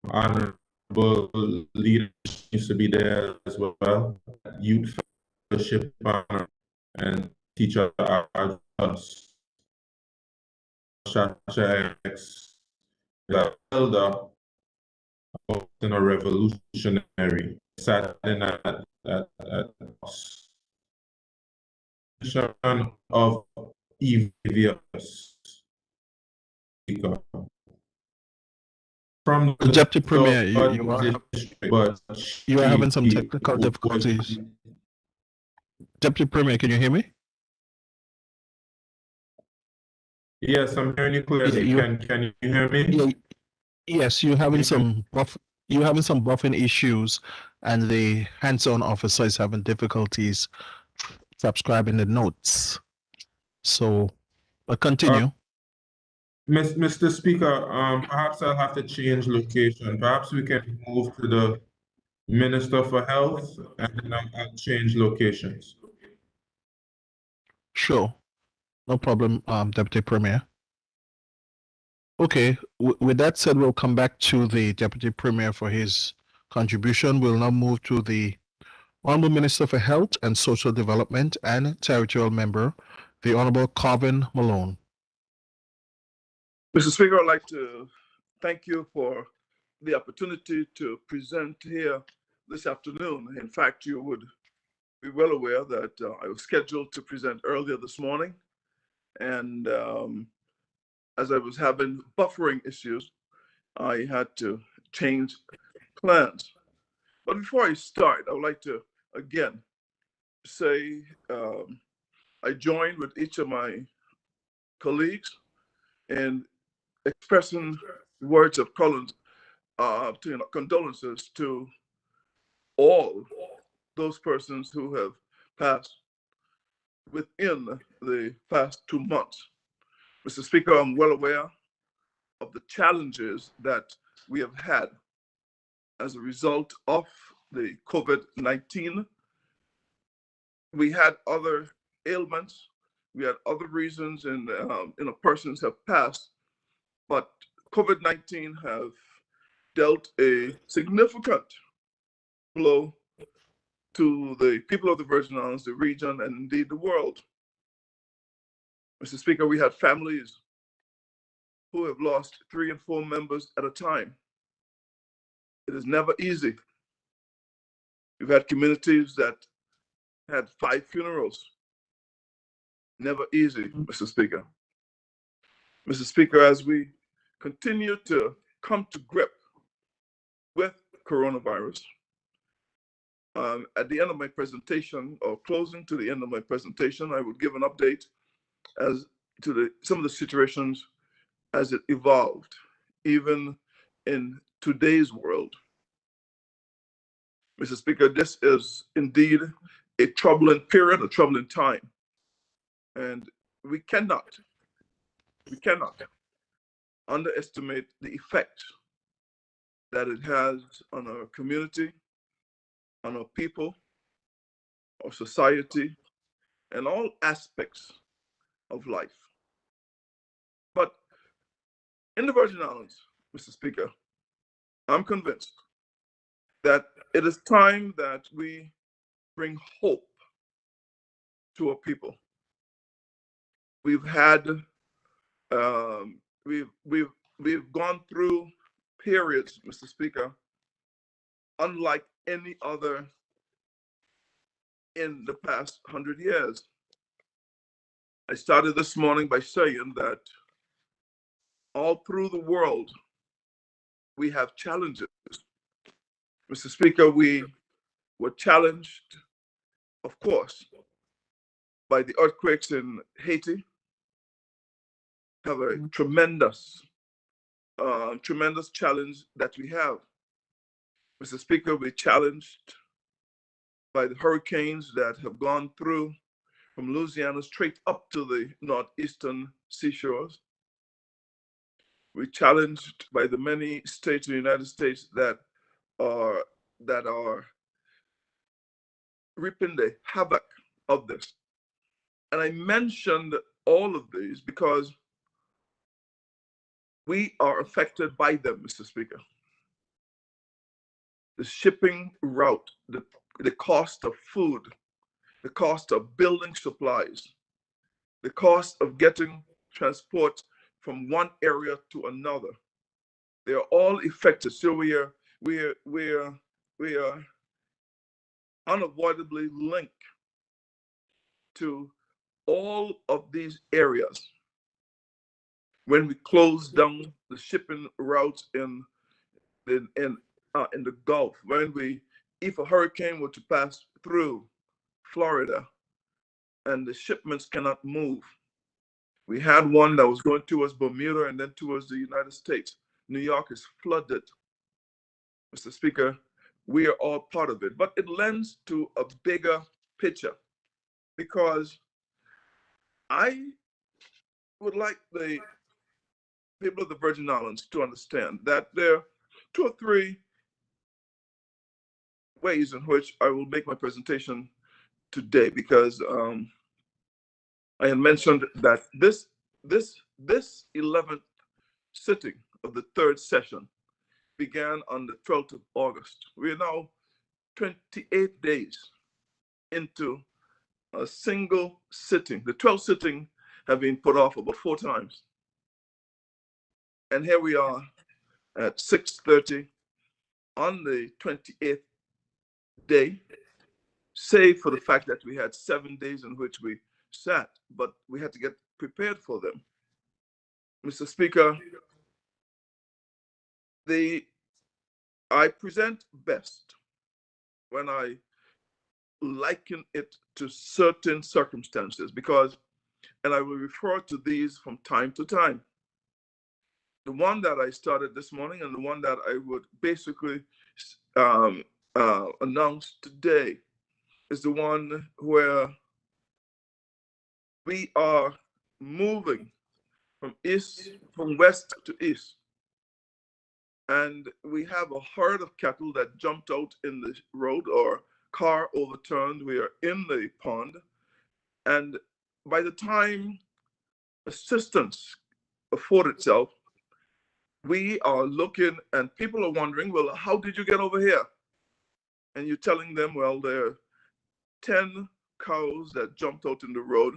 Honorable leaders used to be there as well. Youth fellowship honor and Teacher us. Shasha X, the elder, in a revolutionary, sat in at of EVS. From the Deputy Premier, you are having some she technical difficulties. Deputy Premier, can you hear me? Yes, I'm hearing you clearly. Can you hear me? Yes, you're having some buffering issues, and the hands-on officer is having difficulties subscribing the notes. So, continue. Mr. Speaker, perhaps I'll have to change location. Perhaps we can move to the Minister for Health, and then I'll change locations. Sure, no problem, Deputy Premier. Okay, with that said, we'll come back to the Deputy Premier for his contribution. We'll now move to the Honorable Minister for Health and Social Development and Territorial Member, the Honorable Carvin Malone. Mr. Speaker, I'd like to thank you for the opportunity to present here this afternoon. In fact, you would be well aware that I was scheduled to present earlier this morning. And as I was having buffering issues, I had to change plans. But before I start, I would like to again say I join with each of my colleagues in expressing words of condolences to all those persons who have passed within the past 2 months. Mr. Speaker, I'm well aware of the challenges that we have had as a result of the COVID-19. We had other ailments, we had other reasons, and persons have passed, but COVID-19 have dealt a significant blow to the people of the Virgin Islands, the region, and indeed the world. Mr. Speaker, we had families who have lost 3 and 4 members at a time. It is never easy. We've had communities that had 5 funerals. Never easy, Mr. Speaker. Mr. Speaker, as we continue to come to grip with coronavirus, at the end of my presentation, or closing to the end of my presentation, I will give an update as to some of the situations as it evolved, even in today's world. Mr. Speaker, this is indeed a troubling period, a troubling time. And we cannot underestimate the effect that it has on our community, on our people, our society, and all aspects of life. But in the Virgin Islands, Mr. Speaker, I'm convinced that it is time that we bring hope to our people. We've had, we've gone through periods, Mr. Speaker, unlike any other in the past 100 years. I started this morning by saying that all through the world, we have challenges. Mr. Speaker, we were challenged, of course, by the earthquakes in Haiti. Have a tremendous challenge that we have. Mr. Speaker, we're challenged by the hurricanes that have gone through from Louisiana straight up to the northeastern seashores. We're challenged by the many states in the United States that are reaping the havoc of this. And I mentioned all of these because we are affected by them, Mr. Speaker. The shipping route, the cost of food, the cost of building supplies, the cost of getting transport from one area to another. They are all affected. So we are unavoidably linked to all of these areas. When we close down the shipping routes in the Gulf, if a hurricane were to pass through Florida and the shipments cannot move. We had one that was going towards Bermuda and then towards the United States. New York is flooded. Mr. Speaker, we are all part of it, but it lends to a bigger picture because I would like the people of the Virgin Islands to understand that there are 2 or 3 ways in which I will make my presentation today, because I had mentioned that this 11th sitting of the 3rd session began on the 12th of August. We are now 28 days into a single sitting. The 12th sitting have been put off about 4 times. And here we are at 6:30 on the 28th day, save for the fact that we had 7 days in which we sat, but we had to get prepared for them. Mr. Speaker, I present best when I liken it to certain circumstances, because, and I will refer to these from time to time. The one that I started this morning and the one that I would basically announce today is the one where we are moving from west to east. And we have a herd of cattle that jumped out in the road or car overturned. We are in the pond. And by the time assistance afforded itself, we are looking and people are wondering, well, how did you get over here? And you're telling them, well, there are 10 cows that jumped out in the road.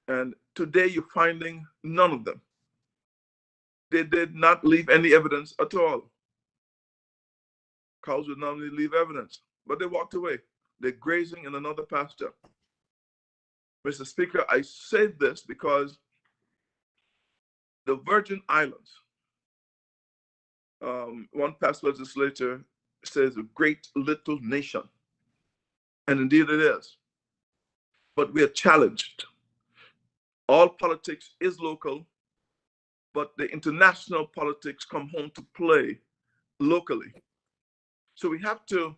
And today you're finding none of them. They did not leave any evidence at all. Cows would normally leave evidence, but they walked away. They're grazing in another pasture. Mr. Speaker, I say this because the Virgin Islands, one past legislator says a great little nation. And indeed it is. But we are challenged. All politics is local, but the international politics come home to play locally. So we have to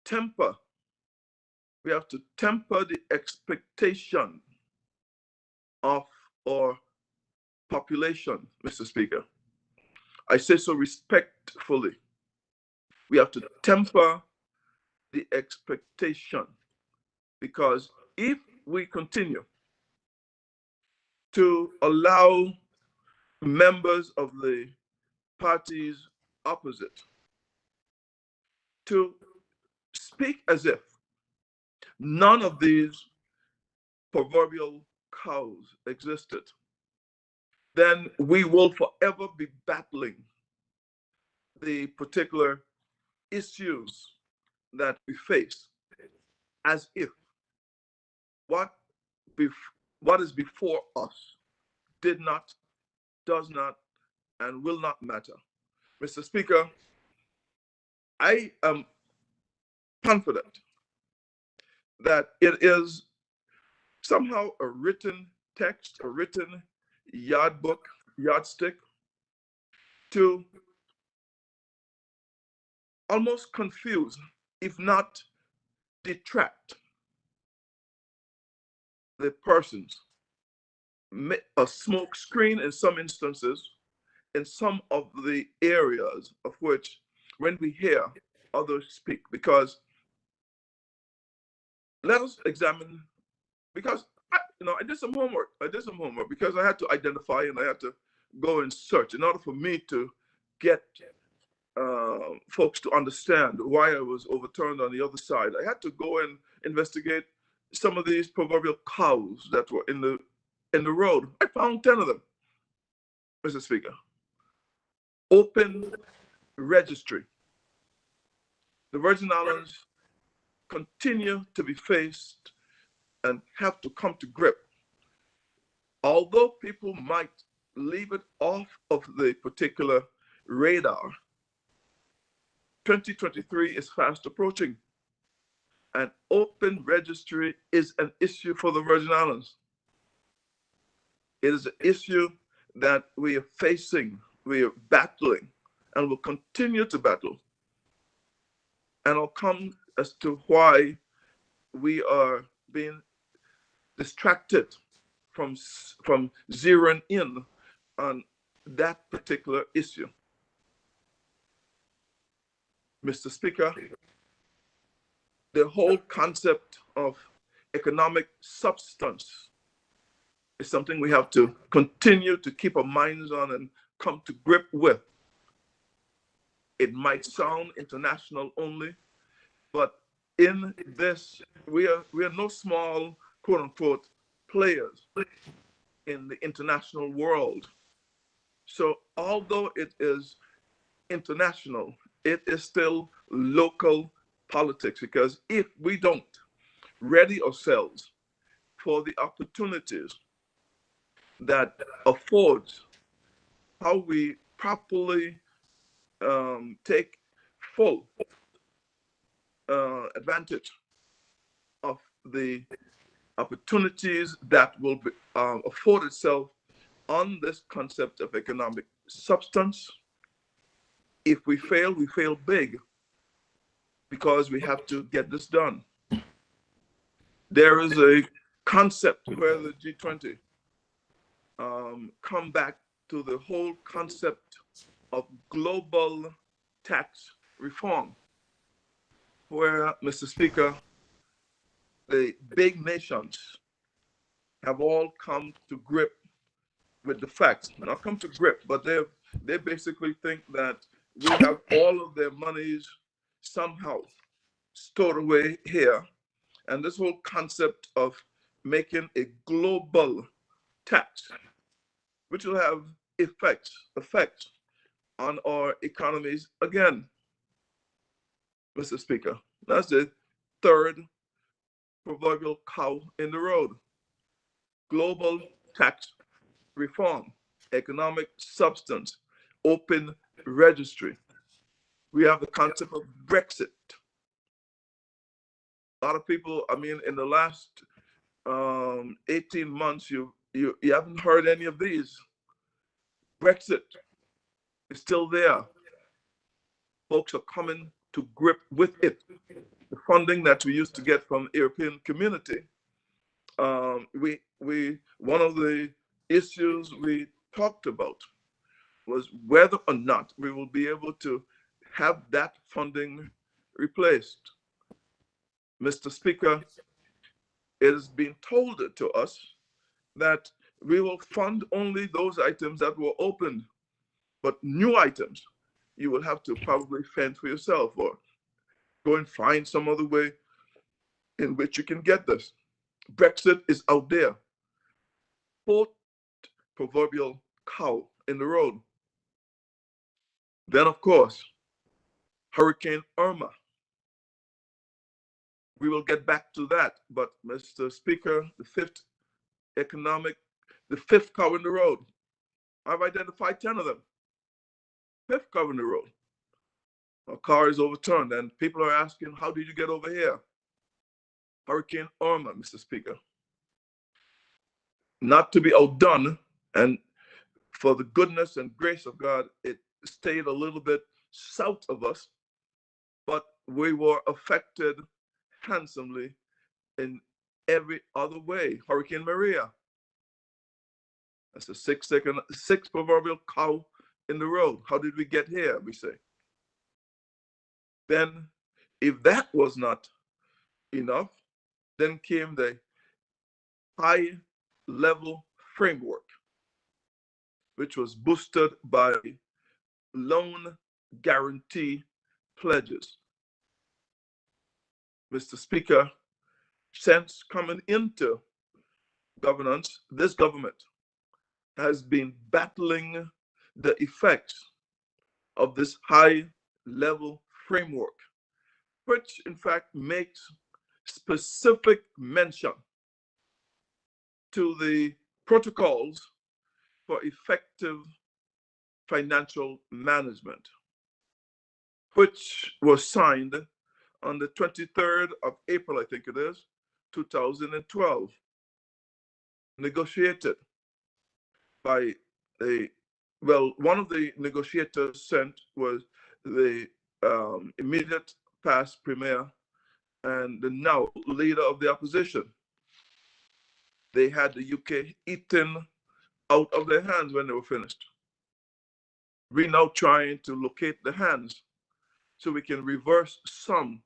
temper the expectation of our population, Mr. Speaker. I say so respectfully. We have to temper the expectation, because if we continue to allow members of the parties opposite to speak as if none of these proverbial cows existed, then we will forever be battling the particular issues that we face as if what is before us did not, does not, and will not matter. Mr. Speaker, I am confident that it is somehow a written text, a written yardstick to almost confuse, if not detract, the persons. A smoke screen in some instances, in some of the areas of which, when we hear others speak, because let us examine, because I did some homework. Because I had to identify and I had to go and search in order for me to get folks to understand why I was overturned on the other side. I had to go and investigate some of these proverbial cows that were in the road. I found 10 of them, Mr. Speaker. Open registry. The Virgin Islands continue to be faced and have to come to grip. Although people might leave it off of the particular radar, 2023 is fast approaching. An open registry is an issue for the Virgin Islands. It is an issue that we are facing, we are battling, and will continue to battle. And I'll come as to why we are being distracted from zeroing in on that particular issue. Mr. Speaker, the whole concept of economic substance is something we have to continue to keep our minds on and come to grip with. It might sound international only, but in this, we are no small, quote unquote, players in the international world. So although it is international, it is still local politics, because if we don't ready ourselves for the opportunities that affords how we properly take full advantage of the opportunities that will be, afford itself on this concept of economic substance. If we fail big, because we have to get this done. There is a concept where the G20 come back to the whole concept of global tax reform, where, Mr. Speaker, the big nations have all come to grip with the facts. Not come to grip, but they basically think that we have all of their monies somehow stored away here. And this whole concept of making a global tax, which will have effects on our economies again, Mr. Speaker. That's the third proverbial cow in the road. Global tax reform, economic substance, open registry. We have the concept of Brexit. A lot of people, I mean, in the last 18 months, you haven't heard any of these. Brexit is still there. Folks are coming to grip with it. The funding that we used to get from European Community, one of the issues we talked about was whether or not we will be able to have that funding replaced. Mr. Speaker, it has been told to us that we will fund only those items that were opened, but new items, you will have to probably fend for yourself or go and find some other way in which you can get this. Brexit is out there. Fourth proverbial cow in the road. Then, of course, Hurricane Irma. We will get back to that, but Mr. Speaker, the fifth cow in the road. I've identified 10 of them. Fifth cow in the road. A car is overturned and people are asking, how did you get over here? Hurricane Irma, Mr. Speaker. Not to be outdone, and for the goodness and grace of God, it stayed a little bit south of us, but we were affected handsomely in every other way. Hurricane Maria. That's the sixth proverbial cow in the road. How did we get here, we say? Then, if that was not enough, then came the high-level framework, which was boosted by loan guarantee pledges. Mr. Speaker, since coming into governance, this government has been battling the effects of this high-level framework, which in fact makes specific mention to the protocols for effective financial management, which was signed on the 23rd of April, I think it is, 2012, negotiated by one of the negotiators sent was the immediate past premier and the now leader of the opposition. They had the UK eaten out of their hands when they were finished. We're now trying to locate the hands so we can reverse some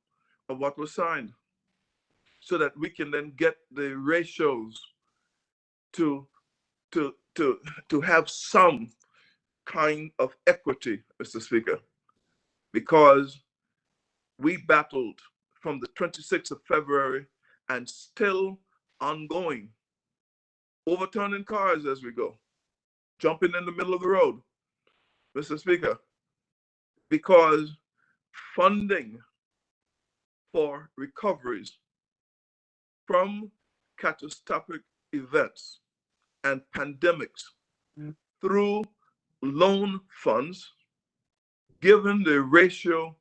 of what was signed, so that we can then get the ratios to have some kind of equity, Mr. Speaker, because we battled from the 26th of February and still ongoing, overturning cars as we go, jumping in the middle of the road, Mr. Speaker, because funding for recoveries from catastrophic events and pandemics through loan funds, given the ratio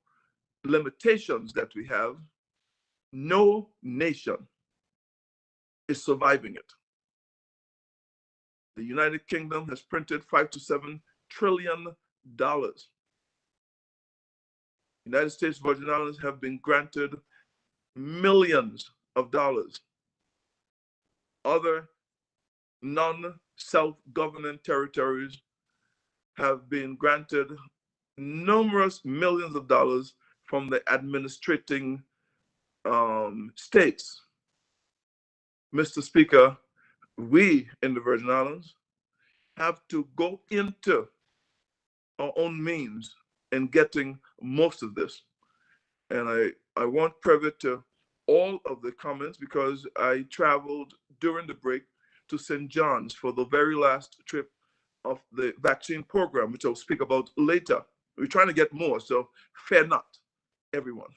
limitations that we have, no nation is surviving it. The United Kingdom has printed $5 to $7 trillion. United States Virgin Islands have been granted millions of dollars. Other non self-governing territories have been granted numerous millions of dollars from the administrating states. Mr. Speaker, we in the Virgin Islands have to go into our own means in getting most of this. And I won't privy to all of the comments because I traveled during the break to St. John's for the very last trip of the vaccine program, which I'll speak about later. We're trying to get more, so fear not, everyone.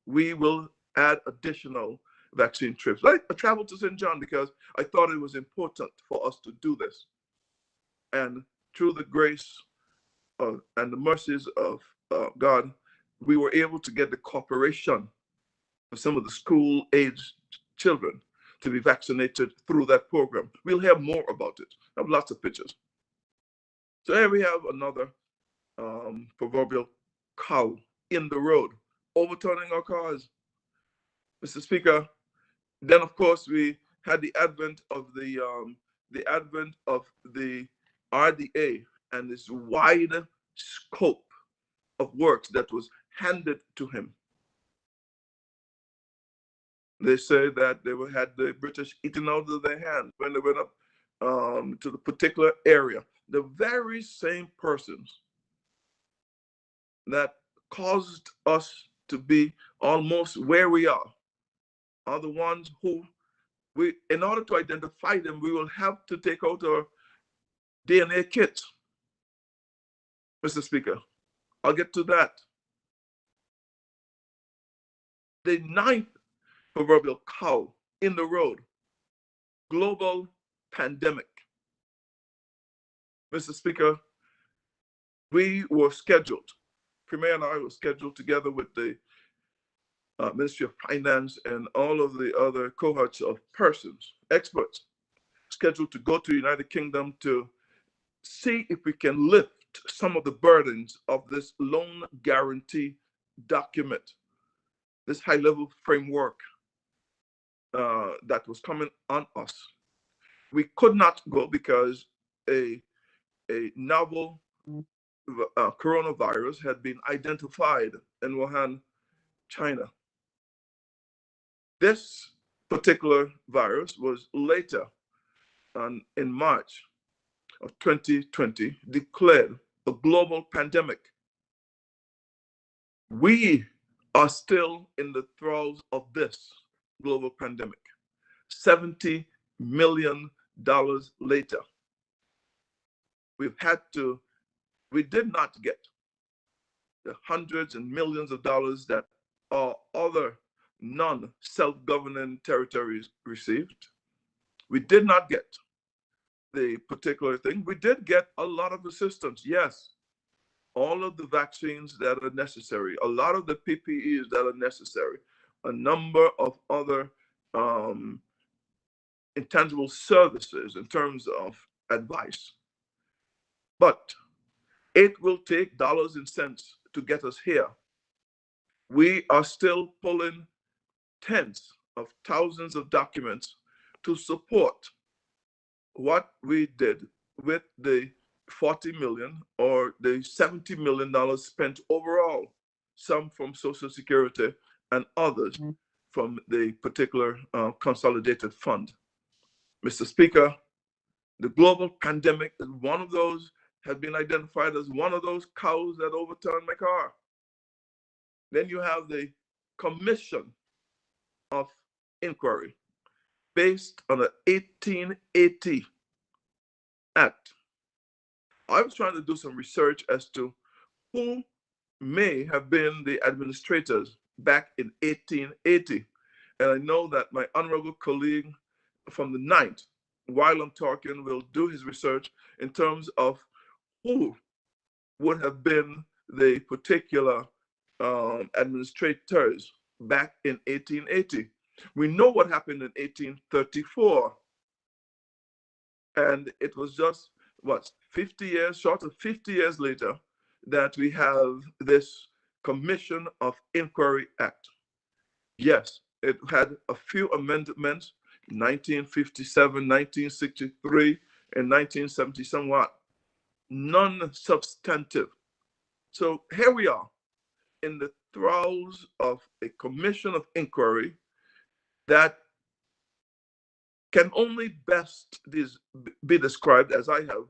We will add additional vaccine trips. I traveled to St. John because I thought it was important for us to do this. And through the grace and the mercies of God, we were able to get the cooperation of some of the school-aged children to be vaccinated through that program. We'll hear more about it. I have lots of pictures. So here we have another proverbial cow in the road, overturning our cars. Mr. Speaker, then of course we had the advent of the RDA and this wide scope of works that was handed to him. They say that they had the British eaten out of their hands when they went up to the particular area. The very same persons that caused us to be almost where we are the ones who in order to identify them, we will have to take out our DNA kits. Mr. Speaker, I'll get to that. The ninth proverbial cow in the road, global pandemic. Mr. Speaker, we were scheduled, Premier and I were scheduled together with the Ministry of Finance and all of the other cohorts of persons, experts, scheduled to go to the United Kingdom to see if we can lift some of the burdens of this loan guarantee document, this high-level framework that was coming on us. We could not go because a novel coronavirus had been identified in Wuhan, China. This particular virus was later, in March of 2020, declared a global pandemic. We are still in the throes of this global pandemic. $70 million later. We did not get the hundreds and millions of dollars that our other non-self-governing territories received. We did not get the particular thing. We did get a lot of assistance, yes. All of the vaccines that are necessary, a lot of the PPEs that are necessary, a number of other intangible services in terms of advice. But it will take dollars and cents to get us here. We are still pulling tens of thousands of documents to support what we did with the 40 million or the $70 million spent overall, some from Social Security and others from the particular consolidated fund. Mr. Speaker, the global pandemic is one of those, has been identified as one of those cows that overturned my car. Then you have the Commission of Inquiry based on the 1880 Act. I was trying to do some research as to who may have been the administrators back in 1880. And I know that my honorable colleague from the 9th, Wylam Tarkin, will do his research in terms of who would have been the particular administrators back in 1880. We know what happened in 1834. And it was just, what, 50 years, short of 50 years later, that we have this Commission of Inquiry Act. Yes, it had a few amendments, 1957, 1963, in 1970 somewhat, non-substantive. So here we are in the throes of a commission of inquiry that can only best be described, as I have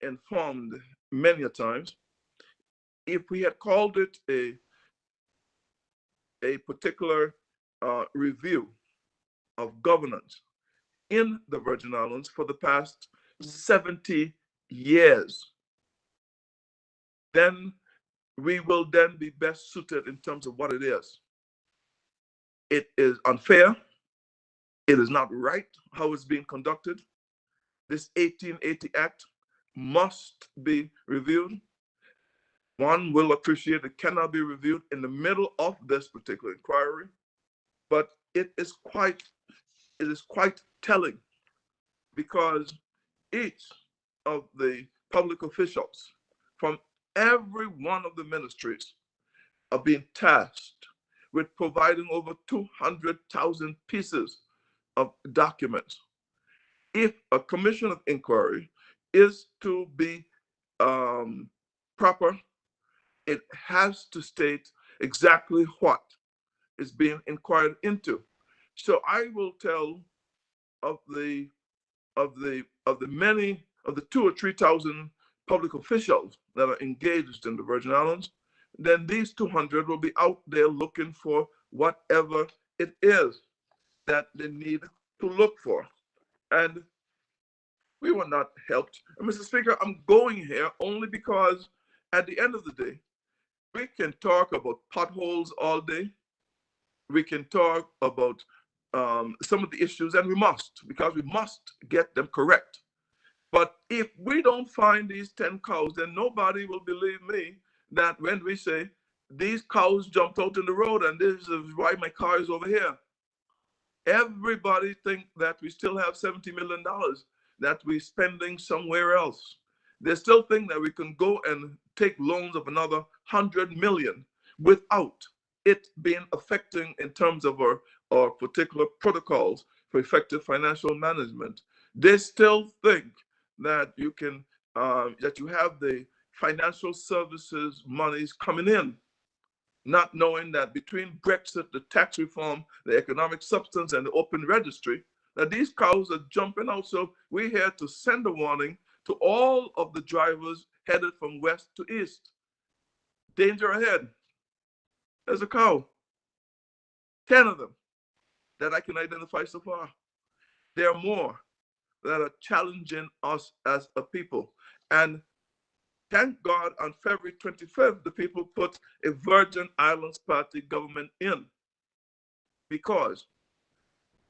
informed many a times, if we had called it a particular review of governance in the Virgin Islands for the past 70 years. Then we will then be best suited in terms of what it is. It is unfair. It is not right how it's being conducted. This 1880 Act must be reviewed. One will appreciate it cannot be reviewed in the middle of this particular inquiry, but it is quite telling, because each of the public officials from every one of the ministries are being tasked with providing over 200,000 pieces of documents. If a commission of inquiry is to be proper, it has to state exactly what is being inquired into. So I will tell of the 2 or 3,000 public officials that are engaged in the Virgin Islands, then these 200 will be out there looking for whatever it is that they need to look for. And we were not helped. And Mr. Speaker, I'm going here only because at the end of the day, we can talk about potholes all day. We can talk about some of the issues, and we must, because we must get them correct. But if we don't find these 10 cows, then nobody will believe me that when we say these cows jumped out in the road and this is why my car is over here. Everybody think that we still have $70 million that we're spending somewhere else. They still think that we can go and take loans of another 100 million without it being affecting in terms of our particular protocols for effective financial management. They still think that you can that you have the financial services monies coming in, not knowing that between Brexit, the tax reform, the economic substance, and the open registry, that these cows are jumping out. So we're here to send a warning to all of the drivers headed from west to east. Danger ahead. There's a cow. 10 of them that I can identify so far. There are more that are challenging us as a people. And thank God on February 25th, the people put a Virgin Islands Party government in, because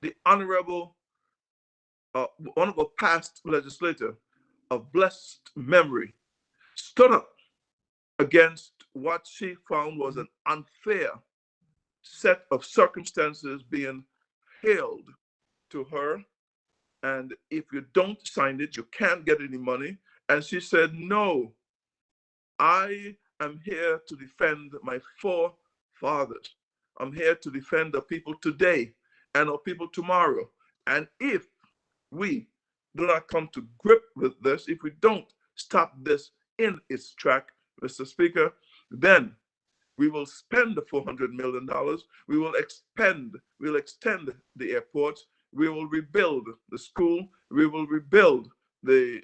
the Honorable, one of our past legislators of blessed memory, stood up against what she found was an unfair set of circumstances being hailed to her. And if you don't sign it, you can't get any money. And she said, no, I am here to defend my forefathers. I'm here to defend the people today and our people tomorrow. And if we do not come to grip with this, if we don't stop this in its track, Mr. Speaker, then we will spend the $400 million. We will extend the airports. We will rebuild the school. We will rebuild the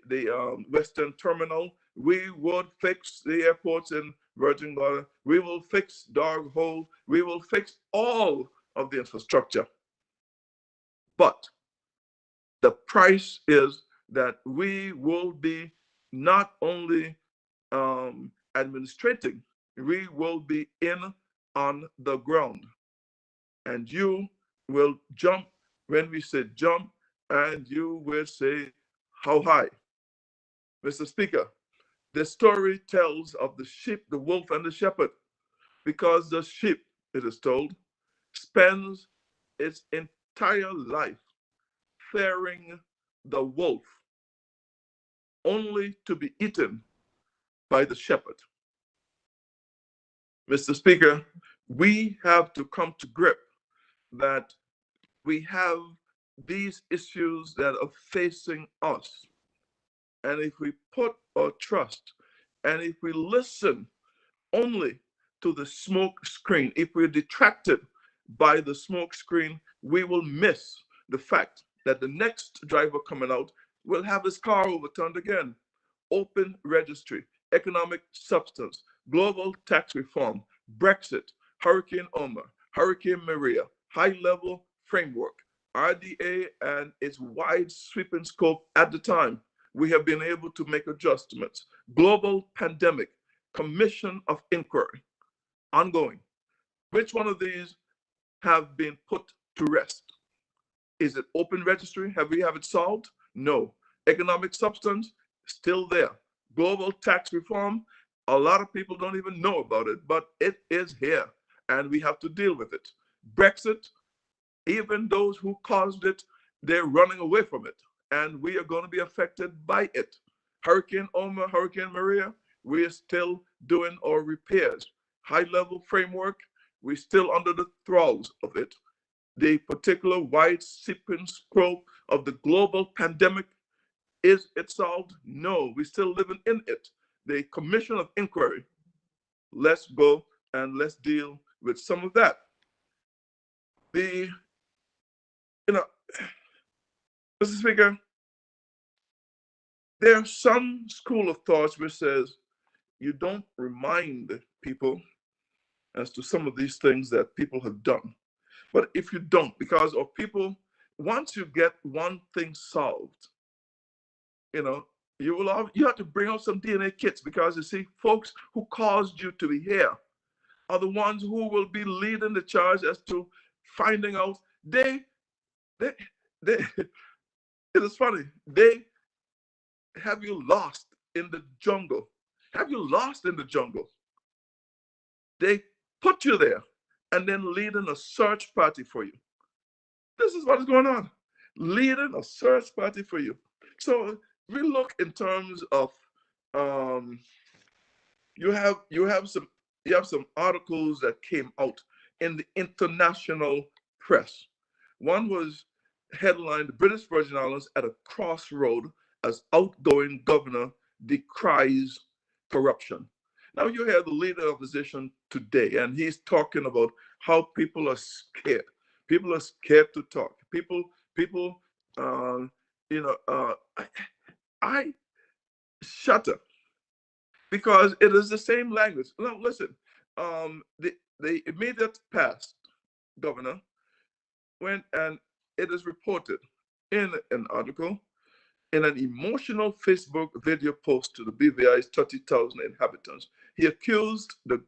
Western Terminal. We will fix the airports in Virgin Gorda. We will fix Dog Hole. We will fix all of the infrastructure. But the price is that we will be not only administrating, we will be in on the ground. And you will jump when we say jump, and you will say how high. Mr. Speaker, the story tells of the sheep, the wolf, and the shepherd, because the sheep, it is told, spends its entire life fearing the wolf, only to be eaten by the shepherd. Mr. Speaker, we have to come to grip that we have these issues that are facing us. and if we put our trust, and if we listen only to the smoke screen, if we're detracted by the smoke screen, we will miss the fact that the next driver coming out will have his car overturned again. Open registry, economic substance, global tax reform, Brexit, Hurricane Irma, Hurricane Maria, high-level framework, RDA and its wide sweeping scope at the time. We have been able to make adjustments. Global pandemic, commission of inquiry, ongoing. Which one of these have been put to rest? Is it open registry? Have we have it solved? No. Economic substance, still there. Global tax reform, a lot of people don't even know about it, but it is here and we have to deal with it. Brexit, even those who caused it, they're running away from it, and we are going to be affected by it. Hurricane Irma, Hurricane Maria, we are still doing our repairs. High-level framework, we're still under the thralls of it. The particular wide sweeping scope of the global pandemic, is it solved? No, we're still living in it. The commission of inquiry, let's go and let's deal with some of that. Mr. Speaker, there's some school of thoughts which says you don't remind people as to some of these things that people have done. But if you don't, because of people, once you get one thing solved, you have to bring out some DNA kits, because you see, folks who caused you to be here are the ones who will be leading the charge as to finding out. It is funny. They have you lost in the jungle. Have you lost in the jungle? They put you there and then leading a search party for you. This is what is going on. Leading a search party for you. So we look in terms of you have some articles that came out in the international press. One was headlined, "The British Virgin Islands at a crossroad as outgoing governor decries corruption." Now you hear the leader of the opposition today, and he's talking about how people are scared. People are scared to talk. I shudder, because it is the same language. Now listen, the immediate past governor went, and it is reported in an article, in an emotional Facebook video post to the BVI's 30,000 inhabitants, he accused the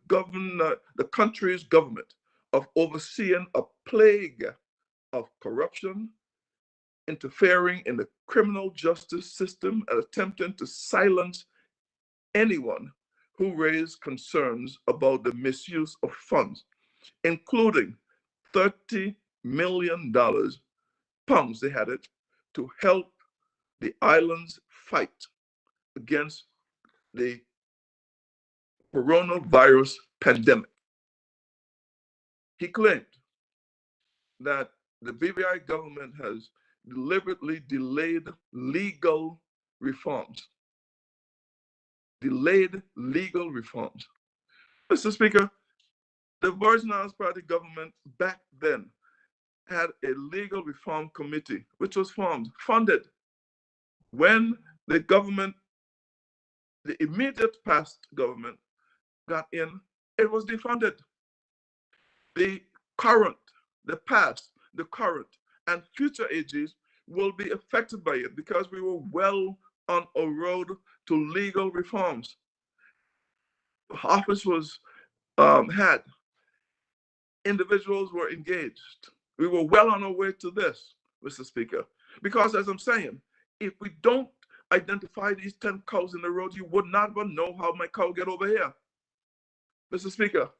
country's government of overseeing a plague of corruption, interfering in the criminal justice system, and attempting to silence anyone who raised concerns about the misuse of funds, including $30 million, pounds they had it, to help the islands fight against the coronavirus pandemic. He claimed that the BVI government has deliberately delayed legal reforms. Delayed legal reforms. Mr. Speaker, the Virgin Islands Party government back then had a legal reform committee, which was funded. When the government, the immediate past government, got in, it was defunded. The current, the past, the current, and future AGs will be affected by it, because we were well on a road to legal reforms. Office was had, individuals were engaged. We were well on our way to this, Mr. Speaker, because as I'm saying, if we don't identify these 10 cows in the road, you would not know how my cow get over here. Mr. Speaker,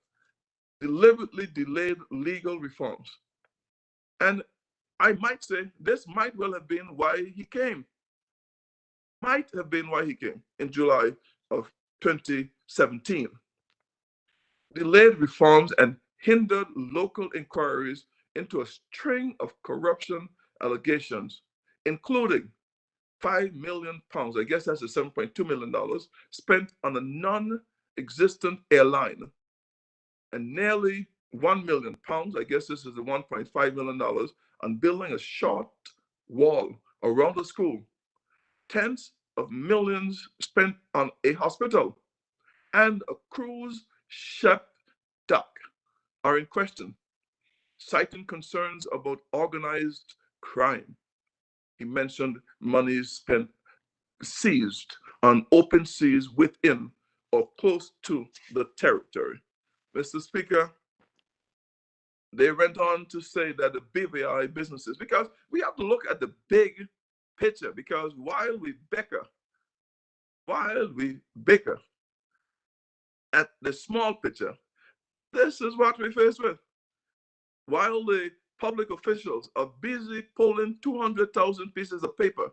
deliberately delayed legal reforms. And I might say this might well have been why he came. Might have been why he came in July of 2017. Delayed reforms and hindered local inquiries into a string of corruption allegations, including 5 million pounds, I guess that's the $7.2 million, spent on a non-existent airline, and nearly 1 million pounds, I guess this is the $1.5 million, on building a short wall around the school. Tens of millions spent on a hospital, and a cruise ship dock are in question, citing concerns about organized crime. He mentioned money spent seized on open seas within or close to the territory. Mr. Speaker, they went on to say that the BVI businesses, because we have to look at the big picture, because while we bicker at the small picture, this is what we face with. While the public officials are busy pulling 200,000 pieces of paper,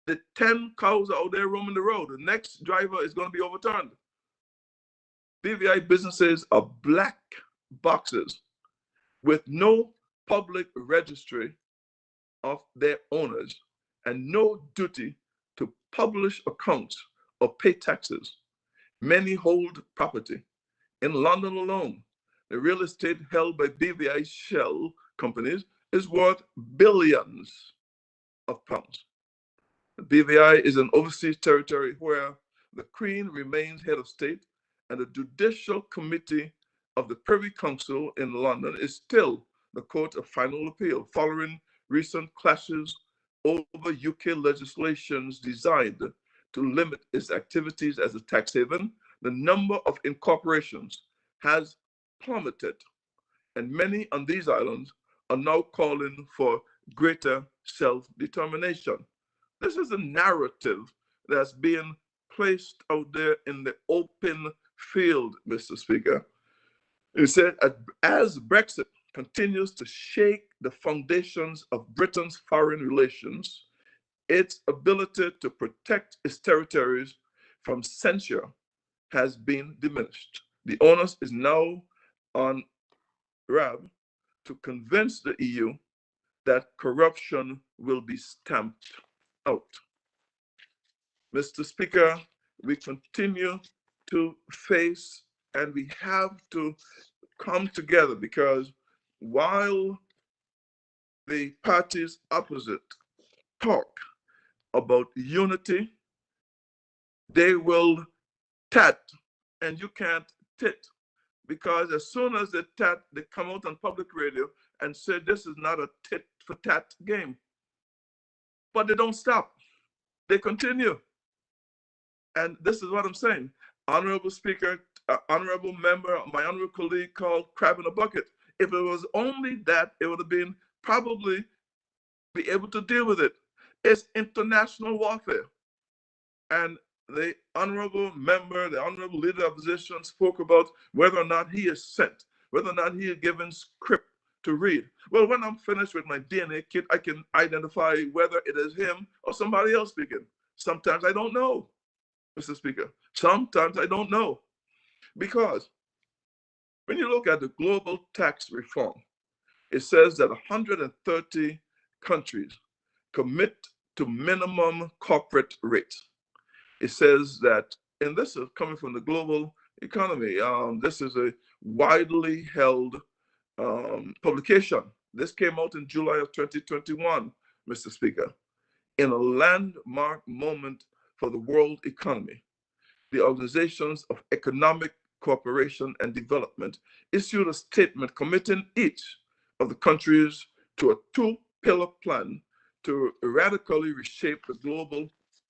the 10 cows out there roaming the road, the next driver is going to be overturned. BVI businesses are black boxes with no public registry of their owners and no duty to publish accounts or pay taxes. Many hold property. In London alone, the real estate held by BVI shell companies is worth billions of pounds. BVI is an overseas territory where the Queen remains head of state, and the Judicial Committee of the Privy Council in London is still the court of final appeal, following recent clashes over UK legislations designed to limit its activities as a tax haven. The number of incorporations has plummeted, and many on these islands are now calling for greater self-determination. This is a narrative that's being placed out there in the open field, Mr. Speaker. It said, as Brexit continues to shake the foundations of Britain's foreign relations, its ability to protect its territories from censure has been diminished. The onus is now on RAB to convince the EU that corruption will be stamped out. Mr. Speaker, we continue to face, and we have to come together, because while the parties opposite talk about unity, they will tat, and you can't tit, because as soon as they tat, they come out on public radio and say this is not a tit for tat game. But they don't stop. They continue. And this is what I'm saying. Honorable Speaker, honorable member, my honorable colleague called crab in a bucket. If it was only that, it would have been probably be able to deal with it. It's international warfare. And the honorable member, the honorable leader of opposition spoke about whether or not he is sent, whether or not he is given script to read. Well, when I'm finished with my DNA kit, I can identify whether it is him or somebody else speaking. Sometimes I don't know, Mr. Speaker. Sometimes I don't know. Because when you look at the global tax reform, it says that 130 countries commit to minimum corporate rates. It says that, and this is coming from the global economy, this is a widely held publication. This came out in July of 2021, Mr. Speaker. In a landmark moment for the world economy, the Organizations of Economic Cooperation and Development issued a statement committing each of the countries to a two-pillar plan to radically reshape the global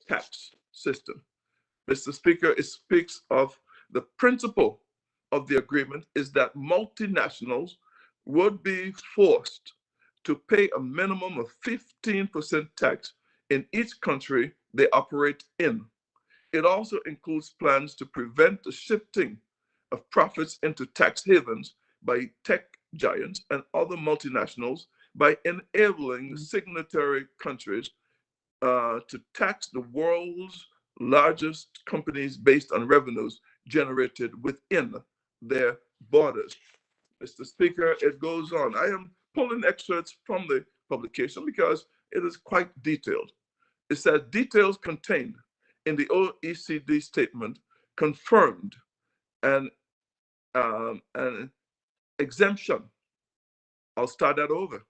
tax system. Mr. Speaker, it speaks of the principle of the agreement is that multinationals would be forced to pay a minimum of 15% tax in each country they operate in. It also includes plans to prevent the shifting of profits into tax havens by tech giants and other multinationals by enabling signatory countries to tax the world's largest companies based on revenues generated within their borders. Mr. Speaker, it goes on. I am pulling excerpts from the publication because it is quite detailed. It says details contained in the OECD statement confirmed an exemption. I'll start that over.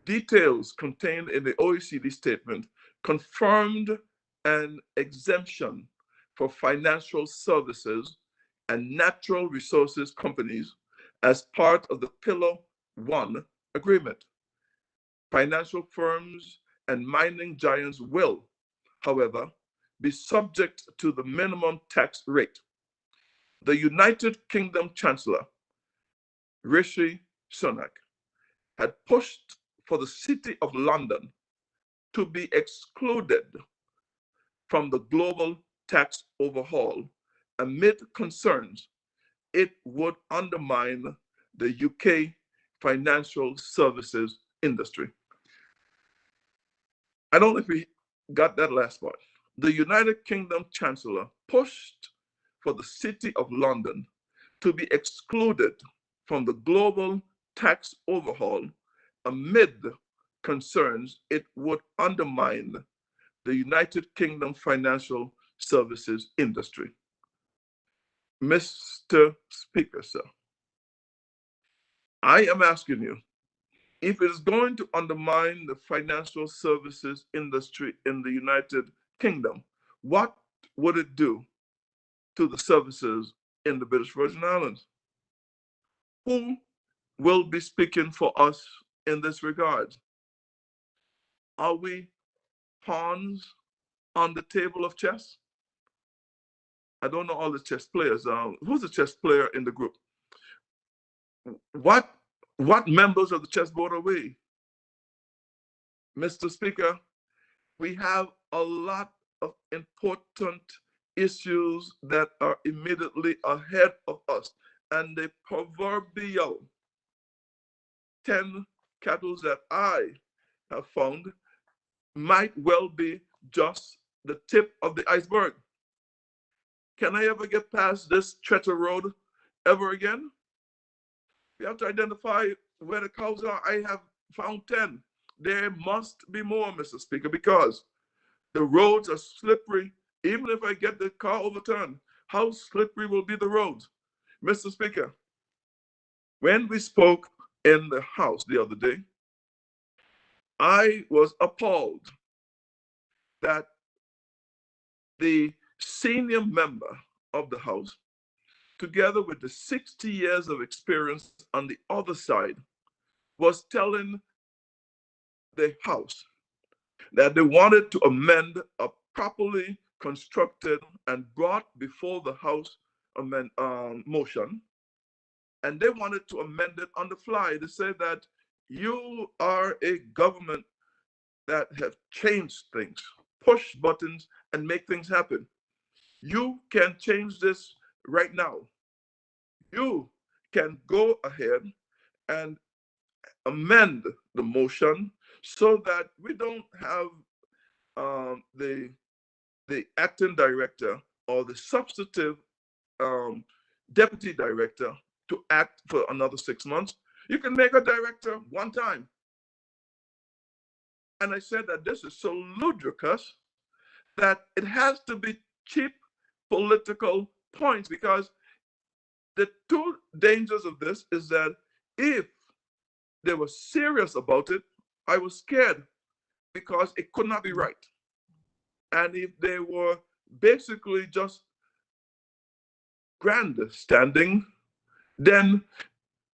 Details contained in the OECD statement confirmed an exemption for financial services and natural resources companies as part of the Pillar 1 agreement. Financial firms and mining giants will, however, be subject to the minimum tax rate. The United Kingdom Chancellor, Rishi Sunak, had pushed for the City of London to be excluded from the global tax overhaul amid concerns it would undermine the UK financial services industry. I don't know if we got that last part. The United Kingdom Chancellor pushed for the City of London to be excluded from the global tax overhaul amid concerns it would undermine the United Kingdom financial services industry. Mr. Speaker, sir, I am asking you, if it is going to undermine the financial services industry in the United Kingdom, what would it do to the services in the British Virgin Islands? Who will be speaking for us in this regard? Are we pawns on the table of chess? I don't know all the chess players. Who's the chess player in the group? What members of the chessboard are we? Mr. Speaker, we have a lot of important issues that are immediately ahead of us, and the proverbial 10 cattle that I have found might well be just the tip of the iceberg. Can I ever get past this treacher road ever again? We have to identify where the cows are. I have found 10. There must be more, Mr. Speaker, because the roads are slippery. Even if I get the car overturned, how slippery will be the roads? Mr. Speaker, when we spoke in the House the other day, I was appalled that the senior member of the House, together with the 60 years of experience on the other side, was telling the House that they wanted to amend a properly constructed and brought before the House motion, and they wanted to amend it on the fly. They said that you are a government that have changed things, push buttons and make things happen. You can change this right now. You can go ahead and amend the motion so that we don't have the acting director or the substantive deputy director to act for another 6 months. You can make a director one time. And I said that this is so ludicrous that it has to be cheap political points, because the two dangers of this is that if they were serious about it, I was scared because it could not be right. And if they were basically just grandstanding, then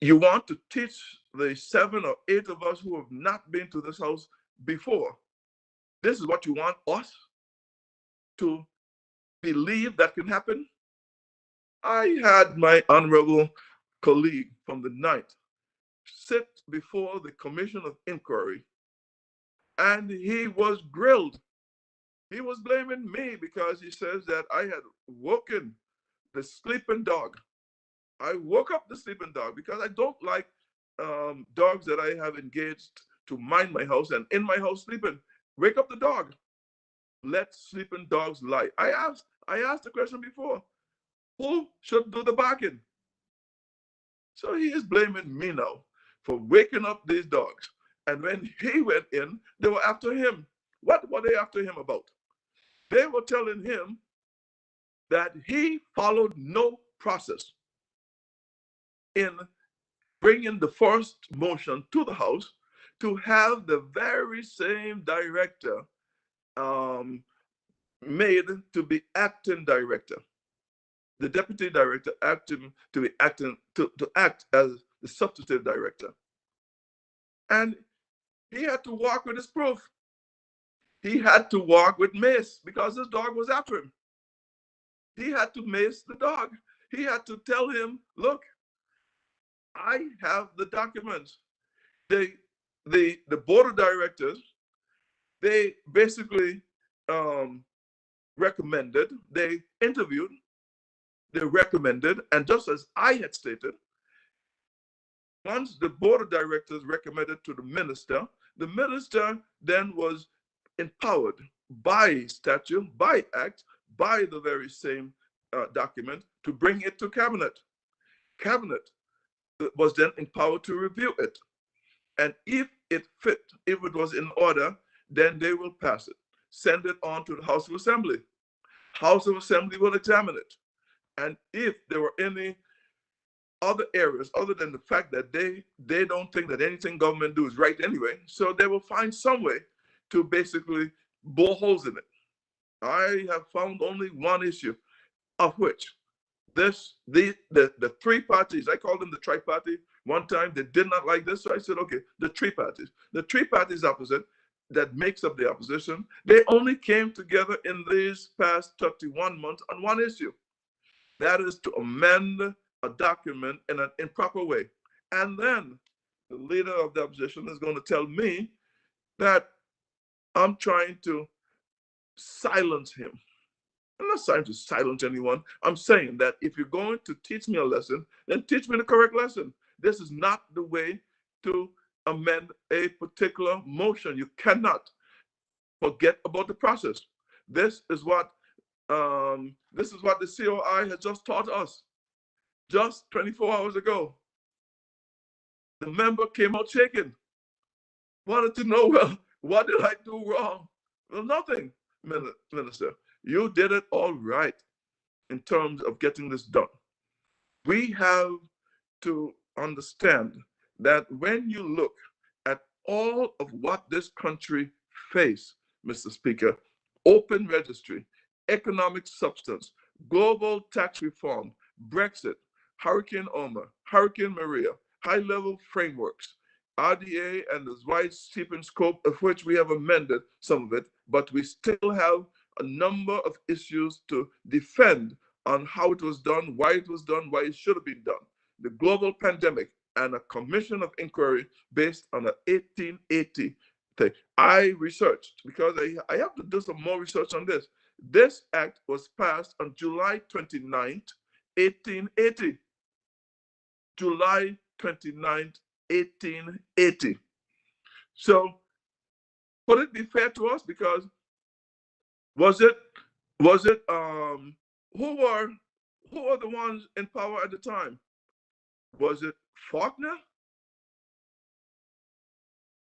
you want to teach the 7 or 8 of us who have not been to this house before. This is what you want us to believe that can happen? I had my honorable colleague from the 9th sit before the Commission of Inquiry, and he was grilled. He was blaming me because he says that I had woken the sleeping dog. I woke up the sleeping dog because I don't like dogs that I have engaged to mind my house and in my house sleeping. Wake up the dog. Let sleeping dogs lie. I asked the question before, who should do the barking? So he is blaming me now for waking up these dogs. And when he went in, they were after him. What were they after him about? They were telling him that he followed no process in bringing the first motion to the House to have the very same director made to be acting director. The deputy director acting to be acting to act as the substitute director. And he had to walk with his proof. He had to walk with mace because his dog was after him. He had to mace the dog. He had to tell him, look, I have the documents. The board of directors, they basically recommended, they interviewed, they recommended, and just as I had stated, once the board of directors recommended to the minister then was empowered by statute, by act, by the very same document to bring it to cabinet. Cabinet was then empowered to review it. And if it fit, if it was in order, then they will pass it, send it on to the House of Assembly. House of Assembly will examine it. And if there were any other areas other than the fact that they don't think that anything government do is right anyway, so they will find some way to basically bore holes in it. I have found only one issue, of which the three parties, I called them the tri-party one time, they did not like this, so I said, okay, the three parties opposite that makes up the opposition, they only came together in these past 31 months on one issue. That is to amend a document in an improper way. And then the leader of the opposition is going to tell me that I'm trying to silence him. I'm not trying to silence anyone. I'm saying that if you're going to teach me a lesson, then teach me the correct lesson. This is not the way to amend a particular motion. You cannot forget about the process. This is what the COI has just taught us. Just 24 hours ago, the member came out shaking, wanted to know, well, what did I do wrong? Well, nothing, Minister. You did it all right in terms of getting this done. We have to understand that when you look at all of what this country faced, Mr. Speaker, open registry, economic substance, global tax reform, Brexit, Hurricane Irma, Hurricane Maria, high-level frameworks, RDA and the wide steeping scope of which we have amended some of it, but we still have a number of issues to defend on how it was done, why it should have been done. The global pandemic and a commission of inquiry based on an 1880 thing. I researched because I have to do some more research on this. This act was passed on July 29th, 1880. July 29th, 1880. So, could it be fair to us? Because who were the ones in power at the time? Was it Faulkner?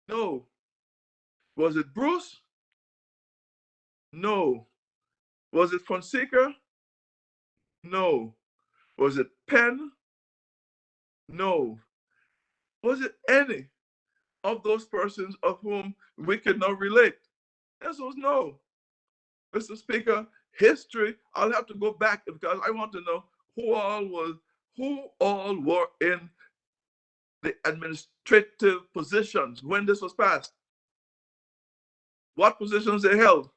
No. Was it Bruce? No. Was it Fonseca? No. Was it Penn? No. Was it any of those persons of whom we could not relate? The answer was no. Mr. Speaker, history, I'll have to go back because I want to know who all were in the administrative positions when this was passed, what positions they held,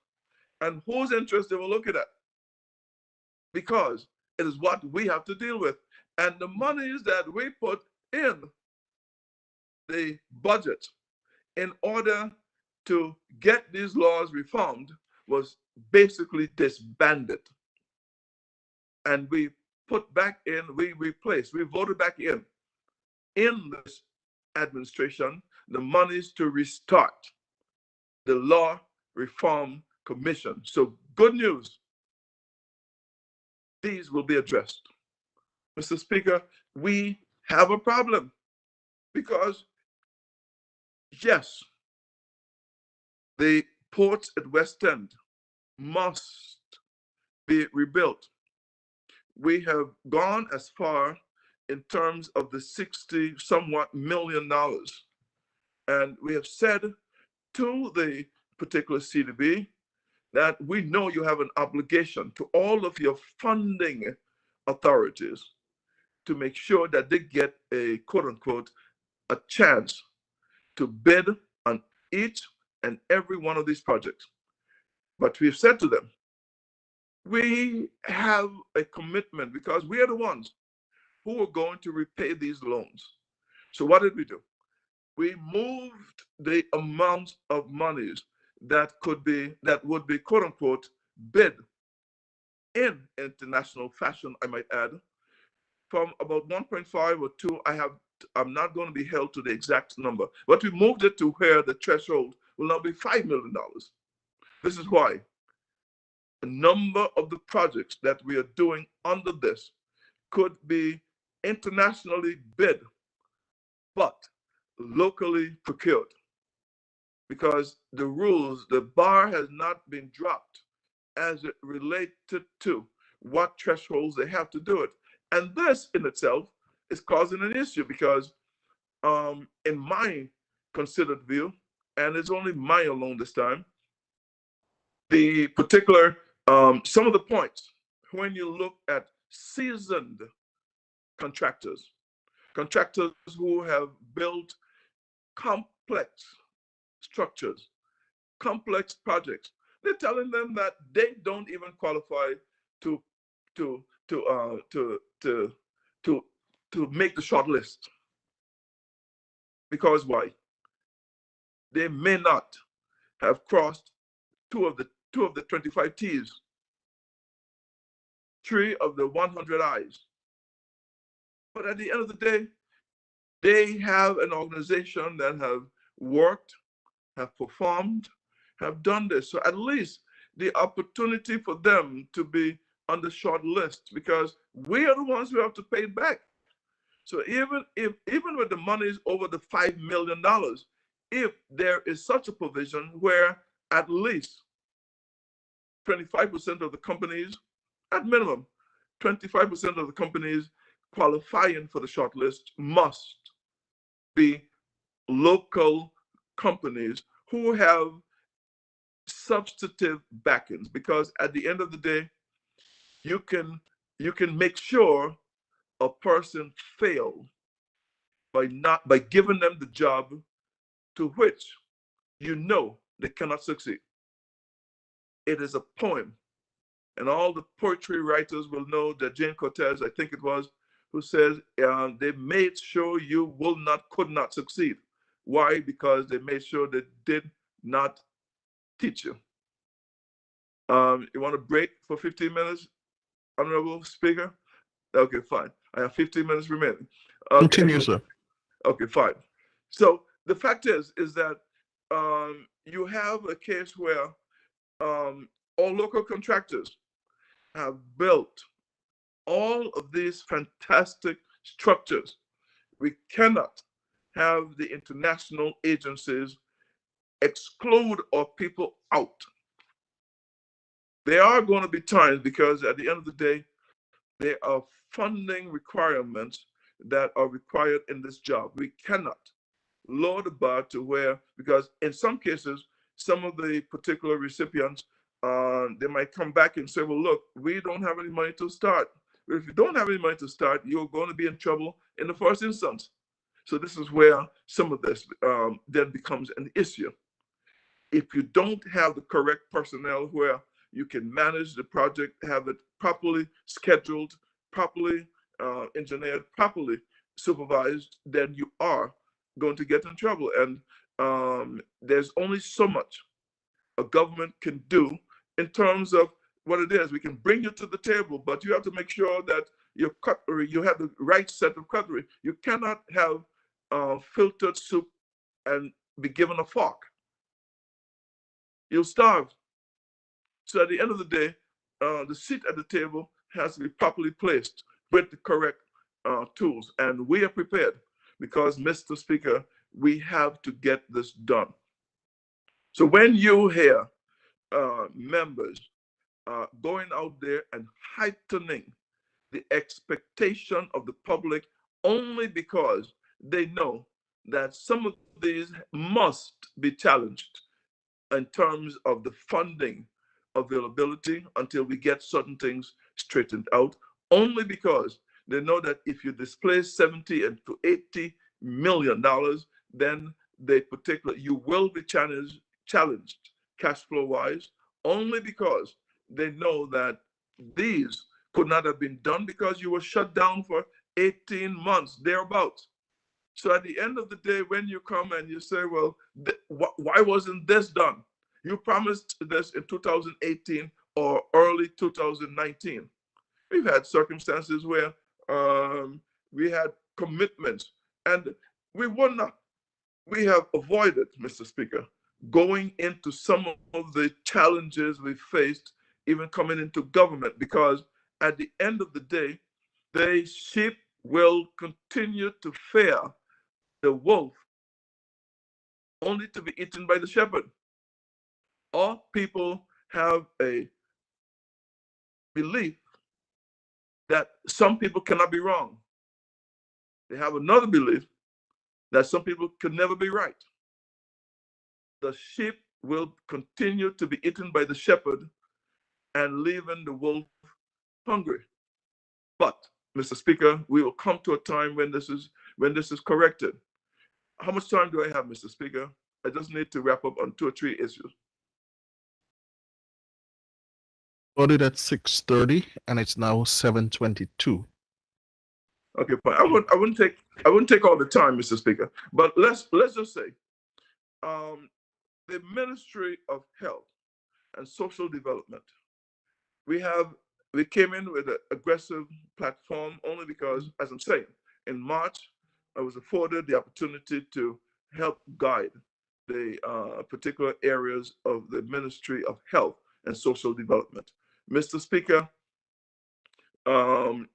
and whose interests they were looking at. Because it is what we have to deal with. And the monies that we put in the budget in order to get these laws reformed was basically disbanded. And we put back in, we replaced, we voted back in this administration, the monies to restart the Law Reform Commission. So good news, these will be addressed. Mr. Speaker, we have a problem because, yes, the ports at West End must be rebuilt. We have gone as far in terms of the 60 somewhat million dollars. And we have said to the particular CDB that we know you have an obligation to all of your funding authorities to make sure that they get a quote unquote a chance to bid on each and every one of these projects. But we've said to them, we have a commitment because we are the ones who are going to repay these loans. So what did we do? We moved the amount of monies that would be quote unquote bid in international fashion, I might add, from about 1.5 or 2. I'm not going to be held to the exact number, but we moved it to where the threshold will now be $5 million. This is why a number of the projects that we are doing under this could be internationally bid, but locally procured. Because the rules, the bar has not been dropped as it related to what thresholds they have to do it. And this in itself is causing an issue because in my considered view, and it's only mine alone this time, the particular, some of the points, when you look at seasoned contractors who have built complex structures, complex projects, they're telling them that they don't even qualify to make the short list. Because why? They may not have crossed two of the 25 T's, 3 of the 100 I's. But at the end of the day, they have an organization that have worked, have performed, have done this. So at least the opportunity for them to be on the short list, because we are the ones who have to pay it back. So even with the money is over the $5 million, if there is such a provision where at least 25% of the companies, at minimum, 25% of the companies qualifying for the short list must be local companies who have substantive backings, because at the end of the day, you can make sure a person fail by giving them the job to which you know they cannot succeed. It is a poem, and all the poetry writers will know that Jane Cortez, I think it was, who says they made sure you could not succeed. Why? Because they made sure they did not teach you. You want to break for 15 minutes, Honorable Speaker? Okay, fine. I have 15 minutes remaining. Okay. Continue, sir. Okay, fine. So the fact is that you have a case where all local contractors have built all of these fantastic structures. We cannot have the international agencies exclude our people out. There are going to be times, because at the end of the day, there are funding requirements that are required in this job. We cannot lower the bar to where, because in some cases, some of the particular recipients, they might come back and say, well, look, we don't have any money to start. But if you don't have any money to start, you're going to be in trouble in the first instance. So this is where some of this then becomes an issue. If you don't have the correct personnel where you can manage the project, have it properly scheduled, properly engineered, properly supervised, then you are going to get in trouble. And there's only so much a government can do in terms of what it is. We can bring you to the table, but you have to make sure that your cutlery, you have the right set of cutlery. You cannot have filtered soup and be given a fork. You'll starve. So at the end of the day, the seat at the table has to be properly placed with the correct tools. And we are prepared because, Mr. Speaker, we have to get this done. So when you hear members going out there and heightening the expectation of the public only because they know that some of these must be challenged in terms of the funding availability until we get certain things straightened out, only because they know that if you displace 70 and to 80 million dollars, then you will be challenged cash flow wise, only because they know that these could not have been done because you were shut down for 18 months thereabouts. So at the end of the day, when you come and you say, well, why wasn't this done? You promised this in 2018 or early 2019. We've had circumstances where we had commitments and we have avoided, Mr. Speaker, going into some of the challenges we faced, even coming into government, because at the end of the day, the sheep will continue to fear the wolf only to be eaten by the shepherd. All people have a belief that some people cannot be wrong. They have another belief that some people can never be right. The sheep will continue to be eaten by the shepherd and leaving the wolf hungry. But, Mr. Speaker, we will come to a time when this is corrected. How much time do I have, Mr. Speaker? I just need to wrap up on 2 or 3 issues. Voted at 6:30 and it's now 7:22. Okay, fine. I wouldn't take all the time, Mr. Speaker. But let's just say, the Ministry of Health and Social Development, we came in with an aggressive platform only because, as I'm saying, in March, I was afforded the opportunity to help guide the particular areas of the Ministry of Health and Social Development. Mr. Speaker,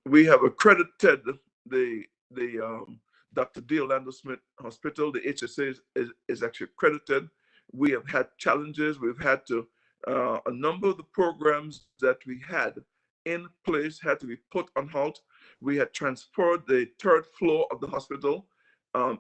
we have accredited the Dr. D. Orlando Smith Hospital. The HSA is actually accredited. We have had challenges. We've had to, a number of the programs that we had in place had to be put on halt. We had transferred the 3rd floor of the hospital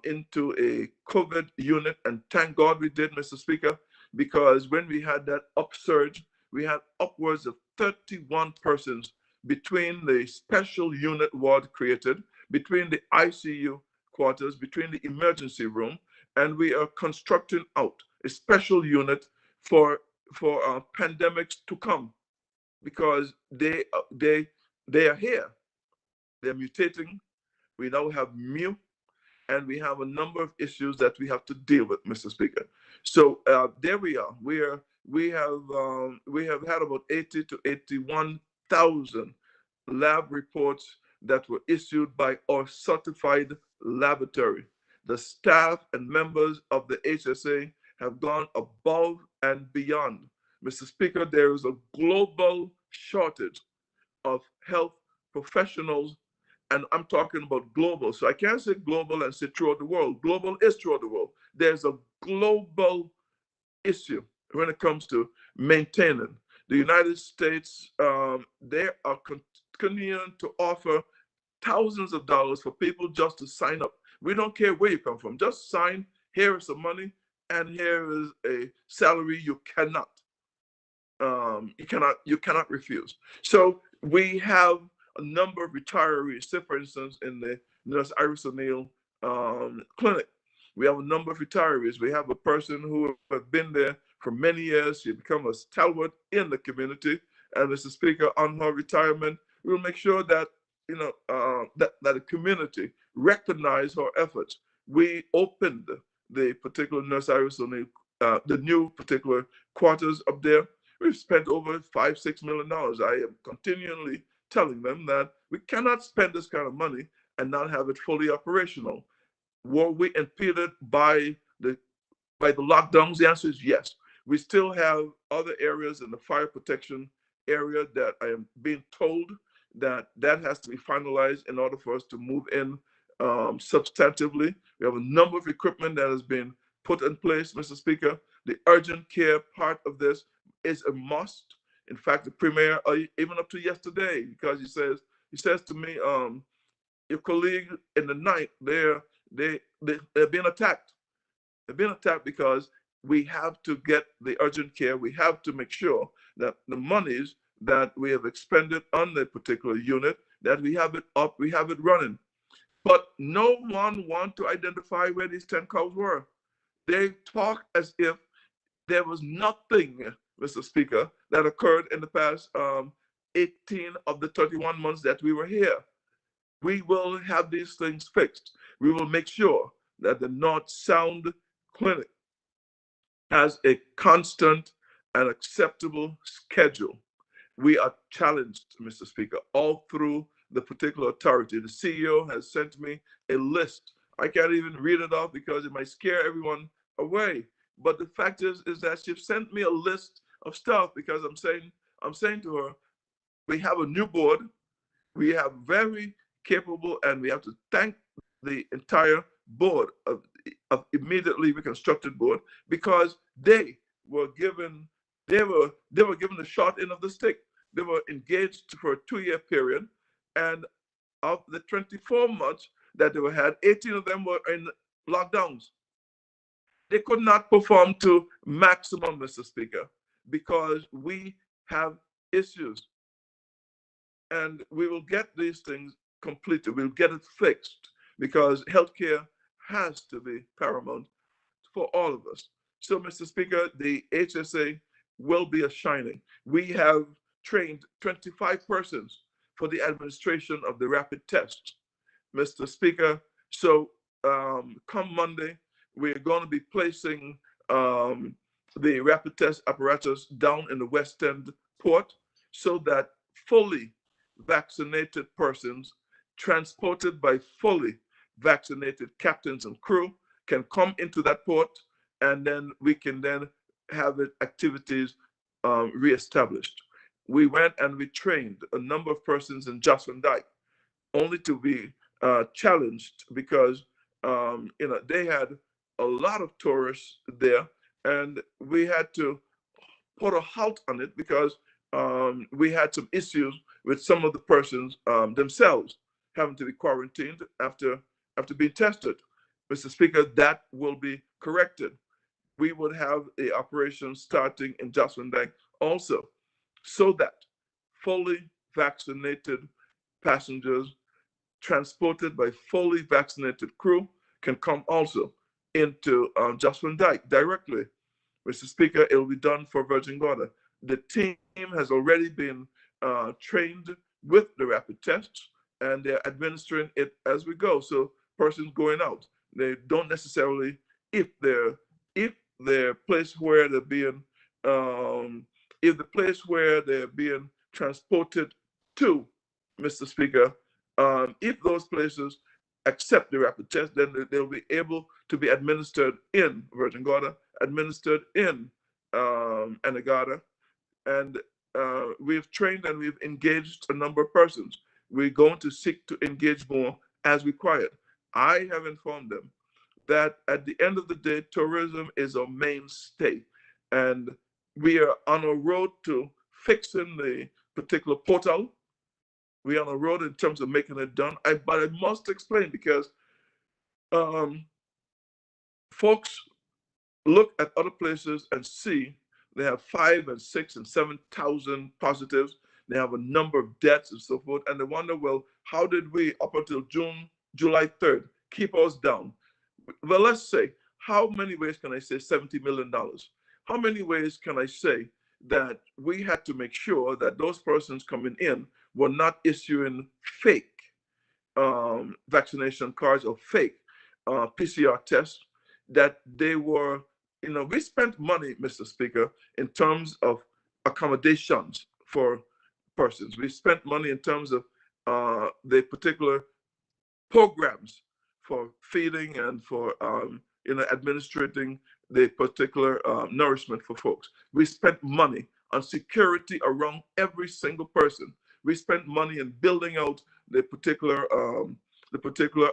into a COVID unit, and thank God we did, Mr. Speaker, because when we had that upsurge, we had upwards of 31 persons between the special unit ward created, between the ICU quarters, between the emergency room, and we are constructing out a special unit for pandemics to come, because they are here. They're mutating. We now have mu, and we have a number of issues that we have to deal with, Mr. Speaker. So there we are. We have had about 80 to 81,000 lab reports that were issued by our certified laboratory. The staff and members of the HSA have gone above and beyond. Mr. Speaker, there is a global shortage of health professionals, and I'm talking about global. So I can't say global and say throughout the world. Global is throughout the world. There's a global issue when it comes to maintaining. The United States, they are continuing to offer thousands of dollars for people just to sign up. We don't care where you come from. Just sign. Here is some money, and here is a salary you cannot refuse. So we have a number of retirees. Say, for instance, in the Nurse Iris O'Neill clinic, we have a number of retirees. We have a person who has been there for many years. She become a stalwart in the community. And Mr. Speaker, on her retirement, we'll make sure that that the community recognize her efforts. We opened the particular Nurse Iris O'Neill, the new particular quarters up there. We've spent over $5-6 million. I am continually telling them that we cannot spend this kind of money and not have it fully operational. Were we impeded by the lockdowns? The answer is yes. We still have other areas in the fire protection area that I am being told that has to be finalized in order for us to move in substantively. We have a number of equipment that has been put in place, Mr. Speaker, the urgent care part of this is a must. In fact, the premier, even up to yesterday, because he says to me, your colleague in the night, they're being attacked. They're being attacked because we have to get the urgent care. We have to make sure that the monies that we have expended on the particular unit, that we have it up, we have it running. But no one wants to identify where these 10 cows were. They talk as if there was nothing, Mr. Speaker, that occurred in the past 18 of the 31 months that we were here. We will have these things fixed. We will make sure that the North Sound Clinic has a constant and acceptable schedule. We are challenged, Mr. Speaker, all through the particular authority. The CEO has sent me a list. I can't even read it off because it might scare everyone away. But the fact is that she sent me a list of stuff because I'm saying to her, we have a new board, we have very capable, and we have to thank the entire board of immediately reconstructed board, because they were given the short end of the stick. They were engaged for a 2-year period, and of the 24 months that they were had, 18 of them were in lockdowns. They could not perform to maximum, Mr. Speaker, because we have issues. And we will get these things completed. We'll get it fixed, because healthcare has to be paramount for all of us. So, Mr. Speaker, the HSA will be a shining. We have trained 25 persons for the administration of the rapid test, Mr. Speaker. So come Monday, we're going to be placing the rapid test apparatus down in the West End port, so that fully vaccinated persons transported by fully vaccinated captains and crew can come into that port, and then we can then have activities reestablished. We went and we trained a number of persons in Jocelyn Dyke, only to be challenged because they had a lot of tourists there, and we had to put a halt on it because we had some issues with some of the persons themselves having to be quarantined after being tested. Mr. Speaker, that will be corrected. We would have a operation starting in Jocelyn Dyke also, so that fully vaccinated passengers transported by fully vaccinated crew can come also into Jocelyn Dyke directly. Mr. Speaker, it will be done for Virgin Gorda. The team has already been trained with the rapid tests, and they're administering it as we go. So persons going out, they don't necessarily, if the place where they're being transported to, Mr. Speaker, if those places accept the rapid test, then they'll be able to be administered in Virgin Gorda, administered in Anegada, and we've trained and we've engaged a number of persons. We're going to seek to engage more as required. I have informed them that at the end of the day, tourism is a mainstay, and we are on a road to fixing the particular portal. We're on a road in terms of making it done. But I must explain, because folks look at other places and see they have 5,000 and 6,000 and 7,000 positives. They have a number of deaths and so forth, and they wonder, well, how did we, up until July 3rd, keep us down? Well, let's say, how many ways can I say $70 million? How many ways can I say that we had to make sure that those persons coming in were not issuing fake vaccination cards or fake PCR tests, that they were, we spent money, Mr. Speaker, in terms of accommodations for persons. We spent money in terms of the particular programs for feeding and for administrating the particular nourishment for folks. We spent money on security around every single person. We spent money in building out the particular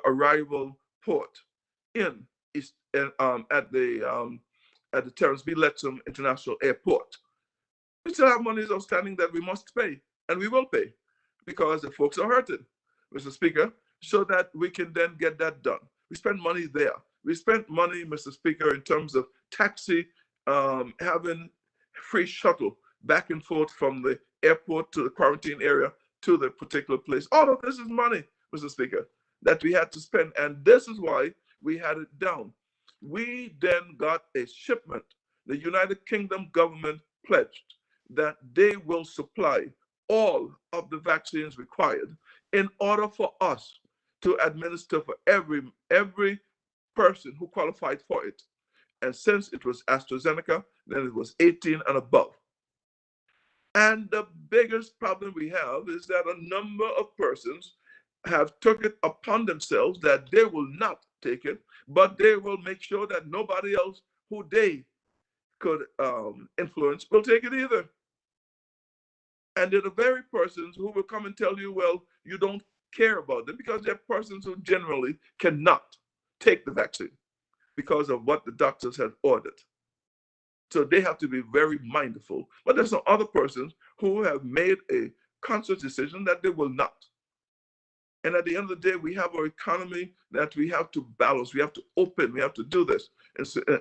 arrival port at the at the Terrence B. Letcham International Airport. We still have monies outstanding that we must pay, and we will pay, because the folks are hurting, Mr. Speaker, so that we can then get that done. We spend money there. We spent money, Mr. Speaker, in terms of taxi, having free shuttle back and forth from the airport to the quarantine area to the particular place. All of this is money, Mr. Speaker, that we had to spend, and this is why we had it down. We then got a shipment. The United Kingdom government pledged that they will supply all of the vaccines required in order for us to administer for every person who qualified for it. And since it was AstraZeneca, then it was 18 and above. And the biggest problem we have is that a number of persons have took it upon themselves that they will not take it, but they will make sure that nobody else who they could influence will take it either. And they're the very persons who will come and tell you, well, you don't care about them, because they're persons who generally cannot take the vaccine because of what the doctors have ordered. So they have to be very mindful. But there's some other persons who have made a conscious decision that they will not. And at the end of the day, we have our economy that we have to balance. We have to open. We have to do this,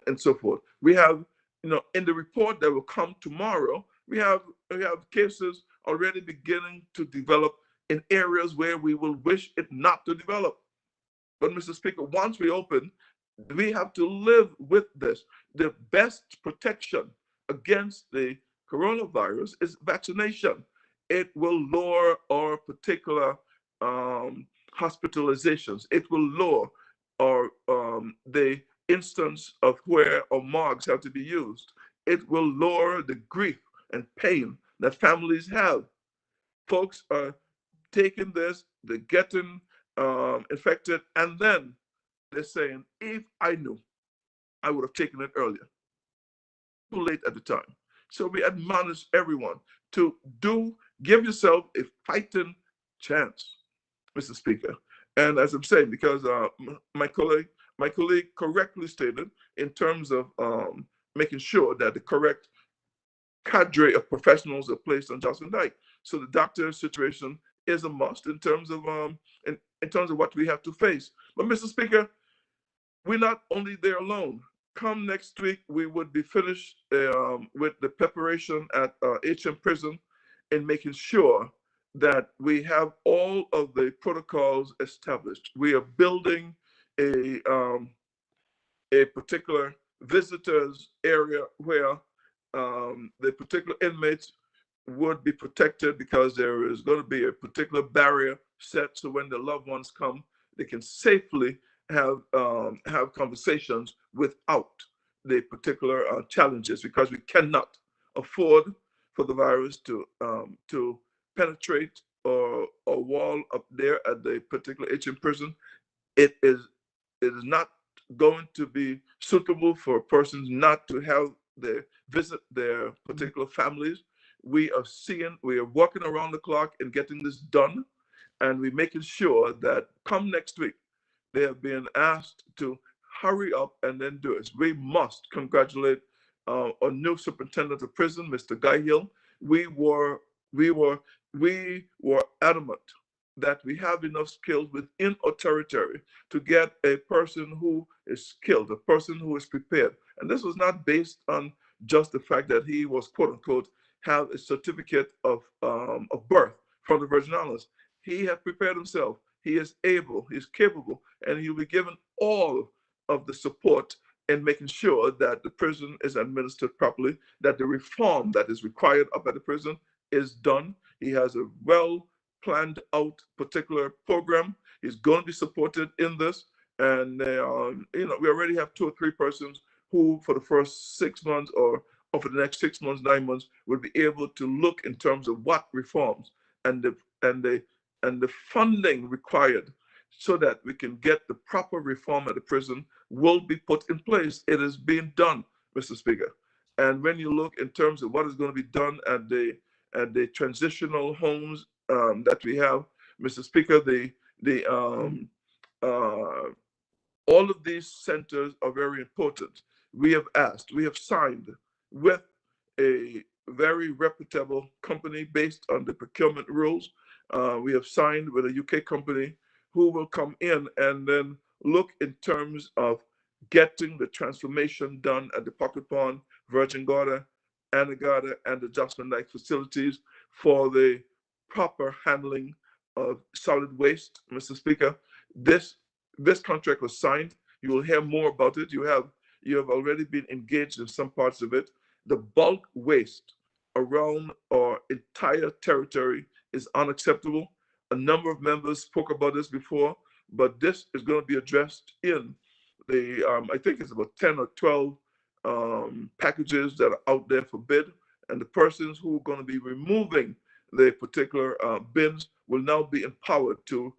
and so forth. We have, in the report that will come tomorrow, we have cases already beginning to develop in areas where we will wish it not to develop. But, Mr. Speaker, once we open, we have to live with this. The best protection against the coronavirus is vaccination. It will lower our particular hospitalizations. It will lower our the instance of where our morgues have to be used. It will lower the grief and pain that families have. Folks are taking this, they're getting infected, and then they're saying, if I knew, I would have taken it earlier. Too late at the time. So we admonish everyone to give yourself a fighting chance, Mr. Speaker. And as I'm saying, because my colleague correctly stated in terms of making sure that the correct cadre of professionals are placed on Jocelyn Dyke. So the doctor situation is a must in terms of what we have to face. But, Mr. Speaker, we're not only there alone. Come next week, we would be finished with the preparation at HM Prison in making sure that we have all of the protocols established. We are building a particular visitors area where the particular inmates would be protected, because there is going to be a particular barrier set so when the loved ones come, they can safely have conversations without the particular challenges, because we cannot afford for the virus to penetrate or wall up there at the particular HM prison. It is not going to be suitable for persons not to have visit their particular families. We are working around the clock and getting this done, and we're making sure that come next week, they have been asked to hurry up and then do it. We must congratulate our new superintendent of prison, Mr. Guy Hill. We were adamant that we have enough skills within our territory to get a person who is skilled, a person who is prepared. And this was not based on just the fact that he was, quote unquote, have a certificate of birth from the Virgin Islands. He has prepared himself. He is able, he's capable, and he'll be given all of the support in making sure that the prison is administered properly, that the reform that is required up at the prison is done. He has a well-planned out particular program. He's going to be supported in this. And, we already have 2 or 3 persons who, for the first 6 months or for the next 6 months, 9 months, will be able to look in terms of what reforms and the funding required so that we can get the proper reform at the prison will be put in place. It is being done, Mr. Speaker. And when you look in terms of what is going to be done at the transitional homes that we have, Mr. Speaker, all of these centers are very important. we have asked, we have signed with a very reputable company based on the procurement rules. We have signed with a UK company who will come in and then look in terms of getting the transformation done at the Pocket Pond, Virgin Gorda, Anegada, and the Jocelyn Dyke facilities for the proper handling of solid waste. Mr. Speaker, this contract was signed. You will hear more about it. You have already been engaged in some parts of it. The bulk waste around our entire territory is unacceptable. A number of members spoke about this before, but this is going to be addressed in the, I think it's about 10 or 12 packages that are out there for bid. And the persons who are going to be removing the particular bins will now be empowered to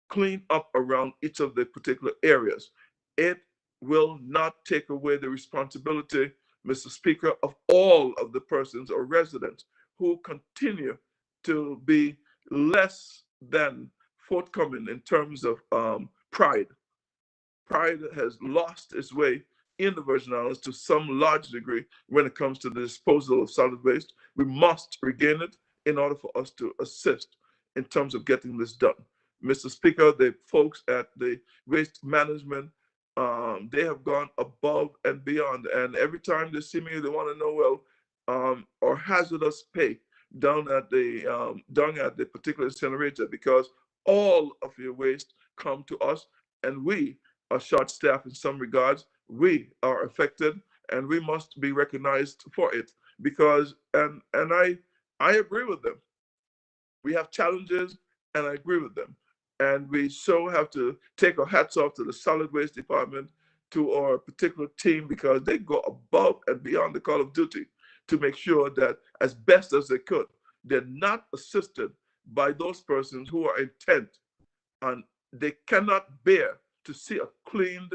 clean up around each of the particular areas. It will not take away the responsibility, Mr. Speaker, of all of the persons or residents who continue to be less than forthcoming in terms of pride. Pride has lost its way in the Virgin Islands to some large degree when it comes to the disposal of solid waste. We must regain it in order for us to assist in terms of getting this done. Mr. Speaker, the folks at the waste management, they have gone above and beyond. And every time they see me, they want to know, well, our hazardous pay down at the particular incinerator, because all of your waste come to us, and we are short-staffed in some regards. We are affected, and we must be recognized for it. Because, and I agree with them. We have challenges, and I agree with them. And we so have to take our hats off to the solid waste department, to our particular team, because they go above and beyond the call of duty to make sure that as best as they could, they're not assisted by those persons who are intent and they cannot bear to see a cleaned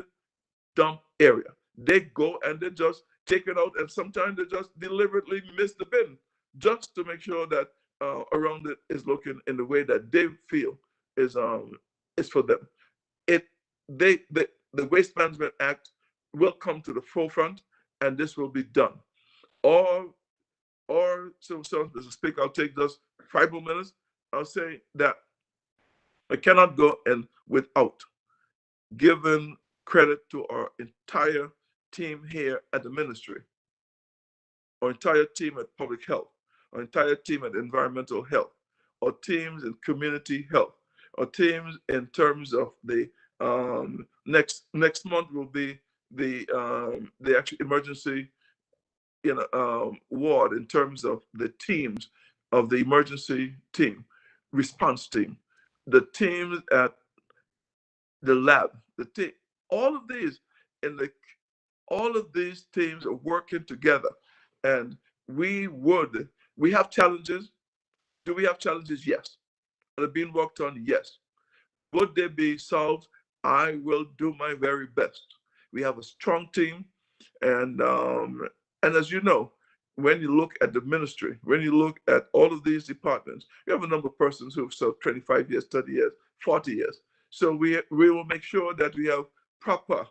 dump area. They go and they just take it out, and sometimes they just deliberately miss the bin just to make sure that around it is looking in the way that they feel is for them. The Waste Management Act will come to the forefront, and this will be done. So, Mr. Speaker, I'll take just 5 more minutes. I'll say that I cannot go in without giving credit to our entire team here at the ministry, our entire team at public health, our entire team at environmental health, our teams in community health, our teams in terms of the next month will be the actual emergency ward, in terms of the teams of the emergency team, response team, the teams at the lab, all of these all of these teams are working together, and we have challenges. Do we have challenges? Yes. Are they being worked on? Yes. Would they be solved? I will do my very best. We have a strong team, and as you know, when you look at the ministry, when you look at all of these departments, we have a number of persons who have served 25 years, 30 years, 40 years. So we will make sure that we have proper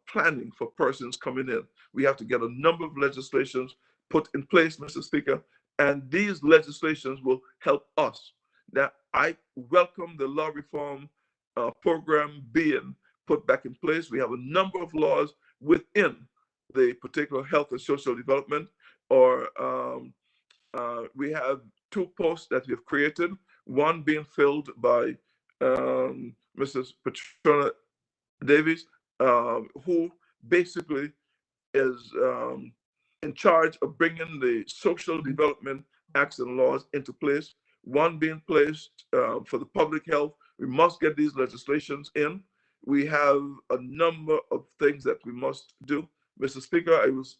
planning for persons coming in. We have to get a number of legislations put in place, Mr. Speaker, and these legislations will help us. Now, I welcome the law reform program being put back in place. We have a number of laws within the particular health and social development, or we have 2 posts that we have created, one being filled by Mrs. Patrona Davies, who basically is in charge of bringing the social development acts and laws into place. One being placed for the public health. We must get these legislations in. We have a number of things that we must do. Mr. Speaker, I was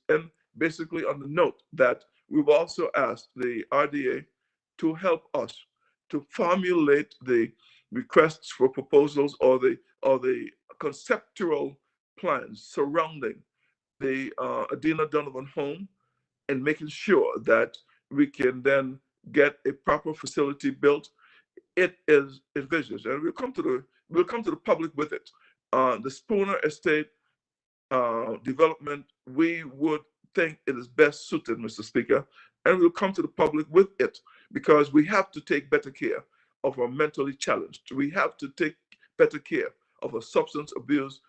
basically on the note that we've also asked the RDA to help us to formulate the requests for proposals or the conceptual plans surrounding the Adina Donovan home, and making sure that we can then get a proper facility built. It is envisaged, and we'll come to the public with it. The Spooner Estate development, we would think it is best suited, Mr. Speaker, and we'll come to the public with it because we have to take better care of our mentally challenged. We have to take better care of our substance abuse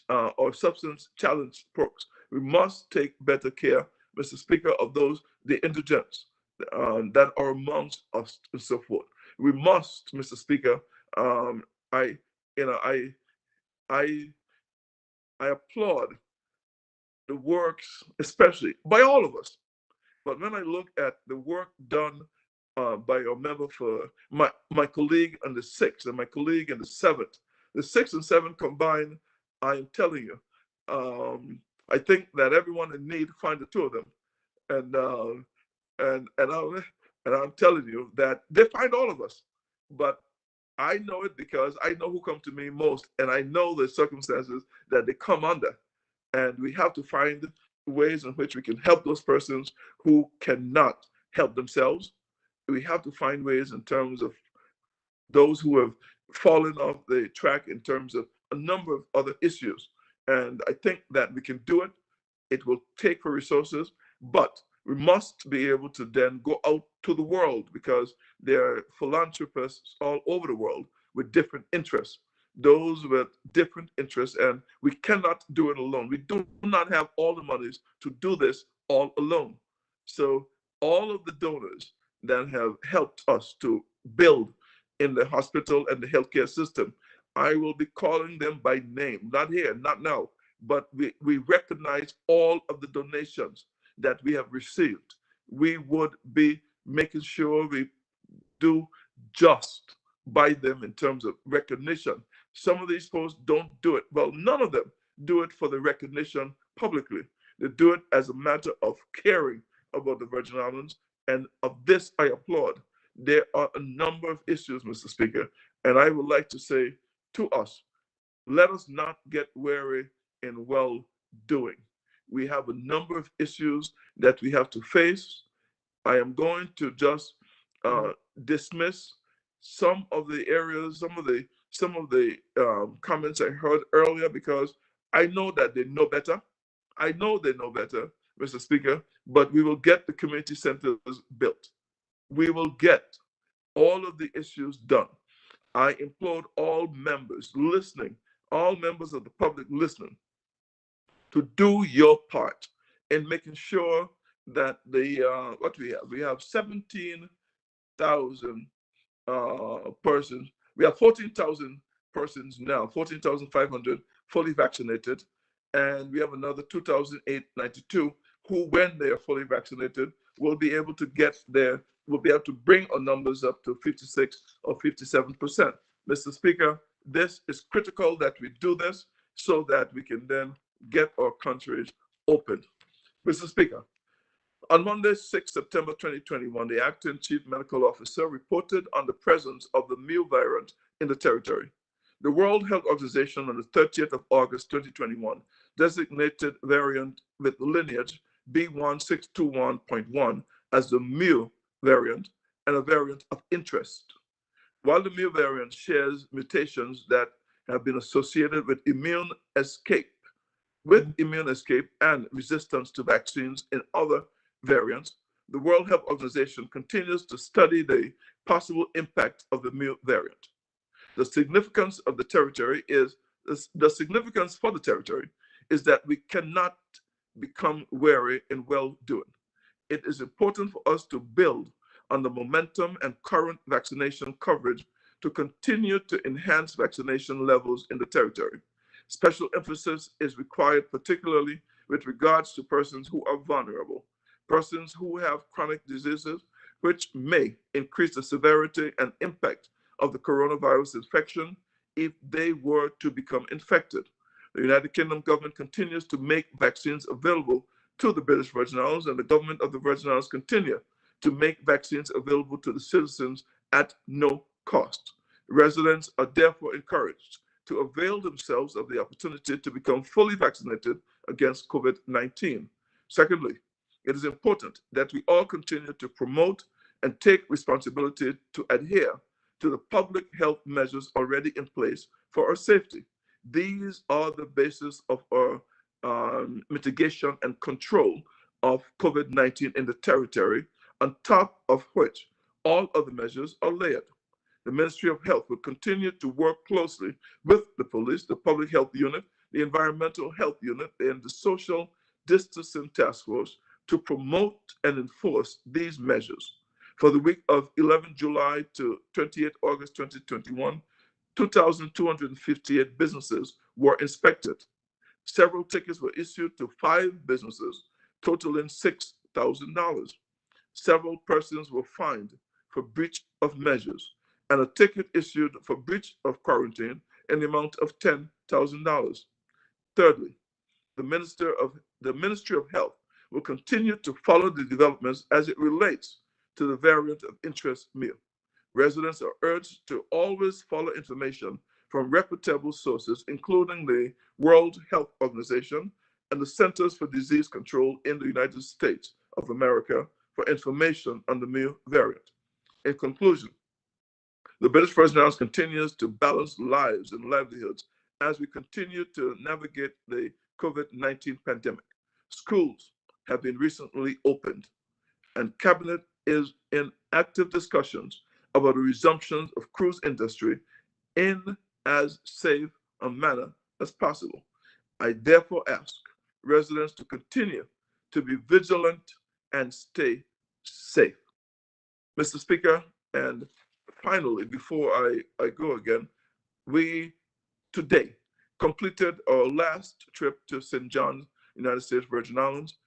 or substance challenge folks. We must take better care, Mr. Speaker, of those, the indigents that are amongst us and so forth. We must, Mr. Speaker, I applaud the works, especially by all of us. But when I look at the work done by your member for my colleague on the 6th and my colleague in the 7th, the 6th and 7th combined, I am telling you, I think that everyone in need find the two of them, and I'm telling you that they find all of us. But I know it because I know who come to me most, and I know the circumstances that they come under. And we have to find ways in which we can help those persons who cannot help themselves. We have to find ways in terms of those who have fallen off the track in terms of a number of other issues. And I think that we can do it. It will take for resources, but we must be able to then go out to the world because there are philanthropists all over the world with different interests, those with different interests, and we cannot do it alone. We do not have all the monies to do this all alone. So all of the donors that have helped us to build in the hospital and the healthcare system, I will be calling them by name, not here, not now, but we recognize all of the donations that we have received. We would be making sure we do just by them in terms of recognition. Some of these folks don't do it. Well, none of them do it for the recognition publicly. They do it as a matter of caring about the Virgin Islands, and of this I applaud. There are a number of issues, Mr. Speaker, and I would like to say to us, let us not get weary in well-doing. We have a number of issues that we have to face. I am going to just dismiss some of the areas, some of the comments I heard earlier because I know that they know better. I know they know better, Mr. Speaker, but we will get the community centers built. We will get all of the issues done. I implore all members listening, all members of the public listening, to do your part in making sure that what we have 17,000 persons. We have 14,000 persons now, 14,500 fully vaccinated, and we have another 2,892 who, when they are fully vaccinated, will be able to will be able to bring our numbers up to 56 or 57%. Mr. Speaker, this is critical that we do this so that we can then get our countries open. Mr. Speaker, on Monday, 6 September 2021, the acting chief medical officer reported on the presence of the Mu variant in the territory. The World Health Organization on the 30th of August 2021 designated variant with lineage B1621.1 as the Mu variant and a variant of interest. While the Mu variant shares mutations that have been associated with immune escape and resistance to vaccines in other variants, the World Health Organization continues to study the possible impact of the Mu variant. The significance for the territory is that we cannot become wary in well-doing. It is important for us to build on the momentum and current vaccination coverage to continue to enhance vaccination levels in the territory. Special emphasis is required, particularly with regards to persons who are vulnerable, persons who have chronic diseases, which may increase the severity and impact of the coronavirus infection if they were to become infected. The United Kingdom government continues to make vaccines available to the British Virgin Islands, and the government of the Virgin Islands continue to make vaccines available to the citizens at no cost. Residents are therefore encouraged to avail themselves of the opportunity to become fully vaccinated against COVID-19. Secondly, it is important that we all continue to promote and take responsibility to adhere to the public health measures already in place for our safety. These are the basis of our mitigation and control of COVID-19 in the territory, on top of which all other measures are layered. The Ministry of Health will continue to work closely with the police, the public health unit, the environmental health unit, and the social distancing task force to promote and enforce these measures. For the week of 11 July to 28 August 2021, 2,258 businesses were inspected. Several tickets were issued to 5 businesses, totaling $6,000. Several persons were fined for breach of measures, and a ticket issued for breach of quarantine in the amount of $10,000. Thirdly, the Ministry of Health will continue to follow the developments as it relates to the variant of interest meal. Residents are urged to always follow information from reputable sources, including the World Health Organization and the Centers for Disease Control in the United States of America for information on the Mu variant. In conclusion, the British Virgin Islands continues to balance lives and livelihoods as we continue to navigate the COVID-19 pandemic. Schools have been recently opened, and Cabinet is in active discussions about the resumption of cruise industry in as safe a manner as possible. I therefore ask residents to continue to be vigilant and stay safe. Mr. Speaker, and finally, before I go again, we today completed our last trip to St. John's, United States Virgin Islands,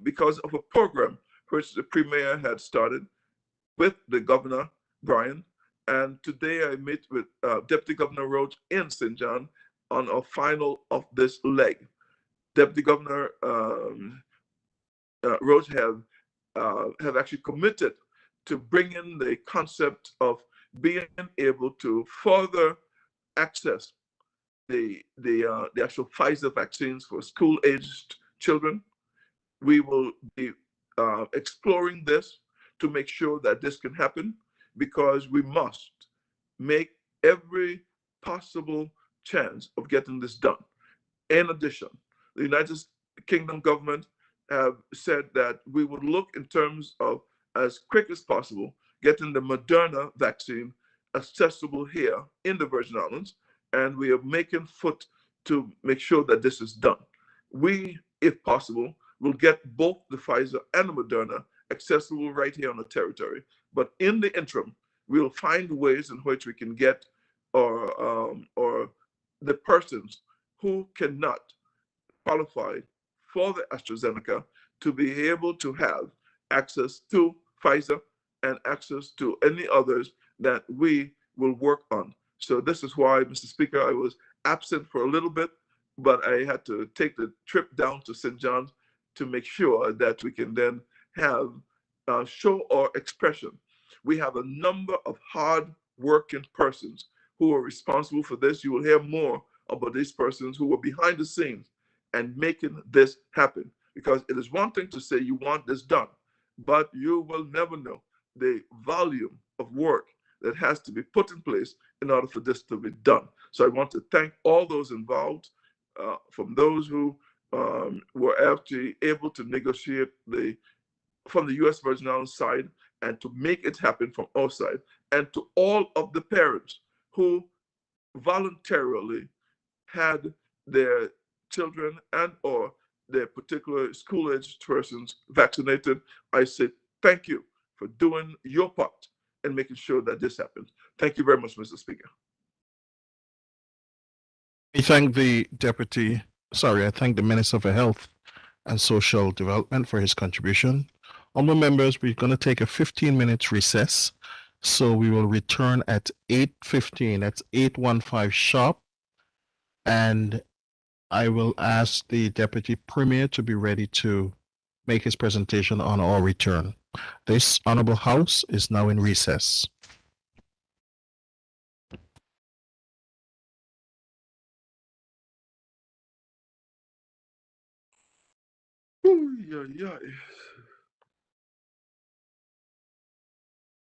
because of a program which the Premier had started with the Governor, Brian. And today I meet with Deputy Governor Roach in St. John on our final of this leg. Deputy Governor Roach have actually committed to bring in the concept of being able to further access the actual Pfizer vaccines for school-aged children. We will be exploring this to make sure that this can happen, because we must make every possible chance of getting this done. In addition, the United Kingdom government have said that we would look in terms of, as quick as possible, getting the Moderna vaccine accessible here in the Virgin Islands, and we are making foot to make sure that this is done. We, if possible, will get both the Pfizer and the Moderna accessible right here on the territory. But in the interim, we'll find ways in which we can get or the persons who cannot qualify for the AstraZeneca to be able to have access to Pfizer and access to any others that we will work on. So this is why, Mr. Speaker, I was absent for a little bit, but I had to take the trip down to St. John's to make sure that we can then have show our expression. We have a number of hard-working persons who are responsible for this. You will hear more about these persons who were behind the scenes and making this happen. Because it is one thing to say you want this done, but you will never know the volume of work that has to be put in place in order for this to be done. So I want to thank all those involved, from those who were actually able to negotiate from the U.S. Virgin Islands side and to make it happen from our side, and to all of the parents who voluntarily had their children and or their particular school-aged persons vaccinated. I say thank you for doing your part and making sure that this happens. Thank you very much, Mr. Speaker. I thank the I thank the Minister for Health and Social Development for his contribution. Honorable members, we're going to take a 15-minute recess. So we will return at 8:15. That's 8:15 sharp. And I will ask the Deputy Premier to be ready to make his presentation on our return. This Honorable House is now in recess.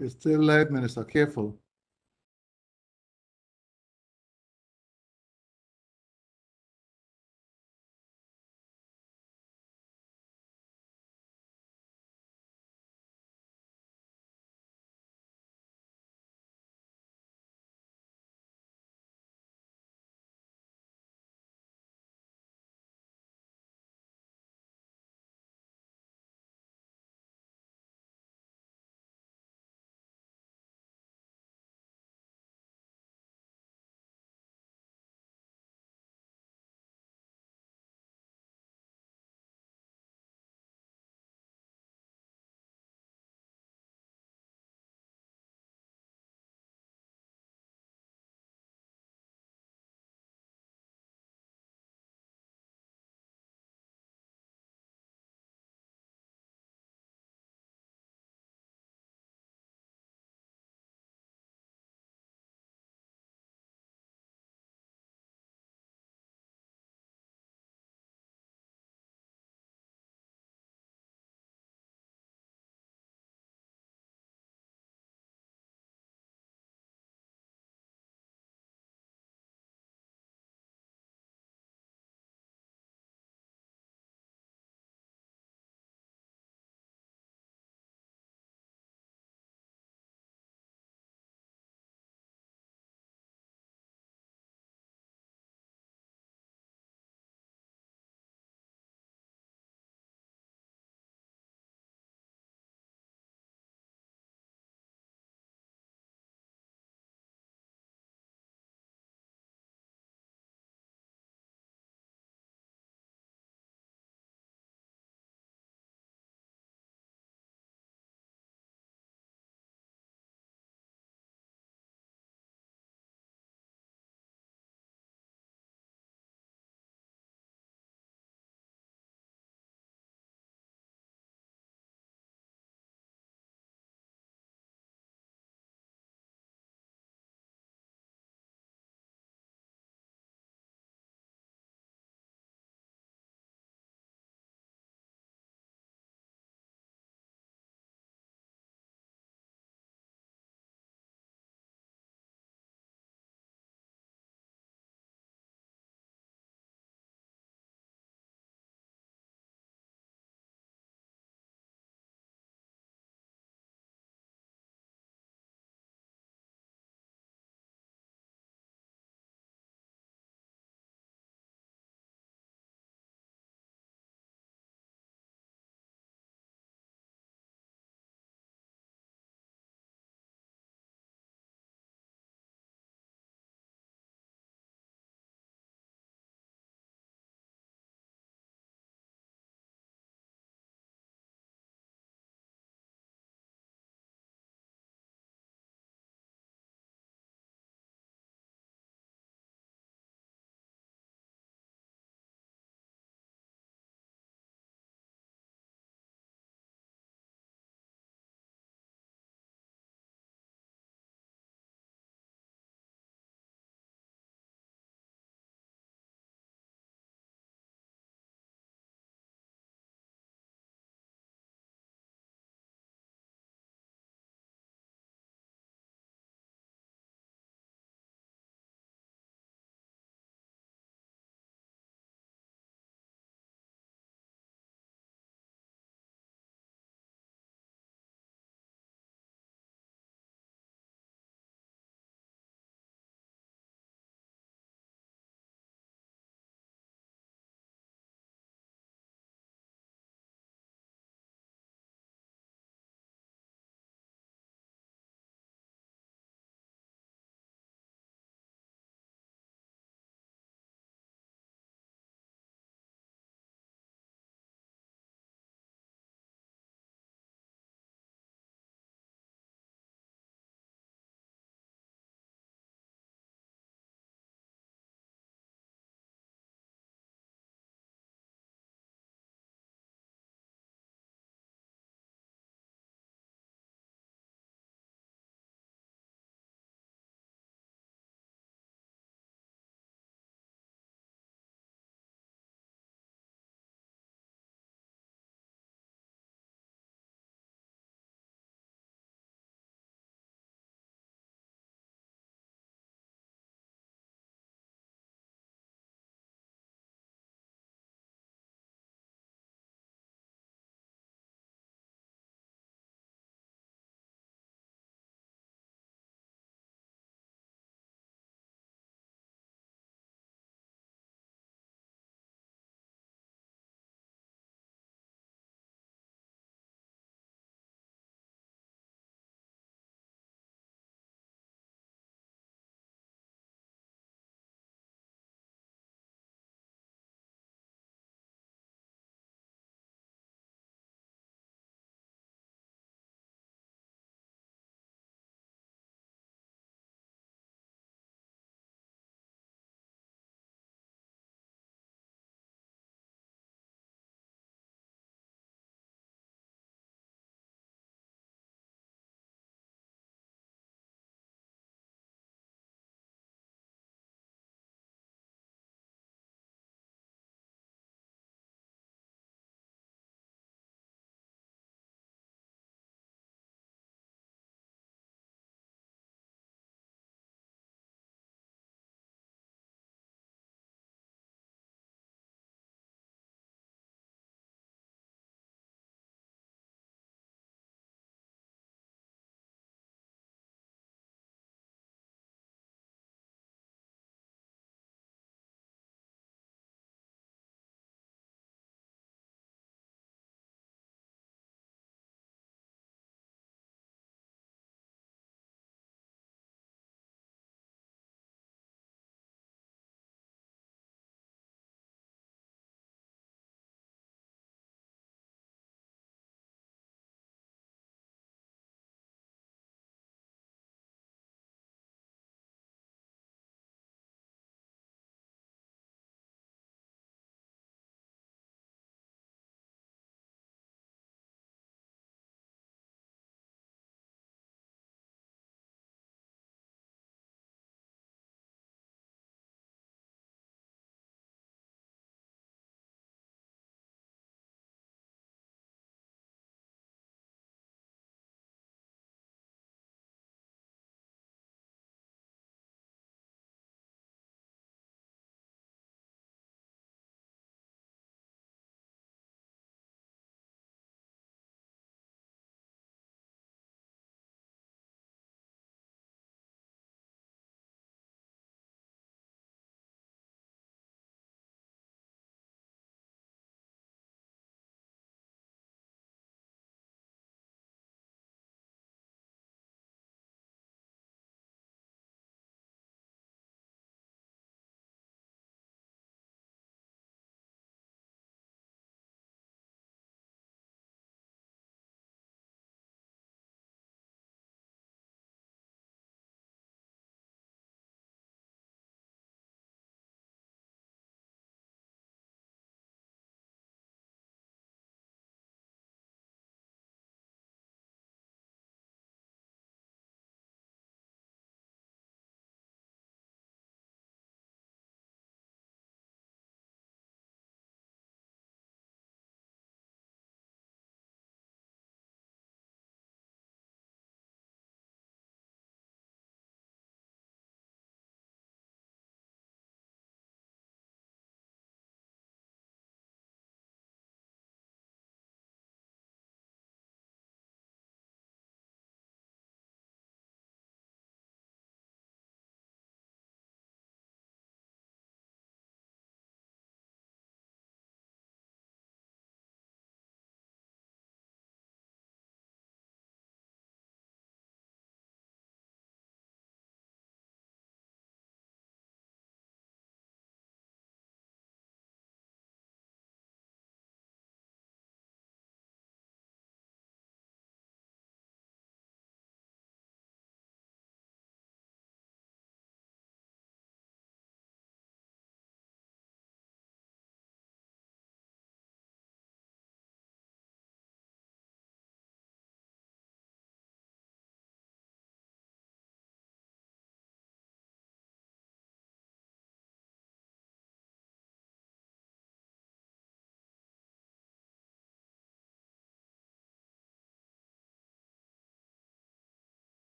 It's still live, Minister. Careful.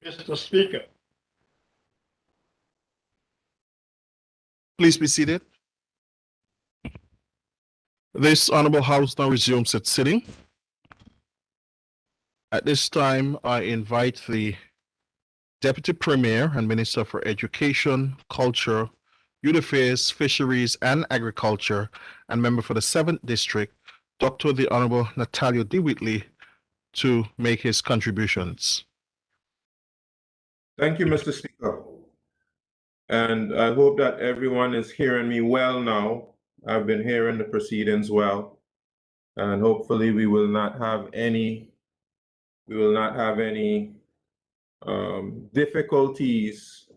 Mr. Speaker. Please be seated. This Honorable House now resumes its sitting. At this time, I invite the Deputy Premier and Minister for Education, Culture, Youth Affairs, Fisheries, and Agriculture, and member for the 7th District, Dr. the Honorable Nathaniel D. Whitley, to make his contributions. Thank you, Mr. Speaker. And I hope that everyone is hearing me well now. I've been hearing the proceedings well. And hopefully we will not have any difficulties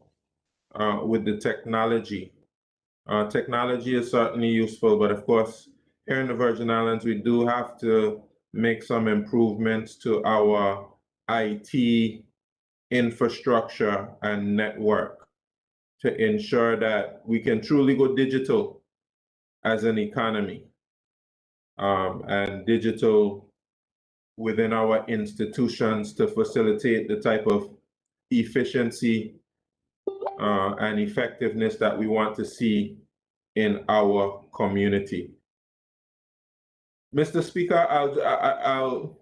with the technology. Technology is certainly useful, but of course, here in the Virgin Islands, we do have to make some improvements to our IT infrastructure and network to ensure that we can truly go digital as an economy, and digital within our institutions to facilitate the type of efficiency and effectiveness that we want to see in our community. Mr. Speaker, I'll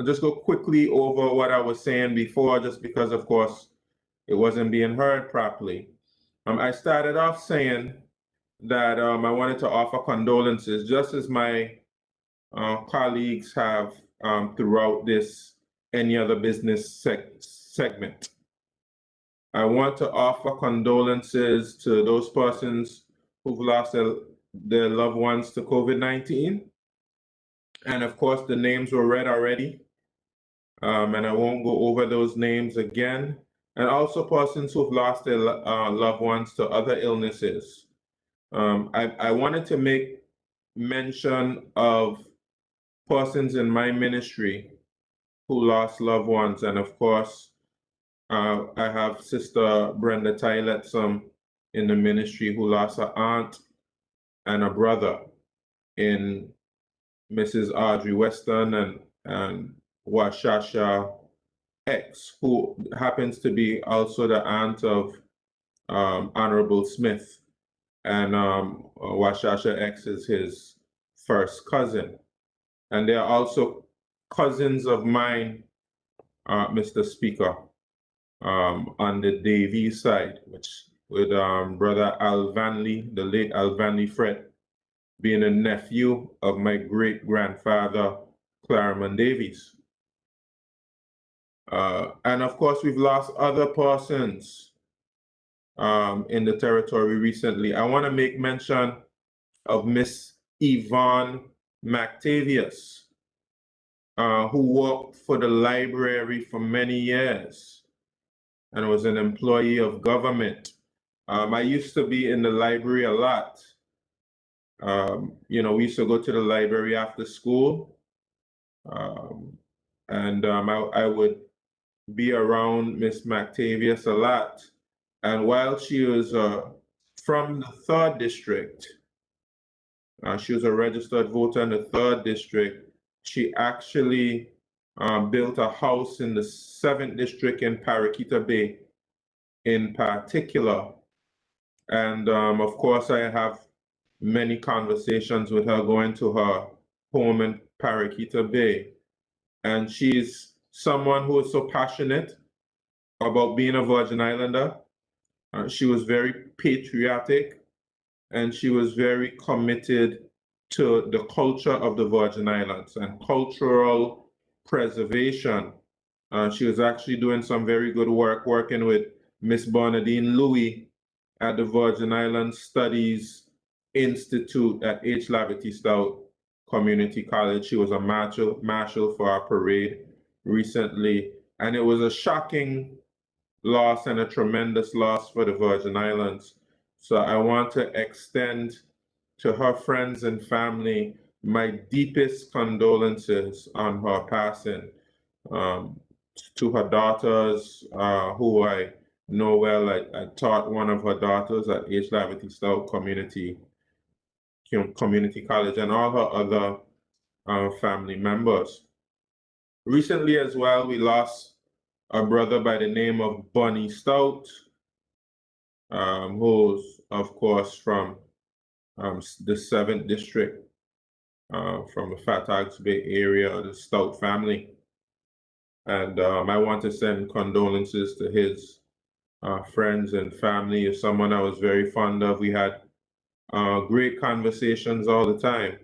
just go quickly over what I was saying before, just because, of course, it wasn't being heard properly. I started off saying that I wanted to offer condolences, just as my colleagues have throughout this Any Other Business segment. I want to offer condolences to those persons who've lost their loved ones to COVID-19. And of course, the names were read already, and I won't go over those names again. And also persons who've lost their loved ones to other illnesses. I wanted to make mention of persons in my ministry who lost loved ones. And of course, I have Sister Brenda Tyletsome in the ministry who lost her aunt and a brother in Mrs. Audrey Weston and Washasha X, who happens to be also the aunt of Honorable Smith. And Washasha X is his first cousin. And they are also cousins of mine, Mr. Speaker, on the Davies side, which with Brother Al Vanley, the late Al Vanley Fred, being a nephew of my great-grandfather, Clariman Davies. And of course, we've lost other persons in the territory recently. I want to make mention of Miss Yvonne McTavius, who worked for the library for many years and was an employee of government. I used to be in the library a lot. We used to go to the library after school, and I would be around Miss McTavius a lot. And while she was from the 3rd District, she was a registered voter in the 3rd District, she actually built a house in the 7th District in Paraquita Bay in particular. And of course, I have many conversations with her going to her home in Paraquita Bay. And she's someone who is so passionate about being a Virgin Islander. She was very patriotic, and she was very committed to the culture of the Virgin Islands and cultural preservation. She was actually doing some very good work working with Miss Bernadine Louis at the Virgin Islands Studies Institute at H. Lavity Stout Community College. She was a marshal for our parade recently, and it was a shocking loss and a tremendous loss for the Virgin Islands. So I want to extend to her friends and family my deepest condolences on her passing. To her daughters, who I know well, I taught one of her daughters at H. Lavity Stout Community College, and all her other family members. Recently as well, we lost a brother by the name of Bunny Stout, who's of course from the 7th district, from the Fat Ox Bay area, the Stout family. And I want to send condolences to his friends and family. Is someone I was very fond of. We had great conversations all the time.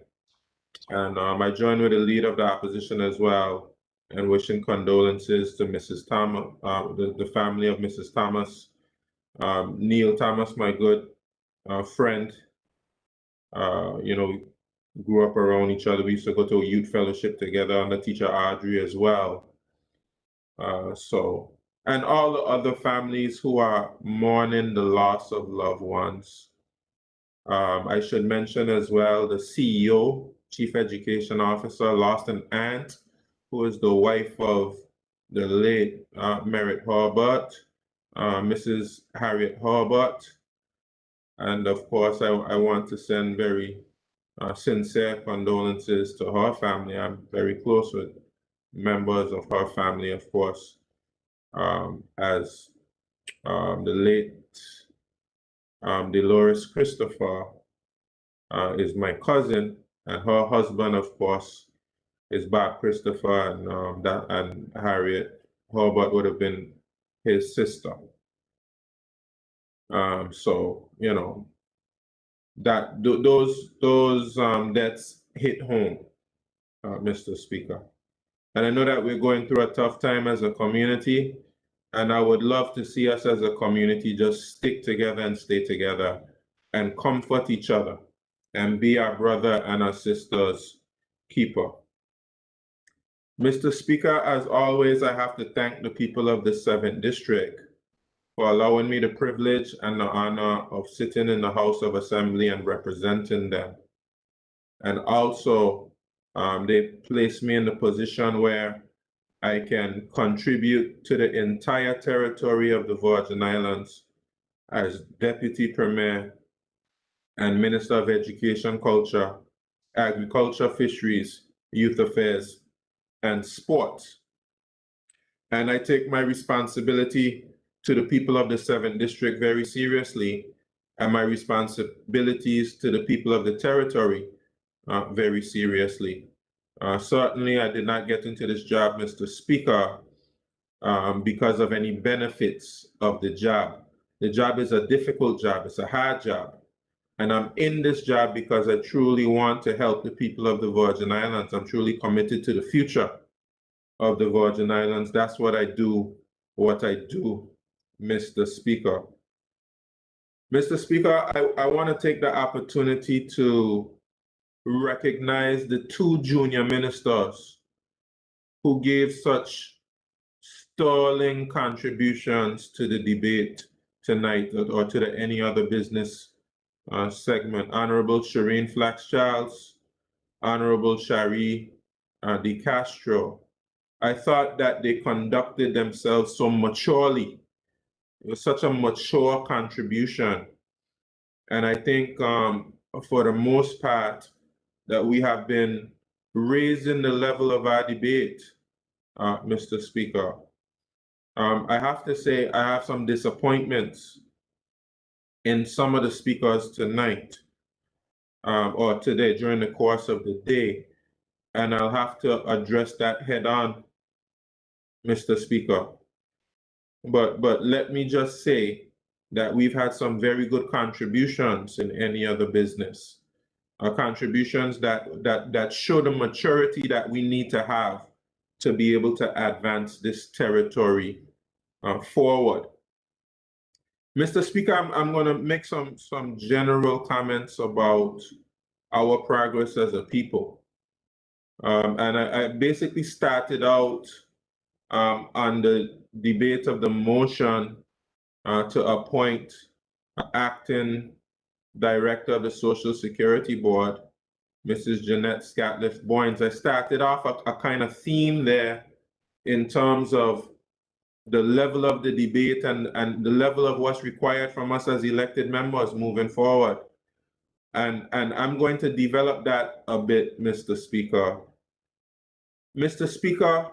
And I joined with the leader of the opposition as well, and wishing condolences to Mrs. Thomas, the family of Mrs. Thomas. Neil Thomas, my good friend, you know, grew up around each other. We used to go to a youth fellowship together under teacher Audrey as well. And all the other families who are mourning the loss of loved ones. I should mention as well the CEO, Chief Education Officer, lost an aunt who is the wife of the late Merritt Harbert, Mrs. Harriet Harbert. And of course, I want to send very sincere condolences to her family. I'm very close with members of her family, of course, as the late Dolores Christopher is my cousin, and her husband, of course, is Bob Christopher, and Harriet Harbert would have been his sister. So you know that those deaths hit home, Mr. Speaker. And I know that we're going through a tough time as a community, and I would love to see us as a community just stick together and stay together and comfort each other and be our brother and our sister's keeper. Mr. Speaker, as always, I have to thank the people of the 7th District for allowing me the privilege and the honor of sitting in the House of Assembly and representing them. And also, they placed me in the position where I can contribute to the entire territory of the Virgin Islands as Deputy Premier and Minister of Education, Culture, Agriculture, Fisheries, Youth Affairs, and Sports. And I take my responsibility to the people of the 7th District very seriously, and my responsibilities to the people of the territory very seriously. Certainly, I did not get into this job, Mr. Speaker, because of any benefits of the job. The job is a difficult job, it's a hard job. And I'm in this job because I truly want to help the people of the Virgin Islands. I'm truly committed to the future of the Virgin Islands. That's what I do, Mr. Speaker. Mr. Speaker, I want to take the opportunity to recognize the 2 junior ministers who gave such sterling contributions to the debate tonight or to any other business segment. Honorable Shireen Flax-Charles, Honorable Shari De Castro. I thought that they conducted themselves so maturely. It was such a mature contribution. And I think for the most part that we have been raising the level of our debate, Mr. Speaker. I have to say I have some disappointments in some of the speakers tonight or today during the course of the day, and I'll have to address that head on, Mr. Speaker. But let me just say that we've had some very good contributions in any other business, contributions that show the maturity that we need to have to be able to advance this territory forward. Mr. Speaker, I'm going to make some general comments about our progress as a people. And I basically started out on the debate of the motion to appoint acting director of the Social Security Board, Mrs. Jeanette Scatliff-Boynes. I started off a kind of theme there in terms of the level of the debate and the level of what's required from us as elected members moving forward. And I'm going to develop that a bit, Mr. Speaker. Mr. Speaker,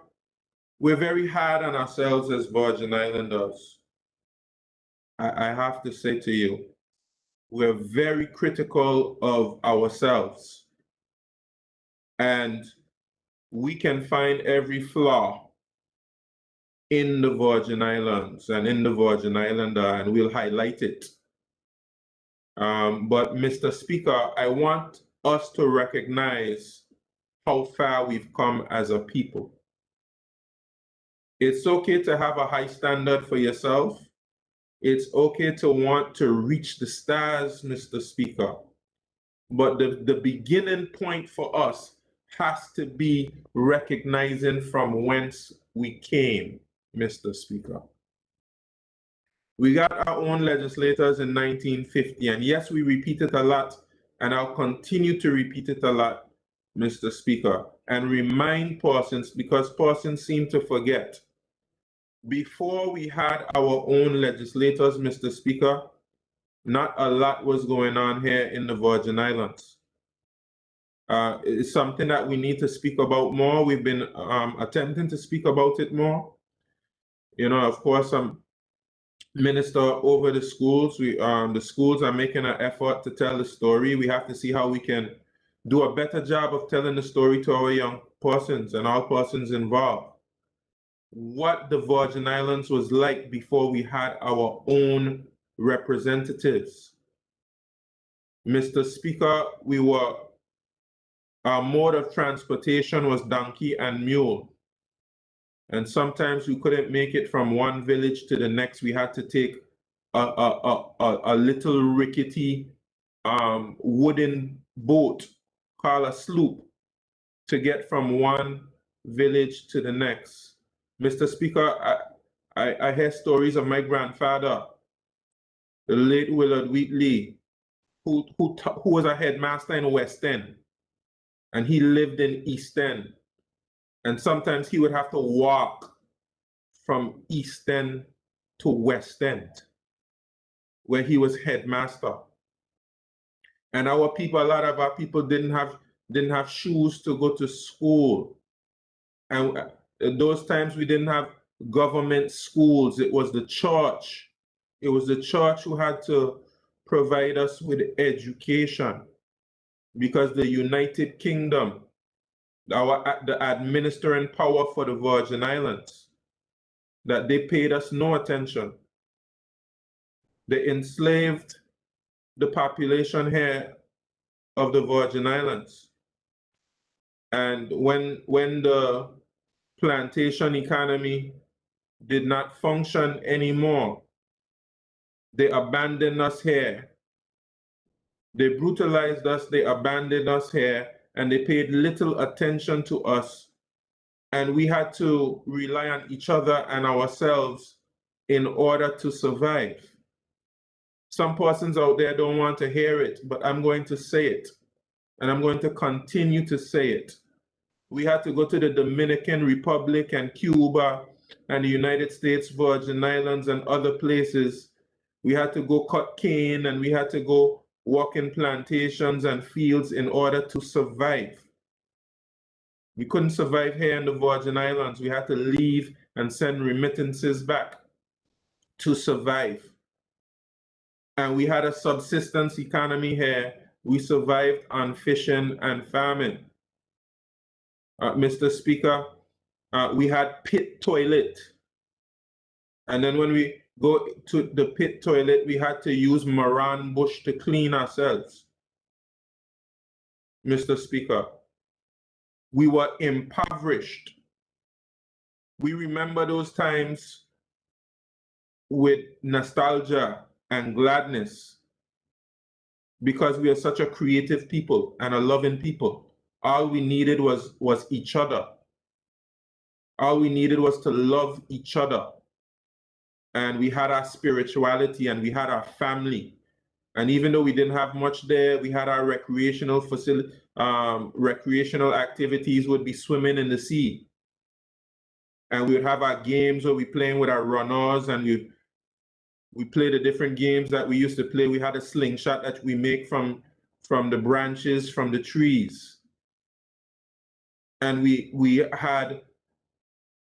We're very hard on ourselves as Virgin Islanders. I have to say to you, we're very critical of ourselves. And we can find every flaw in the Virgin Islands and in the Virgin Islander, and we'll highlight it. But Mr. Speaker, I want us to recognize how far we've come as a people. It's okay to have a high standard for yourself. It's okay to want to reach the stars, Mr. Speaker. But the beginning point for us has to be recognizing from whence we came, Mr. Speaker. We got our own legislators in 1950, and yes, we repeat it a lot, and I'll continue to repeat it a lot, Mr. Speaker, and remind persons, because persons seem to forget. Before we had our own legislators, Mr. Speaker, not a lot was going on here in the Virgin Islands. It's something that we need to speak about more. We've been attempting to speak about it more. You know, of course, minister over the schools. The schools are making an effort to tell the story. We have to see how we can do a better job of telling the story to our young persons and all persons involved. What the Virgin Islands was like before we had our own representatives. Mr. Speaker, our mode of transportation was donkey and mule. And sometimes we couldn't make it from one village to the next. We had to take a little rickety wooden boat called a sloop to get from one village to the next. Mr. Speaker, I hear stories of my grandfather, the late Willard Wheatley, who was a headmaster in West End, and he lived in East End. And sometimes he would have to walk from East End to West End, where he was headmaster. And a lot of our people didn't have shoes to go to school. And at those times we didn't have government schools. It was the church. It was the church who had to provide us with education, because the United Kingdom, the administering power for the Virgin Islands, that they paid us no attention. They enslaved the population here of the Virgin Islands. And when the plantation economy did not function anymore, they abandoned us here. They brutalized us, they abandoned us here, and they paid little attention to us. And we had to rely on each other and ourselves in order to survive. Some persons out there don't want to hear it, but I'm going to say it, and I'm going to continue to say it. We had to go to the Dominican Republic and Cuba and the United States Virgin Islands and other places. We had to go cut cane, and we had to go work in plantations and fields in order to survive. We couldn't survive here in the Virgin Islands. We had to leave and send remittances back to survive. And we had a subsistence economy here. We survived on fishing and farming. Mr. Speaker, we had pit toilet. And then when we go to the pit toilet, we had to use Moran bush to clean ourselves. Mr. Speaker, we were impoverished. We remember those times with nostalgia and gladness, because we are such a creative people and a loving people. All we needed was each other. All we needed was to love each other. And we had our spirituality, and we had our family. And even though we didn't have much there, we had our recreational activities. Would be swimming in the sea. And we would have our games where we playing with our runners, and we play the different games that we used to play. We had a slingshot that we make from the branches, from the trees. And we had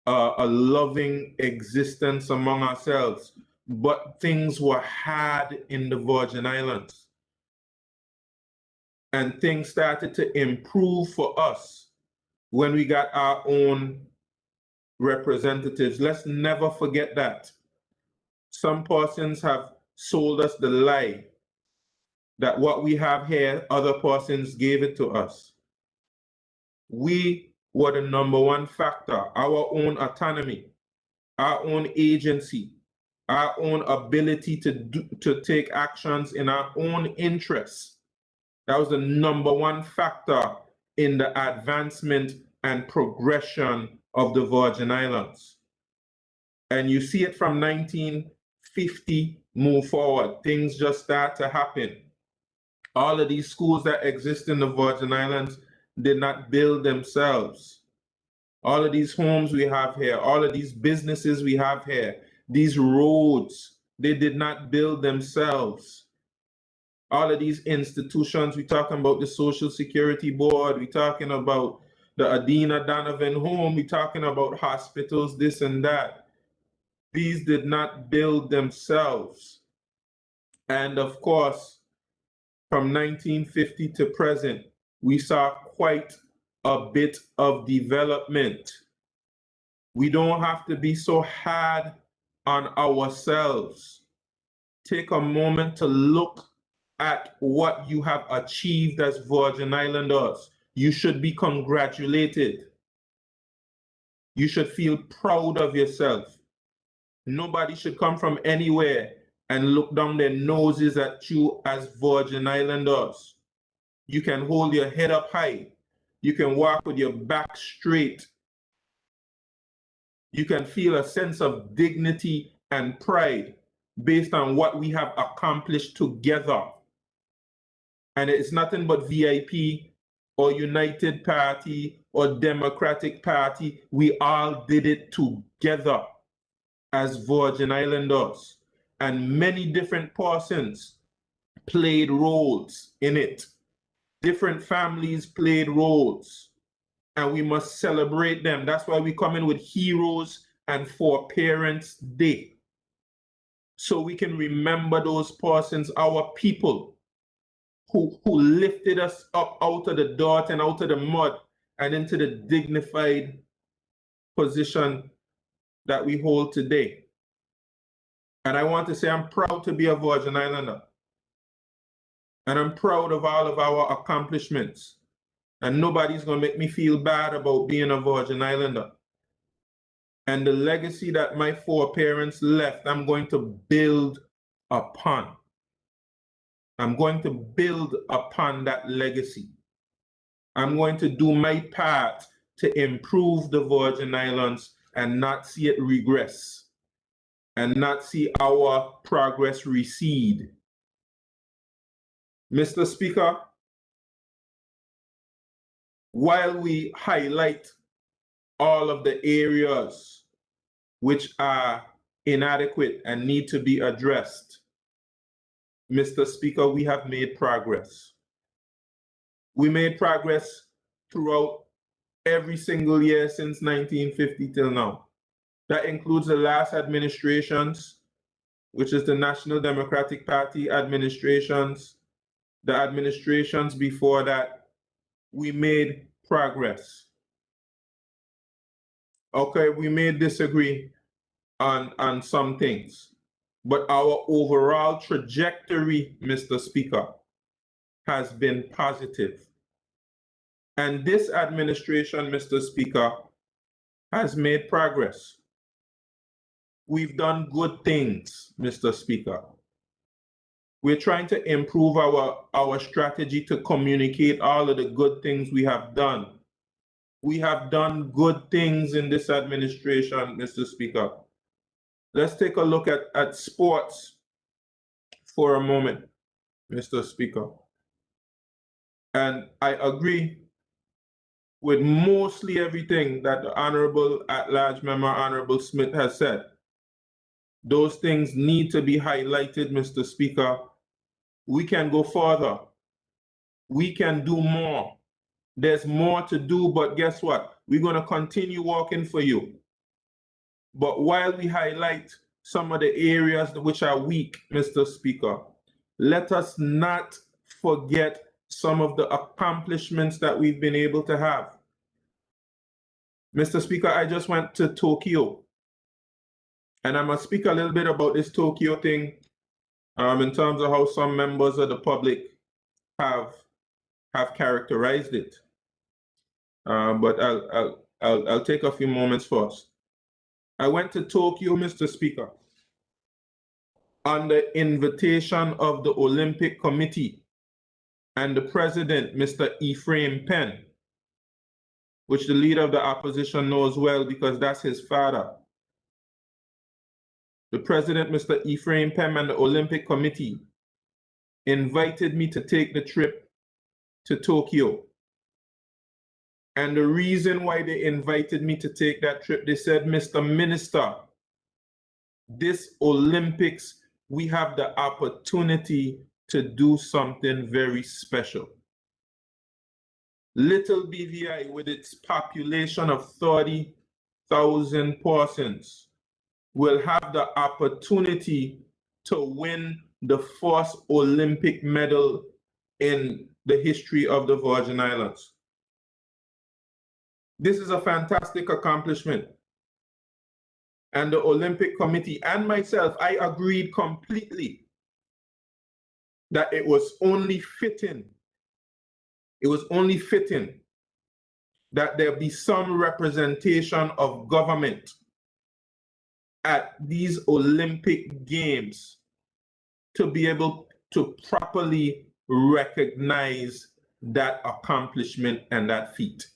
a loving existence among ourselves, but things were hard in the Virgin Islands. And things started to improve for us when we got our own representatives. Let's never forget that. Some persons have sold us the lie that what we have here, other persons gave it to us. We were the number one factor, our own autonomy, our own agency, our own ability to take actions in our own interests. That was the number one factor in the advancement and progression of the Virgin Islands. And you see it from 1950 move forward. Things just start to happen. All of these schools that exist in the Virgin Islands did not build themselves. All of these homes we have here, all of these businesses we have here, these roads, they did not build themselves. All of these institutions, we're talking about the Social Security Board, we're talking about the Adina Donovan Home, we're talking about hospitals, this and that. These did not build themselves. And of course, from 1950 to present, we saw quite a bit of development. We don't have to be so hard on ourselves. Take a moment to look at what you have achieved as Virgin Islanders. You should be congratulated. You should feel proud of yourself. Nobody should come from anywhere and look down their noses at you as Virgin Islanders. You can hold your head up high. You can walk with your back straight. You can feel a sense of dignity and pride based on what we have accomplished together. And it's nothing but VIP or United Party or Democratic Party. We all did it together as Virgin Islanders. And many different persons played roles in it. Different families played roles. And we must celebrate them. That's why we come in with Heroes and For Parents Day. So we can remember those persons, our people, who lifted us up out of the dirt and out of the mud and into the dignified position that we hold today. And I want to say I'm proud to be a Virgin Islander. And I'm proud of all of our accomplishments. And nobody's going to make me feel bad about being a Virgin Islander. And the legacy that my foreparents left, I'm going to build upon. I'm going to build upon that legacy. I'm going to do my part to improve the Virgin Islands and not see it regress and not see our progress recede. Mr. Speaker, while we highlight all of the areas which are inadequate and need to be addressed, Mr. Speaker, we have made progress. We made progress throughout every single year since 1950 till now. That includes the last administrations, which is the National Democratic Party administrations, the administrations before that. We made progress. Okay, we may disagree on some things, but our overall trajectory, Mr. Speaker, has been positive. And this administration, Mr. Speaker, has made progress. We've done good things, Mr. Speaker. We're trying to improve our strategy to communicate all of the good things we have done. We have done good things in this administration, Mr. Speaker. Let's take a look at sports for a moment, Mr. Speaker. And I agree with mostly everything that the Honorable At-Large Member Honorable Smith has said. Those things need to be highlighted, Mr. Speaker. We can go further. We can do more. There's more to do, but guess what? We're going to continue working for you. But while we highlight some of the areas which are weak, Mr. Speaker, let us not forget some of the accomplishments that we've been able to have. Mr. Speaker, I just went to Tokyo, and I must speak a little bit about this Tokyo thing in terms of how some members of the public have characterized it. But I'll take a few moments first. I went to Tokyo, Mr. Speaker, on the invitation of the Olympic Committee and the president, Mr. Ephraim Penn, which the leader of the opposition knows well because that's his father. The president, Mr. Ephraim Penn, and the Olympic Committee invited me to take the trip to Tokyo. And the reason why they invited me to take that trip, they said, Mr. Minister, this Olympics, we have the opportunity to do something very special. Little BVI, with its population of 30,000 persons, will have the opportunity to win the first Olympic medal in the history of the Virgin Islands. This is a fantastic accomplishment. And the Olympic Committee and myself, I agreed completely that it was only fitting that there be some representation of government at these Olympic Games to be able to properly recognize that accomplishment and that feat.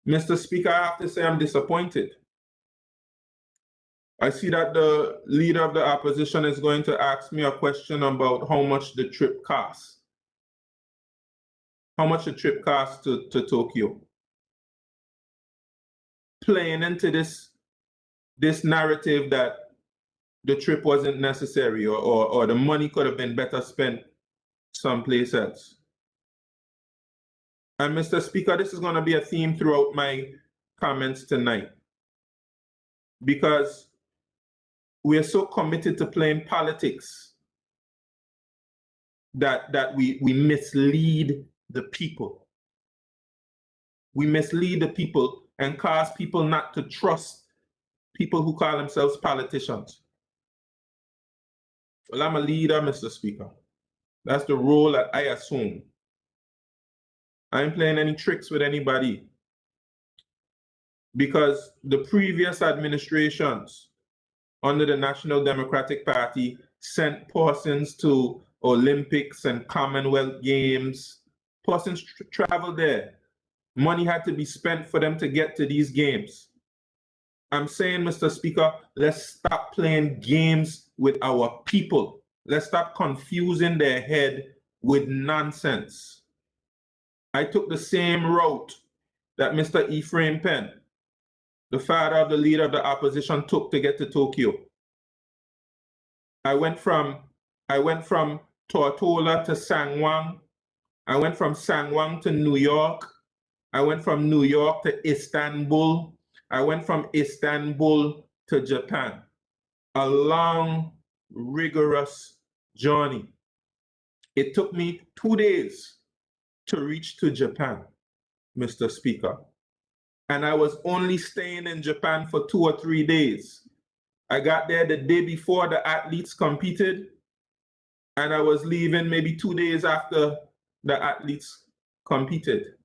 Mr. Speaker, I have to say I'm disappointed. I see that the leader of the opposition is going to ask me a question about how much the trip costs. How much the trip costs to Tokyo. Playing into this narrative that the trip wasn't necessary or the money could have been better spent someplace else. And Mr. Speaker, this is going to be a theme throughout my comments tonight, because we are so committed to playing politics that we mislead the people. We mislead the people and cause people not to trust people who call themselves politicians. Well, I'm a leader, Mr. Speaker. That's the role that I assume. I ain't playing any tricks with anybody, because the previous administrations under the National Democratic Party sent persons to Olympics and Commonwealth Games. Persons traveled there. Money had to be spent for them to get to these games. I'm saying, Mr. Speaker, let's stop playing games with our people. Let's stop confusing their head with nonsense. I took the same route that Mr. Ephraim Penn, the father of the leader of the opposition, took to get to Tokyo. I went from Tortola to Sangwon. I went from Sangwon to New York. I went from New York to Istanbul. I went from Istanbul to Japan. A long, rigorous journey. It took me 2 days to reach to Japan, Mr. Speaker. And I was only staying in Japan for 2 or 3 days. I got there the day before the athletes competed, and I was leaving maybe 2 days after the athletes competed.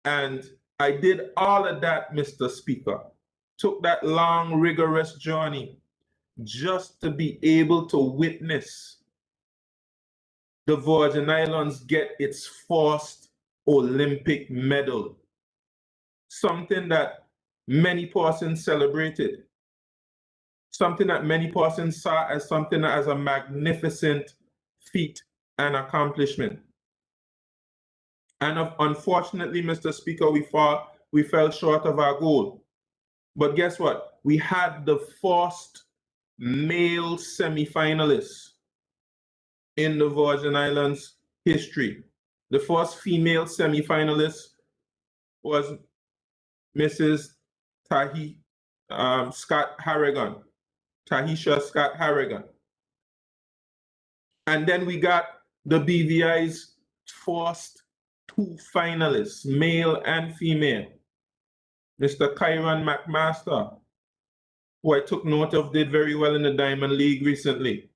And I did all of that, Mr. Speaker. Took that long, rigorous journey just to be able to witness the Virgin Islands get its first Olympic medal. Something that many persons celebrated. Something that many persons saw as something as a magnificent feat and accomplishment. And unfortunately, Mr. Speaker, we fell short of our goal. But guess what? We had the first male semifinalist in the Virgin Islands history. The first female semifinalist was Mrs. Scott Harrigan, Tahisha Scott Harrigan. And then we got the BVI's first two finalists, male and female. Mr. Kyron McMaster, who I took note of, did very well in the Diamond League recently.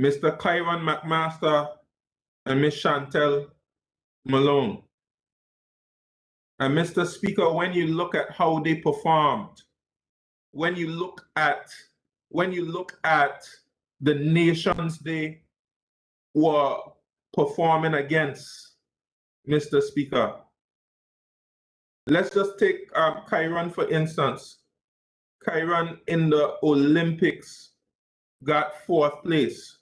Mr. Kyron McMaster and Miss Chantel Malone. And Mr. Speaker, when you look at how they performed, when you look at the nations they were performing against, Mr. Speaker, let's just take Kyron for instance. Kyron in the Olympics got 4th place.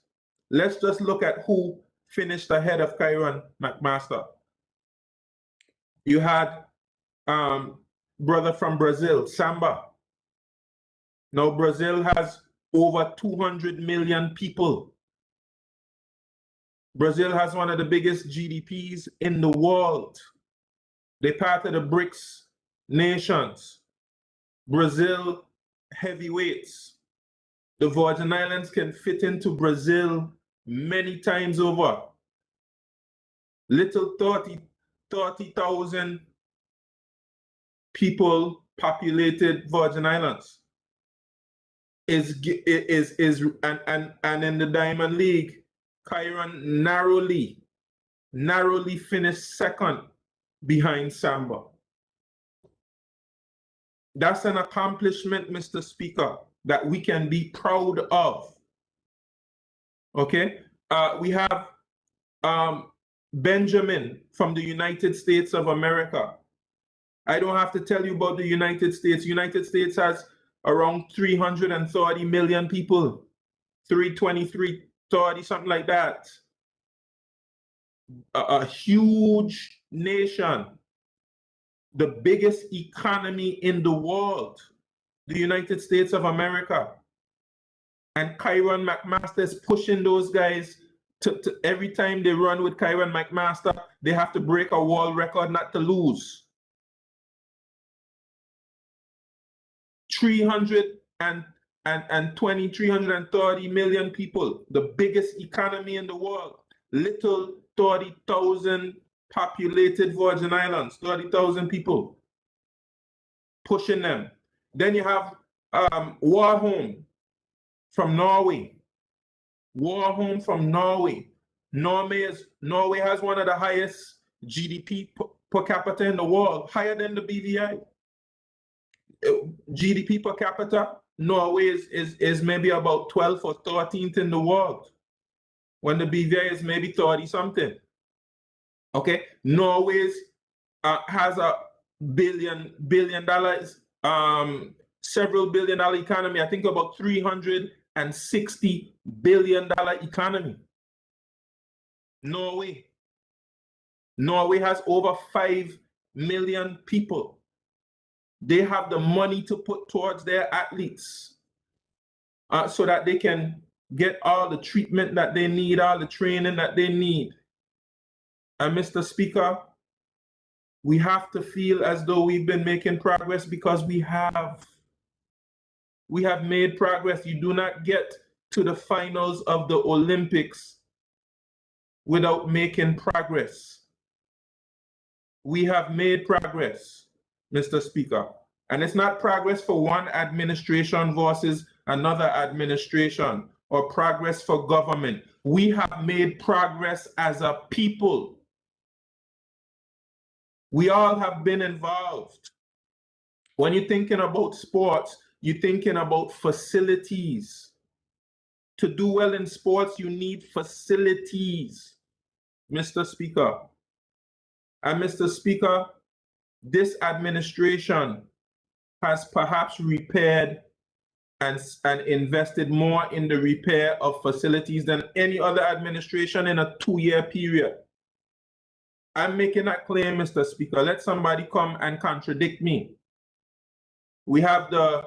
Let's just look at who finished ahead of Kyron McMaster. You had brother from Brazil, Samba. Now Brazil has over 200 million people. Brazil has one of the biggest GDPs in the world. They're part of the BRICS nations. Brazil heavyweights. The Virgin Islands can fit into Brazil many times over. Little 30,000 people populated Virgin Islands and in the Diamond League, Kyron narrowly finished 2nd behind Samba. That's an accomplishment, Mr. Speaker, that we can be proud of. Okay, we have Benjamin from the United States of America. I don't have to tell you about the United States. United States has around 330 million people, 323, 30, something like that. A huge nation, the biggest economy in the world, the United States of America. And Kyron McMaster is pushing those guys to every time they run with Kyron McMaster, they have to break a world record not to lose. 330 million people, the biggest economy in the world. Little 30,000 populated Virgin Islands, 30,000 people pushing them. Then you have Warholm from Norway. Warholm from Norway. Norway has one of the highest GDP per capita in the world, higher than the BVI. GDP per capita, Norway is maybe about 12th or 13th in the world, when the BVI is maybe 30 something. Okay, Norway has a billion dollars, several $billion economy. I think about $360 billion economy. Norway has over 5 million people. They have the money to put towards their athletes so that they can get all the treatment that they need, all the training that they need. And Mr. Speaker, we have to feel as though we've been making progress, because we have made progress. You do not get to the finals of the Olympics without making progress. We have made progress, Mr. Speaker. And it's not progress for one administration versus another administration, or progress for government. We have made progress as a people. We all have been involved. When you're thinking about sports, you're thinking about facilities. To do well in sports, you need facilities, Mr. Speaker. And Mr. Speaker, this administration has perhaps repaired and invested more in the repair of facilities than any other administration in a 2-year period. I'm making that claim, Mr. Speaker. Let somebody come and contradict me. We have the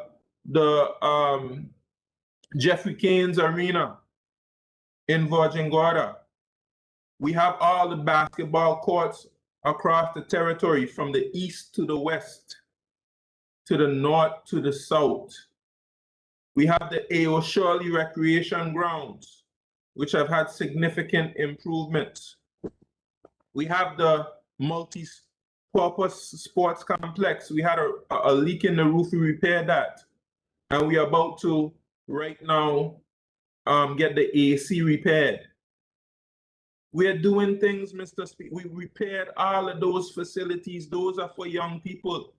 Jeffrey Caines Arena in Virgin Gorda. We have all the basketball courts across the territory from the east to the west, to the north to the south. We have the A.O. Shirley Recreation Grounds, which have had significant improvements. We have the multi-purpose sports complex. We had a leak in the roof, we repaired that. And we are about to, right now, get the AC repaired. We are doing things, Mr. Speaker. We repaired all of those facilities. Those are for young people.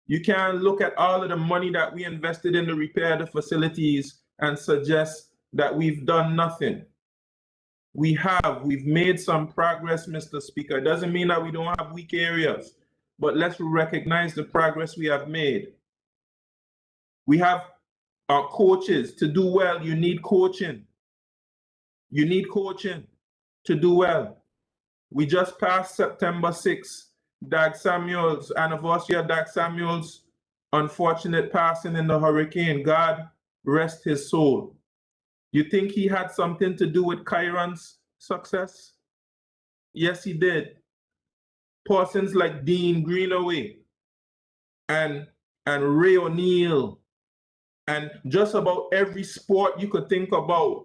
You can't look at all of the money that we invested in the repair of the facilities and suggest that we've done nothing. We've made some progress, Mr. Speaker. It doesn't mean that we don't have weak areas, but let's recognize the progress we have made. We have our coaches. To do well, you need coaching. You need coaching to do well. We just passed September 6th, Dag Samuels, anniversary of Dag Samuels' unfortunate passing in the hurricane. God rest his soul. You think he had something to do with Kyron's success? Yes, he did. Persons like Dean Greenaway and Ray O'Neill, and just about every sport you could think about.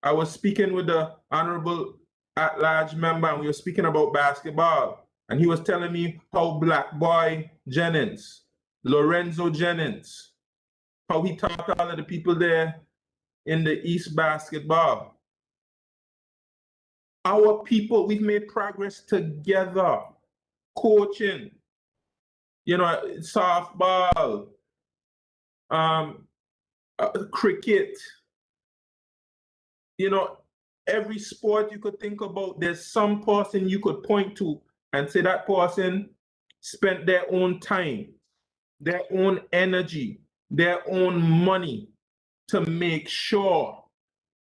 I was speaking with the Honorable at-large member, and we were speaking about basketball, and he was telling me how Black Boy Jennings, Lorenzo Jennings, how he taught all of the people there in the East basketball. Our people, we've made progress together. Coaching, softball, cricket, every sport you could think about, there's some person you could point to and say that person spent their own time, their own energy, their own money to make sure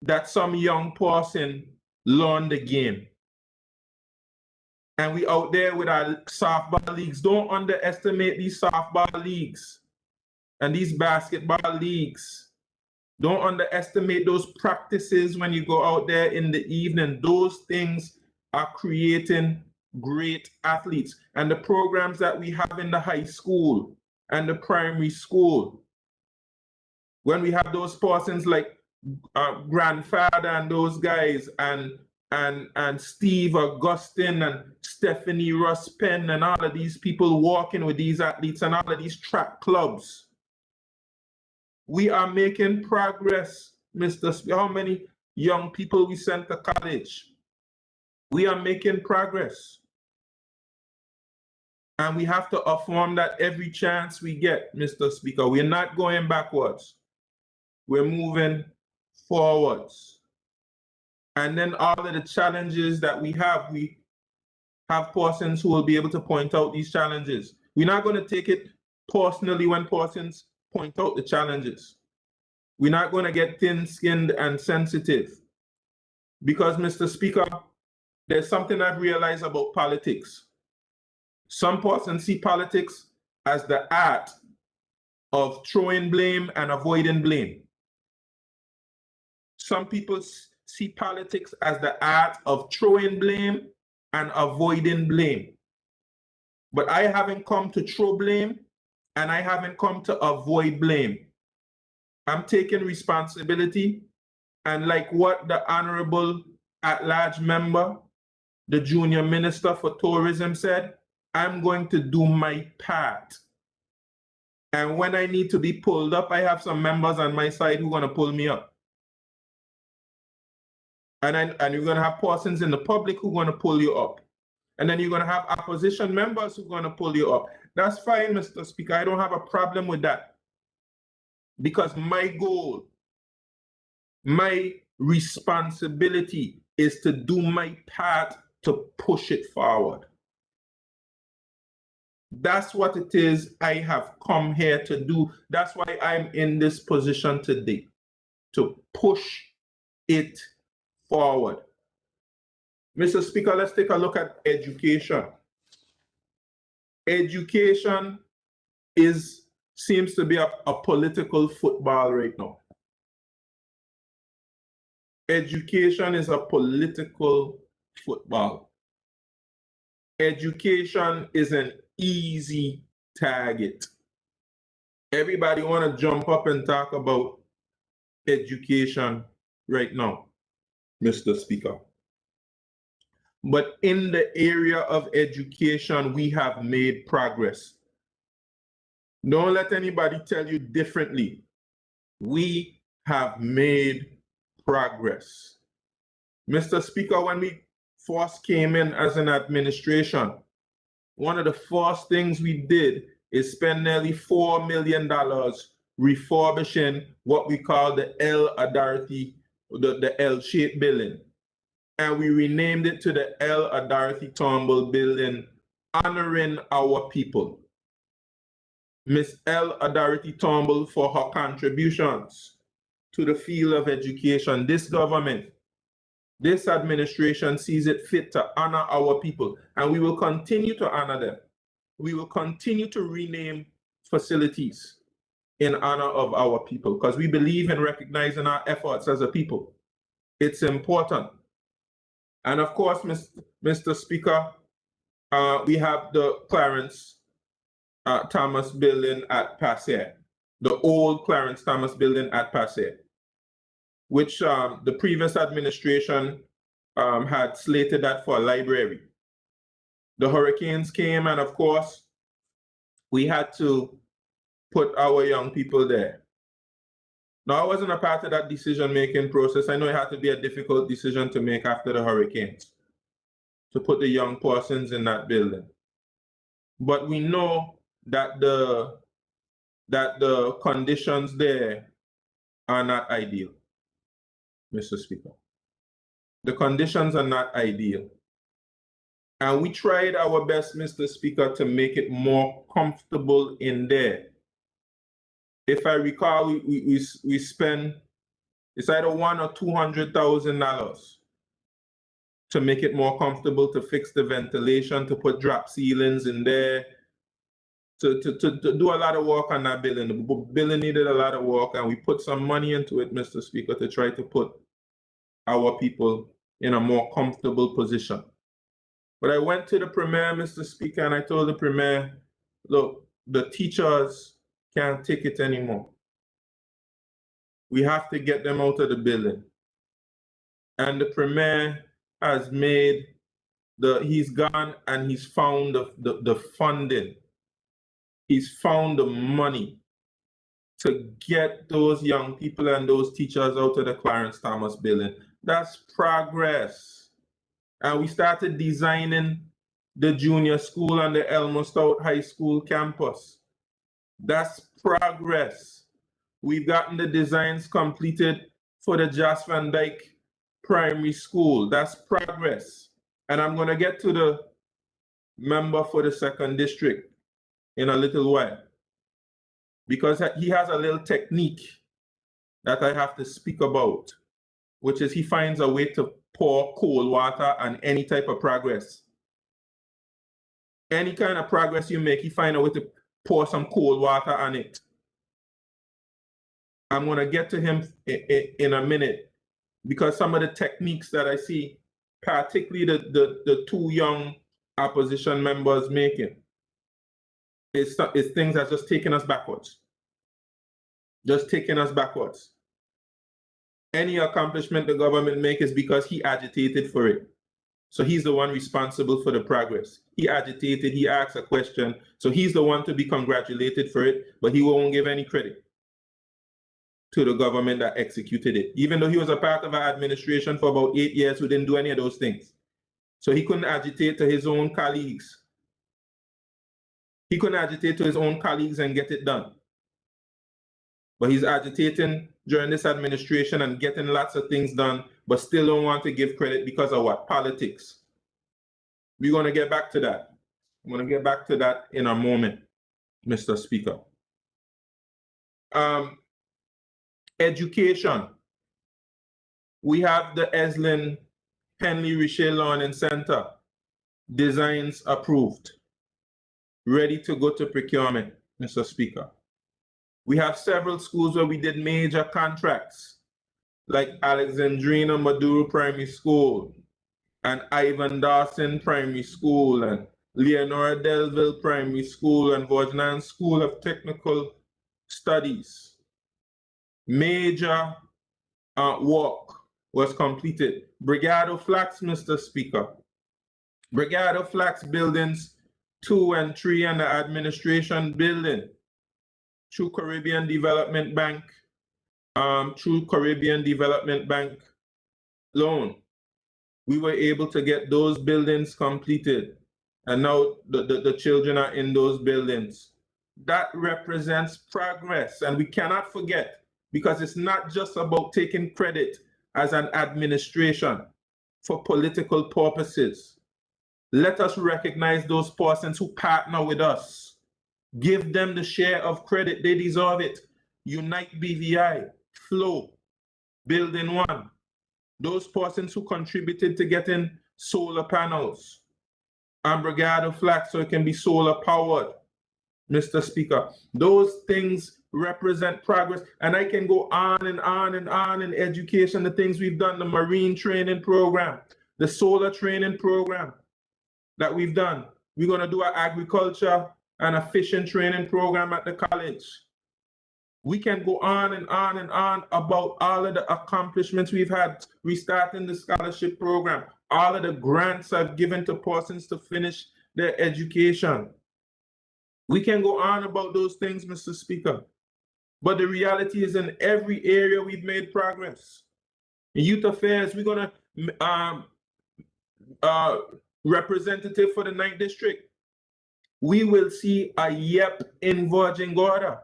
that some young person learned the game. And we out there with our softball leagues. Don't underestimate these softball leagues and these basketball leagues. Don't underestimate those practices when you go out there in the evening. Those things are creating great athletes. And the programs that we have in the high school and the primary school, when we have those persons like Grandfather and those guys, and Steve Augustine and Stephanie Russ Penn and all of these people walking with these athletes and all of these track clubs, we are making progress, Mr. Speaker. How many young people we sent to college? We are making progress. And we have to affirm that every chance we get, Mr. Speaker. We're not going backwards. We're moving forwards. And then all of the challenges that we have persons who will be able to point out these challenges. We're not going to take it personally when persons point out the challenges. We're not going to get thin-skinned and sensitive. Because, Mr. Speaker, there's something I've realized about politics. Some persons see politics as the art of throwing blame and avoiding blame. Some people see politics as the art of throwing blame and avoiding blame. But I haven't come to throw blame, and I haven't come to avoid blame. I'm taking responsibility, and like what the Honorable at-large member, the Junior Minister for Tourism said, I'm going to do my part. And when I need to be pulled up, I have some members on my side who are going to pull me up. And you're going to have persons in the public who are going to pull you up. And then you're going to have opposition members who are going to pull you up. That's fine, Mr. Speaker. I don't have a problem with that. Because my goal, my responsibility is to do my part to push it forward. That's what it is I have come here to do. That's why I'm in this position today, to push it forward. Mr. Speaker, let's take a look at education. Education seems to be a political football right now. Education is a political football. Education is an easy target. Everybody want to jump up and talk about education right now, Mr. Speaker. But in the area of education, we have made progress. Don't let anybody tell you differently. We have made progress. Mr. Speaker, when we first came in as an administration, one of the first things we did is spend nearly $4 million refurbishing what we call the L. Adarty, the L-shaped building. And we renamed it to the L. Adarty Turnbull Building, honoring our people. Miss L. Adarty Turnbull for her contributions to the field of education. This government, this administration sees it fit to honor our people, and we will continue to honor them. We will continue to rename facilities in honor of our people because we believe in recognizing our efforts as a people. It's important. And of course, Mr. Speaker, we have the Clarence Thomas Building at Passaic, the old Clarence Thomas Building at Passaic, which the previous administration had slated that for a library. The hurricanes came, and of course, we had to put our young people there. Now, I wasn't a part of that decision-making process. I know it had to be a difficult decision to make after the hurricanes, to put the young persons in that building. But we know that the conditions there are not ideal, Mr. Speaker. The conditions are not ideal. And we tried our best, Mr. Speaker, to make it more comfortable in there. If I recall, we spend, it's either $100,000 or $200,000 to make it more comfortable, to fix the ventilation, to put drop ceilings in there, to do a lot of work on that building. The building needed a lot of work, and we put some money into it, Mr. Speaker, to try to put our people in a more comfortable position. But I went to the Premier, Mr. Speaker, and I told the Premier, look, the teachers can't take it anymore. We have to get them out of the building. And the Premier has made he's gone and he's found the funding. He's found the money to get those young people and those teachers out of the Clarence Thomas Building. That's progress. And we started designing the junior school on the Elmo Stout High School campus. That's progress. We've gotten the designs completed for the Jas Van Dyke Primary School. That's progress. And I'm going to get to the member for the 2nd District in a little while, because he has a little technique that I have to speak about, which is he finds a way to pour cold water on any type of progress. Any kind of progress you make, he finds a way to pour some cold water on it. I'm going to get to him in a minute, because some of the techniques that I see, particularly the two young opposition members making, is things that's just taking us backwards. Just taking us backwards. Any accomplishment the government make is because he agitated for it. So he's the one responsible for the progress. He agitated, he asked a question, so he's the one to be congratulated for it, but he won't give any credit to the government that executed it, even though he was a part of our administration for about 8 years who didn't do any of those things. So he couldn't agitate to his own colleagues. He couldn't agitate to his own colleagues and get it done. But he's agitating during this administration and getting lots of things done, but still don't want to give credit because of what? Politics. We're going to get back to that. I'm going to get back to that in a moment, Mr. Speaker. Education. We have the Eslin Henley Richer Learning Center, designs approved, ready to go to procurement, Mr. Speaker. We have several schools where we did major contracts, like Alexandrina Maduro Primary School, and Ivan Dawson Primary School and Leonora Delville Primary School and Vojnan School of Technical Studies. Major work was completed. Brigado Flats, Mr. Speaker. Brigado Flats buildings 2 and 3 and the administration building through Caribbean Development Bank, loan. We were able to get those buildings completed, and now the children are in those buildings. That represents progress, and we cannot forget, because it's not just about taking credit as an administration for political purposes. Let us recognize those persons who partner with us. Give them the share of credit, they deserve it. Unite BVI, Flow, Building 1, those persons who contributed to getting solar panels and Brigado Flats so it can be solar powered, Mr. Speaker. Those things represent progress, and I can go on and on and on in education, the things we've done, the marine training program, the solar training program that we've done. We're going to do an agriculture and a fishing training program at the college. We can go on and on and on about all of the accomplishments we've had, restarting the scholarship program, all of the grants I've given to persons to finish their education. We can go on about those things, Mr. Speaker. But the reality is, in every area we've made progress. In youth affairs, we're going to representative for the 9th District. We will see a YEP in Virgin Gorda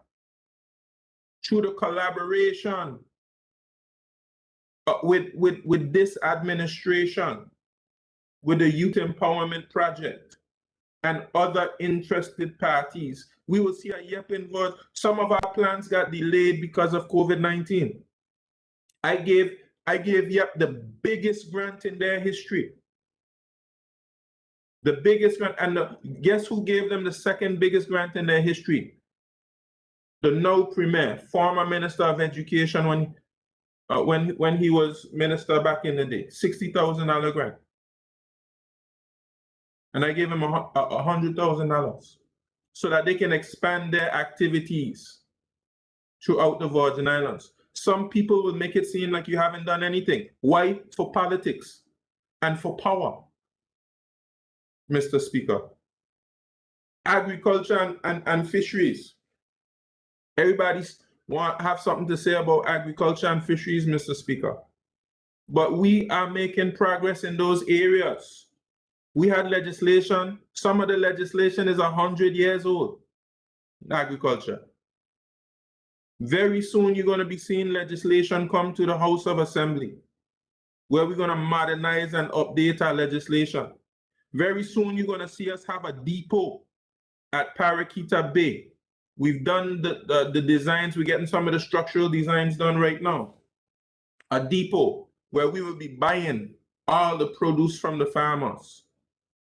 through the collaboration with this administration, with the Youth Empowerment Project and other interested parties. We will see a YEP in Virgin. Some of our plans got delayed because of COVID-19. I gave YEP the biggest grant in their history. The biggest grant, and guess who gave them the second biggest grant in their history? The now Premier, former Minister of Education when he was minister back in the day, $60,000 grant. And I gave him $100,000 so that they can expand their activities throughout the Virgin Islands. Some people will make it seem like you haven't done anything. Why? For politics and for power, Mr. Speaker. Agriculture and fisheries. Everybody have something to say about agriculture and fisheries, Mr. Speaker. But we are making progress in those areas. We had legislation. Some of the legislation is 100 years old in agriculture. Very soon, you're going to be seeing legislation come to the House of Assembly, where we're going to modernize and update our legislation. Very soon, you're going to see us have a depot at Paraquita Bay. We've done the designs. We're getting some of the structural designs done right now. A depot where we will be buying all the produce from the farmers,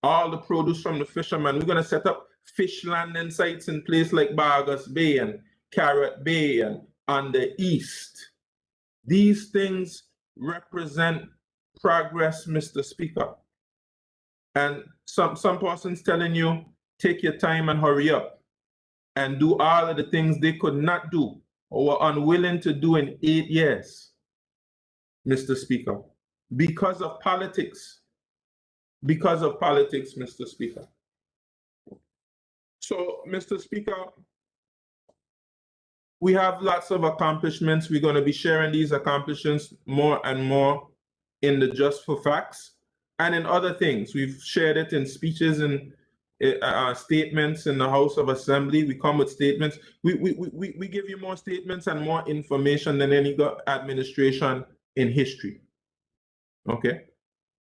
all the produce from the fishermen. We're going to set up fish landing sites in places like Bargas Bay and Carrot Bay and on the east. These things represent progress, Mr. Speaker. And some persons telling you, take your time and hurry up and do all of the things they could not do or were unwilling to do in 8 years, Mr. Speaker, because of politics. Because of politics, Mr. Speaker. So, Mr. Speaker, we have lots of accomplishments. We're going to be sharing these accomplishments more and more in the Just for Facts and in other things. We've shared it in speeches and statements in the House of Assembly. We come with statements. We give you more statements and more information than any administration in history. Okay?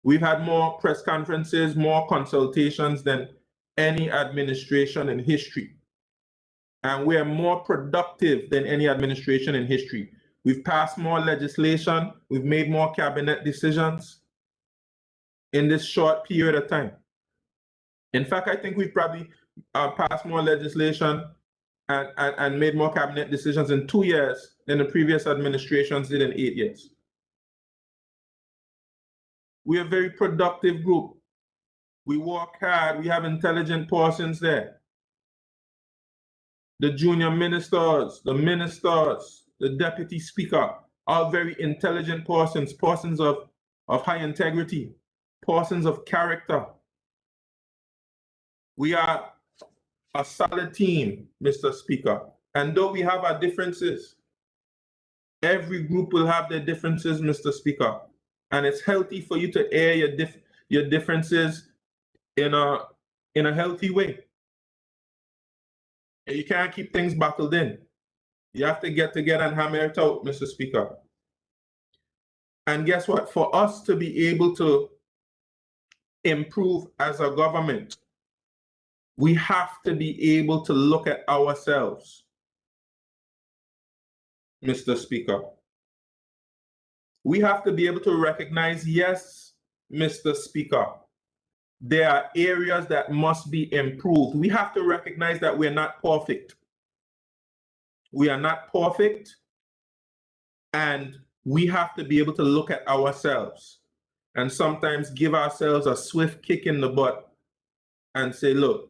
We've had more press conferences, more consultations than any administration in history. And we are more productive than any administration in history. We've passed more legislation. We've made more cabinet decisions in this short period of time. In fact, I think we've probably passed more legislation and made more cabinet decisions in 2 years than the previous administrations did in 8 years. We're a very productive group. We work hard. We have intelligent persons there. The junior ministers, the deputy speaker, are very intelligent persons, persons of high integrity, persons of character. We are a solid team, Mr. Speaker. And though we have our differences, every group will have their differences, Mr. Speaker. And it's healthy for you to air your differences in a healthy way. You can't keep things bottled in. You have to get together and hammer it out, Mr. Speaker. And guess what? For us to be able to improve as a government, we have to be able to look at ourselves, Mr. Speaker. We have to be able to recognize, yes, Mr. Speaker, there are areas that must be improved. We have to recognize that we're not perfect. We are not perfect, and we have to be able to look at ourselves and sometimes give ourselves a swift kick in the butt and say, look,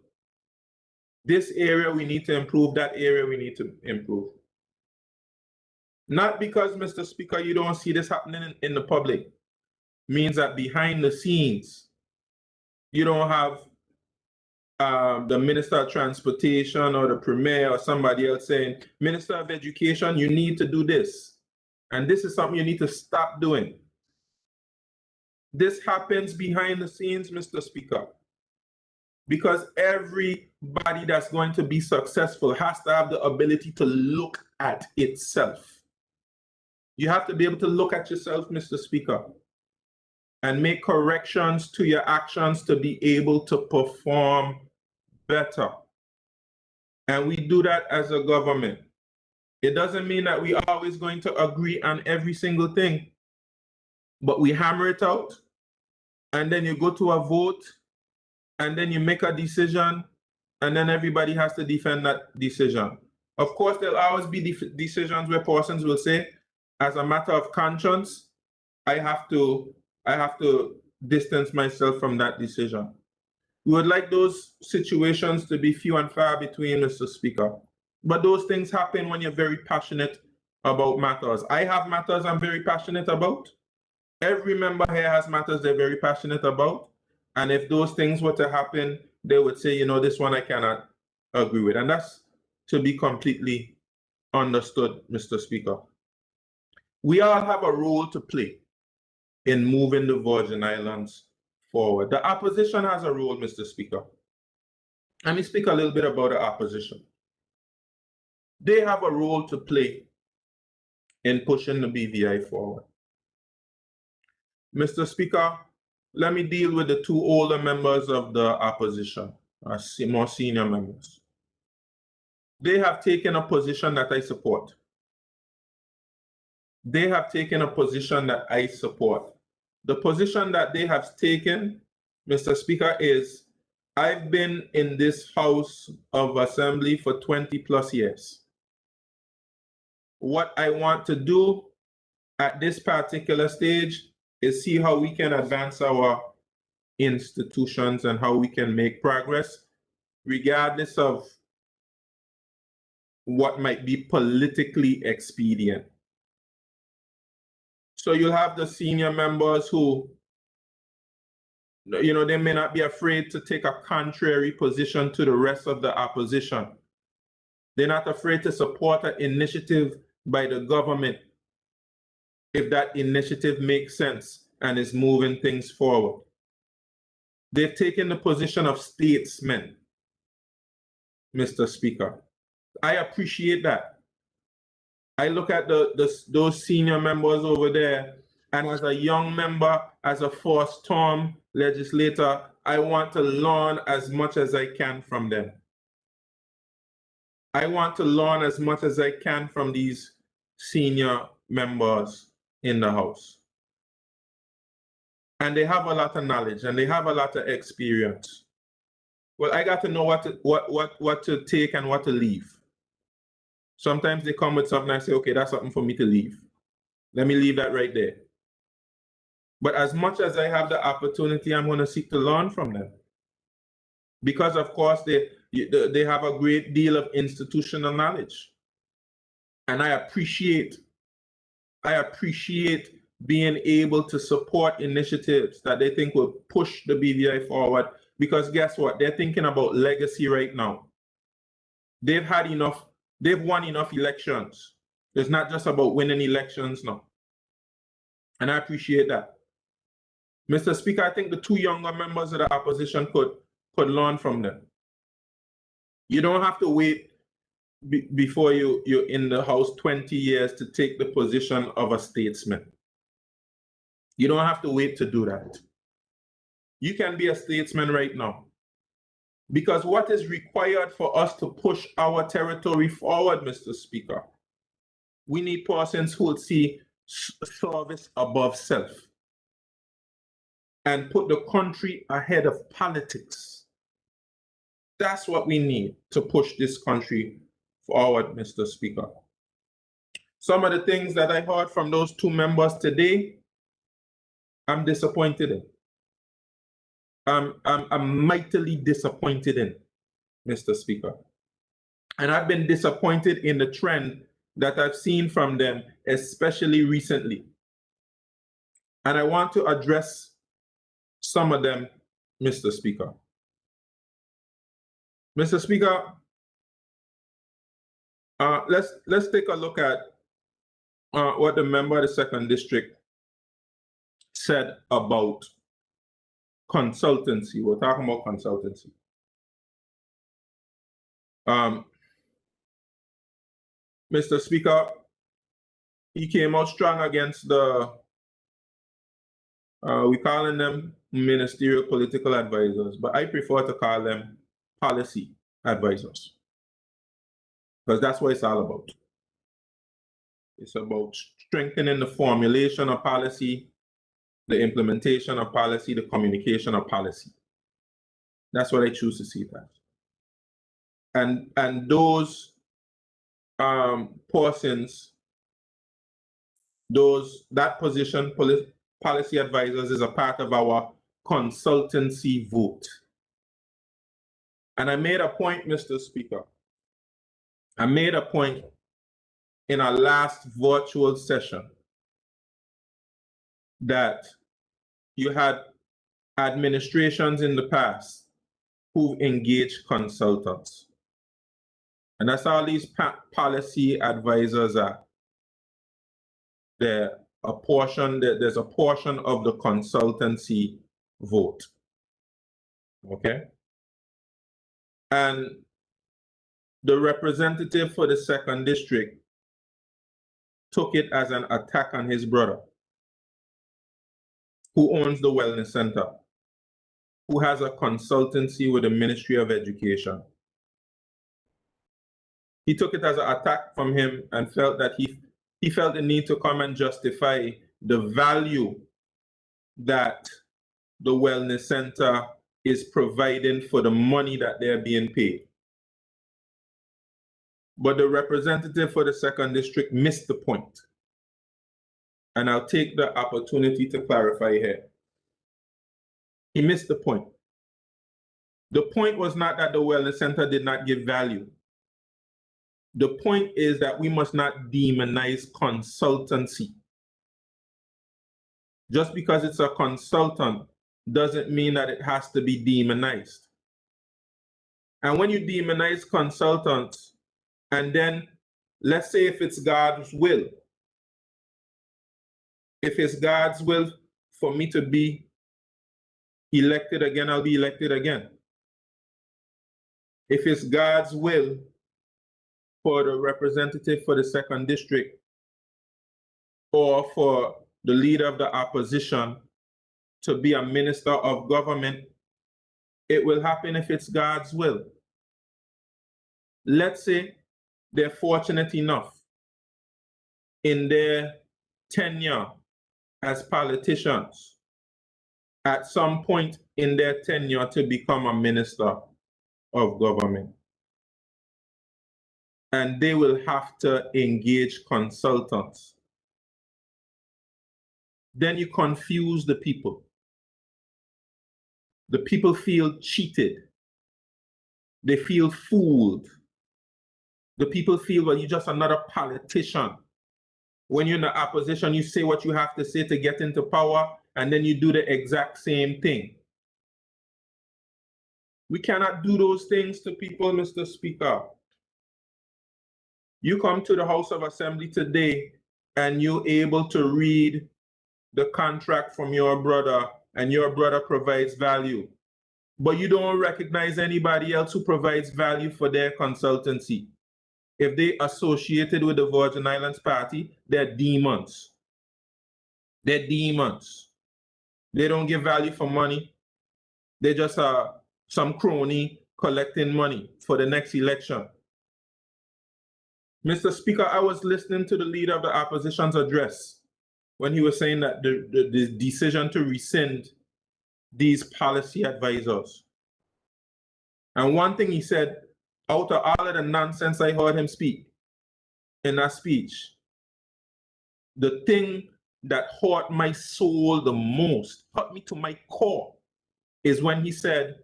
this area we need to improve, that area we need to improve. Not because, Mr. Speaker, you don't see this happening in the public, means that behind the scenes, you don't have the Minister of Transportation or the Premier or somebody else saying, Minister of Education, you need to do this. And this is something you need to stop doing. This happens behind the scenes, Mr. Speaker, because everybody that's going to be successful has to have the ability to look at itself. You have to be able to look at yourself, Mr. Speaker, and make corrections to your actions to be able to perform better. And we do that as a government. It doesn't mean that we're always going to agree on every single thing, but we hammer it out, and then you go to a vote, and then you make a decision, and then everybody has to defend that decision. Of course, there'll always be decisions where persons will say, as a matter of conscience, I have to distance myself from that decision. We would like those situations to be few and far between, Mr. Speaker. But those things happen when you're very passionate about matters. I have matters I'm very passionate about. Every member here has matters they're very passionate about. And if those things were to happen, they would say, you know, this one I cannot agree with. And that's to be completely understood, Mr. Speaker. We all have a role to play in moving the Virgin Islands forward. The opposition has a role, Mr. Speaker. Let me speak a little bit about the opposition. They have a role to play in pushing the BVI forward. Mr. Speaker, let me deal with the two older members of the opposition, more senior members. They have taken a position that I support. They have taken a position that I support. The position that they have taken, Mr. Speaker, is I've been in this House of Assembly for 20 plus years. What I want to do at this particular stage is see how we can advance our institutions and how we can make progress, regardless of what might be politically expedient. So you'll have the senior members who, you know, they may not be afraid to take a contrary position to the rest of the opposition. They're not afraid to support an initiative by the government if that initiative makes sense and is moving things forward. They've taken the position of statesmen, Mr. Speaker. I appreciate that. I look at those senior members over there, and as a young member, as a first-term legislator, I want to learn as much as I can from them. I want to learn as much as I can from these senior members in the House. And they have a lot of knowledge and they have a lot of experience. Well, I got to know what to take and what to leave. Sometimes they come with something, I say, okay, that's something for me to leave. Let me leave that right there. But as much as I have the opportunity, I'm going to seek to learn from them. Because of course, they have a great deal of institutional knowledge. And I appreciate being able to support initiatives that they think will push the BVI forward, because guess what? They're thinking about legacy right now. They've won enough elections. It's not just about winning elections now. And I appreciate that. Mr. Speaker, I think the two younger members of the opposition could learn from them. You don't have to wait before you're in the House 20 years to take the position of a statesman. You don't have to wait to do that. You can be a statesman right now. Because what is required for us to push our territory forward, Mr. Speaker, we need persons who will see service above self and put the country ahead of politics. That's what we need to push this country forward, Mr. Speaker. Some of the things that I heard from those two members today, I'm disappointed in. I'm mightily disappointed in, Mr. Speaker. And I've been disappointed in the trend that I've seen from them, especially recently. And I want to address some of them, Mr. Speaker. Mr. Speaker, let's take a look at what the member of the 2nd District said about consultancy. We're talking about consultancy. Mr. Speaker, he came out strong against the, we calling them ministerial political advisors, but I prefer to call them policy advisors, because that's what it's all about. It's about strengthening the formulation of policy, the implementation of policy, the communication of policy. That's what I choose to see that. And those persons, that position, policy advisors, is a part of our consultancy vote. And I made a point, Mr. Speaker. I made a point in our last virtual session that you had administrations in the past who engaged consultants. And that's all these policy advisors are. There's a portion of the consultancy vote. Okay? And the representative for the 2nd District took it as an attack on his brother, who owns the Wellness Center, who has a consultancy with the Ministry of Education. He took it as an attack from him and felt that he felt the need to come and justify the value that the Wellness Center is providing for the money that they're being paid. But the representative for the 2nd District missed the point. And I'll take the opportunity to clarify here. He missed the point. The point was not that the Wellness Center did not give value. The point is that we must not demonize consultancy. Just because it's a consultant doesn't mean that it has to be demonized. And when you demonize consultants, and then let's say if it's God's will, if it's God's will for me to be elected again, I'll be elected again. If it's God's will for the representative for the 2nd District or for the leader of the opposition to be a minister of government, it will happen if it's God's will. Let's say they're fortunate enough in their tenure as politicians at some point in their tenure to become a minister of government. And they will have to engage consultants. then you confuse the people. The people feel cheated. They feel fooled. The people feel, well, you're just another politician. When you're in the opposition, you say what you have to say to get into power, and then you do the exact same thing. We cannot do those things to people, Mr. Speaker. You come to the House of Assembly today and you're able to read the contract from your brother, and your brother provides value. But you don't recognize anybody else who provides value for their consultancy. If they associated with the Virgin Islands Party, they're demons. They're demons. They don't give value for money. They just are some crony collecting money for the next election. Mr. Speaker, I was listening to the leader of the opposition's address when he was saying that the decision to rescind these policy advisors. And one thing he said, out of all of the nonsense I heard him speak in that speech, the thing that hurt my soul the most, hurt me to my core, is when he said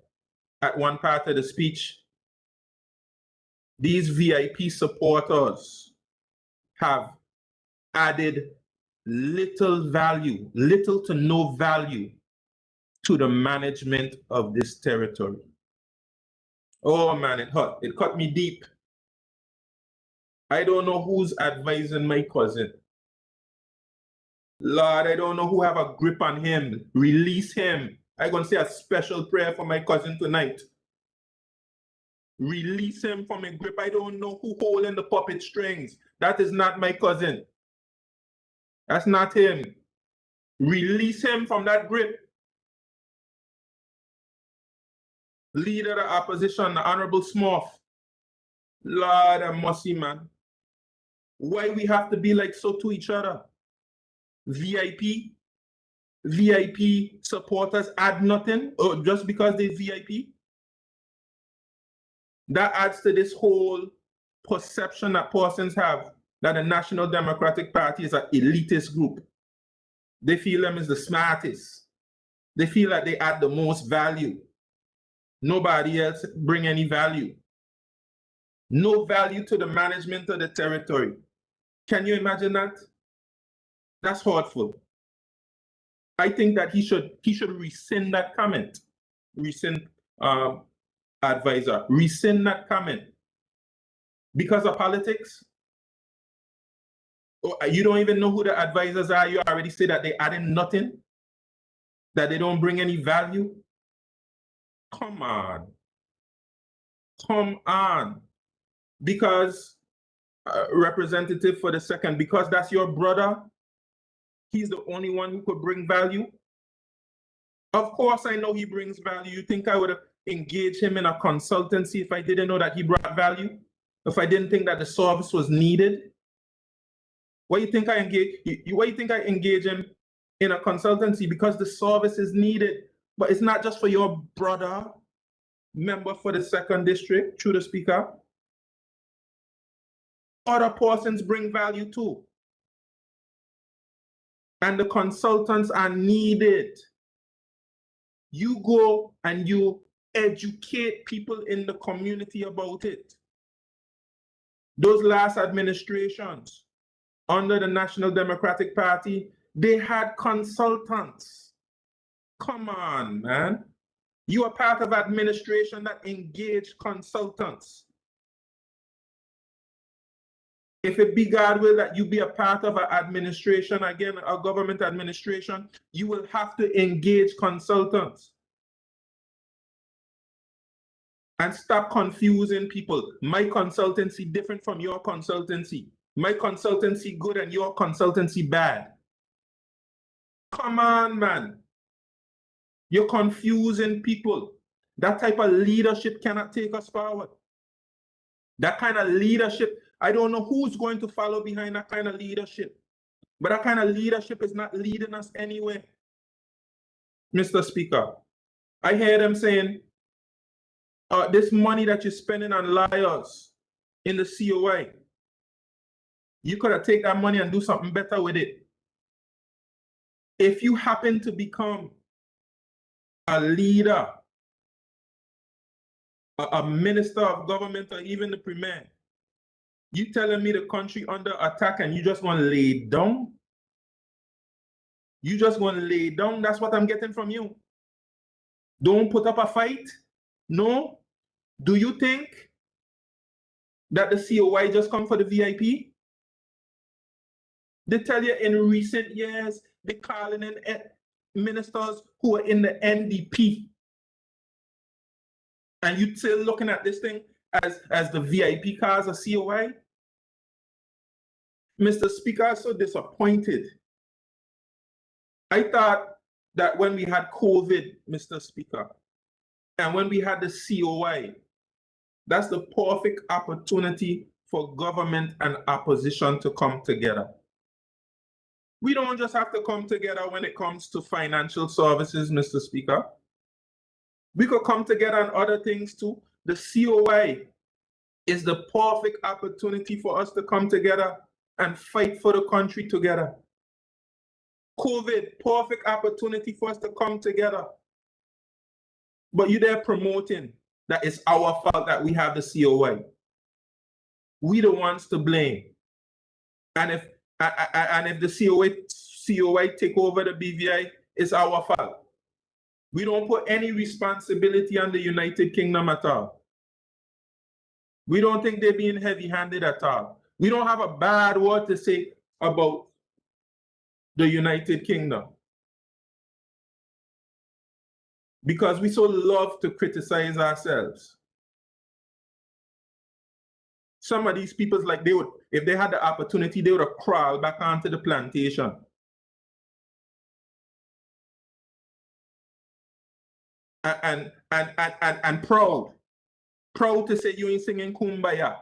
at one part of the speech, these VIP supporters have added little value, little to no value to the management of this territory. Oh man, it hurt. It cut me deep. I don't know who's advising my cousin. Lord, I don't know who have a grip on him. Release him. I'm going to say a special prayer for my cousin tonight. Release him from a grip. I don't know who holding the puppet strings. That is not my cousin. That's not him. Release him from that grip. Leader of the opposition, the Honorable Smurf. Lord have mercy, man. Why we have to be like so to each other? VIP supporters add nothing just because they VIP? That adds to this whole perception that persons have that the National Democratic Party is an elitist group. They feel them as the smartest. They feel like they add the most value. Nobody else bring any value. No value to the management of the territory. Can you imagine that? That's hurtful. I think that he should rescind that comment. Rescind, advisor, rescind that comment. Because of politics? Oh, you don't even know who the advisors are. You already say that they add in nothing, that they don't bring any value. Come on. Come on. Because, representative for the second, because that's your brother, he's the only one who could bring value. Of course, I know he brings value. You think I would have engaged him in a consultancy if I didn't know that he brought value? If I didn't think that the service was needed? Why you think I engage him in a consultancy? Because the service is needed. But it's not just for your brother, member for the second district, through the speaker. Other persons bring value too. And the consultants are needed. You go and you educate people in the community about it. Those last administrations under the National Democratic Party, they had consultants. Come on, man. You are part of administration that engaged consultants. If it be God will that you be a part of an administration, again, a government administration, you will have to engage consultants. And stop confusing people. My consultancy different from your consultancy. My consultancy good and your consultancy bad. Come on, man. You're confusing people. That type of leadership cannot take us forward. That kind of leadership, I don't know who's going to follow behind that kind of leadership. But that kind of leadership is not leading us anywhere. Mr. Speaker, I hear them saying, this money that you're spending on liars in the COI, you could have taken that money and do something better with it. if you happen to become a leader, a minister of government, or even the premier, you telling me the country under attack and you just want to lay down? You just want to lay down? That's what I'm getting from you. Don't put up a fight? No? Do you think that the COI just come for the VIP? They tell you in recent years, they're calling in ministers who are in the NDP. And you still looking at this thing as the VIP cars of COI? Mr. Speaker, I'm so disappointed. I thought that when we had COVID, Mr. Speaker, and when we had the COI, that's the perfect opportunity for government and opposition to come together. We don't just have to come together when it comes to financial services, Mr. Speaker. We could come together on other things too. The COI is the perfect opportunity for us to come together and fight for the country together. COVID, perfect opportunity for us to come together. But you're there promoting that it's our fault that we have the COI. We the ones to blame. And if the COI take over the BVI, it's our fault. We don't put any responsibility on the United Kingdom at all. We don't think they're being heavy-handed at all. We don't have a bad word to say about the United Kingdom. Because we so love to criticize ourselves. Some of these people, like they would, if they had the opportunity, they would have crawled back onto the plantation. And proud to say you ain't singing Kumbaya.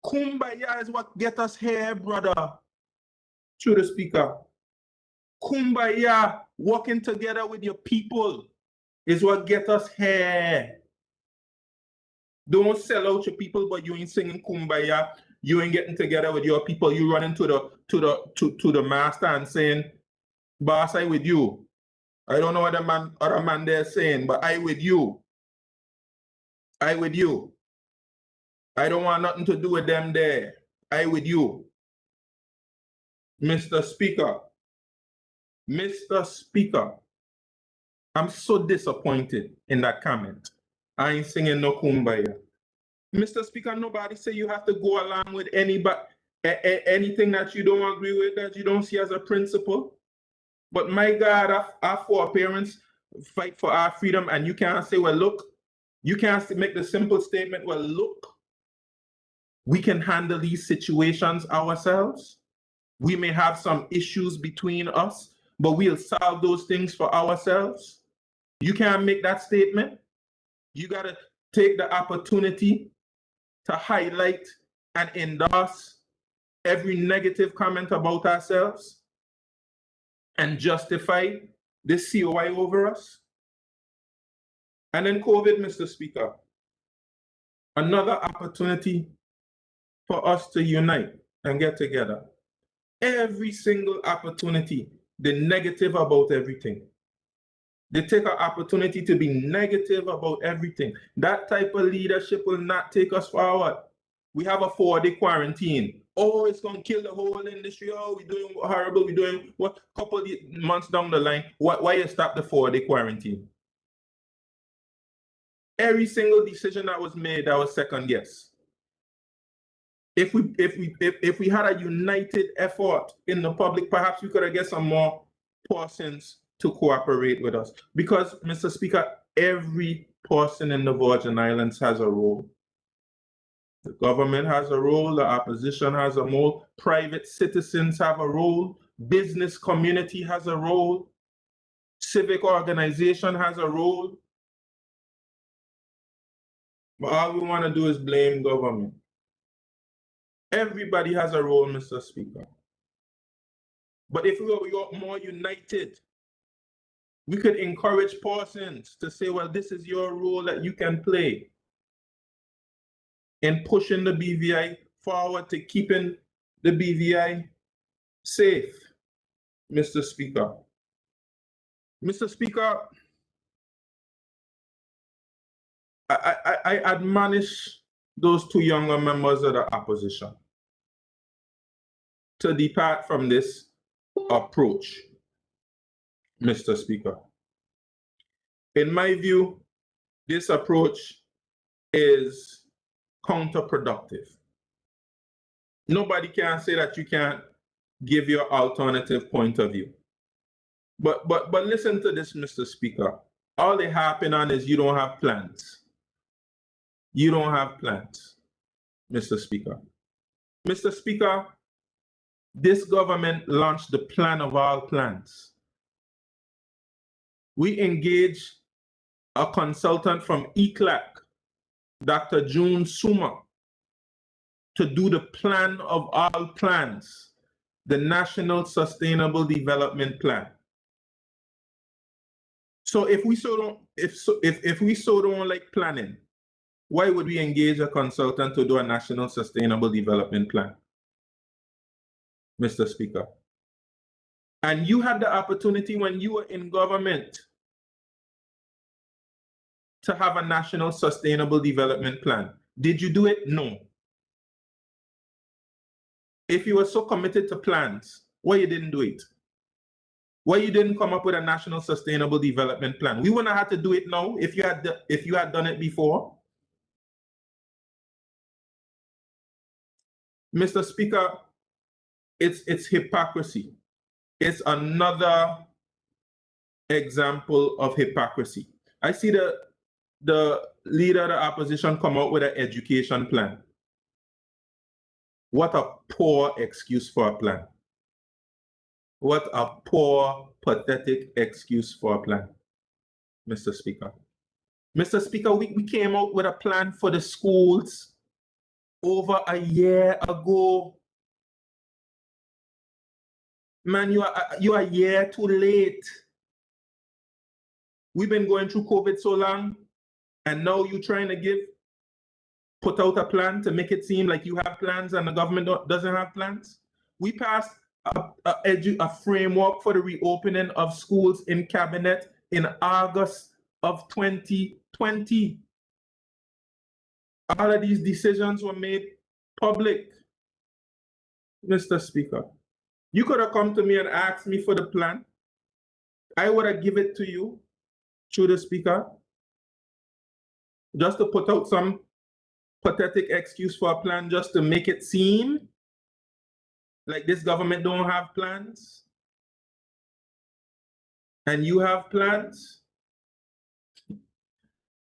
Kumbaya is what get us here, brother. Through the speaker. Kumbaya, working together with your people is what get us here. Don't sell out your people, but you ain't singing Kumbaya. You ain't getting together with your people. You running to the master and saying, "Boss, I with you." I don't know what the other man there saying, but I with you. I with you. I don't want nothing to do with them there. I with you. Mr. Speaker. Mr. Speaker. I'm so disappointed in that comment. I ain't singing no Kumbaya. Mr. Speaker, nobody say you have to go along with anybody, anything that you don't agree with, that you don't see as a principle. But my God, our foreparents fight for our freedom, and you can't say, well, look, you can't make the simple statement, well, look, we can handle these situations ourselves. We may have some issues between us, but we'll solve those things for ourselves. You can't make that statement. You got to take the opportunity to highlight and endorse every negative comment about ourselves and justify this COI over us. And then COVID, Mr. Speaker, another opportunity for us to unite and get together. Every single opportunity, the negative about everything. They take an opportunity to be negative about everything. That type of leadership will not take us forward. We have a 4-day quarantine. Oh, it's going to kill the whole industry. Oh, we're doing horrible. We're doing what? Couple of months down the line. Why you stop the 4-day quarantine? Every single decision that was made, that was second guess. If we had a united effort in the public, perhaps we could have get some more persons to cooperate with us. Because, Mr. Speaker, every person in the Virgin Islands has a role. The government has a role, the opposition has a role, private citizens have a role, business community has a role, civic organization has a role. But all we want to do is blame government. Everybody has a role, Mr. Speaker. But if we were more united, we could encourage persons to say, well, this is your role that you can play in pushing the BVI forward to keeping the BVI safe. Mr. Speaker. Mr. Speaker, I admonish those two younger members of the opposition to depart from this approach, Mr. Speaker. In my view, this approach is counterproductive. Nobody can say that you can't give your alternative point of view. But listen to this, Mr. Speaker. All they happen on is you don't have plans. You don't have plans, Mr. Speaker. Mr. Speaker, this government launched the plan of all plans. We engaged a consultant from ECLAC, Dr. June Suma, to do the plan of all plans, the National Sustainable Development Plan. So if we don't like planning, why would we engage a consultant to do a National Sustainable Development Plan, Mr. Speaker? And you had the opportunity when you were in government to have a National Sustainable Development Plan. Did you do it? No. If you were so committed to plans, why you didn't do it? Why you didn't come up with a National Sustainable Development Plan? We wouldn't have had to do it now if you had done it before. Mr. Speaker, it's hypocrisy. It's another example of hypocrisy. I see the leader of the opposition come out with an education plan. What a poor excuse for a plan. What a poor, pathetic excuse for a plan, Mr. Speaker. Mr. Speaker, we came out with a plan for the schools over a year ago. Man, you are a year too late. We've been going through COVID so long, and now you're trying to put out a plan to make it seem like you have plans and the government doesn't have plans. We passed a framework for the reopening of schools in cabinet in August of 2020. All of these decisions were made public, Mr. Speaker. You could have come to me and asked me for the plan. I would have given it to you through the Speaker, just to put out some pathetic excuse for a plan, just to make it seem like this government don't have plans and you have plans.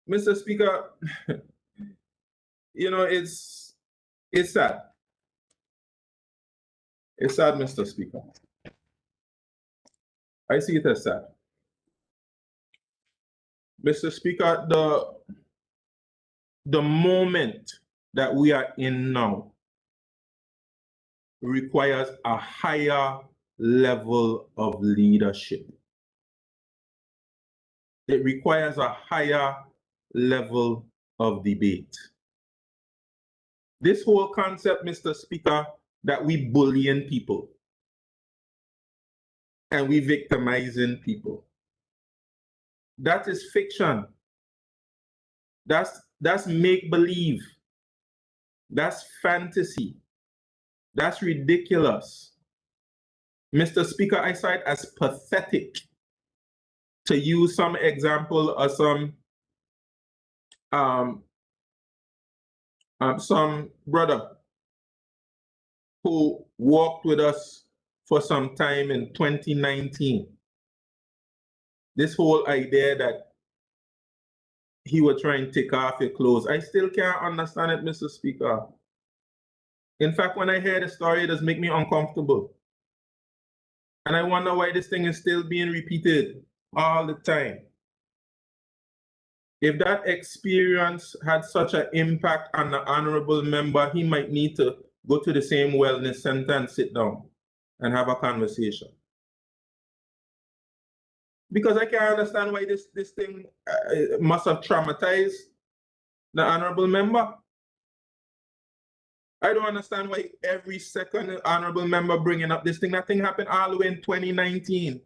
Mr. Speaker, you know, it's sad. It's sad, Mr. Speaker. I see it as sad. Mr. Speaker, the moment that we are in now requires a higher level of leadership. It requires a higher level of debate. This whole concept, Mr. Speaker, that we bullying people and we victimizing people, that is fiction. That's make-believe. That's fantasy. That's ridiculous. Mr. Speaker, I saw it as pathetic, to use some example of some brother who walked with us for some time in 2019. This whole idea that he would try and take off your clothes, I still can't understand it, Mr. Speaker. In fact, when I hear the story, it does make me uncomfortable. And I wonder why this thing is still being repeated all the time. If that experience had such an impact on the honorable member, he might need to go to the same wellness center and sit down and have a conversation. Because I can't understand why this thing must have traumatized the honorable member. I don't understand why every second honorable member bringing up this thing. That thing happened all the way in 2019.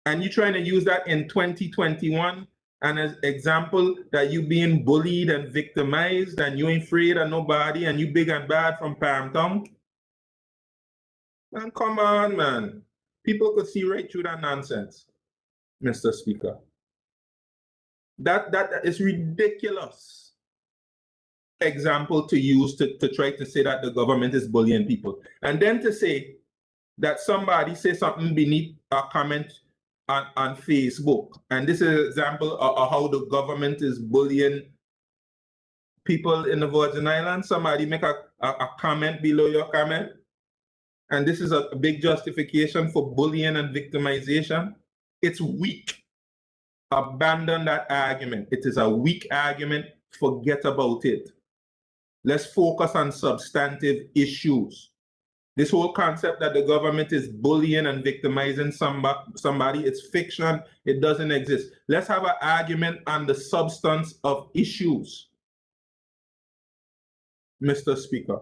And you trying to use that in 2021 and as example that you being bullied and victimized and you ain't afraid of nobody and you big and bad from Palmtown? Man, come on, man. People could see right through that nonsense, Mr. Speaker. That is ridiculous example to use to try to say that the government is bullying people. And then to say that somebody say something beneath a comment on Facebook. And this is an example of how the government is bullying people in the Virgin Islands. Somebody make a comment below your comment. And this is a big justification for bullying and victimization. It's weak. Abandon that argument. It is a weak argument. Forget about it. Let's focus on substantive issues. This whole concept that the government is bullying and victimizing somebody, it's fiction. It doesn't exist. Let's have an argument on the substance of issues, Mr. Speaker.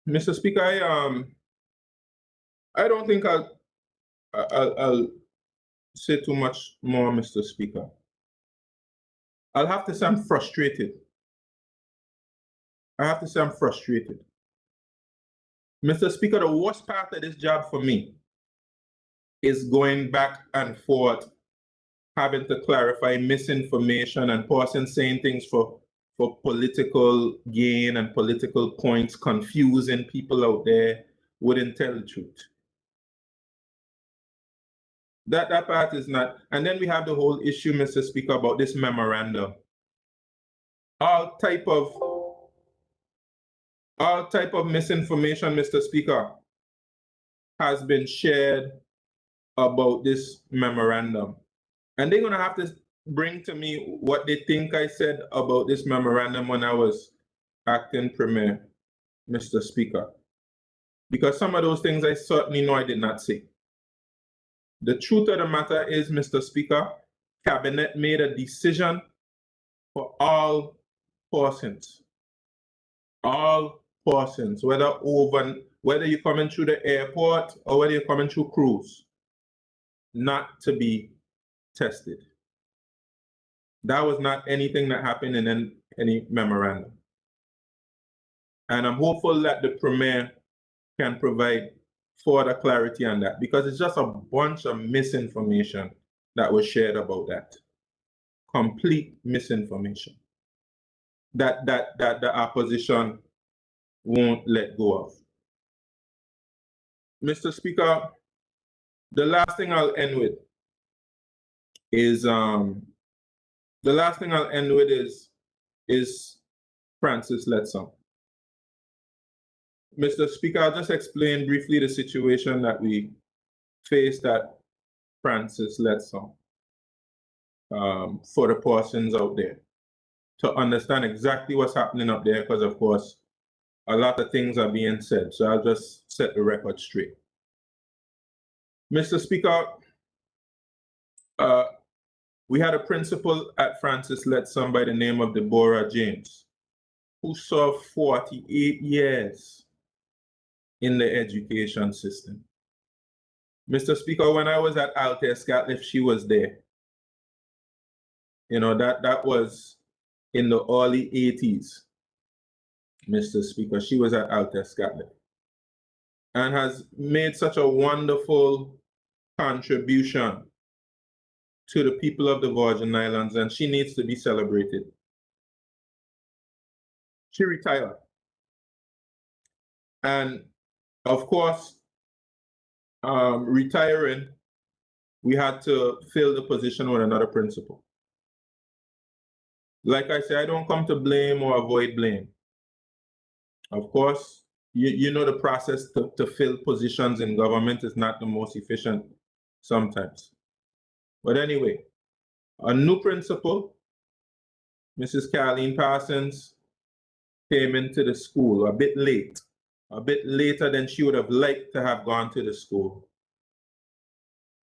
Mr. Speaker, I don't think I'll say too much more, Mr. Speaker. I'll have to say I'm frustrated. I have to say I'm frustrated. Mr. Speaker, the worst part of this job for me is going back and forth, having to clarify misinformation and persons saying things for political gain and political points, confusing people out there wouldn't tell the truth. That part is not. And then we have the whole issue, Mr. Speaker, about this memorandum. All type of misinformation, Mr. Speaker, has been shared about this memorandum. And they're going to have to bring to me what they think I said about this memorandum when I was acting premier, Mr. Speaker. Because some of those things I certainly know I did not say. The truth of the matter is, Mr. Speaker, Cabinet made a decision for all persons, whether you're coming through the airport or whether you're coming through cruise, not to be tested. That was not anything that happened in any memorandum. And I'm hopeful that the Premier can provide further clarity on that, because it's just a bunch of misinformation that was shared about that. Complete misinformation that the opposition won't let go of. Mr. Speaker, the last thing I'll end with is Francis Lettsome. Mr. Speaker, I'll just explain briefly the situation that we faced at Francis Lettsome for the persons out there to understand exactly what's happening up there, because of course a lot of things are being said. So I'll just set the record straight. Mr. Speaker, we had a principal at Francis Lettsome by the name of Deborah James, who served 48 years in the education system. Mr. Speaker, when I was at Altair Scatliff, she was there. You know, that was in the early 80s, Mr. Speaker. She was at Altair Scatliff and has made such a wonderful contribution to the people of the Virgin Islands, and she needs to be celebrated. She retired. And of course, retiring, we had to fill the position with another principal. Like I say, I don't come to blame or avoid blame. Of course, you know the process to fill positions in government is not the most efficient sometimes. But anyway, a new principal, Mrs. Carleen Parsons, came into the school a bit later than she would have liked to have gone to the school.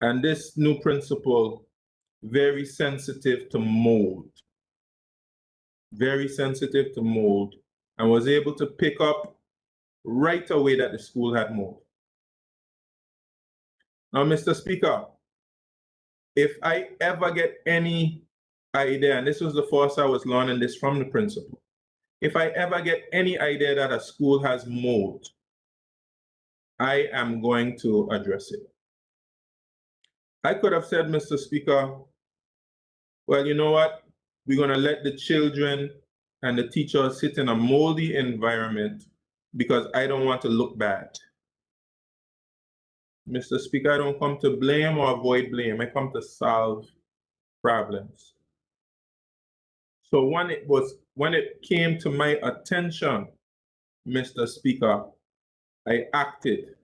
And this new principal, very sensitive to mold. very sensitive to mold, and was able to pick up right away that the school had mold. Now, Mr. Speaker, if I ever get any idea, and this was the first I was learning this from the principal, if I ever get any idea that a school has mold, I am going to address it. I could have said, Mr. Speaker, well, you know what? We're going to let the children and the teachers sit in a moldy environment because I don't want to look bad. Mr. Speaker, I don't come to blame or avoid blame. I come to solve problems. So when it came to my attention, Mr. Speaker, I acted,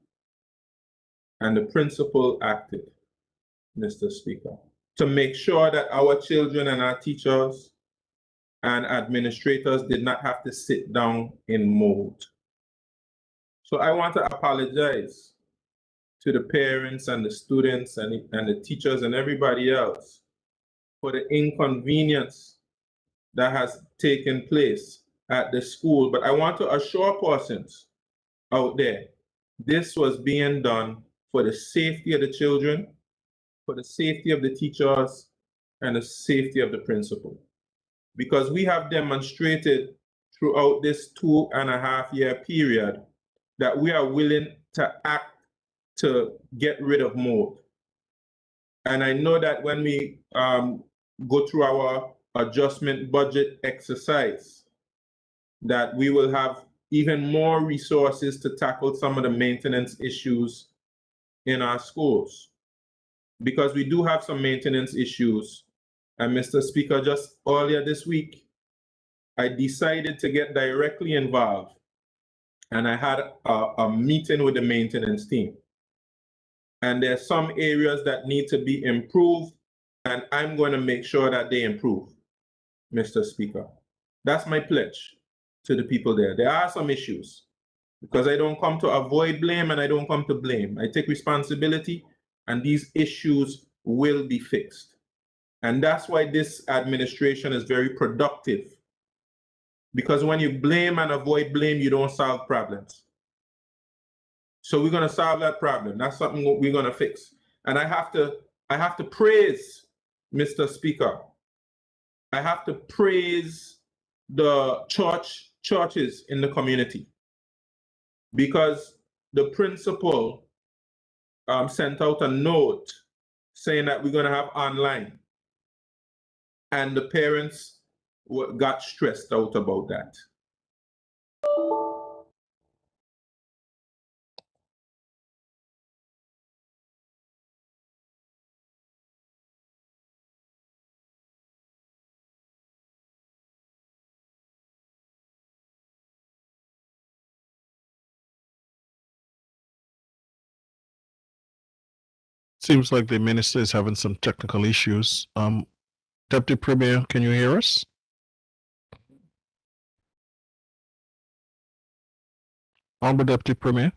and the principal acted, Mr. Speaker, to make sure that our children and our teachers and administrators did not have to sit down in mold. So I want to apologize to the parents and the students and the teachers and everybody else for the inconvenience that has taken place at the school. But I want to assure persons out there, this was being done for the safety of the children, for the safety of the teachers, and the safety of the principal. Because we have demonstrated throughout this 2.5-year period that we are willing to act to get rid of mold. And I know that when we go through our adjustment budget exercise, that we will have even more resources to tackle some of the maintenance issues in our schools. Because we do have some maintenance issues. And Mr. Speaker, just earlier this week, I decided to get directly involved, and I had a meeting with the maintenance team. And there's some areas that need to be improved, and I'm going to make sure that they improve, Mr. Speaker. That's my pledge to the people there. There are some issues, because I don't come to avoid blame and I don't come to blame. I take responsibility, and these issues will be fixed. And that's why this administration is very productive. Because when you blame and avoid blame, you don't solve problems. So we're going to solve that problem. That's something we're going to fix. And I have to praise, Mr. Speaker. I have to praise the churches in the community, because the principal sent out a note saying that we're going to have online. And the parents got stressed out about that. Seems like the minister is having some technical issues. Deputy Premier, can you hear us? Honorable Deputy Premier.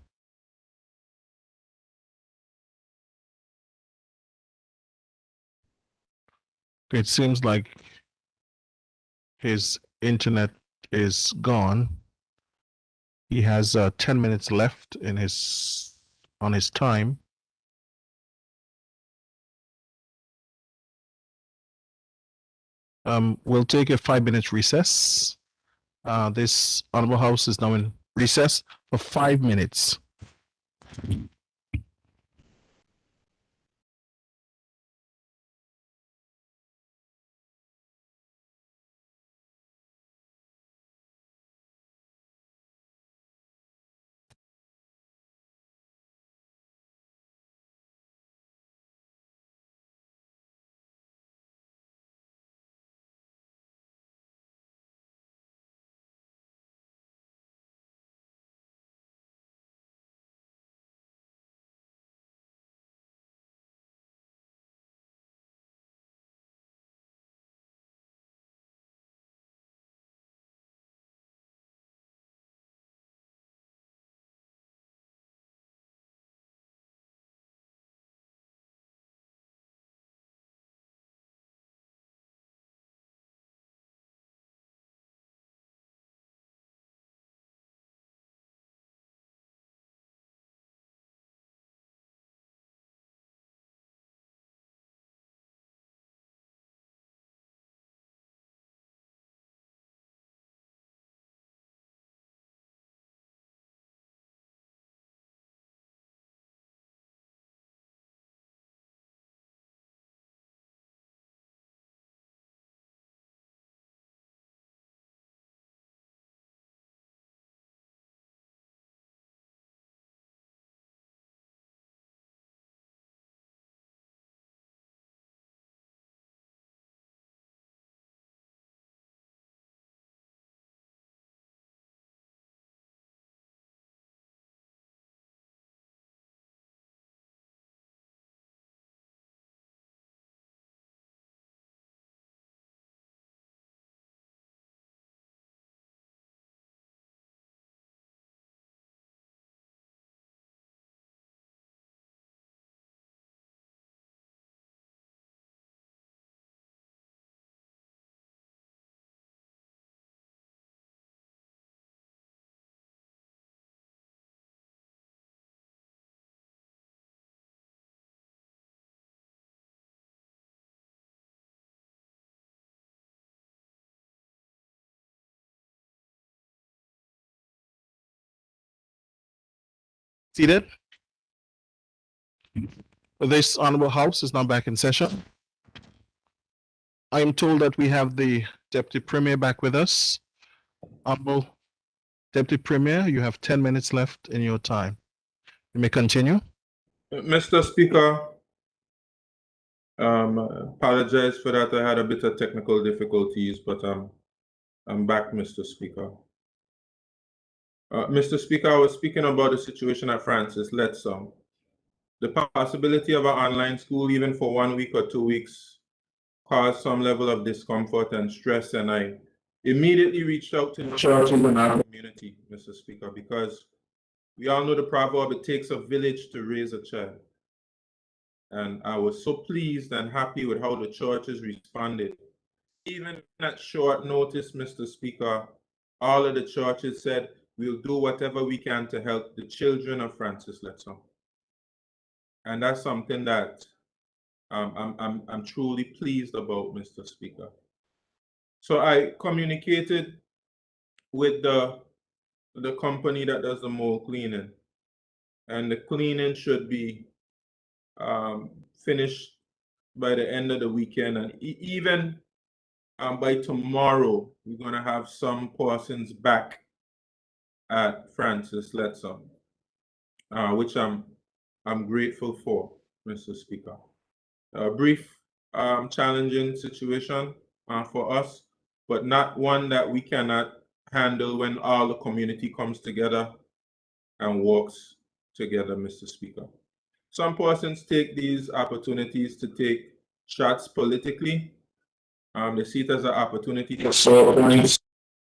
It seems like his internet is gone. He has 10 minutes left in on his time. We'll take a 5-minute recess. This Honorable House is now in recess for 5 minutes. Seated. This honorable house is now back in session. I am told that we have the Deputy Premier back with us. Honorable Deputy Premier, you have 10 minutes left in your time. You may continue. Mr. Speaker, apologize for that. I had a bit of technical difficulties, but I'm back, Mr. Speaker. Mr. Speaker, I was speaking about the situation at Francis Lettsome. The possibility of an online school, even for 1 week or 2 weeks, caused some level of discomfort and stress, and I immediately reached out to the churches in our community, Mr. Speaker, because we all know the proverb, it takes a village to raise a child. And I was so pleased and happy with how the churches responded. Even at short notice, Mr. Speaker, all of the churches said, we'll do whatever we can to help the children of Francis Lettsome. And that's something that I'm truly pleased about, Mr. Speaker. So I communicated with the company that does the mold cleaning, and the cleaning should be finished by the end of the weekend, and even by tomorrow, we're going to have some persons back at Francis Lettsome, which I'm grateful for, Mr. Speaker. A brief, challenging situation for us, but not one that we cannot handle when all the community comes together and works together, Mr. Speaker. Some persons take these opportunities to take shots politically. They see it as an opportunity to score points.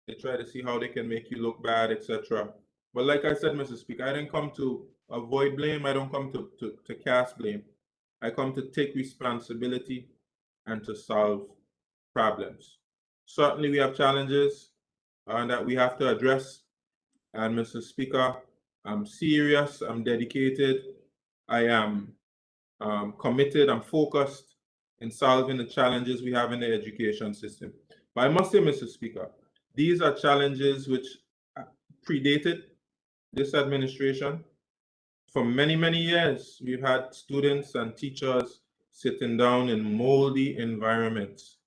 They try to see how they can make you look bad, etc. But like I said, Mr. Speaker, I didn't come to avoid blame. I don't come to cast blame. I come to take responsibility and to solve problems. Certainly, we have challenges that we have to address. And Mr. Speaker, I'm serious, I'm dedicated, I am committed, I'm focused in solving the challenges we have in the education system. But I must say, Mr. Speaker, these are challenges which predated this administration. For many, many years, we've had students and teachers sitting down in moldy environments.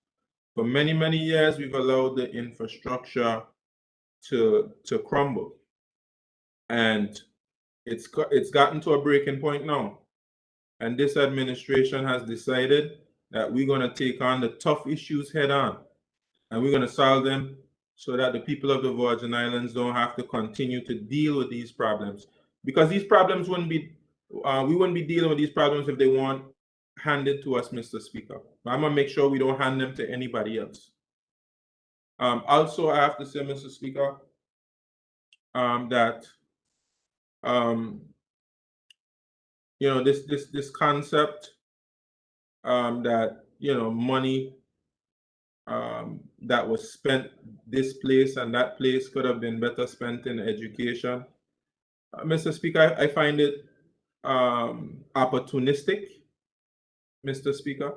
For many, many years, we've allowed the infrastructure to crumble. And it's gotten to a breaking point now. And this administration has decided that we're going to take on the tough issues head on. And we're going to solve them so that the people of the Virgin Islands don't have to continue to deal with these problems. Because these problems wouldn't be, we wouldn't be dealing with these problems if they weren't handed to us, Mr. Speaker. I'm going to make sure we don't hand them to anybody else. Also, I have to say, Mr. Speaker, that you know, this concept that, you know, money that was spent this place and that place could have been better spent in education. Mr. Speaker, I find it opportunistic, Mr. Speaker.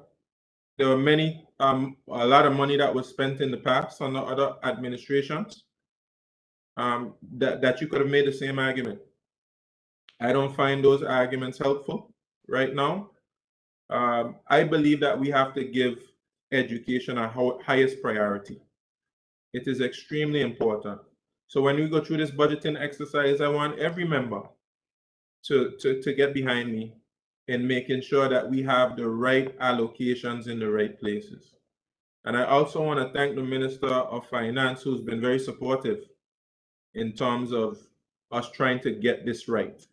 There were many, a lot of money that was spent in the past on the other administrations that you could have made the same argument. I don't find those arguments helpful right now. I believe that we have to give education our highest priority. It is extremely important. So when we go through this budgeting exercise, I want every member to get behind me in making sure that we have the right allocations in the right places. And I also want to thank the Minister of Finance, who's been very supportive in terms of us trying to get this right.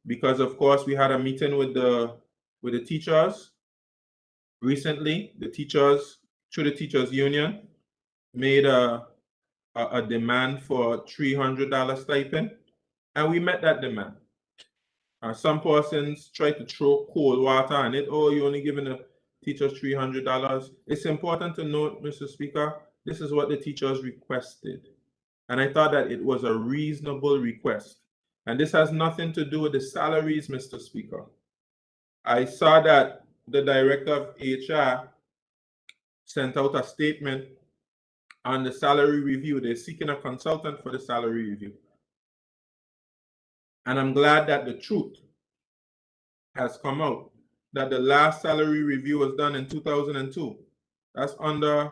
Because of course we had a meeting with the teachers recently. The teachers, through the teachers union, made a demand for $300 stipend, and we met that demand. Some persons try to throw cold water on it. Oh, you're only giving the teachers $300. It's important to note, Mr. Speaker, this is what the teachers requested. And I thought that it was a reasonable request. And this has nothing to do with the salaries, Mr. Speaker. I saw that the director of HR sent out a statement on the salary review. They're seeking a consultant for the salary review. And I'm glad that the truth has come out, that the last salary review was done in 2002. That's under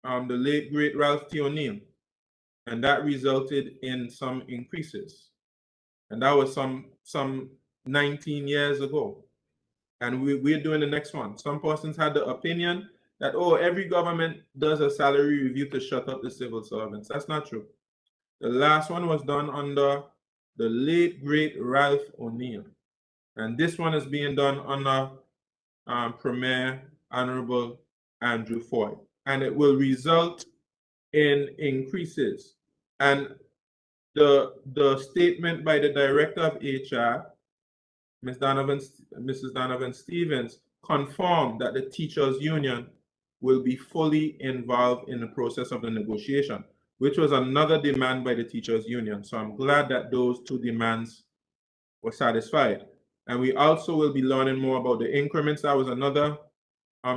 the late great Ralph T. O'Neill. And that resulted in some increases. And that was some 19 years ago. And we're doing the next one. Some persons had the opinion that, oh, every government does a salary review to shut up the civil servants. That's not true. The last one was done under the late great Ralph O'Neill. And this one is being done under Premier Honorable Andrew Foy. And it will result in increases. And the statement by the Director of HR, Mrs. Donovan Stevens, confirmed that the teachers union will be fully involved in the process of the negotiation, which was another demand by the teachers union. So I'm glad that those two demands were satisfied. And we also will be learning more about the increments. That was another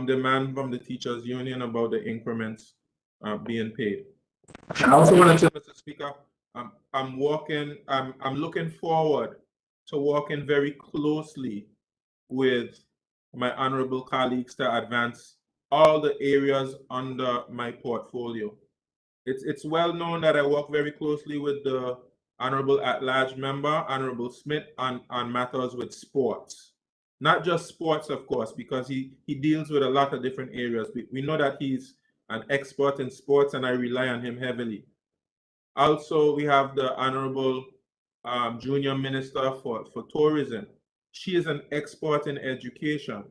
demand from the teachers union about the increments being paid. I also want to say, Mr. Speaker, I'm looking forward to working very closely with my honorable colleagues to advance all the areas under my portfolio. It's well known that I work very closely with the honorable at-large member, Honorable Smith, on matters with sports. Not just sports, of course, because he deals with a lot of different areas. We know that he's an expert in sports, and I rely on him heavily. Also, we have the Honorable Junior Minister for Tourism. She is an expert in education,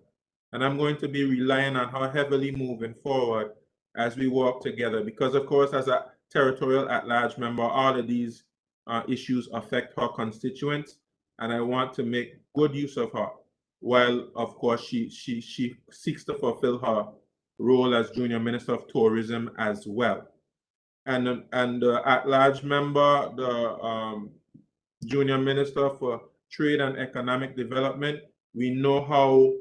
and I'm going to be relying on her heavily moving forward as we work together, because of course, as a territorial at-large member, all of these issues affect her constituents, and I want to make good use of her, while of course she seeks to fulfill her role as Junior Minister of Tourism as well. And the at-large member, the Junior Minister for Trade and Economic Development, we know how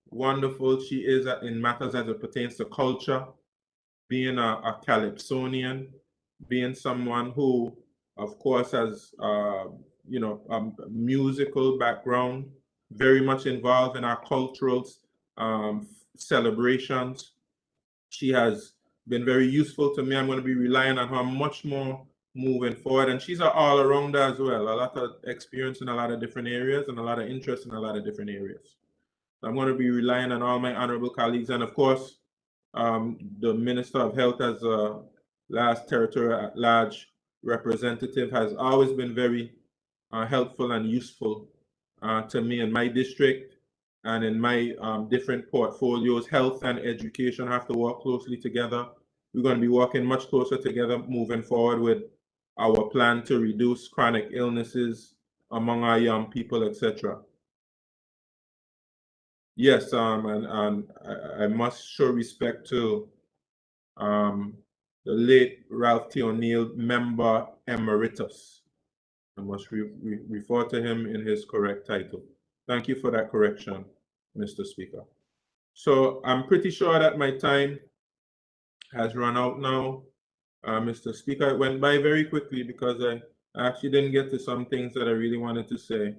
wonderful she is in matters as it pertains to culture, being a Calypsonian, being someone who, of course, has a musical background, very much involved in our cultural celebrations. She has been very useful to me. I'm going to be relying on her much more moving forward. And she's an all-arounder as well, a lot of experience in a lot of different areas and a lot of interest in a lot of different areas. So I'm going to be relying on all my honorable colleagues. And of course, the Minister of Health as a last territorial at-large representative has always been very helpful and useful to me in my district and in my different portfolios. Health and education have to work closely together. We're going to be working much closer together moving forward with our plan to reduce chronic illnesses among our young people, etc. Yes, and I must show respect to the late Ralph T. O'Neill, member emeritus. I must refer to him in his correct title. Thank you for that correction, Mr. Speaker. So I'm pretty sure that my time has run out now, Mr. Speaker. It went by very quickly because I actually didn't get to some things that I really wanted to say.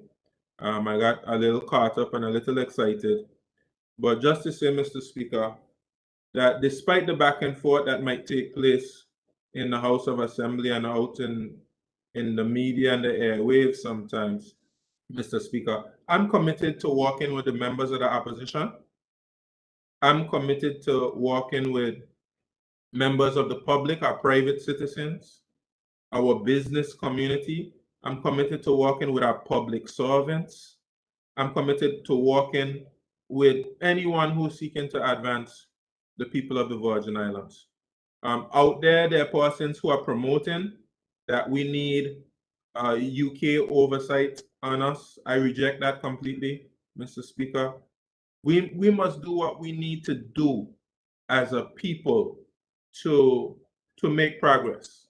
I got a little caught up and a little excited. But just to say, Mr. Speaker, that despite the back and forth that might take place in the House of Assembly and out in the media and the airwaves sometimes, Mr. Speaker, I'm committed to working with the members of the opposition. I'm committed to working with members of the public, our private citizens, our business community. I'm committed to working with our public servants. I'm committed to working with anyone who's seeking to advance the people of the Virgin Islands. Out there are persons who are promoting that we need UK oversight on us. I reject that completely, Mr. Speaker. We must do what we need to do as a people to make progress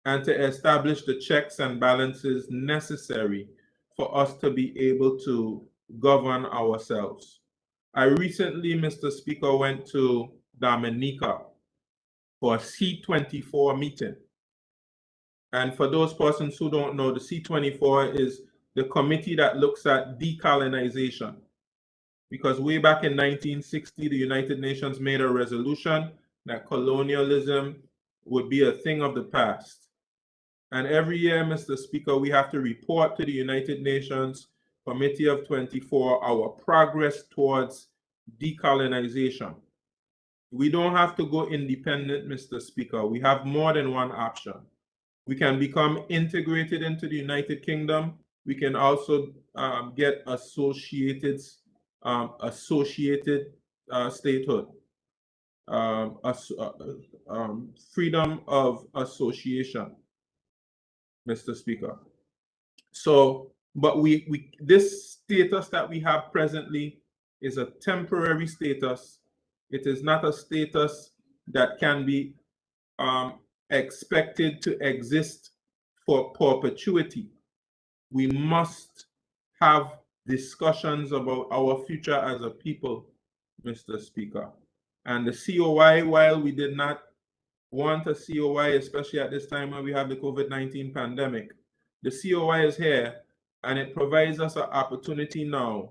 and to establish the checks and balances necessary for us to be able to govern ourselves. I recently, Mr. Speaker, went to Dominica for a C24 meeting. And for those persons who don't know, the C24 is the committee that looks at decolonization. Because way back in 1960, the United Nations made a resolution that colonialism would be a thing of the past. And every year, Mr. Speaker, we have to report to the United Nations Committee of 24 our progress towards decolonization. We don't have to go independent, Mr. Speaker. We have more than one option. We can become integrated into the United Kingdom. We can also get associated statehood, freedom of association, Mr. Speaker. So, but this status that we have presently is a temporary status. It is not a status that can be expected to exist for perpetuity. We must have discussions about our future as a people, Mr. Speaker. And the COI, while we did not want a COI, especially at this time when we have the COVID-19 pandemic, the COI is here, and it provides us an opportunity now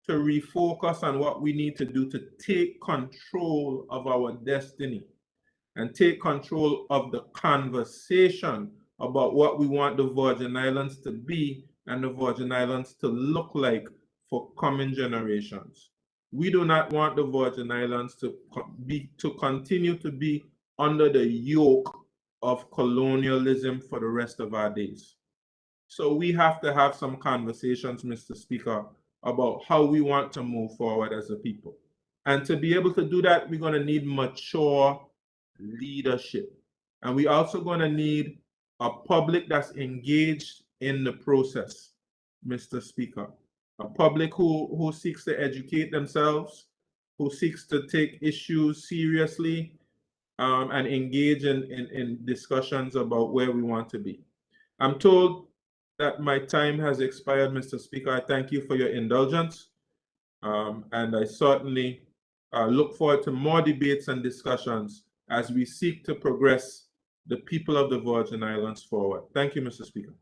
to refocus on what we need to do to take control of our destiny and take control of the conversation about what we want the Virgin Islands to be and the Virgin Islands to look like for coming generations. We do not want the Virgin Islands to continue to be under the yoke of colonialism for the rest of our days. So we have to have some conversations, Mr. Speaker, about how we want to move forward as a people. And to be able to do that, we're going to need mature leadership. And we're also going to need a public that's engaged in the process, Mr. Speaker. A public who seeks to educate themselves, who seeks to take issues seriously, and engage in discussions about where we want to be. I'm told that my time has expired, Mr. Speaker. I thank you for your indulgence. And I certainly look forward to more debates and discussions as we seek to progress the people of the Virgin Islands forward. Thank you, Mr. Speaker.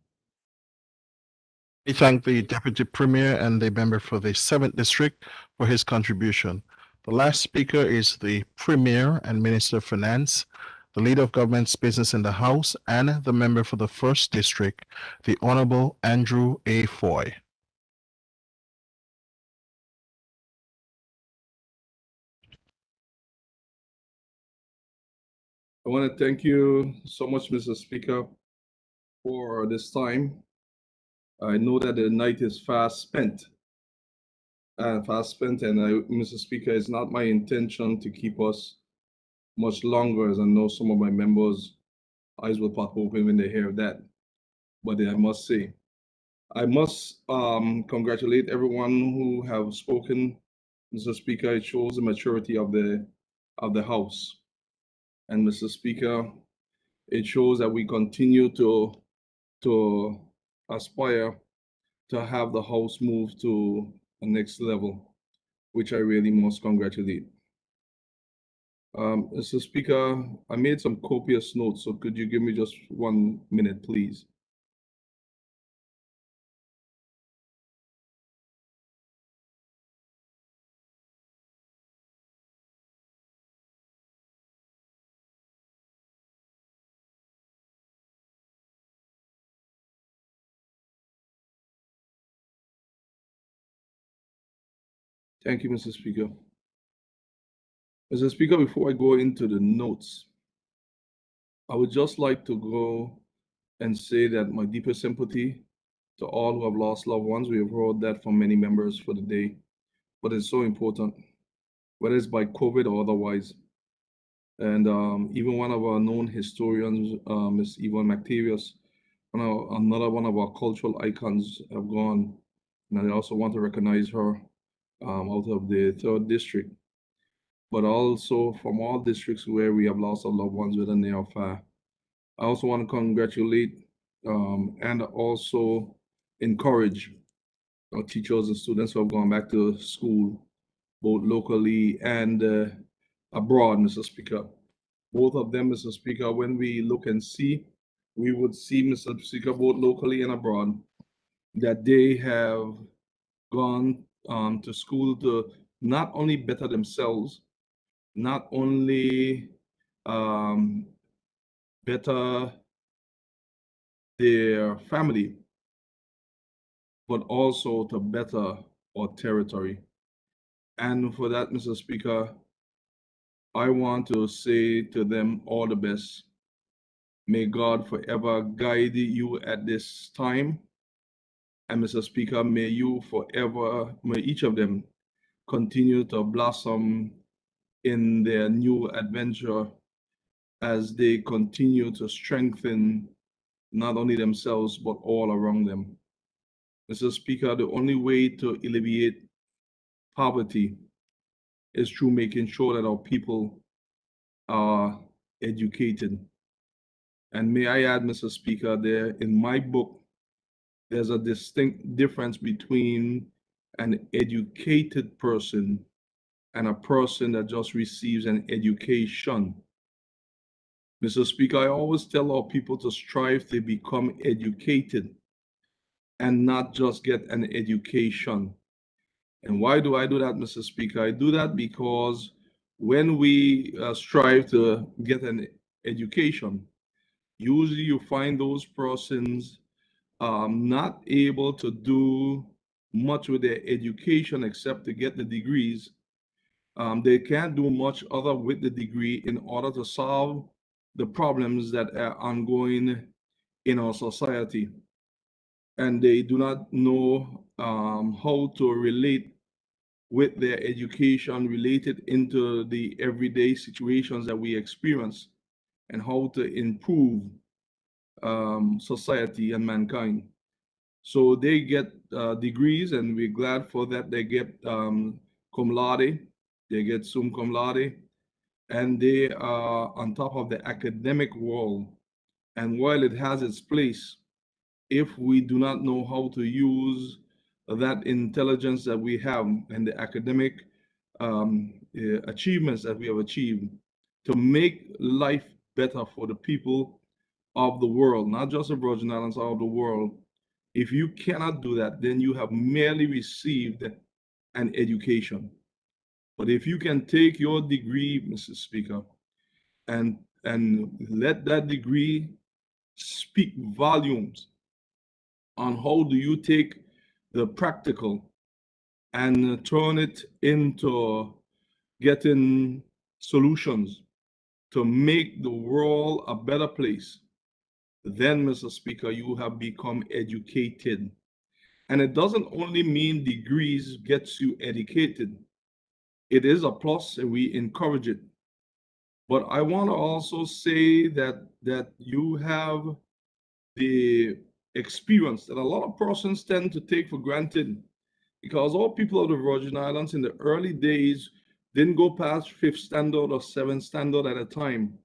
We thank the Deputy Premier and the member for the 7th District for his contribution. The last speaker is the Premier and Minister of Finance, the Leader of Government's Business in the House, and the member for the 1st District, the Honorable Andrew A. Foy. I want to thank you so much, Mr. Speaker, for this time. I know that the night is fast spent, and Mr. Speaker, it's not my intention to keep us much longer, as I know some of my members' eyes will pop open when they hear that. But I must say, I must congratulate everyone who have spoken, Mr. Speaker. It shows the maturity of the House. And Mr. Speaker, it shows that we continue to aspire to have the House move to the next level, which I really must congratulate. Mr. Speaker, I made some copious notes, so could you give me just 1 minute, please? Thank you, Mr. Speaker. Mr. Speaker, before I go into the notes, I would just like to go and say that my deepest sympathy to all who have lost loved ones. We have heard that from many members for the day, but it's so important, whether it's by COVID or otherwise. And even one of our known historians, Ms. Yvonne McTavius, another one of our cultural icons, have gone. And I also want to recognize her out of the 3rd District, but also from all districts where we have lost our loved ones within near or far. I also want to congratulate and also encourage our teachers and students who have gone back to school, both locally and abroad, Mr. Speaker. Both of them, Mr. Speaker, when we look and see, we would see, Mr. Speaker, both locally and abroad, that they have gone to school to not only better themselves, not only better their family, but also to better our territory. And for that, Mr. Speaker, I want to say to them all the best. May God forever guide you at this time. And Mr. Speaker, may each of them continue to blossom in their new adventure as they continue to strengthen not only themselves, but all around them. Mr. Speaker, the only way to alleviate poverty is through making sure that our people are educated. And may I add, Mr. Speaker, there in my book, there's a distinct difference between an educated person and a person that just receives an education. Mr. Speaker, I always tell our people to strive to become educated and not just get an education. And why do I do that, Mr. Speaker? I do that because when we strive to get an education, usually you find those persons not able to do much with their education except to get the degrees. They can't do much other with the degree in order to solve the problems that are ongoing in our society. And they do not know how to relate with their education related into the everyday situations that we experience and how to improve society and mankind. So they get degrees, and we're glad for that. They get cum laude, they get summa cum laude, and they are on top of the academic world. And while it has its place, if we do not know how to use that intelligence that we have and the academic achievements that we have achieved to make life better for the people of the world, not just the Virgin Islands, of the world. If you cannot do that, then you have merely received an education. But if you can take your degree, Mr. Speaker, and let that degree speak volumes on how do you take the practical and turn it into getting solutions to make the world a better place, then, Mr. Speaker, you have become educated. And it doesn't only mean degrees gets you educated. It is a plus and we encourage it. But I want to also say that you have the experience that a lot of persons tend to take for granted, because all people of the Virgin Islands in the early days didn't go past 5th standard or 7th standard at a time.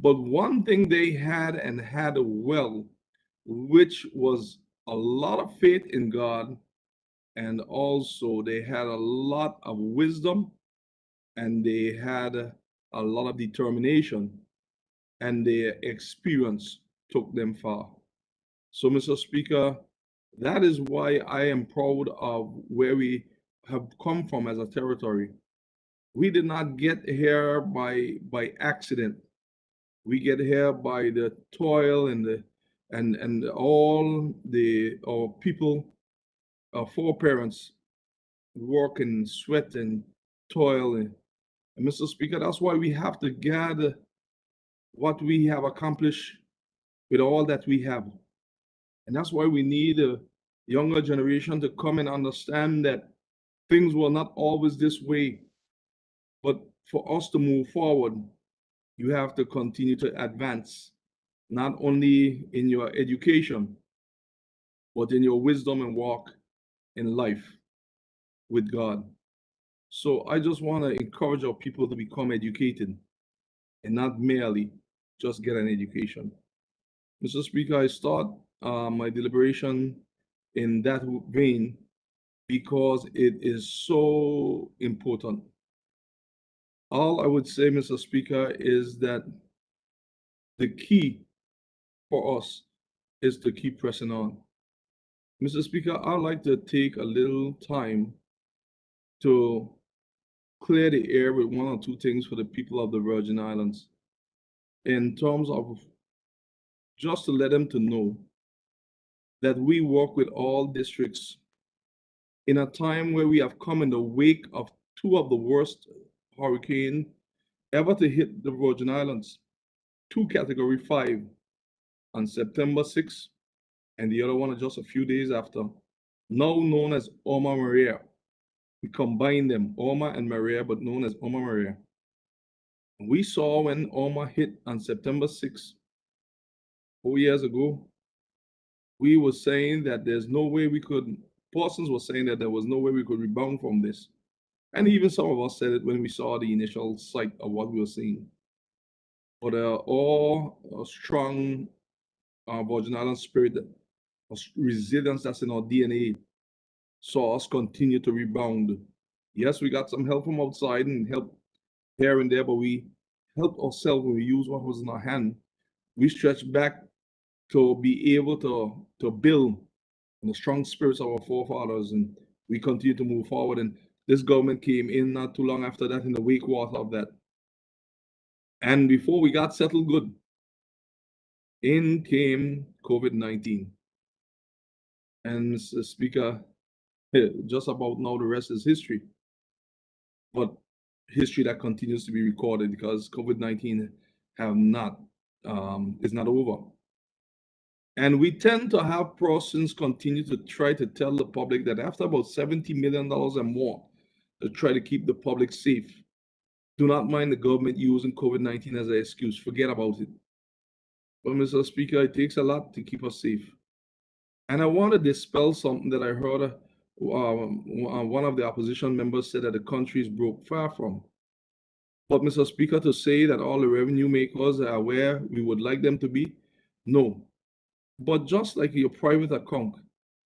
But one thing they had and had well, which was a lot of faith in God, and also they had a lot of wisdom, and they had a lot of determination, and their experience took them far. So, Mr. Speaker, that is why I am proud of where we have come from as a territory. We did not get here by accident. We get here by the toil and all our people, our foreparents work and sweat and toil. And Mr. Speaker, that's why we have to gather what we have accomplished with all that we have. And that's why we need a younger generation to come and understand that things were not always this way. But for us to move forward, you have to continue to advance, not only in your education, but in your wisdom and walk in life with God. So I just want to encourage our people to become educated and not merely just get an education. Mr. Speaker, I start my deliberation in that vein because it is so important. All I would say, Mr. Speaker, is that the key for us is to keep pressing on. Mr. Speaker, I'd like to take a little time to clear the air with one or two things for the people of the Virgin Islands in terms of just to let them to know that we work with all districts in a time where we have come in the wake of two of the worst hurricane ever to hit the Virgin Islands, two Category 5 on September 6th, and the other one just a few days after, now known as Irma Maria. We combine them, Irma and Maria, but known as Irma Maria. We saw when Irma hit on September 6th, 4 years ago, we were saying that there's no way we could, persons were saying that there was no way we could rebound from this. And even some of us said it when we saw the initial sight of what we were seeing. But all a strong Virgin Island spirit, resilience that's in our DNA, saw us continue to rebound. Yes, we got some help from outside and help here and there, but we helped ourselves when we used what was in our hand. We stretched back to be able to build on the strong spirits of our forefathers, and we continue to move forward. And this government came in not too long after that in the wake water of that. And before we got settled good, in came COVID-19. And Mr. Speaker, just about now the rest is history. But history that continues to be recorded because COVID-19 is not over. And we tend to have persons continue to try to tell the public that after about $70 million and more to try to keep the public safe, do not mind the government using COVID-19 as an excuse. Forget about it. But Mr. Speaker, it takes a lot to keep us safe. And I want to dispel something that I heard one of the opposition members said that the country is broke. Far from. But Mr. Speaker, to say that all the revenue makers are where we would like them to be, no. But just like your private account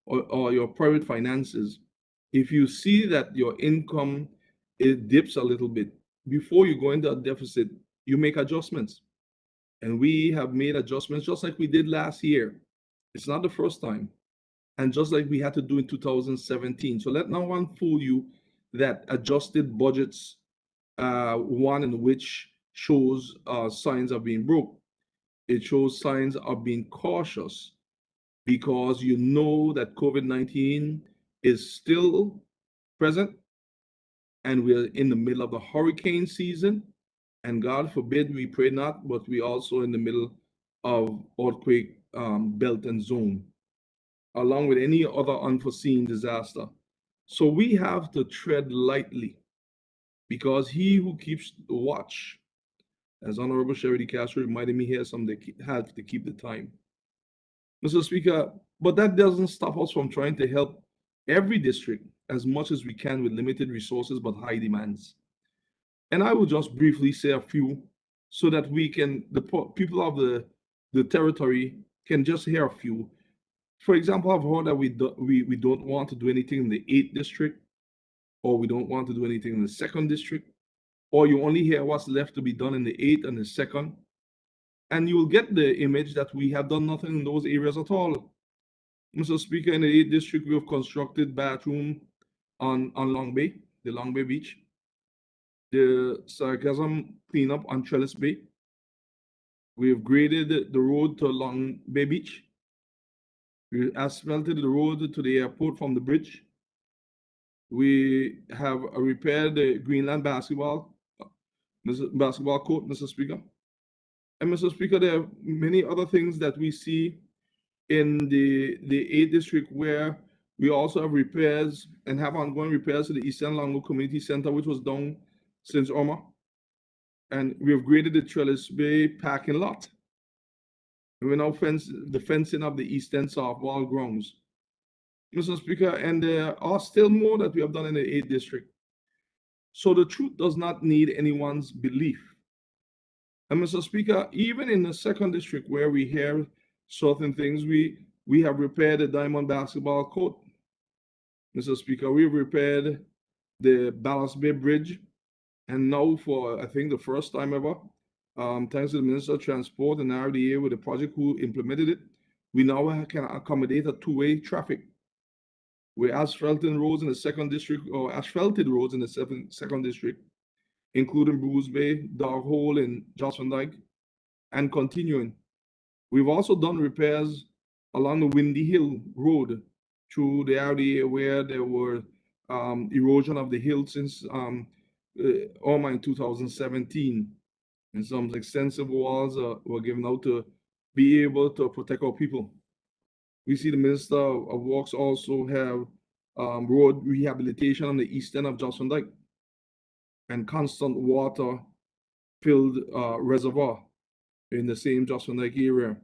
or your private finances, if you see that your income it dips a little bit, before you go into a deficit, you make adjustments. And we have made adjustments just like we did last year. It's not the first time. And just like we had to do in 2017. So let no one fool you that adjusted budgets, one in which shows signs of being broke. It shows signs of being cautious because you know that COVID-19 is still present and we're in the middle of the hurricane season. And God forbid we pray not, but we also in the middle of earthquake belt and zone, along with any other unforeseen disaster. So we have to tread lightly because he who keeps the watch, as Honorable Sherry Castro reminded me here, some they have to keep the time. Mr. Speaker, but that doesn't stop us from trying to help every district as much as we can with limited resources but high demands. And I will just briefly say a few so that we can, the people of the territory can just hear a few. For example, I've heard that we don't want to do anything in the 8th district, or we don't want to do anything in the 2nd district, or you only hear what's left to be done in the 8th and the 2nd. And you will get the image that we have done nothing in those areas at all. Mr. Speaker, in the 8th district, we have constructed bathroom on Long Bay, the Long Bay Beach, the sarcasm cleanup on Trellis Bay. We have graded the road to Long Bay Beach. We asphalted the road to the airport from the bridge. We have repaired the Greenland basketball court, Mr. Speaker. And Mr. Speaker, there are many other things that we see in the 8th district where we also have repairs and have ongoing repairs to the Eastern Longo Community Center, which was down since Irma. And we have graded the Trellis Bay parking lot. And we're now the fencing of the Eastern softball grounds. Mr. Speaker, and there are still more that we have done in the 8th district. So the truth does not need anyone's belief. And Mr. Speaker, even in the 2nd district where we hear certain things, we have repaired the Diamond basketball court. Mr. Speaker, we've repaired the Ballast Bay Bridge. And now for, I think, the first time ever, thanks to the Minister of Transport and RDA with the project who implemented it, we now can accommodate a two-way traffic We're asphalting roads in the second district, or asphalted roads in the second district, including Bruce Bay, Dog Hole, and Johnson Dyke, and continuing. We've also done repairs along the Windy Hill Road through the area where there were erosion of the hill since Irma in 2017. And some extensive walls were given out to be able to protect our people. We see the Minister of Works also have road rehabilitation on the east end of Johnson Dyke and constant water filled reservoir in the same Johnson Dyke area,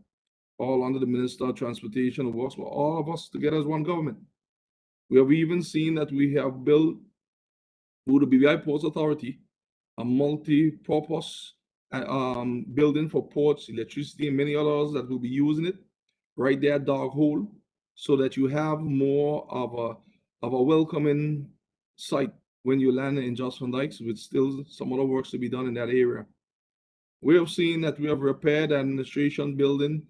all under the Minister of Transportation and Works, but all of us together as one government. We have even seen that we have built through the BVI Ports Authority a multi-purpose building for ports, electricity, and many others that will be using it right there at Dog Hole, so that you have more of a welcoming site when you land in Johnson Dykes, with still some other works to be done in that area. We have seen that we have repaired the administration building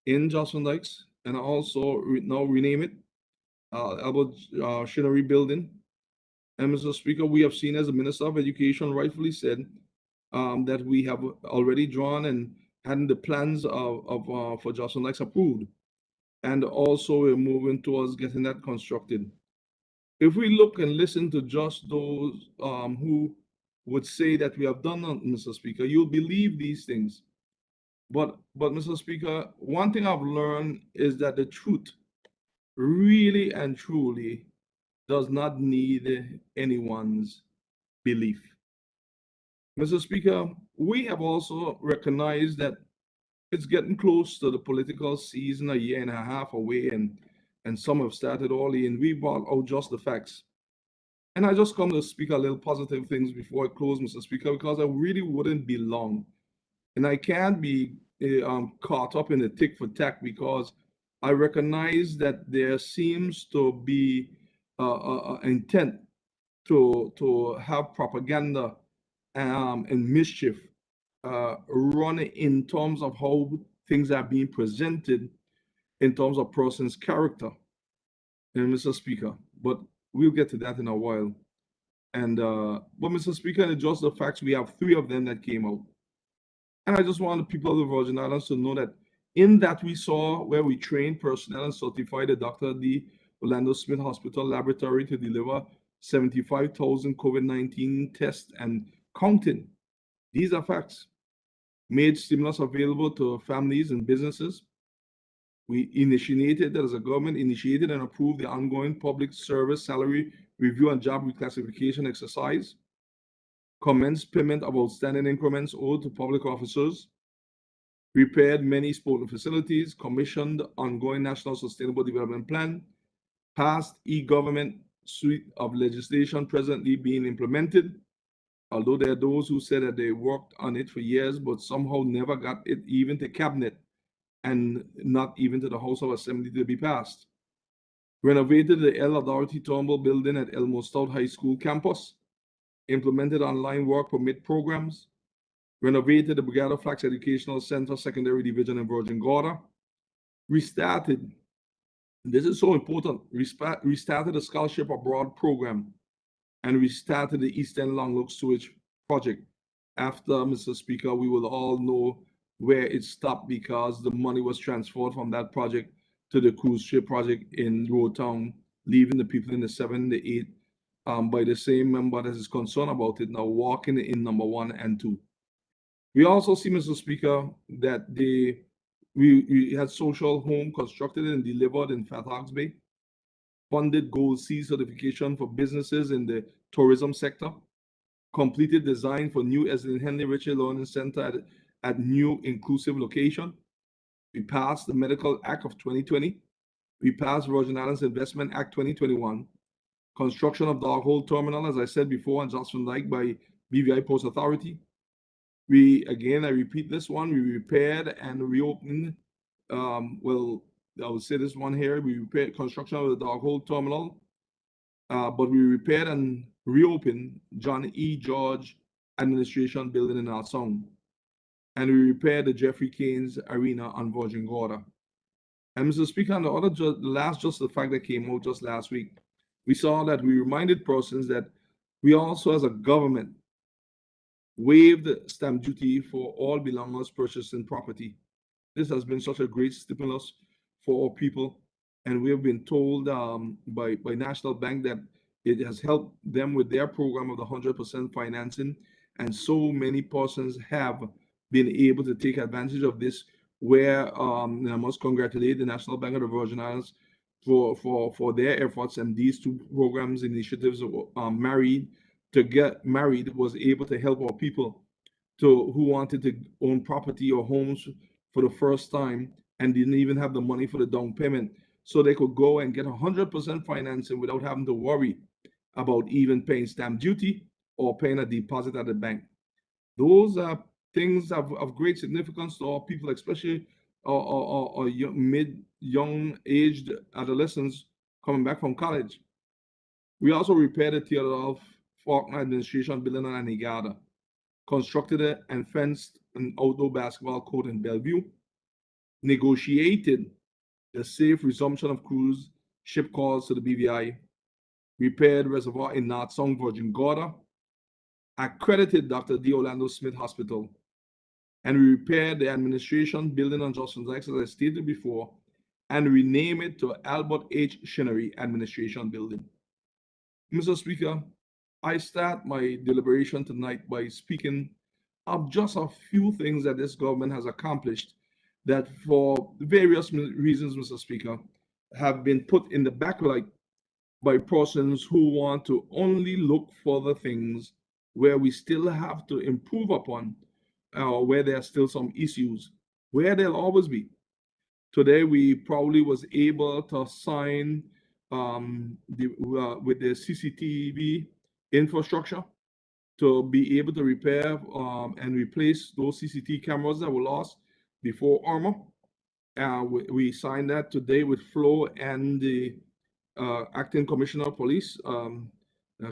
in Johnson Dykes and also now rename it Albert Shinnery Building. And Mr. Speaker, we have seen, as the Minister of Education rightfully said, that we have already drawn and had the plans for Johnson Dykes approved. And also we're moving towards getting that constructed. If we look and listen to just those who would say that we have done that, Mr. Speaker, you'll believe these things. But Mr. Speaker, one thing I've learned is that the truth really and truly does not need anyone's belief. Mr. Speaker, we have also recognized that it's getting close to the political season, a year and a half away, and some have started early, and we brought out just the facts. And I just come to speak a little positive things before I close, Mr. Speaker, because I really wouldn't be long. And I can't be caught up in the tick for tack, because I recognize that there seems to be intent to have propaganda and mischief run in terms of how things are being presented in terms of person's character, and Mr. Speaker, but we'll get to that in a while. And but Mr. Speaker, and just the facts, we have 3 of them that came out. And I just want the people of the Virgin Islands to know that in that we saw where we trained personnel and certified the Dr. D. Orlando Smith Hospital Laboratory to deliver 75,000 COVID-19 tests and counting. These are facts. Made stimulus available to families and businesses. We initiated, as a government, initiated and approved the ongoing public service salary review and job reclassification exercise. Commenced payment of outstanding increments owed to public officers. Repaired many sporting facilities. Commissioned ongoing National Sustainable Development Plan. Passed e-government suite of legislation presently being implemented. Although there are those who said that they worked on it for years, but somehow never got it even to cabinet and not even to the House of Assembly to be passed. Renovated the El Authority Turnbull building at Elmo Stout High School campus. Implemented online work permit programs. Renovated the Brigada Flax Educational Center Secondary Division in Virgin Gorda. Restarted, this is so important, restarted the Scholarship Abroad program, and restarted the East End Long Look Sewage project. After, Mr. Speaker, we will all know where it stopped, because the money was transferred from that project to the cruise ship project in Road Town, leaving the people in the 7, the 8, by the same member that is concerned about it now walking in number 1 and 2. We also see, Mr. Speaker, that we had social home constructed and delivered in Fat Hawks Bay, funded Gold C certification for businesses in the tourism sector, completed design for new Esselin Henley Richard Learning Center at new inclusive location. We passed the Medical Act of 2020. We passed Virgin Islands Investment Act 2021. Construction of Dog Hole Terminal, as I said before, on Johnson Dyke by BVI Ports Authority. We, again, I repeat this one, we repaired and reopened, well, I would say this one here, we repaired construction of the Dog Hole Terminal, but we repaired and reopened John E. George Administration Building in North Sound. And we repaired the Jeffrey Keynes Arena on Virgin Gorda. And Mr. Speaker, on the other, just the fact that came out just last week, we saw that we reminded persons that we also, as a government, waived stamp duty for all belongers purchasing property. This has been such a great stimulus for our people, and we have been told by National Bank that it has helped them with their program of the 100% financing, and so many persons have been able to take advantage of this. Where I must congratulate the National Bank of the Virgin Islands for their efforts, and these two programs initiatives. Married to Get Married was able to help our people who wanted to own property or homes for the first time and didn't even have the money for the down payment, so they could go and get 100% financing without having to worry about even paying stamp duty or paying a deposit at the bank. Those are things of great significance to our people, especially our young aged adolescents coming back from college. We also repaired the Theodore Faulkner administration building on Anegada, constructed and fenced an outdoor basketball court in Bellevue, negotiated the safe resumption of cruise ship calls to the BVI, repaired reservoir in North Sound, Virgin Gorda, accredited Dr. D. Orlando Smith Hospital, and we repaired the administration building on Jocelyn Dykes, as I stated before, and rename it to Albert H. Chinnery Administration Building. Mr. Speaker, I start my deliberation tonight by speaking of just a few things that this government has accomplished that, for various reasons, Mr. Speaker, have been put in the backlight by persons who want to only look for the things where we still have to improve upon, where there are still some issues, where there'll always be. Today, we probably was able to sign with the CCTV infrastructure to be able to repair and replace those CCTV cameras that were lost before Irma. We signed that today with Flo and the acting commissioner of police,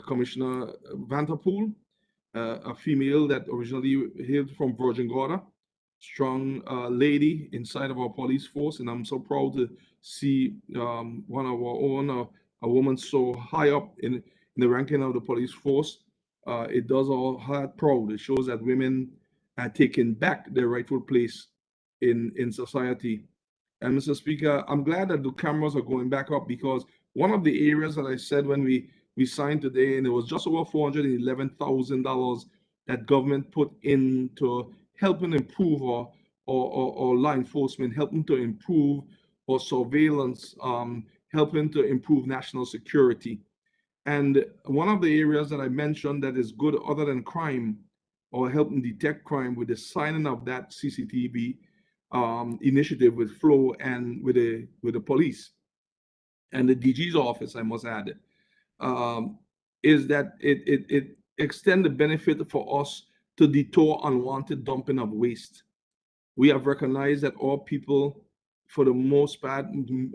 Commissioner Vanterpool, a female that originally hailed from Virgin Gorda, strong lady inside of our police force, and I'm so proud to see one of our own, a woman so high up in the ranking of the police force. It does our heart proud. It shows that women are taking back their rightful place in society. And Mr. Speaker, I'm glad that the cameras are going back up, because one of the areas that I said when we signed today, and it was just over $411,000 that government put into helping improve our law enforcement, helping to improve our surveillance, helping to improve national security. And one of the areas that I mentioned that is good other than crime, or helping detect crime, with the signing of that CCTV initiative with Flo and with the police and the DG's office, I must add, is that it extends the benefit for us to deter unwanted dumping of waste. We have recognized that all people, for the most part,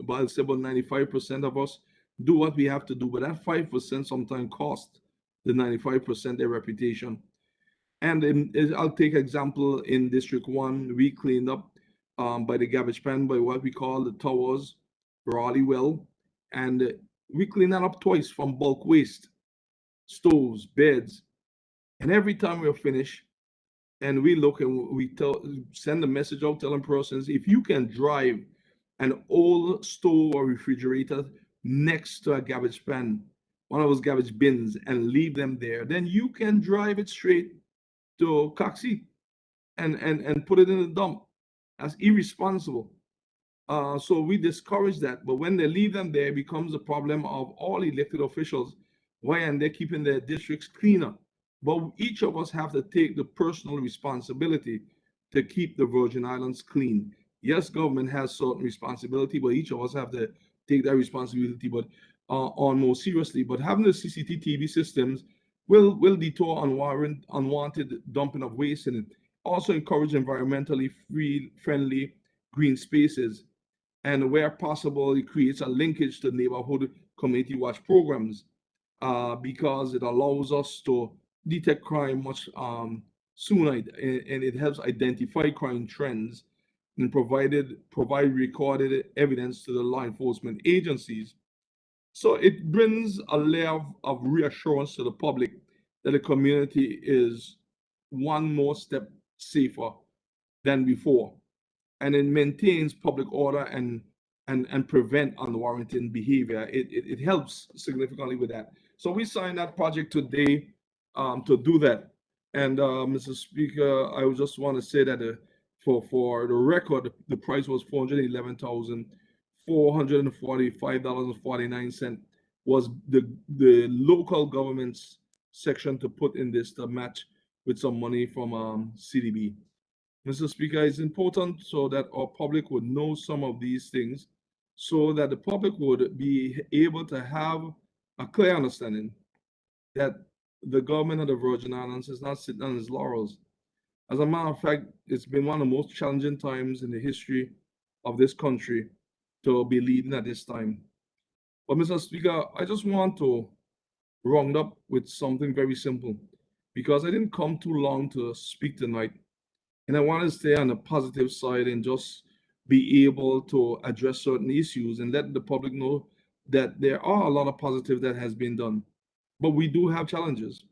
I'll say about 95% of us, do what we have to do, but that 5% sometimes cost the 95% their reputation. And I'll take example in District 1, we cleaned up by the garbage pan by what we call the towers, Raleigh Well, and we clean that up twice from bulk waste, stoves, beds, and every time we're finished, and we look and we send a message out telling persons, if you can drive an old stove or refrigerator next to a garbage pan, one of those garbage bins, and leave them there, then you can drive it straight to Coxie and put it in the dump. That's irresponsible. So we discourage that. But when they leave them there, it becomes a problem of all elected officials. Why aren't they keeping their districts cleaner? But each of us have to take the personal responsibility to keep the Virgin Islands clean. Yes, government has certain responsibility, but each of us have to take that responsibility, but on more seriously. But having the CCTV systems will deter unwanted dumping of waste, and also encourage environmentally friendly green spaces. And where possible, it creates a linkage to neighborhood community watch programs, because it allows us to detect crime much sooner, and it helps identify crime trends and provide recorded evidence to the law enforcement agencies. So it brings a layer of reassurance to the public that the community is one more step safer than before. And it maintains public order and prevent unwarranted behavior. It helps significantly with that. So we signed that project today to do that. And Mr. Speaker, I just want to say that for the record, the price was $411,445.49 was the local government's section to put in this to match with some money from CDB. Mr. Speaker, it's important so that our public would know some of these things, so that the public would be able to have a clear understanding that the government of the Virgin Islands is not sitting on its laurels. As a matter of fact, it's been one of the most challenging times in the history of this country to be leading at this time. But Mr. Speaker, I just want to round up with something very simple, because I didn't come too long to speak tonight. And I want to stay on the positive side and just be able to address certain issues and let the public know that there are a lot of positive that has been done. But we do have challenges,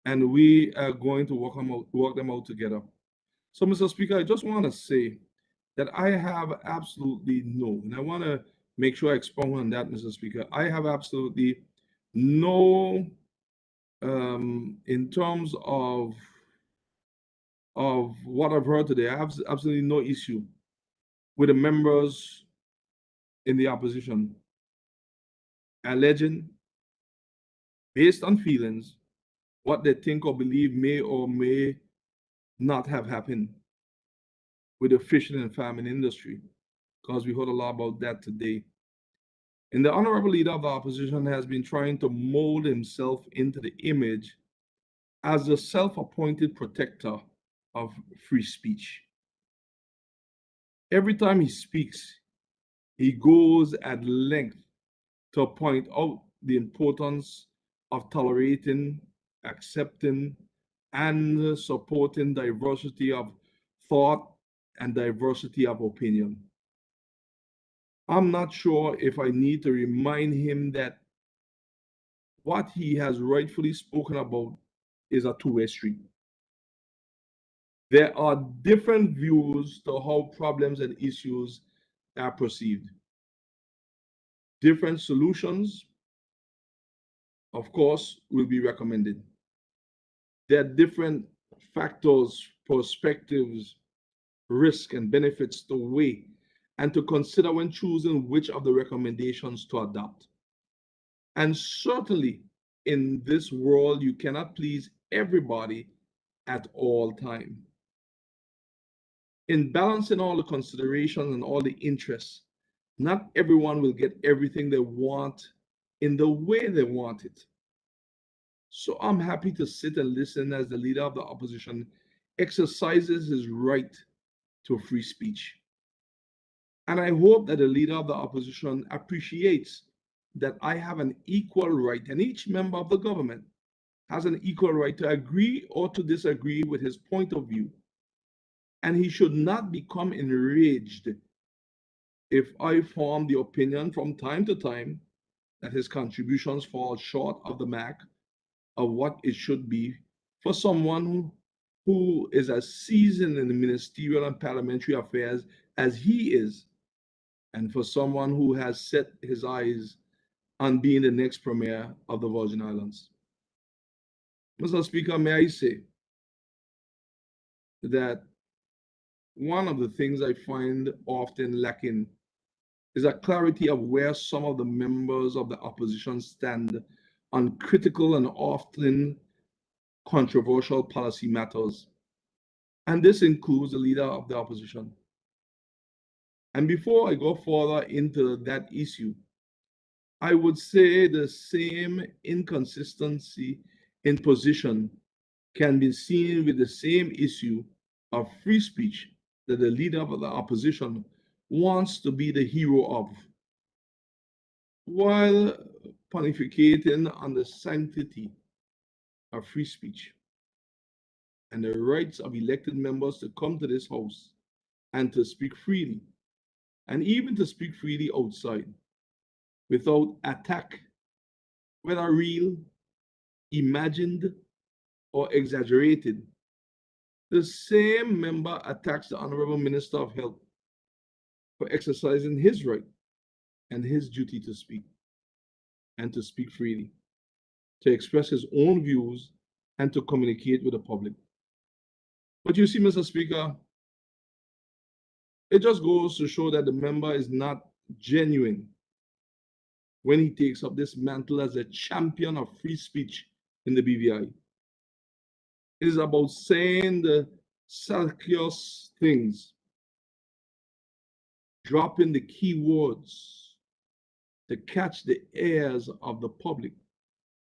and we are going to work them out together. So, Mr. Speaker, I just want to say that I have absolutely no, and I want to make sure I expound on that, Mr. Speaker. I have absolutely no, in terms of what I've heard today, I have absolutely no issue with the members in the opposition alleging, based on feelings, what they think or believe may or may not have happened with the fishing and farming industry, because we heard a lot about that today. And the honorable leader of the opposition has been trying to mold himself into the image as the self-appointed protector of free speech. Every time he speaks, he goes at length to point out the importance of tolerating, accepting, and supporting diversity of thought and diversity of opinion. I'm not sure if I need to remind him that what he has rightfully spoken about is a two-way street. There are different views to how problems and issues are perceived. Different solutions, of course, will be recommended. There are different factors, perspectives, risk, and benefits to weigh and to consider when choosing which of the recommendations to adopt. And certainly in this world, you cannot please everybody at all times. In balancing all the considerations and all the interests, not everyone will get everything they want in the way they want it. So I'm happy to sit and listen as the leader of the opposition exercises his right to free speech. And I hope that the leader of the opposition appreciates that I have an equal right, and each member of the government has an equal right to agree or to disagree with his point of view. And he should not become enraged if I form the opinion from time to time that his contributions fall short of the mark of what it should be for someone who is as seasoned in the ministerial and parliamentary affairs as he is, and for someone who has set his eyes on being the next premier of the Virgin Islands. Mr. Speaker, may I say that one of the things I find often lacking is a clarity of where some of the members of the opposition stand on critical and often controversial policy matters. And this includes the leader of the opposition. And before I go further into that issue, I would say the same inconsistency in position can be seen with the same issue of free speech that the leader of the opposition wants to be the hero of, while pontificating on the sanctity of free speech and the rights of elected members to come to this house and to speak freely, and even to speak freely outside, without attack whether real, imagined, or exaggerated, the same member attacks the Honorable Minister of Health for exercising his right and his duty to speak, and to speak freely, to express his own views, and to communicate with the public. But you see, Mr. Speaker, it just goes to show that the member is not genuine when he takes up this mantle as a champion of free speech in the BVI. It is about saying the salacious things, dropping the key words to catch the ears of the public,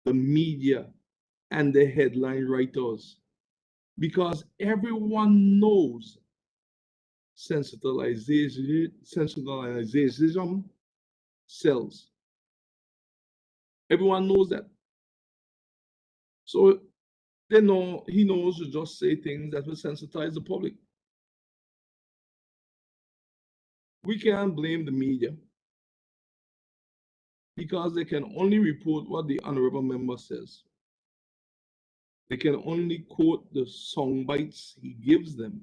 the media, and the headline writers, because everyone knows sensationalism sells. Everyone knows that. So they know, he knows to just say things that will sensitize the public. We can't blame the media because they can only report what the honorable member says. They can only quote the sound bites he gives them.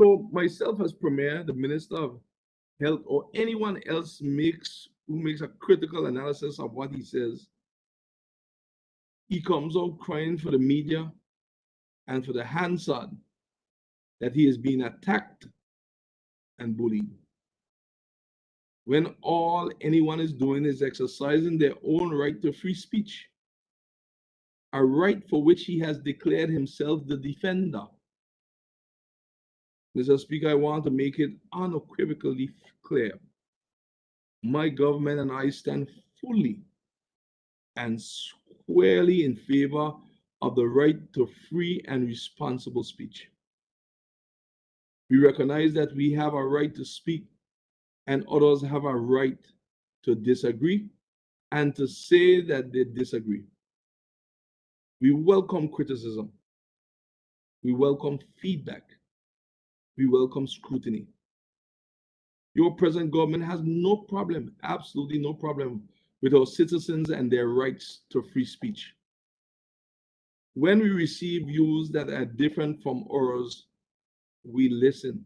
So myself as Premier, the Minister of Health, or anyone else who makes a critical analysis of what he says, he comes out crying for the media and for the Hansard that he is being attacked and bullied, when all anyone is doing is exercising their own right to free speech, a right for which he has declared himself the defender. Mr. Speaker, I want to make it unequivocally clear. My government and I stand fully and squarely in favor of the right to free and responsible speech. We recognize that we have a right to speak and others have a right to disagree and to say that they disagree. We welcome criticism. We welcome feedback. We welcome scrutiny. Your present government has no problem, absolutely no problem, with our citizens and their rights to free speech. When we receive views that are different from ours, we listen.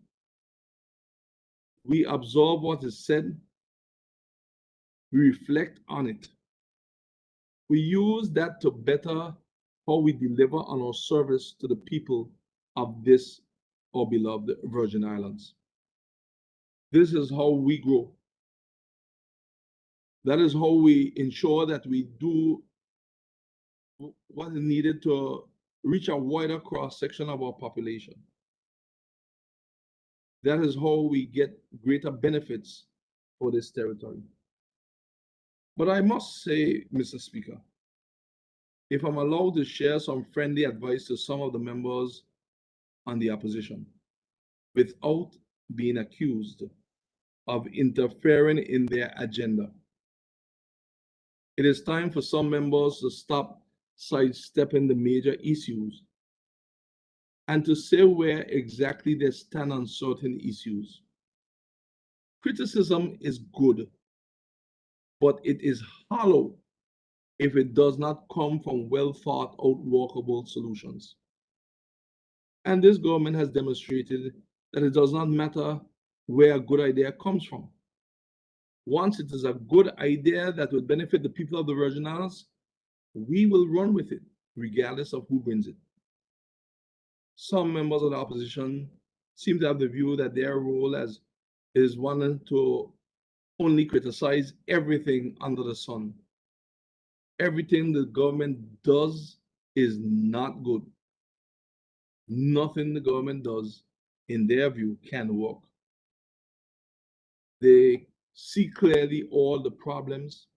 We absorb what is said. We reflect on it. We use that to better how we deliver on our service to the people of this, our beloved Virgin Islands. This is how we grow. That is how we ensure that we do what is needed to reach a wider cross-section of our population. That is how we get greater benefits for this territory. But I must say, Mr. Speaker, if I'm allowed to share some friendly advice to some of the members on the opposition, without being accused of interfering in their agenda, it is time for some members to stop sidestepping the major issues and to say where exactly they stand on certain issues. Criticism is good, but it is hollow if it does not come from well thought out workable solutions. And this government has demonstrated that it does not matter where a good idea comes from. Once it is a good idea that will benefit the people of the Virgin Islands, we will run with it, regardless of who brings it. Some members of the opposition seem to have the view that their role as is one to only criticize everything under the sun. Everything the government does is not good. Nothing the government does, in their view, can work. They see clearly all the problems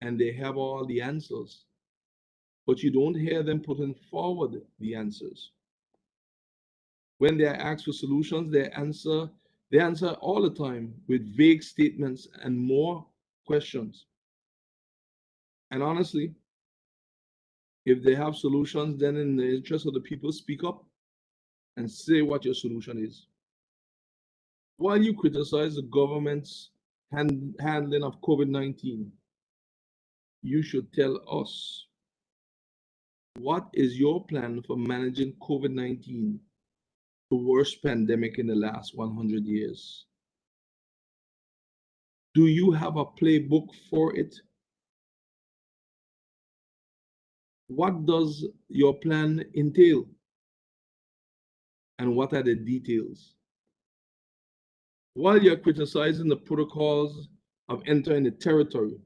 and they have all the answers, but you don't hear them putting forward the answers. When they are asked for solutions, they answer all the time with vague statements and more questions. And honestly, if they have solutions, then in the interest of the people, speak up and say what your solution is. While you criticize the government's handling of COVID-19, you should tell us what is your plan for managing COVID-19, the worst pandemic in the last 100 years? Do you have a playbook for it? What does your plan entail? And what are the details? While you're criticizing the protocols of entering the territory,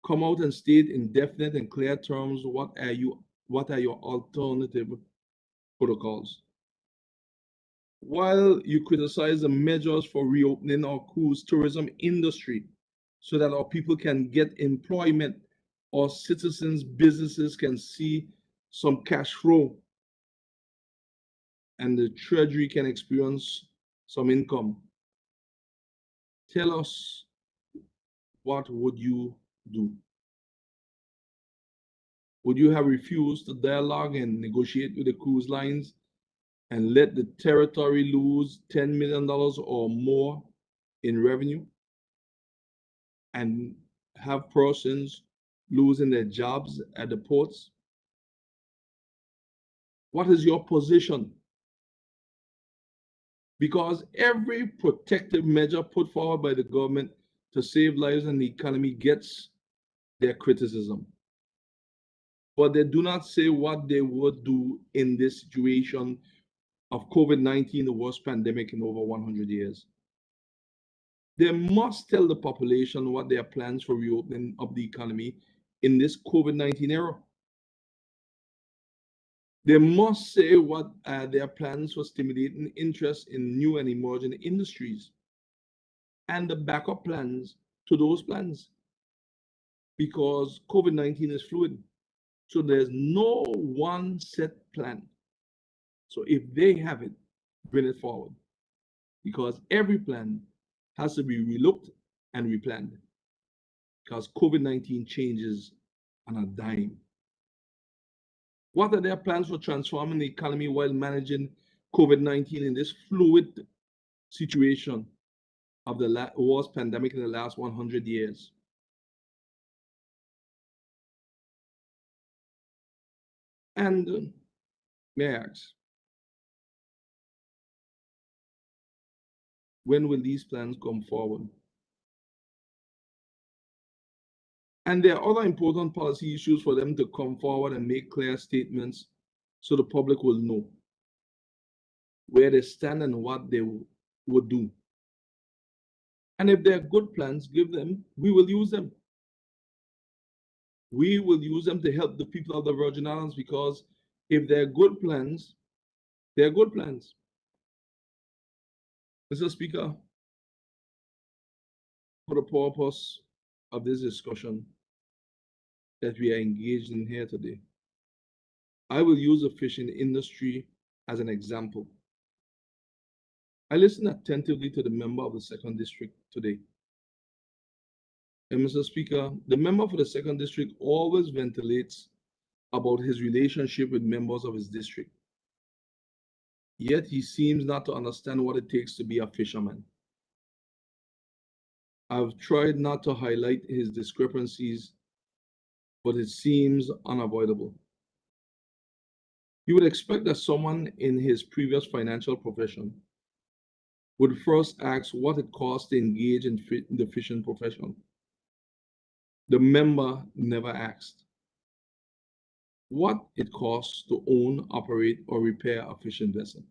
come out and state in definite and clear terms what are your alternative protocols. While you criticize the measures for reopening our cruise tourism industry so that our people can get employment, our citizens, businesses can see some cash flow, and the treasury can experience some income. Tell us, what would you do? Would you have refused to dialogue and negotiate with the cruise lines and let the territory lose $10 million or more in revenue and have persons losing their jobs at the ports? What is your position? Because every protective measure put forward by the government to save lives and the economy gets their criticism. But they do not say what they would do in this situation of COVID-19, the worst pandemic in over 100 years. They must tell the population what their plans for reopening of the economy in this COVID-19 era. They must say what are their plans for stimulating interest in new and emerging industries and the backup plans to those plans, because COVID-19 is fluid. So there's no one set plan. So if they have it, bring it forward, because every plan has to be relooked and replanned, because COVID-19 changes on a dime. What are their plans for transforming the economy while managing COVID-19 in this fluid situation of the worst pandemic in the last 100 years? And may I ask, when will these plans come forward? And there are other important policy issues for them to come forward and make clear statements so the public will know where they stand and what they would do. And if they're good plans, give them, we will use them. We will use them to help the people of the Virgin Islands, because if they're good plans, they're good plans. Mr. Speaker, for the purpose of this discussion that we are engaged in here today, I will use the fishing industry as an example. I listened attentively to the member of the 2nd District today. And Mr. Speaker, the member for the 2nd District always ventilates about his relationship with members of his district. Yet he seems not to understand what it takes to be a fisherman. I've tried not to highlight his discrepancies, but it seems unavoidable. You would expect that someone in his previous financial profession would first ask what it costs to engage in the fishing profession. The member never asked what it costs to own, operate, or repair a fishing vessel,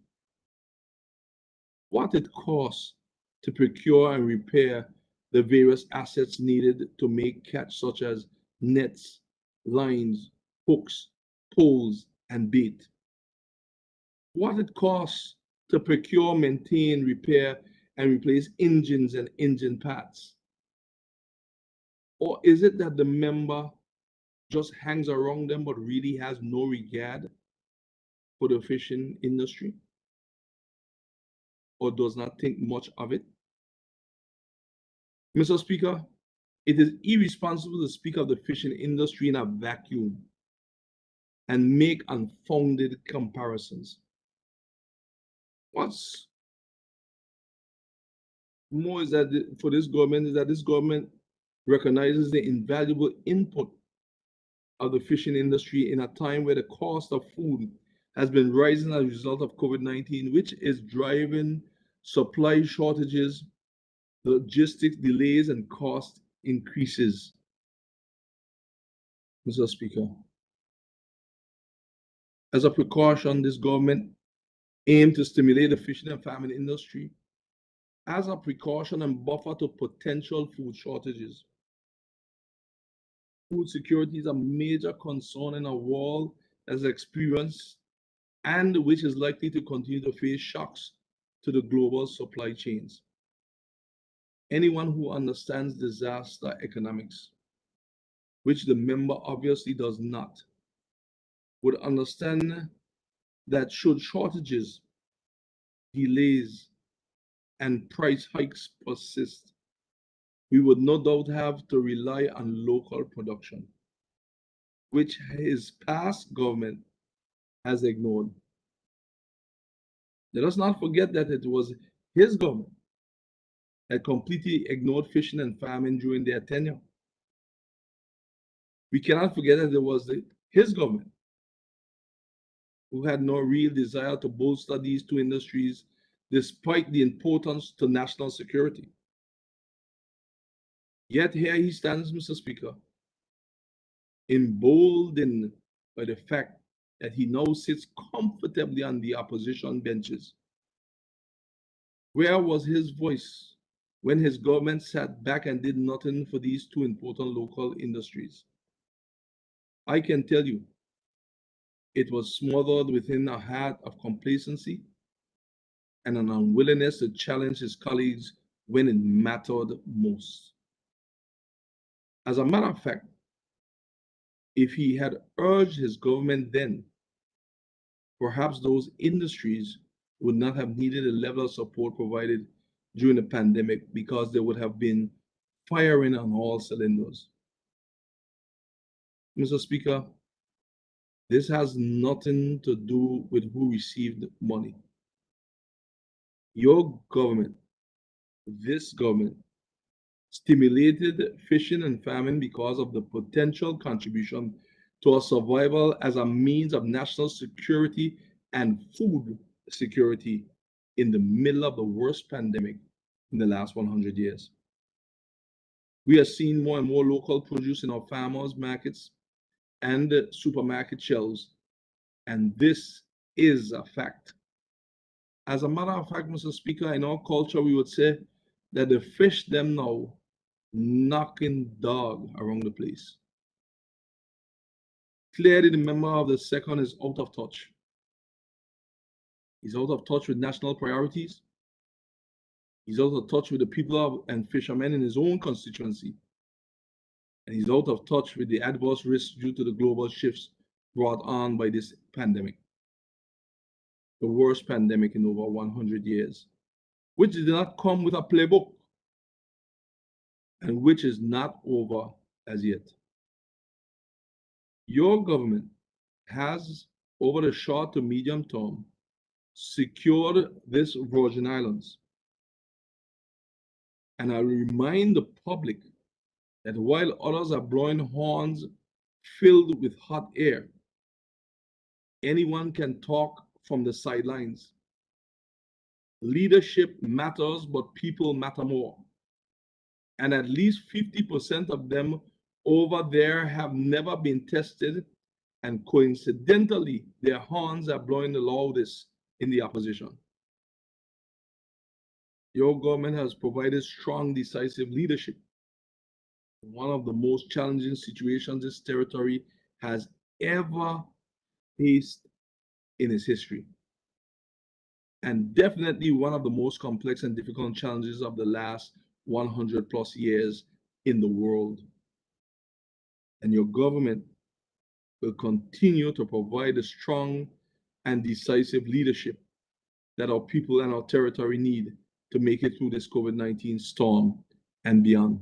what it costs to procure and repair the various assets needed to make catch, such as nets, lines, hooks, poles, and bait, what it costs to procure, maintain, repair, and replace engines and engine parts. Or is it that the member just hangs around them but really has no regard for the fishing industry, or does not think much of it? Mr. Speaker, it is irresponsible to speak of the fishing industry in a vacuum and make unfounded comparisons. What's more is that for this government recognizes the invaluable input of the fishing industry in a time where the cost of food has been rising as a result of COVID-19, which is driving supply shortages, logistics delays, and cost increases. Mr. Speaker, as a precaution, this government aimed to stimulate the fishing and farming industry as a precaution and buffer to potential food shortages. Food security is a major concern in a world that has experienced and which is likely to continue to face shocks to the global supply chains. Anyone who understands disaster economics, which the member obviously does not, would understand that should shortages, delays, and price hikes persist, we would no doubt have to rely on local production, which his past government has ignored. Let us not forget that it was his government that completely ignored fishing and farming during their tenure. We cannot forget that it was his government who had no real desire to bolster these two industries despite the importance to national security. Yet here he stands, Mr. Speaker, emboldened by the fact that he now sits comfortably on the opposition benches. Where was his voice when his government sat back and did nothing for these two important local industries? I can tell you, it was smothered within a heart of complacency and an unwillingness to challenge his colleagues when it mattered most. As a matter of fact, if he had urged his government then, perhaps those industries would not have needed the level of support provided during the pandemic because they would have been firing on all cylinders. Mr. Speaker, this has nothing to do with who received money. Your government, this government, stimulated fishing and farming because of the potential contribution to our survival as a means of national security and food security in the middle of the worst pandemic in the last 100 years. We are seeing more and more local produce in our farmers' markets and supermarket shelves, and this is a fact. As a matter of fact, Mr. Speaker, in our culture, we would say that the fish them now knocking dog around the place. Clearly, the member of the second is out of touch. He's out of touch with national priorities. He's out of touch with the people and fishermen in his own constituency. And he's out of touch with the adverse risks due to the global shifts brought on by this pandemic. The worst pandemic in over 100 years, which did not come with a playbook and which is not over as yet. Your government has, over the short to medium term, secured this Virgin Islands. And I remind the public that while others are blowing horns filled with hot air, anyone can talk from the sidelines. Leadership matters, but people matter more. And at least 50% of them over there have never been tested, and coincidentally, their horns are blowing the loudest in the opposition. Your government has provided strong, decisive leadership. One of the most challenging situations this territory has ever faced in its history, and definitely one of the most complex and difficult challenges of the last 100 plus years in the world. And your government will continue to provide the strong and decisive leadership that our people and our territory need to make it through this COVID-19 storm and beyond.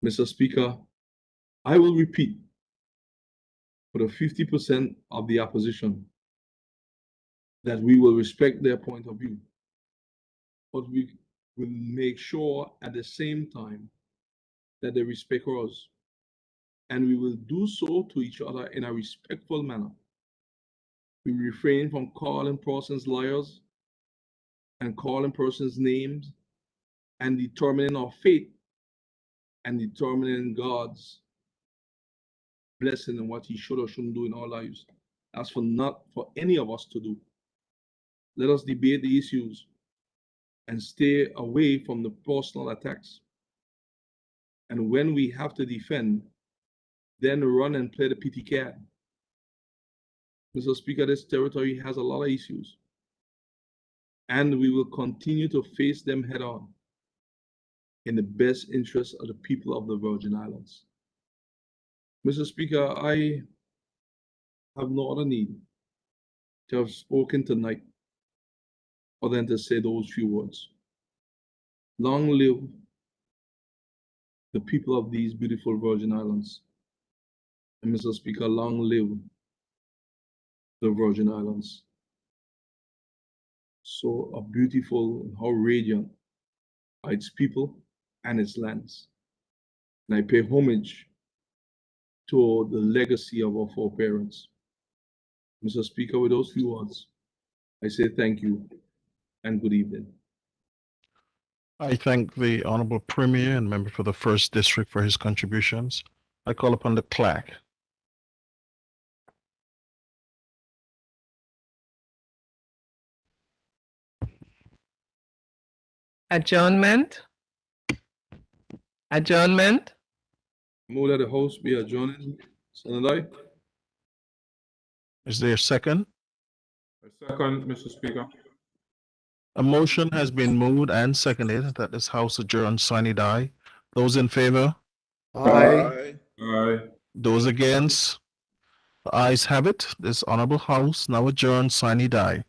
Mr. Speaker, I will repeat for the 50% of the opposition that we will respect their point of view, but we will make sure at the same time that they respect us. And we will do so to each other in a respectful manner. We refrain from calling persons liars and calling persons names and determining our fate and determining God's blessing and what he should or shouldn't do in our lives. That's for not for any of us to do. Let us debate the issues and stay away from the personal attacks. And when we have to defend, then run and play the pity cat. Mr. Speaker, this territory has a lot of issues, and we will continue to face them head on in the best interest of the people of the Virgin Islands. Mr. Speaker, I have no other need to have spoken tonight other than to say those few words. Long live the people of these beautiful Virgin Islands. And Mr. Speaker, long live the Virgin Islands. So beautiful and how radiant are its people and its lands. And I pay homage to the legacy of our foreparents. Mr. Speaker, with those few words, I say thank you and good evening. I thank the Honorable Premier and member for the First District for his contributions. I call upon the clerk. Adjournment. Adjournment. Move that the House be adjourned. Senator. Is there a second? I second, Mr. Speaker. A motion has been moved and seconded that this House adjourn sine die. Those in favor? Aye. Aye. Those against? The ayes have it. This honorable House now adjourns sine die.